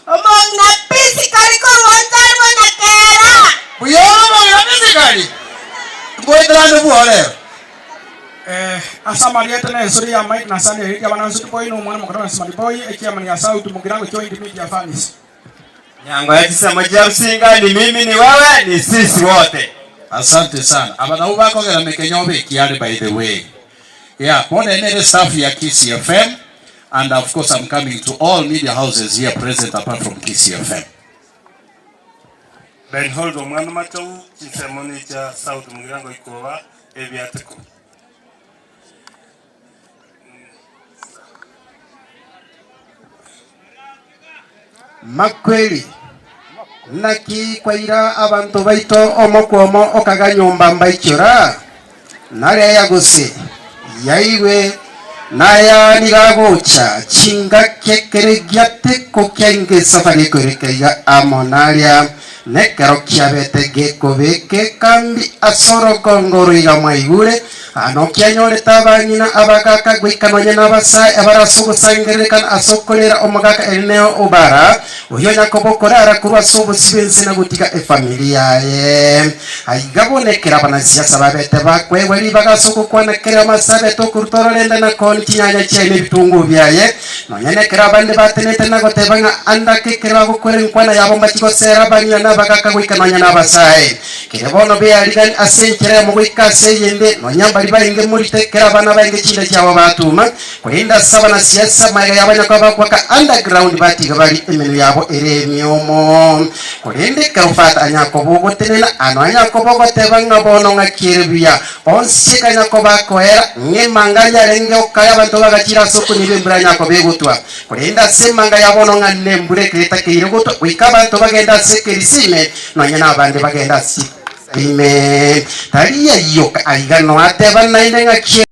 Omong na physically ko wontar mo na kera. Buyoma na physically. Boydrando buole. Asa marieta na suri ya Mike na sane ya bana sutu boy no mwana mkana smart boy ekia mani ya sauti mugirango joint media fans. Nyango ya kisema Jamsinga ni mimi ni wewe ni sisi wote. Asante sana. Abana ubako gela mekenyobe kiale by the way. Yeah, pone nene staff ya Kiss FM. And of course, I'm coming to all media houses here present apart from Kiss FM. Ben Holdo mwana matau chisemoni cha South Mugirango ikowa ebiatiko. Makweli naki kwaira abantu baito omokwomo okaganyumba mbaichora nare yaguse yaiwe naya nigagocha chinga kekeregiate kokyange safari korekaiga amonaria nekero kiabete gekobeke kambi asoro kongoro iga maigure ano kyanyoreta abanyina abagaka gwikanonya n'abasai abarasugusangerekan asokolera omugaka eneo ubara uyo nyakobokora arakurwa sobusibense na gutika efamilia ye aigabonekera banasiasa babete bakwe wali bagasukukwanekera masabe tokurtororenda na kon kinyanya cyene bitungu byaye nonyenekera bande batenete na gotebanga andakekera gukora inkwana yabo mbakigosera banyina n'abagaka gwikanonya n'abasai kirebono byarigani asenkere mu gwikase yende nonyamba bainge muri tekera bana bainge chinde cyabo batuma kurinda saba na siasa maga yabanya kwa kwa underground batiga bari emenu yabo eremyomo kurinde karufata anyako bogo tenena ano anyako bogo tebanga bono ngakirbiya onsika nyako bakoera ngemanga yarenge okaya bantu bagakira soko nibembra nyako begutwa kurinda semanga yabono nganembure kreta kiruguto wikaba bantu bagenda sekerisime nonyana abandi bagenda si Amen. Tariya yoka aigano ateba naine ngaki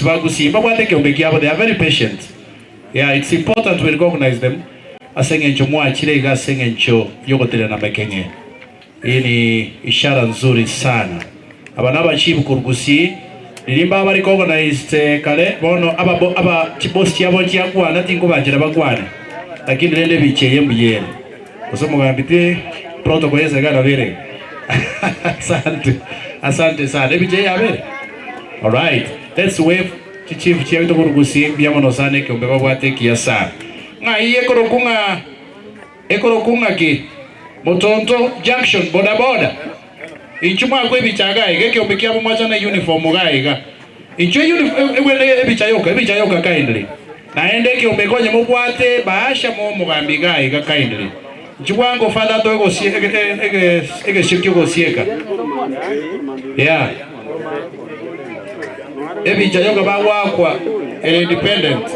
bagusimba bwate kiombe kiabo, they are very patient. Yeah, it's important we recognize them. Asengencho mwachire iga asengencho yogotele na mekenye. Hii ni ishara nzuri sana. Abana bachibu kurugusi nilimba bari organized kale bono aba chibosi cyabo cyakwana tingo banjira bagwana. Lakini lende bicheye muyere. Osomo gambite protocol yese gana bere. Asante sana. Bicheye abere. All right. Let's wave chief chiabito kurugusi byamono sane kiombe babwate kiasa. Ngai ekorokunga ki Motonto Junction boda boda. Inchuma kwe bichaga ige kiombe kiabo mwacha na uniform gaiga. Incho uniform ebichayoka kindly. Naende kiombe konye mubwate baasha mo mugambi gaiga kindly. Nchwango father to ege shikyo go sieka. Yeah. Ebichayoka ba wakwa independent.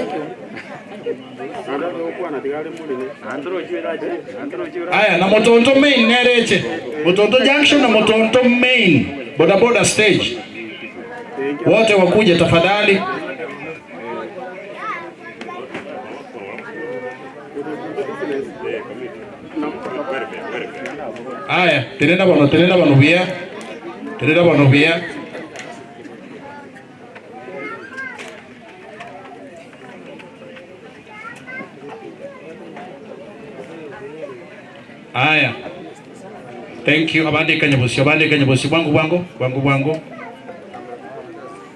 Aya na Motonto main nereche. Motonto Junction na Motonto main boda boda stage. Wote wakuje tafadhali. Aya, tenenda bano bia. Tenenda bano bia. Aya. Thank you. Abandika nyabusi bwangu.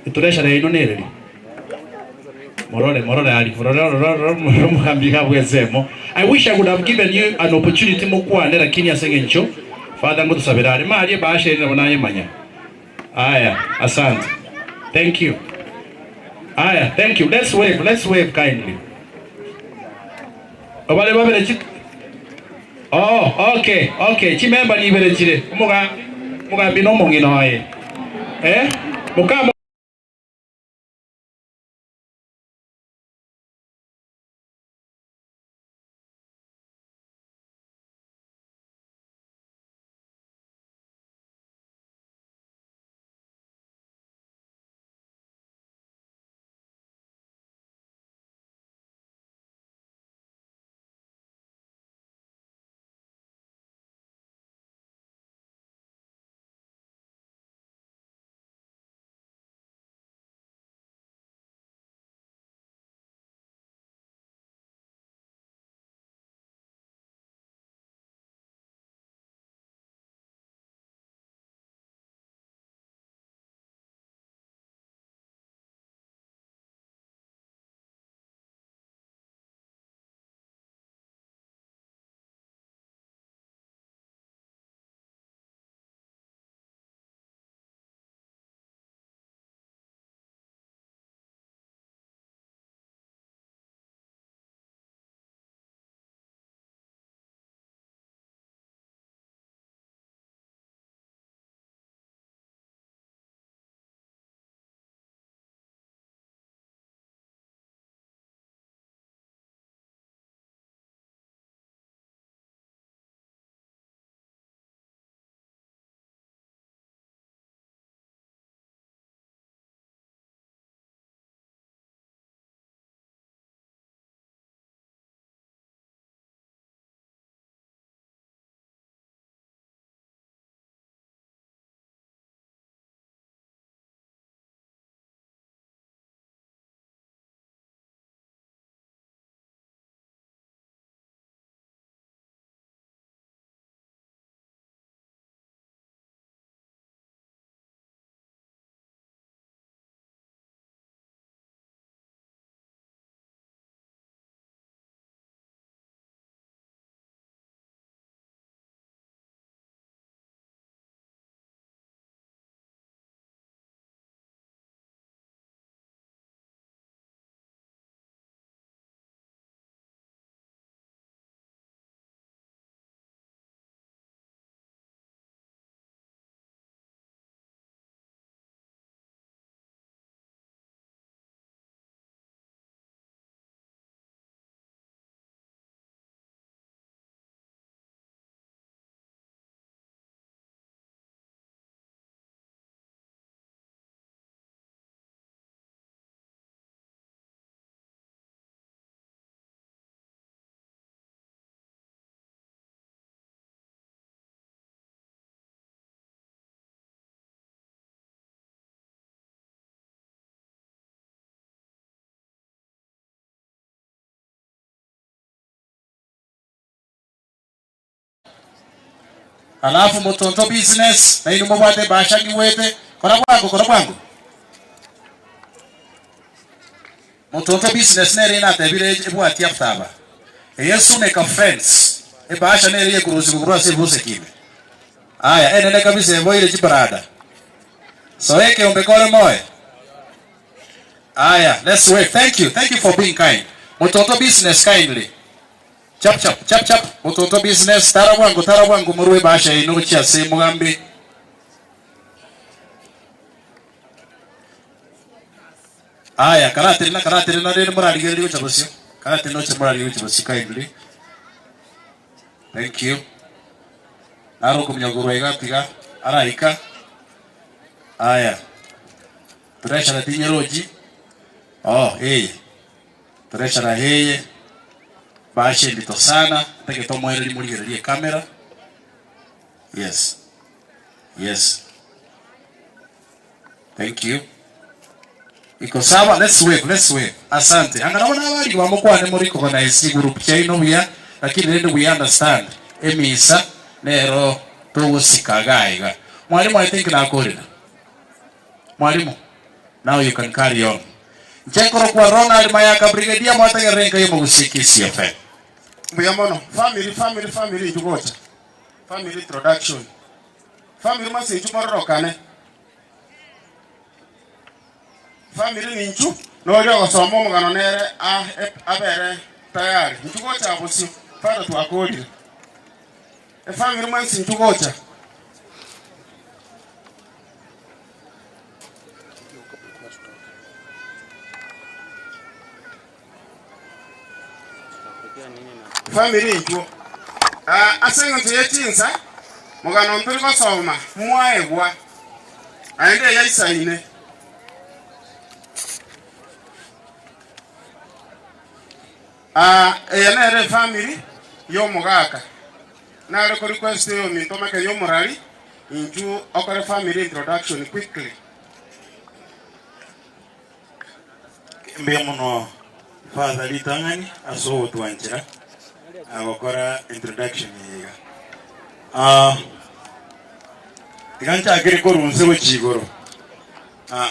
Ituresha na ino nereri. Morore ali. Morore muhambika bwezemo. I wish I would have given you an opportunity mukwane lakini asengencho. Father ngo tusabirare. Mali baashe na bonaye manya. Aya, asante. Thank you. Aya, thank you. Let's wave kindly. Obale babere chit. Oh, okay. Chimemba ni ibere chire. Muga bino mongino aye. Muka alafu mutonto business na inu mubwate bashangi wete kora bwangu mutonto business nere na tebire ebwati aftaba yesu ne ka friends e basha nere ye kuruzi kugura se buse kibe aya enene kabisa eboire jibrada so eke umbekole moyo aya let's wait. Thank you for being kind. Mutonto business kindly chap mutonto business tara bwangu muruwe basha ino chia se mugambi aya karate na rero murali geli chabosio karate no chamurali chabosio kindly. Thank you. Aro kumnyaguru igatiga araika aya pressure tinyeroji pressure heye bashe ndito sana take tomo ile muligerie kamera. Yes thank you iko sawa. Let's wave asante angana abari bamukwane muri organize group chaino bia lakini we understand emisa nero tusikagaiga mwalimu. I think na akorida mwalimu now you can carry on. Jekoro kwa Ronald Mayaka brigadier mwataka renka yemo gusikisi efe Muyamono family tugocha family introduction family masi chumoro kane family ninchu no lyo gosomo mugano nere abere tayari tugocha abosi fara tu akodi family masi tugocha family njo asenga tuyetinsa mugano mpiri basoma mwaegwa aende yaisaine eyanere family yo mugaka nare ko request yo minto make yo morali inju okore family introduction quickly mbe muno father litangani aso tuanjira agokora introduction yiga tigancha agere ko runse wechigoro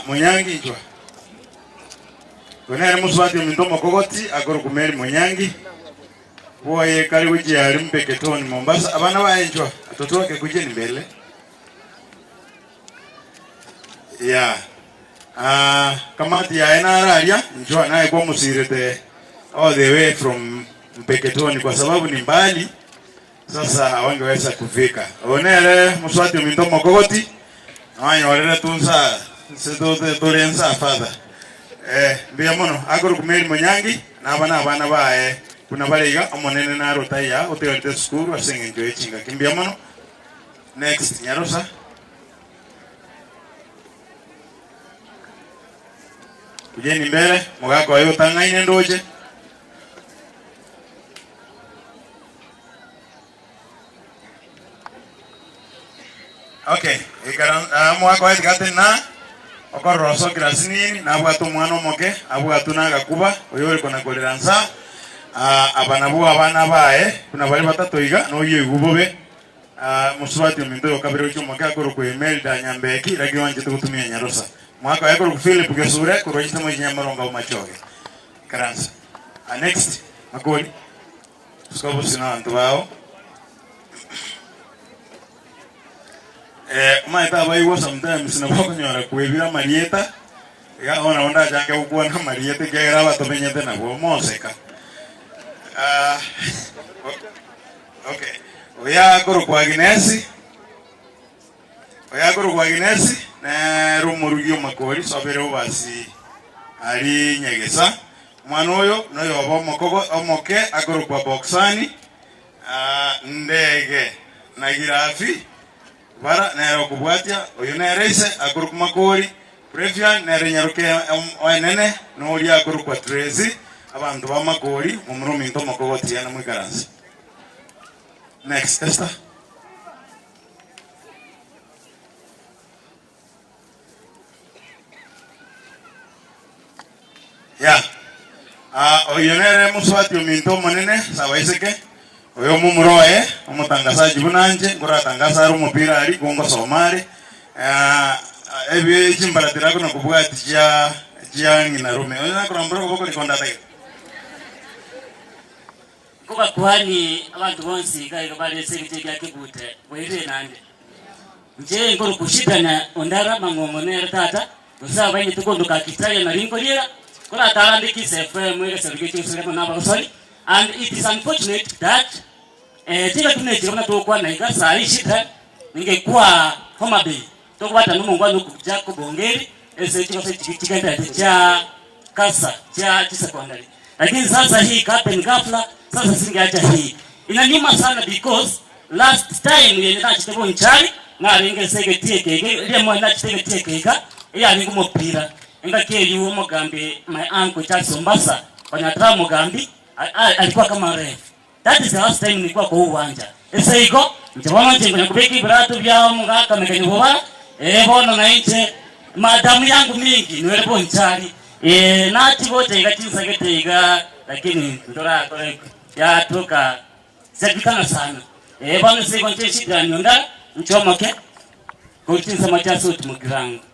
munyangi njwa konere muswati mindomo kogoti agoro kumeri munyangi boye kali wiji yali mpeketoni Mombasa abana baenjwa atotoke kuje ni mbele kamati ya NRA njwa naye kwa musirete all the way from Mpeketoni kwa sababu ni mbali sasa hawangeweza kufika. Onele muswati mindomo kogoti awanyorere tunsa sedote torensa father biamono agoro kumeri munyangi na abana bae kuna baliga omonene na rotaya oteote school asenge njo echinga kimbiamono. Next Nyarosa kujeni mbele mugako ayo tangaine ndoje okay ikara mwako wa tikate na okoroso grasinini na bwatu mwana omoke abwatu na gakuba oyore kona koleransa abana bo abana bae kuna bali batatu iga no yegubobe muswati ominto okabere cyo moke akoro ko email da nyambeki ragi wanje tukutumia Nyarosa mwako yakoro ku Philip gesure ko rojita mo nyamaronga umachoge karansa next makoli skobo sina antu bao maita baiwo sometimes na boko nyora kuebira marieta ya ona onda jange ukua na marieta ke graba to penyete na bo moseka okay oya koro kwa Agnes na rumurugio makori sobere obasi ari nyegesa mwana oyo no yobo mokogo omoke agoro kwa boxani ndege na girafi bara nero kubwatia oyo nereise agoro kumakori previan nere nyaruke onene no uri agoro kwa Tracy abantu ba makori mumurumi into mokogo tiana mwikaransi. Next Esther oyonere muswati ominto monene sabaiseke oyo mumuroe umutangazaji bunanje ngora tangaza ari umupira ari kongo Somali ebi chimbaratira kuno kubwati ya ngina rume oyo nakurambura kuboko likonda tayo kuba kuhani abantu bonsi gairo bale sebite bya kibute were nande nje ngoro kushidana ondara mangomone tata usaba ni tukondoka kitaya na rinkolira kola tarandiki FM ile serikali sema namba sorry and it is unfortunate that tika tunechona tokwa na igasa shida ningekuwa Homa Bay tokubata numungwano kuja kubongeri ese chikenda cha kasa cha secondary lakini sasa hii kapen ghafla sasa singeacha hii inanyuma sana because last time yenye nachitebo nchari na ringe segetie kege ile mwana chitegetie kega iya ningu mopira ingake yuo mogambi my uncle Charles Sombasa kwa drama mogambi alikuwa kama ref. That is the last time nilikuwa kwa uwanja ese iko mtabona chengo kubeki bratu byao mungaka mekanyoba bono na inche madamu yangu mingi niwepo nchari nati bote igatinsa geteiga lakini ndora kore ya toka sekitana sana bana siko nche shida nyonda nchomoke kutinsa machaso tumugirango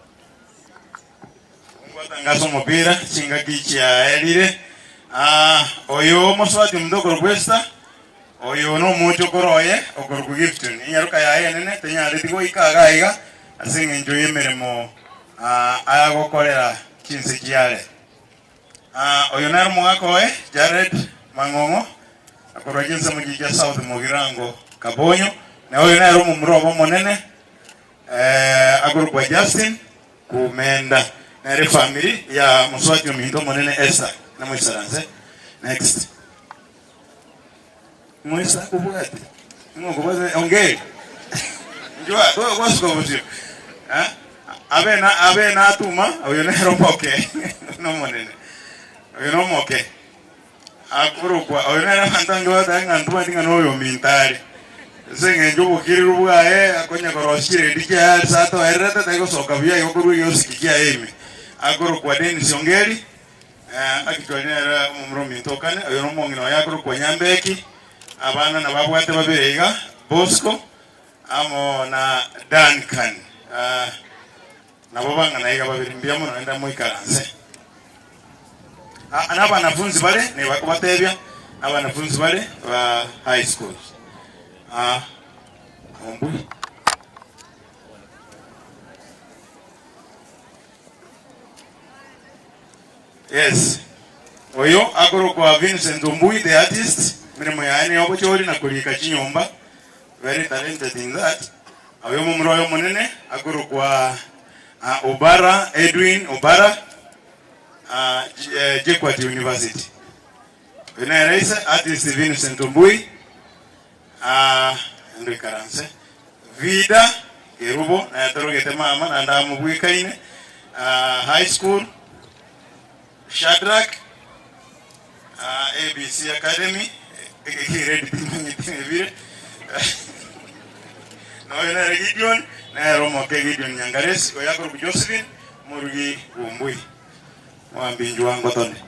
ngaso mupira chinga kicha elire oyo moswati mdoko rwesta oyo no mucho koroye okorku giftun inyaruka ya nene tenya ritigo ikaga iga asinge njoye meremo ayago kolera chinse kiale oyo nero mwako Jared Mangongo akorwa jinsa mujija South Mugirango Kabonyo na oyo nero mumrobo monene akorwa Justin kumenda na family ya mswati mhindo monene Esther na mwisaranze next mwisa kubwati ngokubaze ongei njua kwa sikobuti abena atuma oyo nero moke no monene oyo no moke akurukwa oyo nero mantangwa tanga ntuma tinga no yo mintari senge njubu kirubwa akonya koroshire dija sato erata tago soka bya yokuru yosikia emi akurukwa Dennis Ongeri akitwanera mumromi tokane oyo no mongino yakurukwa Nyambeki abana na babwate babega Bosco amo na Duncan nabo bangana iga babiri mbiyamo naenda mwikaranze anaba wanafunzi bale ne bakubatebya abanafunzi bale ba high school Ombui yes oyo agoro kwa Vincent Ombui the artist mirimo yaani yobo chori na kulika chinyomba very talented in that ayo mumroyo monene agoro kwa Obara Edwin Obara JKUAT University ina raisa artist Vincent Ombui ndo karanse vida Kerubo na yatorogete mama na ndamu bwikaine high school Shadrach ABC Academy ready vile no ina Gideon na Romo Gideon Nyangares oyako Josephine Murugi Ombui mwambinju wangu tonde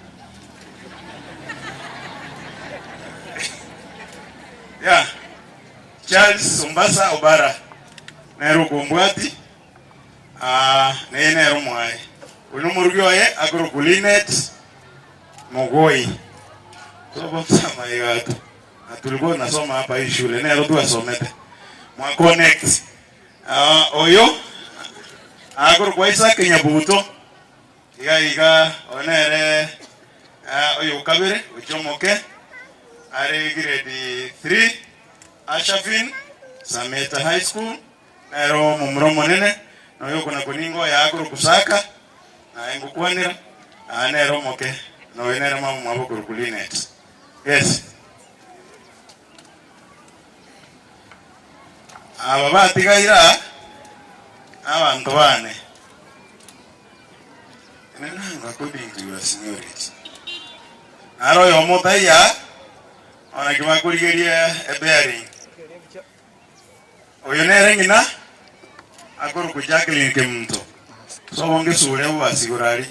yeah Charles Sombasa Obara Nero Gombwati Nero Mwai Unumurugoye Agrokulinet Mogoi Sobo sama yatu tulikuwa nasoma hapa hii shule Nero tu asomete mwa connect oyo Agrokwa Isaac Nyabuto iga onere oyo kabere uchomoke are grade 3 Ashafin Sameta High School nero mumromo nene no yoko na kuningo ya agro kusaka na engo kwanira nero moke no enero mamu maboko kulinet yes ababa tigaira abantu bane nanga kudingi wa seniority aro yo motaya ona kima kurigeria bearing oyo nere ngina akoro kujakili nke mto so bonge sure basi gorari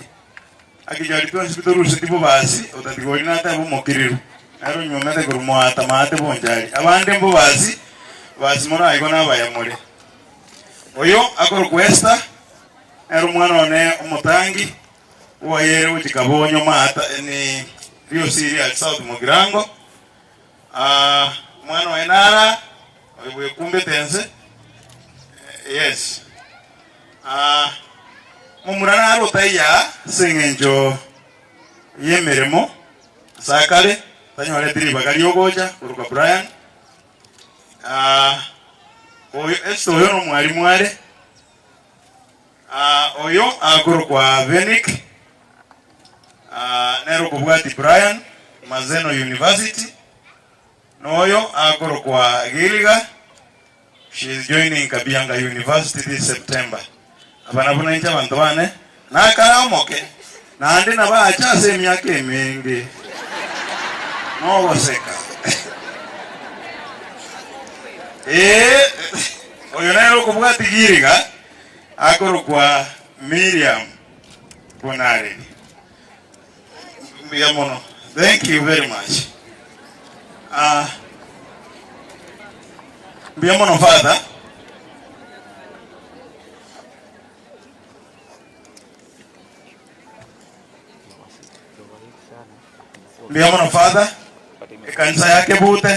akijali tu hospital rusiti bo basi otatigori na ta bo mokiriru ero nyomete kurumwata mate bonjari abande mbo bazi mora aiko nabayamore oyo akoro kwesta ero mwana one umutangi uwayere utikabonyo mata ni Rio Siria South Mugirango mwana wa Enara oyo kumbe tense yes mumurana arotaya sengenjo yemeremo sakale tanyore tiri bakari ogoja kuruka Brian oyo esto oyo no mwalimu ale oyo akoro kwa Venic nero kubwati Brian Mazeno University noyo akoro kwa Giliga. She is joining Kabianga University this September. Abana buna ncha bantu bane na karamoke na andi na ba acha se myake mingi no waseka oyo nero kubwati Giliga akoro kwa Miriam Bonari. Biamono. Thank you very much. Biamono father. Biamono father. Kanisa yake bute.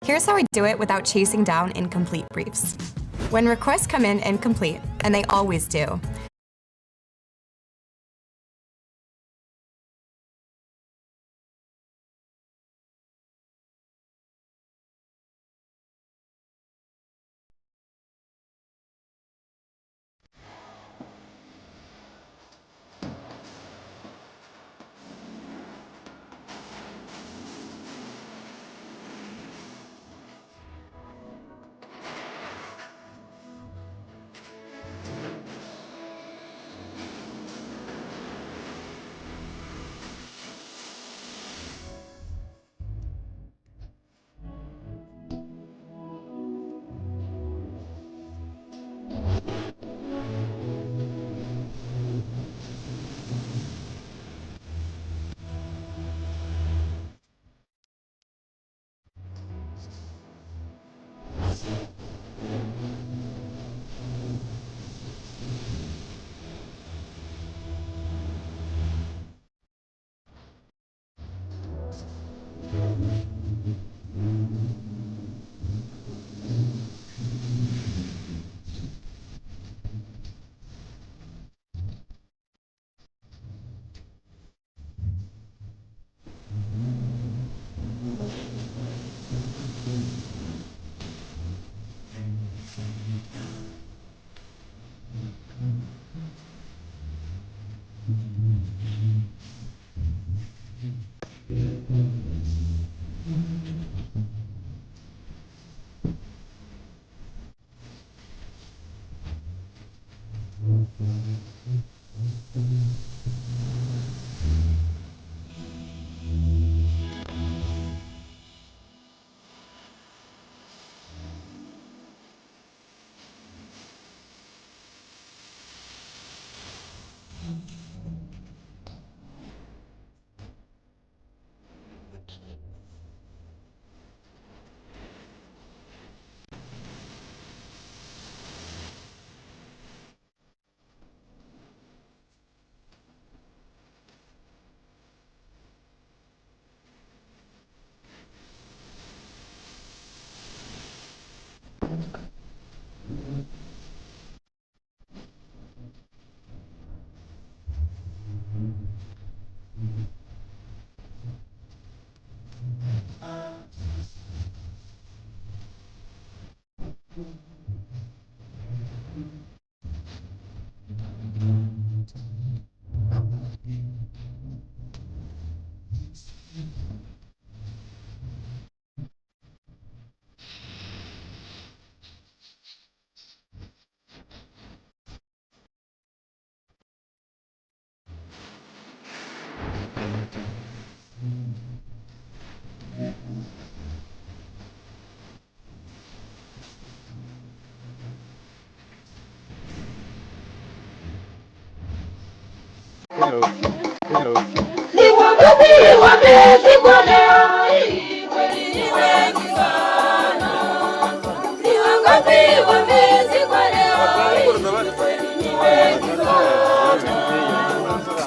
Here's how I do it without chasing down incomplete briefs. When requests come in incomplete, and they always do,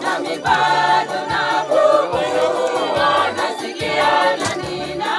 Nami bado nakukumbuka, nasikia na nina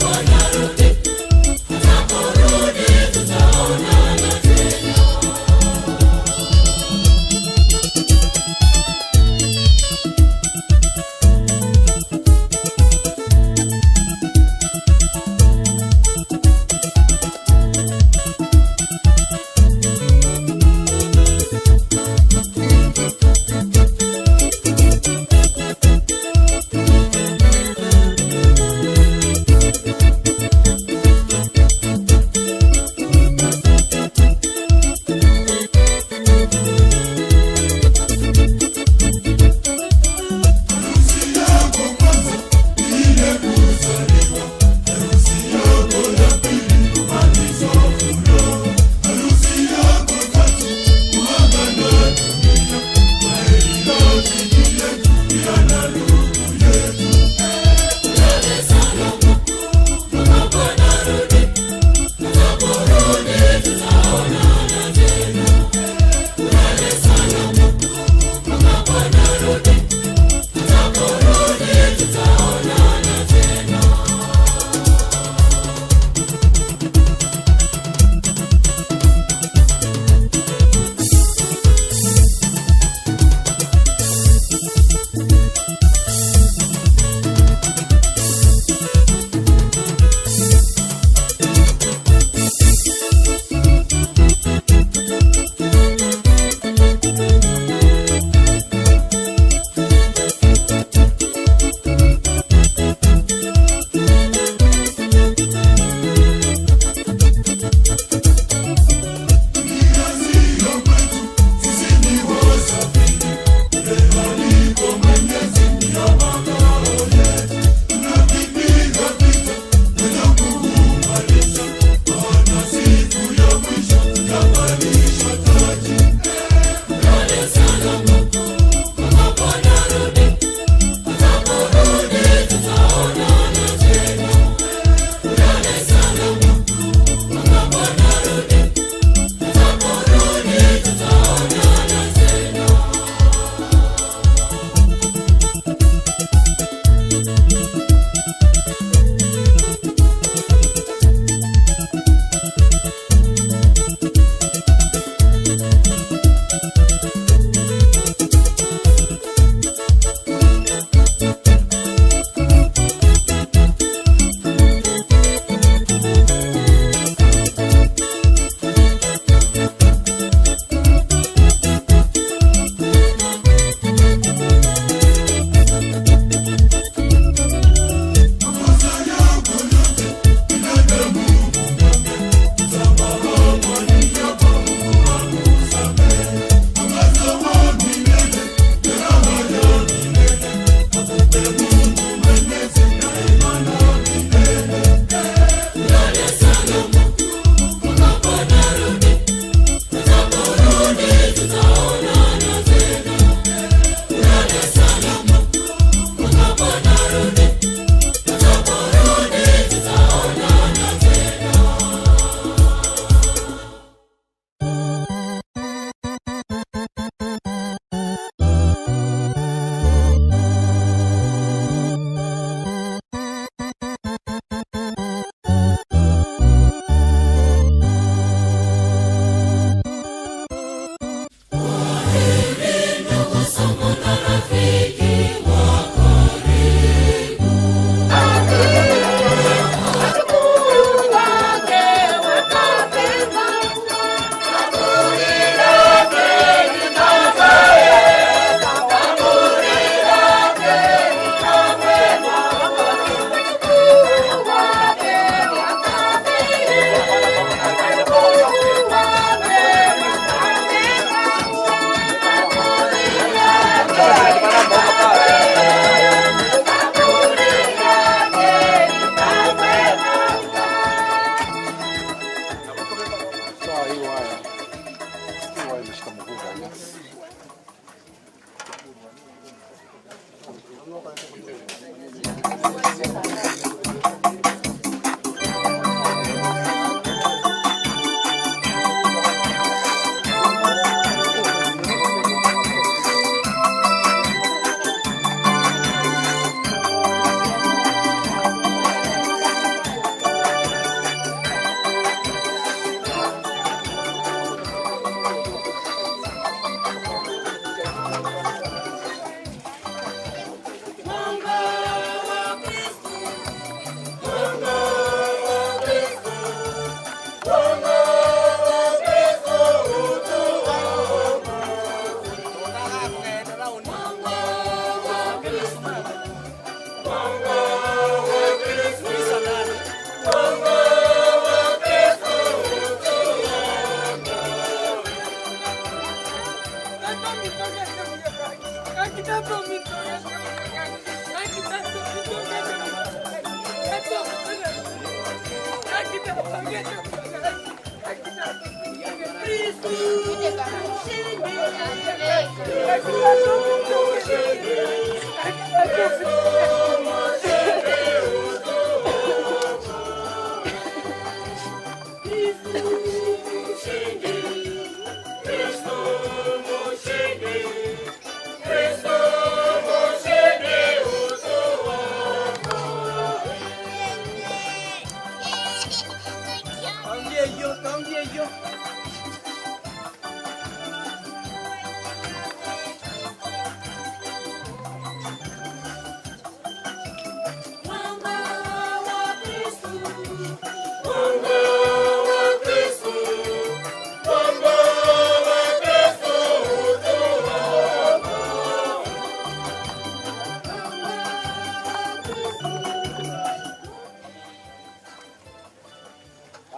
Bwana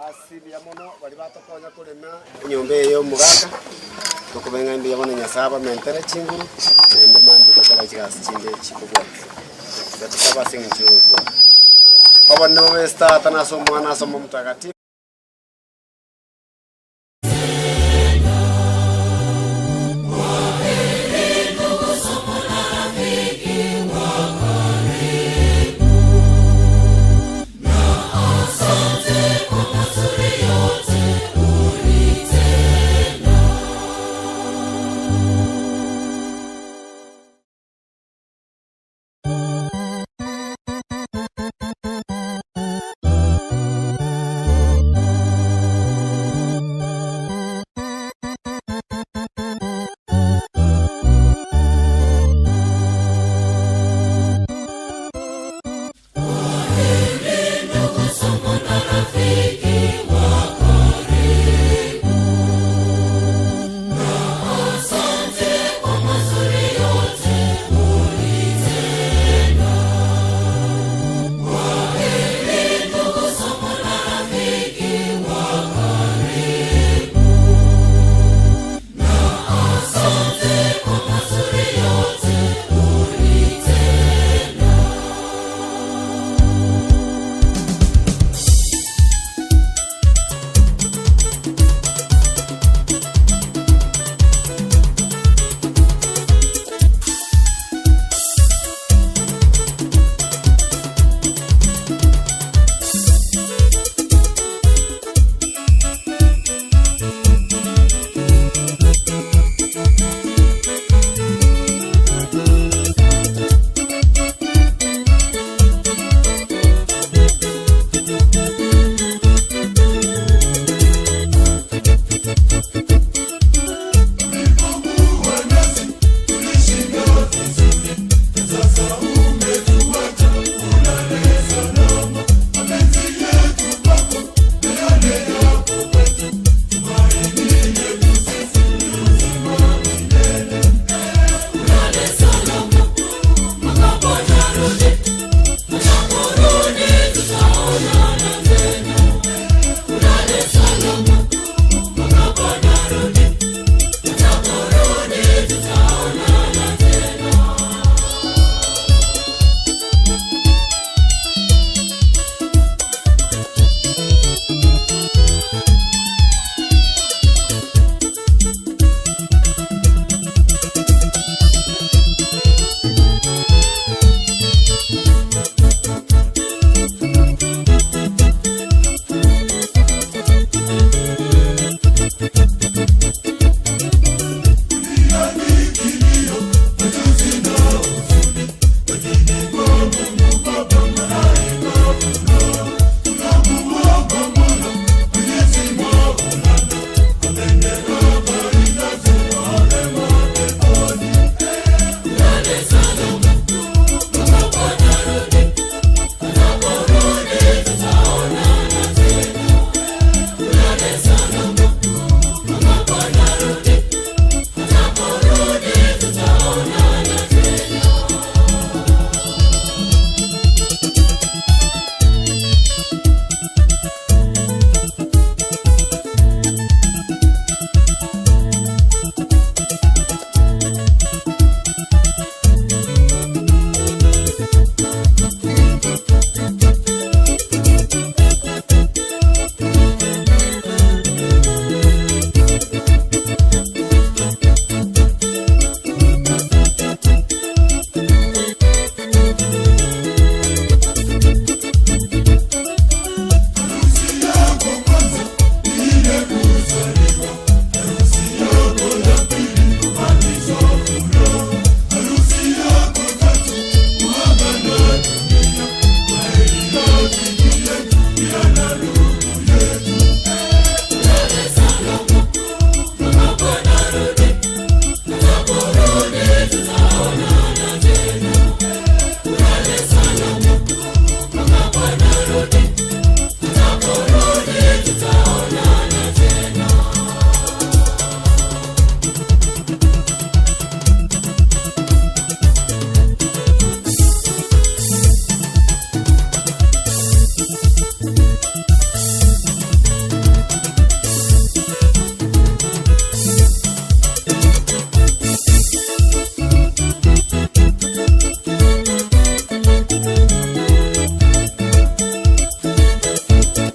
Asilia mono bali batokonya kurema nyombe yo mugaka tukubenga ndiye bana nyasaba mentere chinguru nende mandi bakala chigasi chinde chikubwa tukaba singi chuko aba no westa tanaso mwana somo mtakatifu. Someone